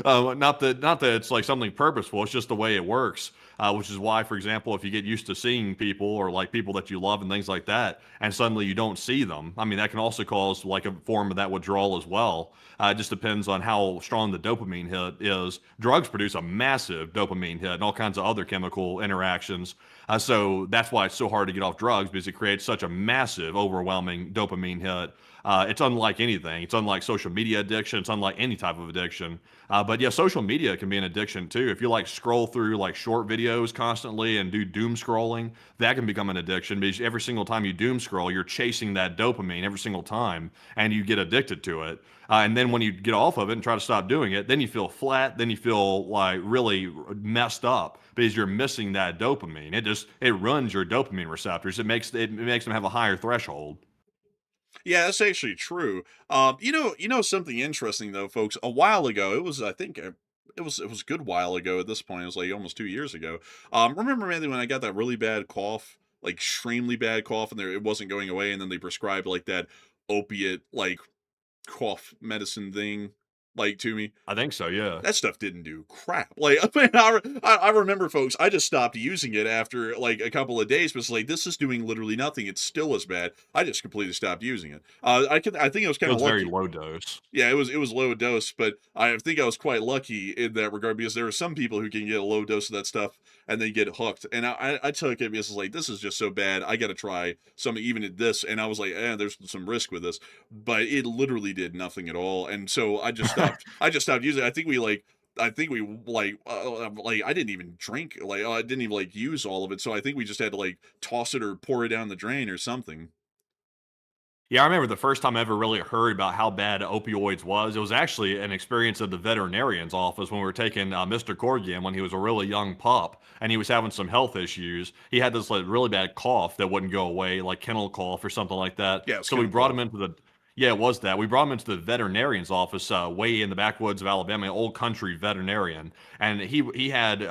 Not that it's like something purposeful. It's just the way it works. Which is why, for example, if you get used to seeing people or like people that you love and things like that, and suddenly you don't see them, I mean, that can also cause like a form of that withdrawal as well. It just depends on how strong the dopamine hit is. Drugs produce a massive dopamine hit and all kinds of other chemical interactions. So that's why it's so hard to get off drugs, because it creates such a massive, overwhelming dopamine hit. It's unlike anything. It's unlike social media addiction. It's unlike any type of addiction. But yeah, social media can be an addiction too. If you like scroll through like short videos constantly and do doom scrolling, that can become an addiction, because every single time you doom scroll, you're chasing that dopamine every single time, and you get addicted to it. And then when you get off of it and try to stop doing it, then you feel flat. Then you feel like really messed up because you're missing that dopamine. It runs your dopamine receptors. It makes them have a higher threshold. Yeah, that's actually true. You know something interesting though, folks. A while ago, it was I think it was a good while ago at this point. It was like almost 2 years ago. Remember, Mandy, when I got that really bad cough, like extremely bad cough, and it wasn't going away, and then they prescribed like that opiate like cough medicine thing. like to me. I think so, yeah. That stuff didn't do crap. Like, I mean, I remember, folks, I just stopped using it after like a couple of days, but it's like, this is doing literally nothing. It's still as bad. I just completely stopped using it. I think I was It kind of was very lucky. low dose. Yeah, it was low dose, but I think I was quite lucky in that regard because there are some people who can get a low dose of that stuff and they get hooked. And I took it because it's like, this is just so bad. I got to try some, even at this. And I was like, there's some risk with this, but it literally did nothing at all. And so I just stopped. I just stopped using it. I think we like I didn't even drink, like I didn't even like use all of it. So I think we just had to like toss it or pour it down the drain or something. Yeah, I remember the first time I ever really heard about how bad opioids was. It was actually an experience at the veterinarian's office when we were taking Mr. Corgi in when he was a really young pup and he was having some health issues. He had this like really bad cough that wouldn't go away, like kennel cough or something like that. Yeah, it's So we kind of brought cool. him into the yeah, it was that. We brought him into the veterinarian's office way in the backwoods of Alabama, an old country veterinarian. And he had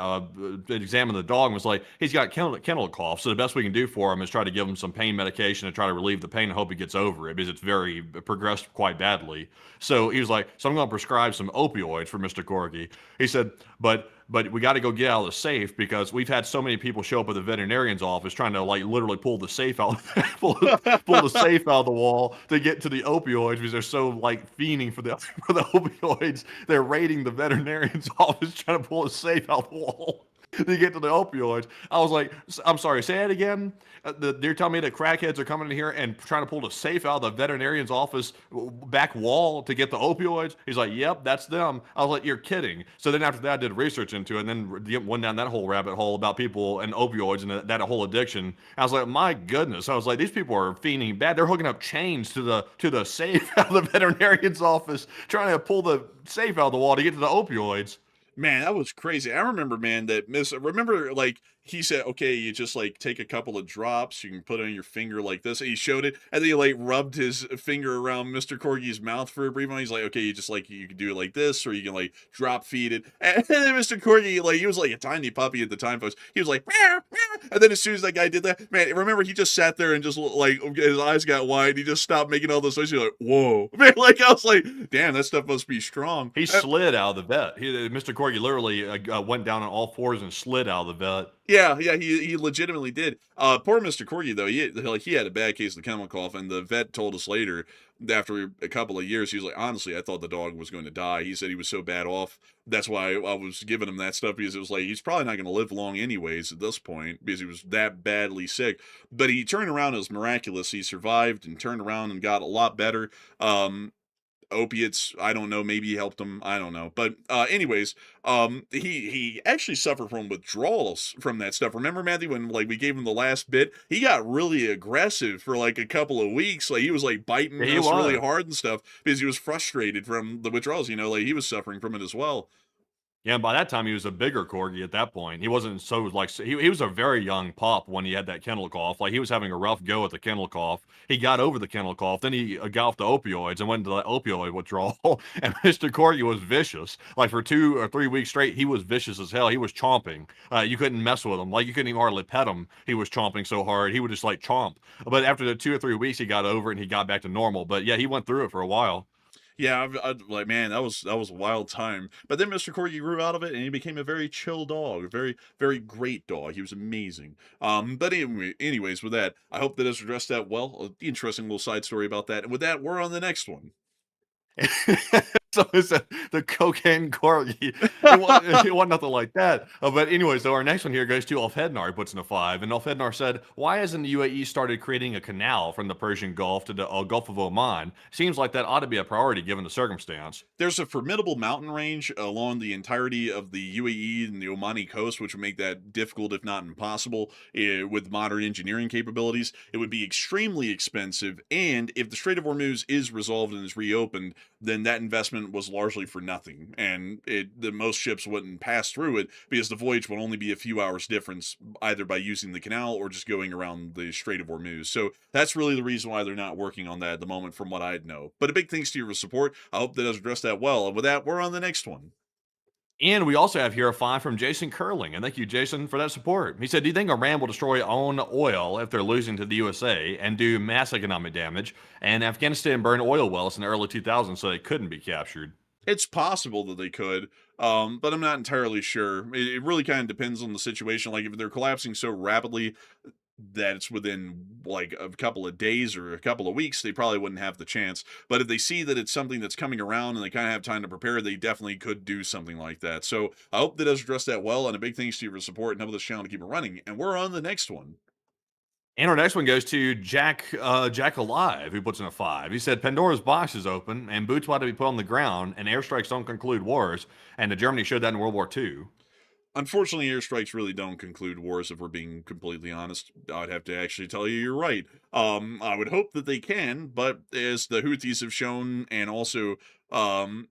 examined the dog and was like, he's got kennel cough. So the best we can do for him is try to give him some pain medication to try to relieve the pain and hope he gets over it because it's very progressed quite badly. So he was like, so I'm going to prescribe some opioids for Mr. Corgi. He said, but we got to go get out of the safe because we've had so many people show up at the veterinarian's office trying to like literally pull the safe out, pull the safe out of the wall to get to the opioids because they're so like fiending for the for the opioids. They're raiding the veterinarian's office trying to pull a safe out the wall to get to the opioids. I was like, I'm sorry, say that again. They're telling me that crackheads are coming in here and trying to pull the safe out of the veterinarian's office back wall to get the opioids. He's like, yep, that's them. I was like, you're kidding. So then after that, I did research into it and then went down that whole rabbit hole about people and opioids and that whole addiction. I was like, my goodness. I was like, these people are fiending bad. They're hooking up chains to the safe out of the veterinarian's office, trying to pull the safe out of the wall to get to the opioids. Man, that was crazy. I remember, man, that remember, like, he said, okay, you just, like, take a couple of drops, you can put it on your finger like this, and he showed it, and then he, like, rubbed his finger around Mr. Corgi's mouth for a brief moment. He's like, okay, you can do it like this, or you can, like, drop feed it. And then Mr. Corgi, like, he was, like, a tiny puppy at the time, folks. He was like, meow, meow. And then as soon as that guy did that, man, remember, he just sat there and just, like, his eyes got wide, he just stopped making all those noises. He's like, whoa. Man, like, I was like, damn, that stuff must be strong. He slid out of the vet. Mr. Corgi literally went down on all fours and slid out of the vet. Yeah, he legitimately did. Poor Mr. Corgi though, he had a bad case of the kennel cough, and the vet told us later, after a couple of years, he was like, honestly, I thought the dog was going to die. He said he was so bad off. That's why I was giving him that stuff because it was like he's probably not going to live long anyways at this point because he was that badly sick. But he turned around. It was miraculous. He survived and turned around and got a lot better. Opiates, I don't know, maybe he helped him, I don't know, but anyways, he actually suffered from withdrawals from that stuff. Remember, Matthew, when like we gave him the last bit, he got really aggressive for like a couple of weeks. Like he was like biting Yeah, he us was. really hard and stuff because he was frustrated from the withdrawals, like he was suffering from it as well. Yeah, and by that time he was a bigger corgi at that point. He wasn't so like he was a very young pup when he had that kennel cough. Like he was having a rough go at the kennel cough. He got over the kennel cough, then he got off the opioids and went into the opioid withdrawal. And Mr. Corgi was vicious. Like for 2 or 3 weeks straight, he was vicious as hell. He was chomping. You couldn't mess with him. Like you couldn't even hardly pet him. He was chomping so hard. He would just like chomp. But after the 2 or 3 weeks, he got over it and he got back to normal. But yeah, he went through it for a while. Yeah, like man, that was a wild time. But then Mr. Corgi grew out of it, and he became a very chill dog, a very very great dog. He was amazing. But anyways, with that, I hope that has addressed that well. Interesting little side story about that. And with that, we're on the next one. So it's the cocaine corgi. It wasn't nothing like that. But anyway, so our next one here goes to Elfhednar, puts in a 5. And Elfhednar said, why hasn't the UAE started creating a canal from the Persian Gulf to the Gulf of Oman? Seems like that ought to be a priority given the circumstance. There's a formidable mountain range along the entirety of the UAE and the Omani coast, which would make that difficult, if not impossible, with modern engineering capabilities. It would be extremely expensive, and if the Strait of Hormuz is resolved and is reopened, then that investment was largely for nothing, and the most ships wouldn't pass through it because the voyage would only be a few hours difference, either by using the canal or just going around the Strait of Hormuz. So that's really the reason why they're not working on that at the moment, from what I know. But a big thanks to your support. I hope that has addressed that well. And with that, we're on the next one. And we also have here a 5 from Jason Curling. And thank you, Jason, for that support. He said, do you think Iran will destroy own oil if they're losing to the USA and do mass economic damage? And Afghanistan burned oil wells in the early 2000s so they couldn't be captured. It's possible that they could, but I'm not entirely sure. It really kind of depends on the situation. Like if they're collapsing so rapidly that it's within like a couple of days or a couple of weeks, they probably wouldn't have the chance. But if they see that it's something that's coming around and they kind of have time to prepare, they definitely could do something like that. So I hope that does address that well. And a big thanks to you for support and helping this channel to keep it running. And we're on the next one. And our next one goes to Jack Alive, who puts in a 5. He said, Pandora's box is open, and boots about to be put on the ground, and airstrikes don't conclude wars, and Germany showed that in World War II. Unfortunately, airstrikes really don't conclude wars, if we're being completely honest. I'd have to actually tell you you're right. I would hope that they can, but as the Houthis have shown, and also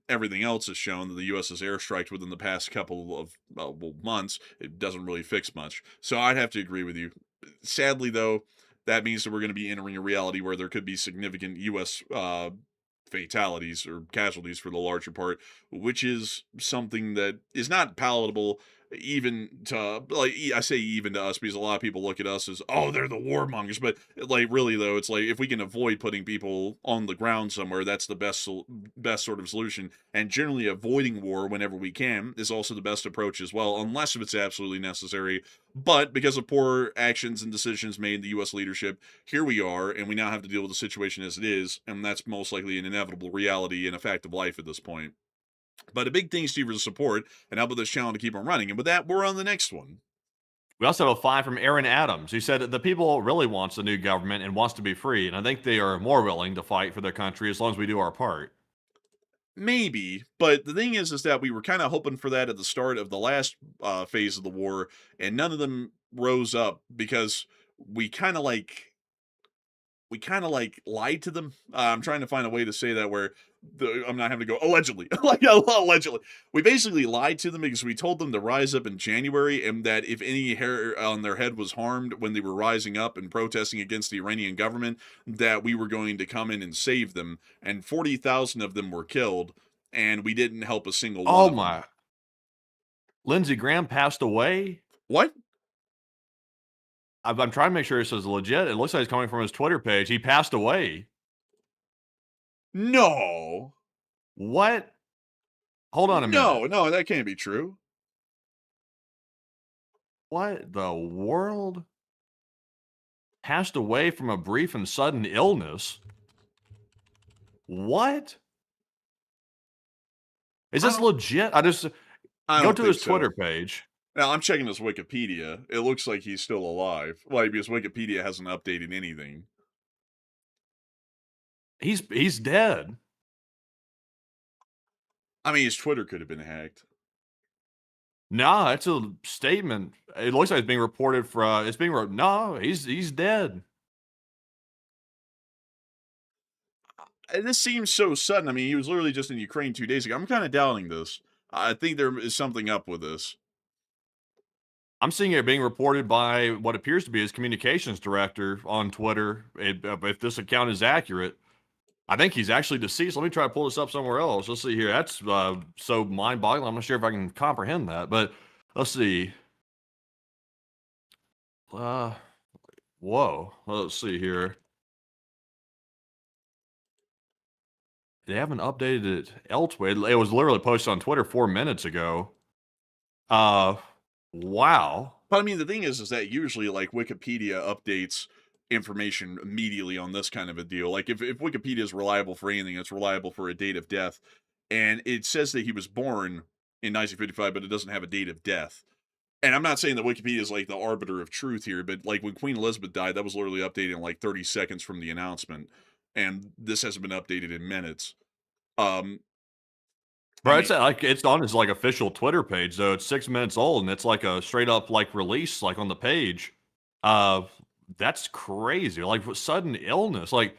everything else has shown, that the U.S. has airstriked within the past couple of months, it doesn't really fix much. So I'd have to agree with you. Sadly, though, that means that we're going to be entering a reality where there could be significant U.S. Fatalities or casualties for the larger part, which is something that is not palatable even to, like, I say even to us because a lot of people look at us as, oh, they're the warmongers, but like really though, it's like if we can avoid putting people on the ground somewhere, that's the best sort of solution. And generally avoiding war whenever we can is also the best approach as well, unless if it's absolutely necessary. But because of poor actions and decisions made in the U.S. leadership, here we are, and we now have to deal with the situation as it is, and that's most likely an inevitable reality and a fact of life at this point. But a big thanks to you for the support and help with this channel to keep on running. And with that, we're on the next one. We also have a 5 from Aaron Adams, who said that the people really wants a new government and wants to be free, and I think they are more willing to fight for their country as long as we do our part. Maybe, but the thing is that we were kind of hoping for that at the start of the last phase of the war, and none of them rose up because we kind of like lied to them. I'm trying to find a way to say that where I'm not having to go allegedly, like allegedly. We basically lied to them because we told them to rise up in January, and that if any hair on their head was harmed when they were rising up and protesting against the Iranian government, that we were going to come in and save them. And 40,000 of them were killed, and we didn't help a single one. Oh of my! them. Lindsey Graham passed away. What? I'm trying to make sure this is legit. It looks like it's coming from his Twitter page. He passed away. No. What? Hold on a minute. No, that can't be true. What the world? Passed away from a brief and sudden illness? What? Is this legit? I go to his Twitter page. Now, I'm checking his Wikipedia. It looks like he's still alive. Like, because Wikipedia hasn't updated anything. He's dead. I mean, his Twitter could have been hacked. Nah, it's a statement. It looks like it's being reported for. No, he's dead. This seems so sudden. I mean, he was literally just in Ukraine 2 days ago. I'm kind of doubting this. I think there is something up with this. I'm seeing it being reported by what appears to be his communications director on Twitter. If this account is accurate, I think he's actually deceased. Let me try to pull this up somewhere else. Let's see here. That's so mind-boggling. I'm not sure if I can comprehend that, but let's see. Whoa. Let's see here. They haven't updated it elsewhere. It was literally posted on Twitter 4 minutes ago. Wow. But I mean, the thing is that usually, like, Wikipedia updates information immediately on this kind of a deal. Like, if Wikipedia is reliable for anything, it's reliable for a date of death. And it says that he was born in 1955, but it doesn't have a date of death. And I'm not saying that Wikipedia is like the arbiter of truth here, but like when Queen Elizabeth died, that was literally updated in like 30 seconds from the announcement. And this hasn't been updated in minutes. Bro, it's like it's on his like official Twitter page though. It's 6 minutes old and it's like a straight up like release like on the page. That's crazy. Like sudden illness. Like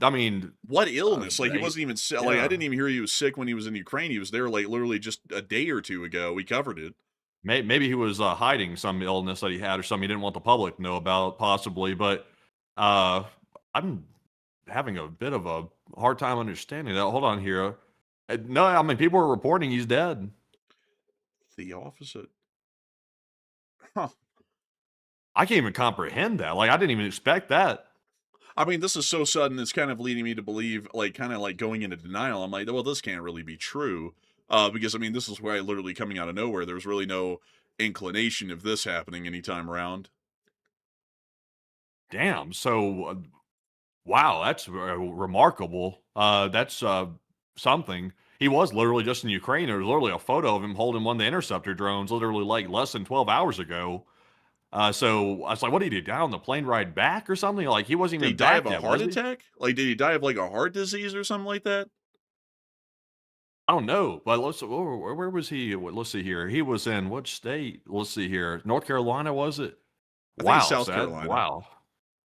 I mean, what illness? Like he wasn't even sick. Like yeah. I didn't even hear he was sick when he was in Ukraine. He was there like literally just a day or two ago. We covered it. Maybe he was hiding some illness that he had or something he didn't want the public to know about, possibly. But I'm having a bit of a hard time understanding that. Hold on here. No, I mean people are reporting he's dead. The opposite. Huh. I can't even comprehend that. Like I didn't even expect that. I mean, this is so sudden, it's kind of leading me to believe, like, kind of like going into denial. I'm like, well, this can't really be true. Because I mean, this is why literally coming out of nowhere. There's really no inclination of this happening anytime around. Damn. So, wow, that's remarkable. That's something. He was literally just in Ukraine. There was literally a photo of him holding one of the interceptor drones, literally like less than 12 hours ago. So I was like, what did he do? Down on the plane ride back or something? Like he wasn't Did he even die of back a yet, heart was he? attack? Like, did he die of like a heart disease or something like that? I don't know, but where was he? Let's see here. He was in what state? Let's see here. North Carolina, was it? I think it's Wow. South Carolina. Wow.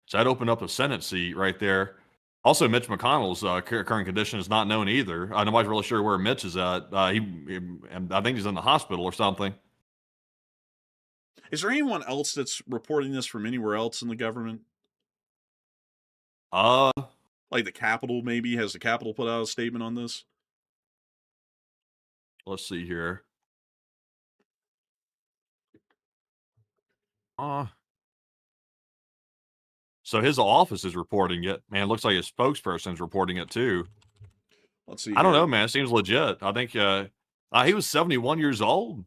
So that opened up a Senate seat right there. Also, Mitch McConnell's current condition is not known either. Nobody's really sure where Mitch is at. I think he's in the hospital or something. Is there anyone else that's reporting this from anywhere else in the government? Uh, Like the Capitol, maybe? Has the Capitol put out a statement on this? let's see here. Uh, so his office is reporting it. Man, it looks like his spokesperson's reporting it too. Let's see I don't here. know, man. It seems legit. I think he was 71 years old.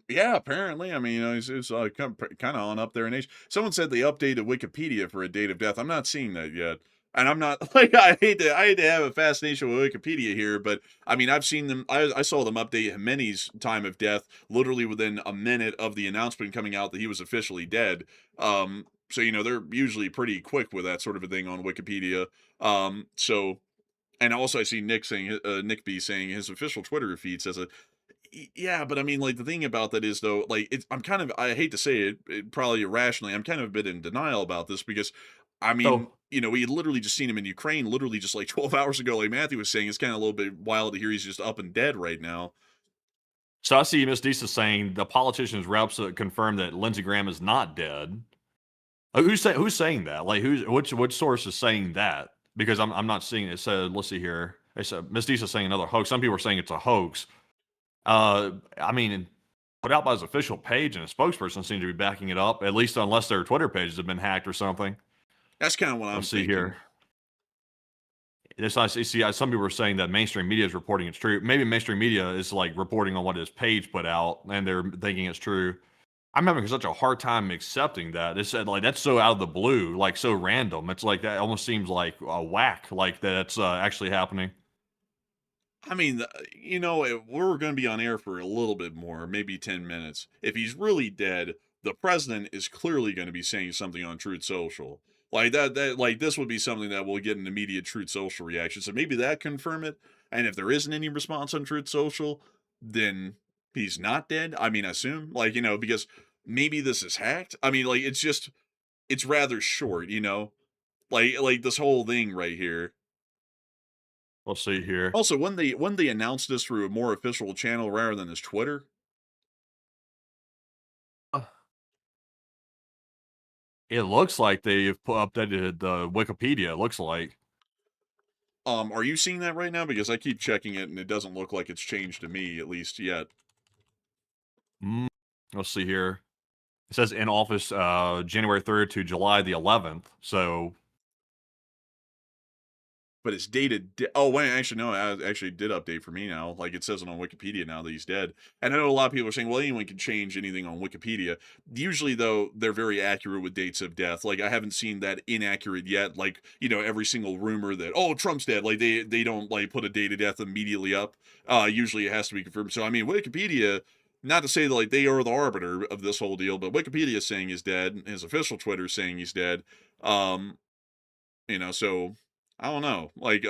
Yeah, apparently. I mean, it's kind of on up there in age. Someone said they updated Wikipedia for a date of death. I'm not seeing that yet. And I'm not like I hate to have a fascination with Wikipedia here, but I mean I've seen them. I saw them update Jimenez's time of death literally within a minute of the announcement coming out that he was officially dead. So you know they're usually pretty quick with that sort of a thing on Wikipedia. So and also I see Nick B saying his official Twitter feed says yeah, but I mean, like the thing about that is though, like I hate to say it probably irrationally, I'm kind of a bit in denial about this because I mean, So, you know, we had literally just seen him in Ukraine literally just like 12 hours ago, like Matthew was saying. It's kind of a little bit wild to hear he's just up and dead right now. so I see Miss Deesa saying the politicians' reps confirmed that Lindsey Graham is not dead. Who's saying that? Like which source is saying that? Because I'm not seeing it. It said, let's see here. It said Miss Deesa saying another hoax. Some people are saying it's a hoax. I mean, put out by his official page, and a spokesperson seems to be backing it up. At least unless their Twitter pages have been hacked or something. That's kind of what I'm Let's see thinking. here. It's nice. You see, some people are saying that mainstream media is reporting it's true. Maybe mainstream media is like reporting on what his page put out, and they're thinking it's true. I'm having such a hard time accepting that. It's like that's so out of the blue, like so random. It's like that almost seems like a whack, like that's actually happening. I mean, you know, we're going to be on air for a little bit more, maybe 10 minutes. If he's really dead, the president is clearly going to be saying something on Truth Social. Like like this would be something that will get an immediate Truth Social reaction. So maybe that confirm it. And if there isn't any response on Truth Social, then he's not dead. I mean, I assume, like, you know, because maybe this is hacked. I mean, like, it's rather short, you know, like this whole thing right here. Let's see here. Also, when they announced this through a more official channel rather than his Twitter, Uh, It looks like they've updated the Wikipedia. It looks like. are you seeing that right now? Because I keep checking it and it doesn't look like it's changed to me, at least yet. Mm, let's see here. It says in office January 3rd to July the 11th. So But it's dated. Oh wait, actually no, it actually did update for me now. Like it says it on Wikipedia now that he's dead. And I know a lot of people are saying, well, anyone can change anything on Wikipedia. Usually though, they're very accurate with dates of death. Like I haven't seen that inaccurate yet. Like you know, every single rumor that Trump's dead, like they don't like put a date of death immediately up. Usually it has to be confirmed. So I mean, Wikipedia. Not to say that like they are the arbiter of this whole deal, but Wikipedia is saying he's dead. His official Twitter is saying he's dead. Um, you know, so I don't know. Like,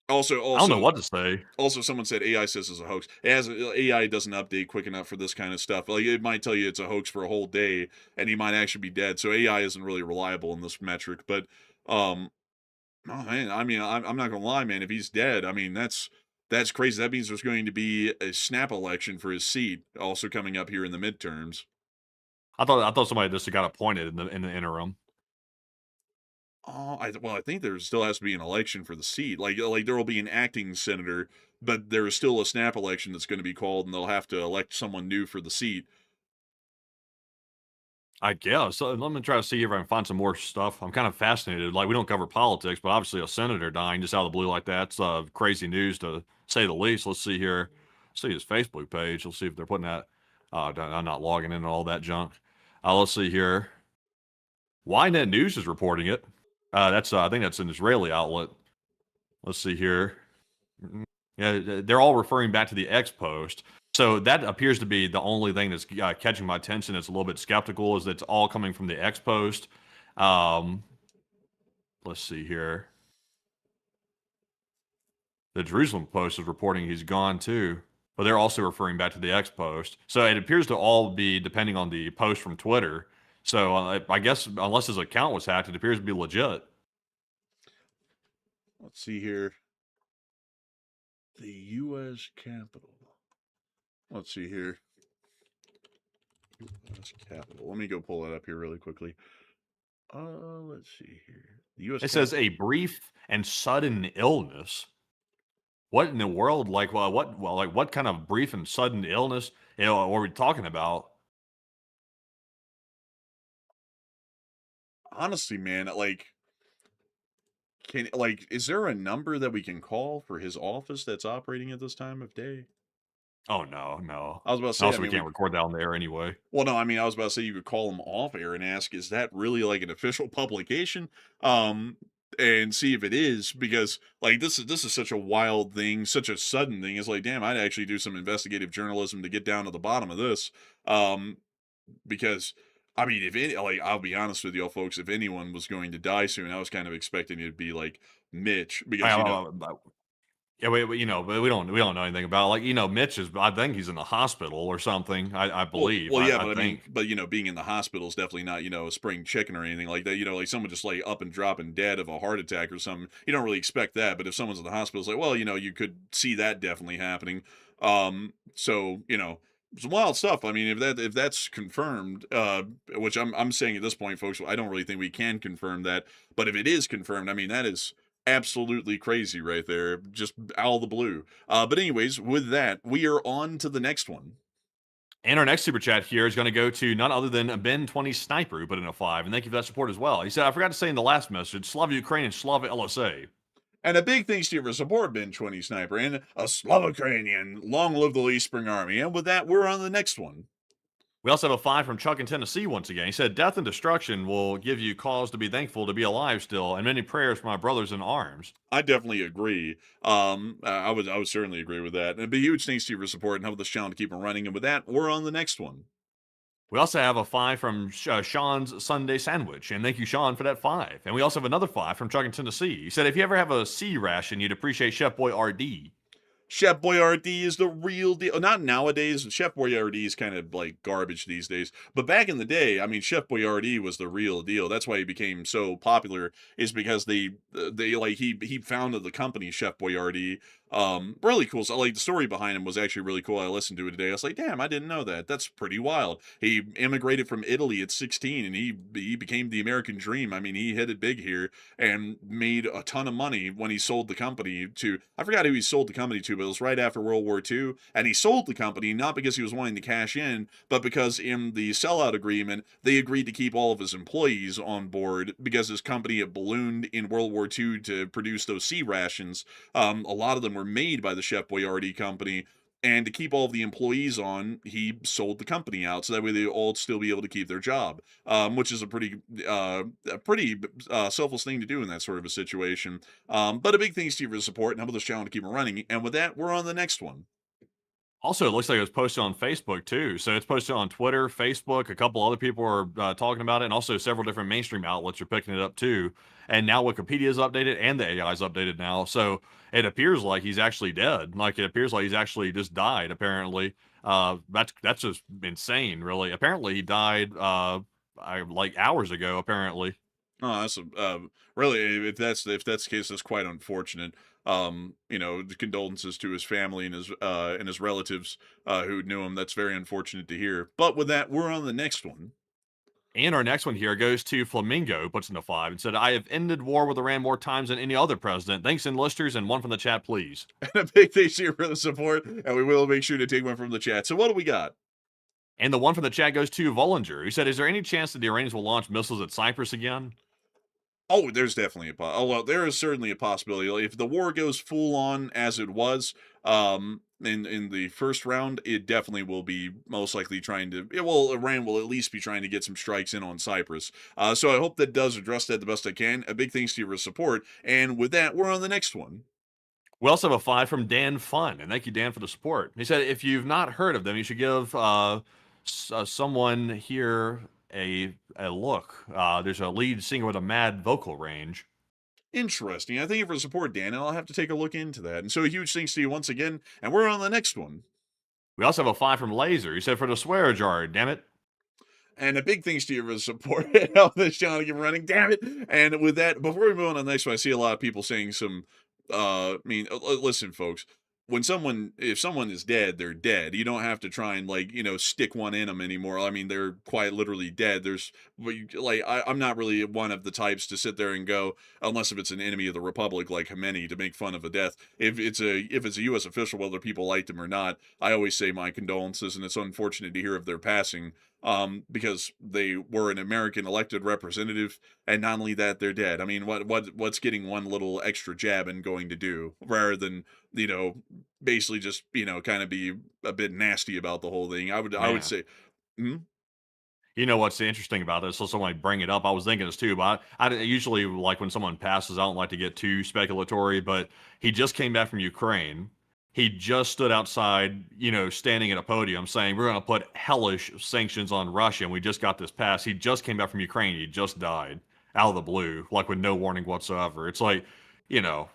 also, I don't know what to say. also, someone said AI says it's a hoax. It has AI doesn't update quick enough for this kind of stuff. Like, it might tell you it's a hoax for a whole day, and he might actually be dead. So AI isn't really reliable in this metric. But, oh man, I mean, I'm not gonna lie, man. If he's dead, I mean, that's crazy. That means there's going to be a snap election for his seat also coming up here in the midterms. I thought somebody just got appointed in the interim. Oh, I think there still has to be an election for the seat. Like there will be an acting senator, but there is still a snap election that's going to be called, and they'll have to elect someone new for the seat. I guess. Let me try to see if I can find some more stuff. I'm kind of fascinated. Like, we don't cover politics, but obviously a senator dying just out of the blue like that's crazy news to say the least. Let's see here. See his Facebook page. Let's see if they're putting that. I'm not logging in all that junk. Let's see here. Ynet News is reporting it. That's I think that's an Israeli outlet. Let's see here. Yeah, they're all referring back to the X post. So that appears to be the only thing that's catching my attention. It's a little bit skeptical. Is that it's all coming from the X post. Um, let's see here. The Jerusalem Post is reporting he's gone too, but they're also referring back to the X post. So it appears to all be depending on the post from Twitter. So I guess unless his account was hacked, it appears to be legit. Let's see here. The U.S. Capitol. Let's see here. U.S. Capitol. Let me go pull that up here really quickly. Let's see here. The U.S. It says a brief and sudden illness. What in the world? Like, what kind of brief and sudden illness? What are we talking about? Honestly, man, is there a number that we can call for his office that's operating at this time of day? Oh no. I was about to say, Also, we can't record that on the air anyway. well, no, I mean, I was about to say you could call him off air and ask, is that really like an official publication? And see if it is, because like this is such a wild thing, such a sudden thing. It's like, damn, I'd actually do some investigative journalism to get down to the bottom of this. Because I mean, if any, like, I'll be honest with y'all folks, if anyone was going to die soon, I was kind of expecting it to be like Mitch, because Yeah, but we don't know anything about it. Like, Mitch is. I think he's in the hospital or something. I believe. Well, yeah, I but I mean, think. but being in the hospital is definitely not, a spring chicken or anything like that. Like someone just like up and dropping dead of a heart attack or something. You don't really expect that. But if someone's in the hospital, it's like, well, you could see that definitely happening. So some wild stuff. I mean, if that's confirmed, which I'm saying at this point, folks, I don't really think we can confirm that. But if it is confirmed, I mean, that is absolutely crazy right there, just out of the blue. But anyways, with that, we are on to the next one. And our next super chat here is going to go to none other than Ben 20 Sniper, who put in a 5. And thank you for that support as well. He said, I forgot to say in the last message, Slava Ukraine and Slava LSA. And a big thanks to you for support, Ben 20 Sniper, and a Slav Ukrainian. Long live the Lee Spring Army. And with that, we're on the next one. We also have a 5 from Chuck in Tennessee once again. He said, death and destruction will give you cause to be thankful to be alive still, and many prayers for my brothers in arms. I definitely agree. I would certainly agree with that. And a huge thanks to you for support and help this channel to keep on running. And with that, we're on the next one. We also have a 5 from Sean's Sunday Sandwich, and thank you, Sean, for that 5. And we also have another 5 from Chuck in Tennessee. He said, if you ever have a C ration, you'd appreciate Chef Boy RD. Chef Boyardee is the real deal. Not nowadays. Chef Boyardee is kind of like garbage these days. But back in the day, I mean, Chef Boyardee was the real deal. That's why he became so popular. Is because they like he founded the company Chef Boyardee. Really cool. So like the story behind him was actually really cool. I listened to it today. I was like, damn, I didn't know that. That's pretty wild. He immigrated from Italy at 16, and he became the American dream. I mean, he hit it big here and made a ton of money when he sold the company to. I forgot who he sold the company to, but it was right after World War II. And he sold the company not because he was wanting to cash in, but because in the sellout agreement they agreed to keep all of his employees on board because his company had ballooned in World War II to produce those C rations. A lot of them were made by the Chef Boyardee company, and to keep all of the employees on, he sold the company out so that way they all still be able to keep their job, which is a pretty selfless thing to do in that sort of a situation. But a big thanks to you for the support and help this channel to keep it running. And with that, we're on the next one. Also, it looks like it was posted on Facebook too. So it's posted on Twitter, Facebook. A couple other people are talking about it, and also several different mainstream outlets are picking it up too. And now Wikipedia is updated, and the AI is updated now. So it appears like he's actually dead. Like it appears like he's actually just died. Apparently, that's just insane. Really, apparently he died like hours ago. Apparently. Oh, that's really, if that's the case, that's quite unfortunate. Condolences to his family and his relatives who knew him. That's very unfortunate to hear. But with that, we're on the next one. And our next one here goes to Flamingo, puts in a 5 and said, I have ended war with Iran more times than any other president. Thanks, enlisters, and one from the chat, please. And a big thanks to you for the support, and we will make sure to take one from the chat. So what do we got? And the one from the chat goes to Vollinger, who said, "Is there any chance that the Iranians will launch missiles at Cyprus again?" Oh, there's definitely well, there is certainly a possibility. Like, if the war goes full on as it was, in the first round, it definitely will be most likely trying to. Well, Iran will at least be trying to get some strikes in on Cyprus. So I hope that does address that the best I can. A big thanks to your support, and with that, we're on the next one. We also have a 5 from Dan Fun, and thank you, Dan, for the support. He said, "If you've not heard of them, you should give someone here a look. There's a lead singer with a mad vocal range." Interesting. I thank you for the support, Dan. I'll have to take a look into that. And so a huge thanks to you once again, and we're on the next one. We also have a 5 from Laser. He said, "For the swear jar, damn it." And a big thanks to you for the support and help this channel to keep running. Damn it! And with that, before we move on to the next one, I see a lot of people saying some. Listen, folks. If someone is dead, they're dead. You don't have to try and stick one in them anymore. I mean, they're quite literally dead. I'm not really one of the types to sit there and go, unless if it's an enemy of the Republic like Khomeini, to make fun of a death. If it's a U.S. official, whether people liked him or not, I always say my condolences, and it's unfortunate to hear of their passing. Because they were an American elected representative, and not only that, they're dead. I mean, what's getting one little extra jab and going to do, rather than basically just kind of be a bit nasty about the whole thing. I would Man. say. Hmm? You know what's interesting about this? So someone bring it up. I was thinking this too, but I usually like when someone passes, I don't like to get too speculatory. But he just came back from Ukraine. He just stood outside, standing at a podium saying we're going to put hellish sanctions on Russia, and we just got this passed. He just came back from Ukraine. He just died out of the blue, like with no warning whatsoever. It's like, you know,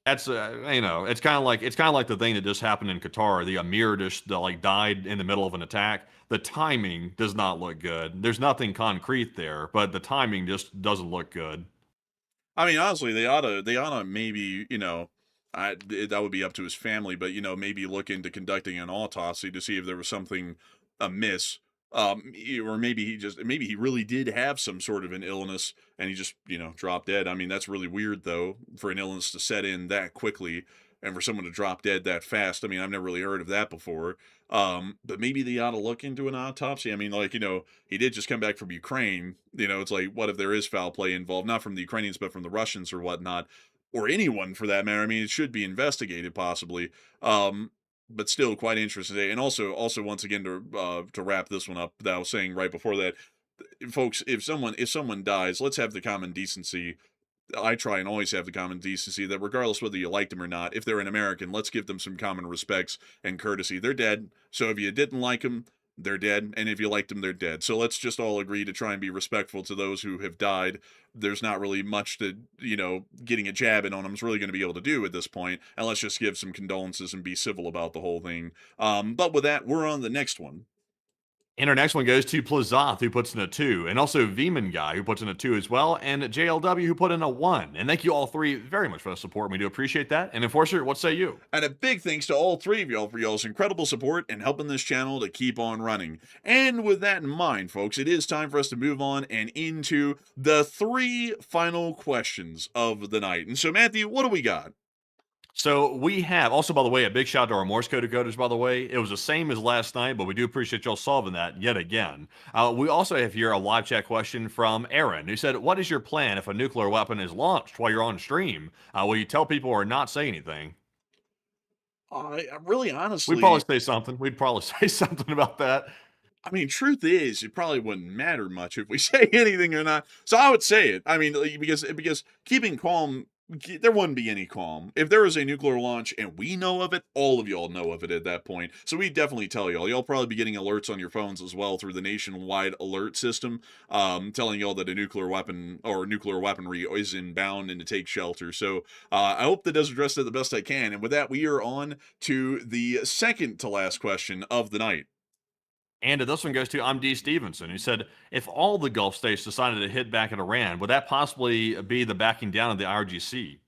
that's it's kind of like the thing that just happened in Qatar. The Emir just died in the middle of an attack. The timing does not look good. There's nothing concrete there, but the timing just doesn't look good. I mean, honestly, they oughta maybe, that would be up to his family, but maybe look into conducting an autopsy to see if there was something amiss. Or maybe he really did have some sort of an illness and he just, dropped dead. I mean, that's really weird though, for an illness to set in that quickly and for someone to drop dead that fast. I mean, I've never really heard of that before. But maybe they ought to look into an autopsy. I mean, he did just come back from Ukraine. It's like, what if there is foul play involved? Not from the Ukrainians, but from the Russians or whatnot, or anyone for that matter. I mean, it should be investigated possibly. But still quite interesting. And also once again to wrap this one up, that I was saying right before that, folks, if someone dies, let's have the common decency. I try and always have the common decency that regardless whether you liked them or not, if they're an American, let's give them some common respects and courtesy. They're dead. So if you didn't like them, they're dead. And if you liked them, they're dead. So let's just all agree to try and be respectful to those who have died. There's not really much that, getting a jab in on them is really going to be able to do at this point. And let's just give some condolences and be civil about the whole thing. But with that, we're on the next one. And our next one goes to Plazoth, who puts in a 2, and also Veman Guy, who puts in a 2 as well, and JLW, who put in a 1. And thank you all three very much for the support. We do appreciate that. And Enforcer, what say you? And a big thanks to all three of y'all for y'all's incredible support and helping this channel to keep on running. And with that in mind, folks, it is time for us to move on and into the 3 final questions of the night. And so, Matthew, what do we got? So we have, also, by the way, a big shout out to our Morse code decoders, by the way. It was the same as last night, but we do appreciate y'all solving that yet again. We also have here a live chat question from Aaron, who said, "What is your plan if a nuclear weapon is launched while you're on stream? Will you tell people or not say anything?" I really honestly, We'd probably say something. We'd probably say something about that. I mean, truth is, it probably wouldn't matter much if we say anything or not. So I would say it. I mean, because keeping calm, there wouldn't be any calm. If there was a nuclear launch and we know of it, all of y'all know of it at that point. So we definitely tell y'all. Y'all probably be getting alerts on your phones as well through the nationwide alert system, telling y'all that a nuclear weapon or nuclear weaponry is inbound and to take shelter. So I hope that does address that the best I can. And with that, we are on to the second to last question of the night. And this one goes to I'm D. Stevenson, who said, "If all the Gulf states decided to hit back at Iran, would that possibly be the backing down of the IRGC?"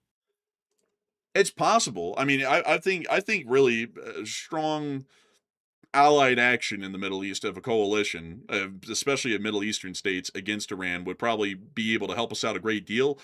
It's possible. I mean, I think really strong allied action in the Middle East of a coalition, especially of Middle Eastern states against Iran, would probably be able to help us out a great deal.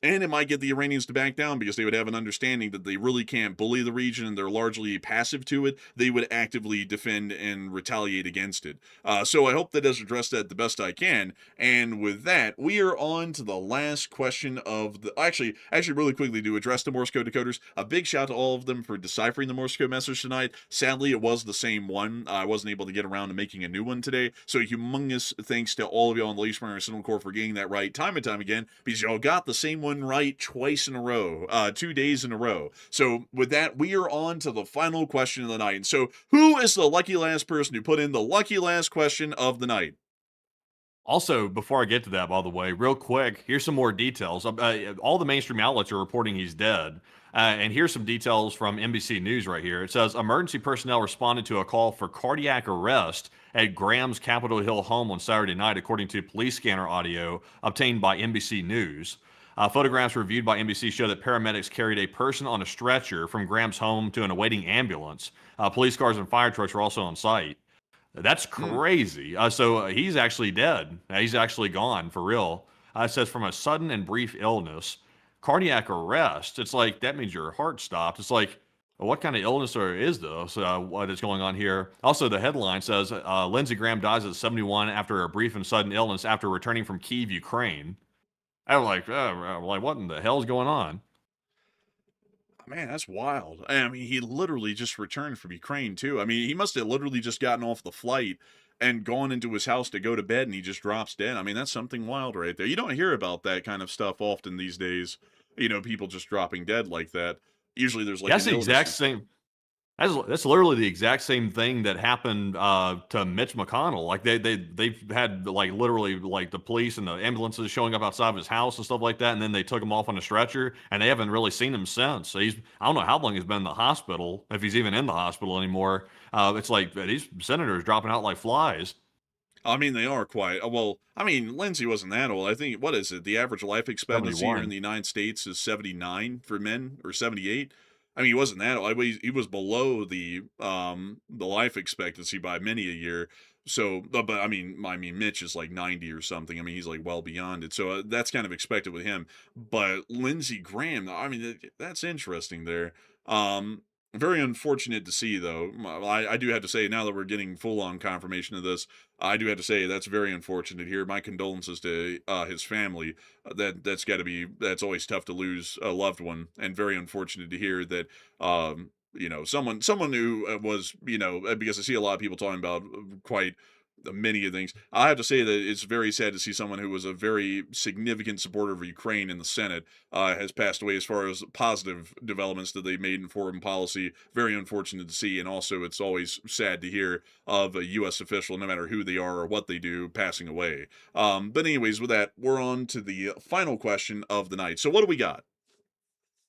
And it might get the Iranians to back down because they would have an understanding that they really can't bully the region and they're largely passive to it. They would actively defend and retaliate against it. So I hope that does address that the best I can. And with that, we are on to the last question of the. Actually, really quickly to address the Morse code decoders. A big shout to all of them for deciphering the Morse code message tonight. Sadly, it was the same one. I wasn't able to get around to making a new one today. So humongous thanks to all of y'all on the Leash Arsenal Corps for getting that right time and time again, because y'all got the same one right twice in a row, 2 days in a row. So with that, we are on to the final question of the night. And so who is the lucky last person who put in the lucky last question of the night? Also, before I get to that, by the way, real quick, here's some more details. All the mainstream outlets are reporting he's dead. And here's some details from NBC News right here. It says emergency personnel responded to a call for cardiac arrest at Graham's Capitol Hill home on Saturday night, according to police scanner audio obtained by NBC News. Photographs reviewed by NBC show that paramedics carried a person on a stretcher from Graham's home to an awaiting ambulance. Police cars and fire trucks were also on site. That's crazy. So he's actually dead. He's actually gone for real. It says from a sudden and brief illness, cardiac arrest. It's like that means your heart stopped. It's like, what kind of illness is this? What is going on here? Also, the headline says Lindsey Graham dies at 71 after a brief and sudden illness after returning from Kyiv, Ukraine. I was like, what in the hell is going on? Man, that's wild. I mean, he literally just returned from Ukraine, too. I mean, he must have literally just gotten off the flight and gone into his house to go to bed, and he just drops dead. I mean, that's something wild right there. You don't hear about that kind of stuff often these days. People just dropping dead like that. Usually there's like That's an the illness. exact same. That's literally the exact same thing that happened to Mitch McConnell. Like they've had like literally like the police and the ambulances showing up outside of his house and stuff like that, and then they took him off on a stretcher, and they haven't really seen him since. So I don't know how long he's been in the hospital, if he's even in the hospital anymore. It's like these senators dropping out like flies. I mean, they are quite well. I mean, Lindsay wasn't that old. I think what is it? The average life expectancy here in 71. the United States is 79 for men, or 78. I mean, he wasn't that old. He was below the life expectancy by many a year. So, but I mean, Mitch is like 90 or something. I mean, he's like well beyond it. So that's kind of expected with him. But Lindsey Graham, I mean, that's interesting there. Very unfortunate to see, though. I do have to say, now that we're getting full-on confirmation of this, I do have to say that's very unfortunate here. My condolences to his family. That's always tough to lose a loved one, and very unfortunate to hear that. Someone who was, because I see a lot of people talking about quite many of things. I have to say that it's very sad to see someone who was a very significant supporter of Ukraine in the Senate has passed away. As far as positive developments that they made in foreign policy, very unfortunate to see. And also, it's always sad to hear of a U.S. official, no matter who they are or what they do, passing away. But anyways, with that, we're on to the final question of the night. So what do we got?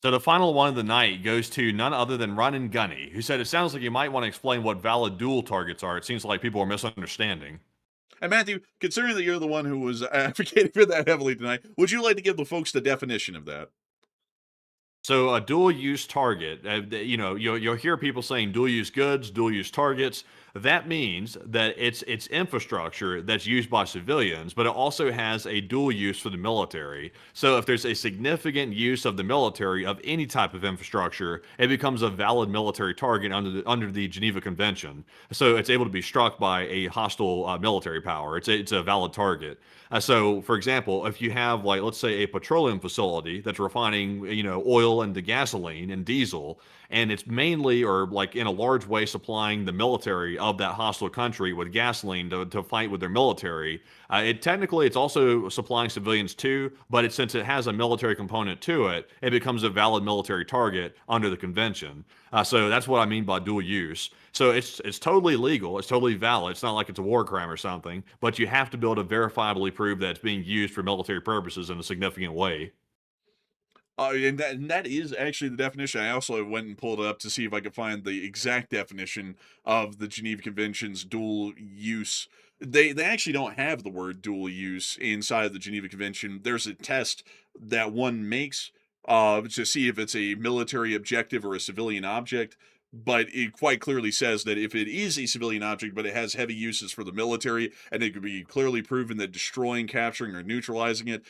So the final one of the night goes to none other than Run and Gunny, who said it sounds like you might want to explain what valid dual targets are. It seems like people are misunderstanding. And Matthew, considering that you're the one who was advocating for that heavily tonight, would you like to give the folks the definition of that? So a dual use target, you'll hear people saying dual use goods, dual use targets. That means that it's infrastructure that's used by civilians, but it also has a dual use for the military. So if there's a significant use of the military of any type of infrastructure, it becomes a valid military target under the Geneva Convention. So it's able to be struck by a hostile military power. It's a valid target. So, for example, if you have, like, let's say a petroleum facility that's refining, oil into gasoline and diesel, and it's mainly or like in a large way supplying the military of that hostile country with gasoline to fight with their military, it's also supplying civilians too, but since it has a military component to it, it becomes a valid military target under the convention. So that's what I mean by dual use. So it's totally legal. It's totally valid. It's not like it's a war crime or something, but you have to be able to verifiably prove that it's being used for military purposes in a significant way. And that is actually the definition. I also went and pulled it up to see if I could find the exact definition of the Geneva Convention's dual use. They actually don't have the word dual use inside of the Geneva Convention. There's a test that one makes to see if it's a military objective or a civilian object. but it quite clearly says that if it is a civilian object, but it has heavy uses for the military, and it could be clearly proven that destroying, capturing, or neutralizing it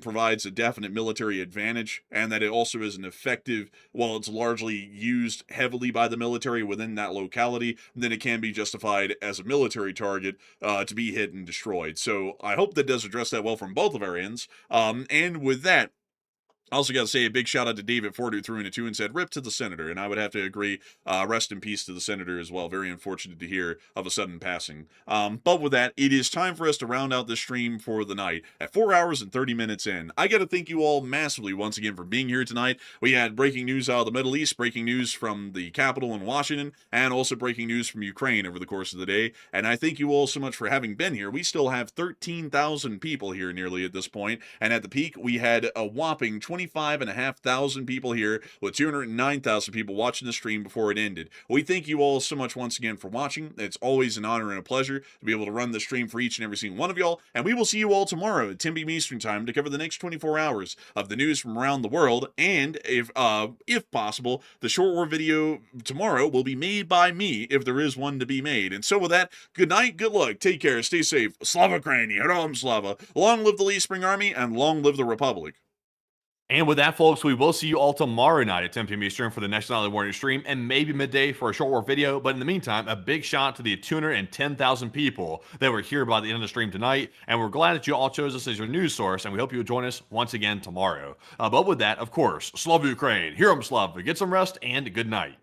provides a definite military advantage, and that it also is an effective, while it's largely used heavily by the military within that locality, then it can be justified as a military target to be hit and destroyed. So I hope that does address that well from both of our ends. And with that, I also got to say a big shout out to David Ford, who threw in a 2 and said, "Rip to the senator." And I would have to agree. Rest in peace to the senator as well. Very unfortunate to hear of a sudden passing. But with that, it is time for us to round out this stream for the night at 4 hours and 30 minutes in. I got to thank you all massively once again for being here tonight. We had breaking news out of the Middle East, breaking news from the Capitol in Washington, and also breaking news from Ukraine over the course of the day. And I thank you all so much for having been here. We still have 13,000 people here nearly at this point, and at the peak, we had a whopping 25,500 people here with 209,000 people watching the stream before it ended. We thank you all so much once again for watching. It's always an honor and a pleasure to be able to run the stream for each and every single one of y'all, and we will see you all tomorrow at 10 p.m. Eastern Time to cover the next 24 hours of the news from around the world, and if possible, the short war video tomorrow will be made by me if there is one to be made. And so with that, good night, good luck, take care, stay safe, Slava Ukraini, Herom Slava, long live the Lee Spring Army, and long live the Republic. And with that, folks, we will see you all tomorrow night at 10 p.m. Eastern for the National Island Warrior stream, and maybe midday for a short war video. But in the meantime, a big shout out to the 210,000 people that were here by the end of the stream tonight. And we're glad that you all chose us as your news source, and we hope you'll join us once again tomorrow. But with that, of course, Slava Ukraine, Herom Slava, get some rest, and good night.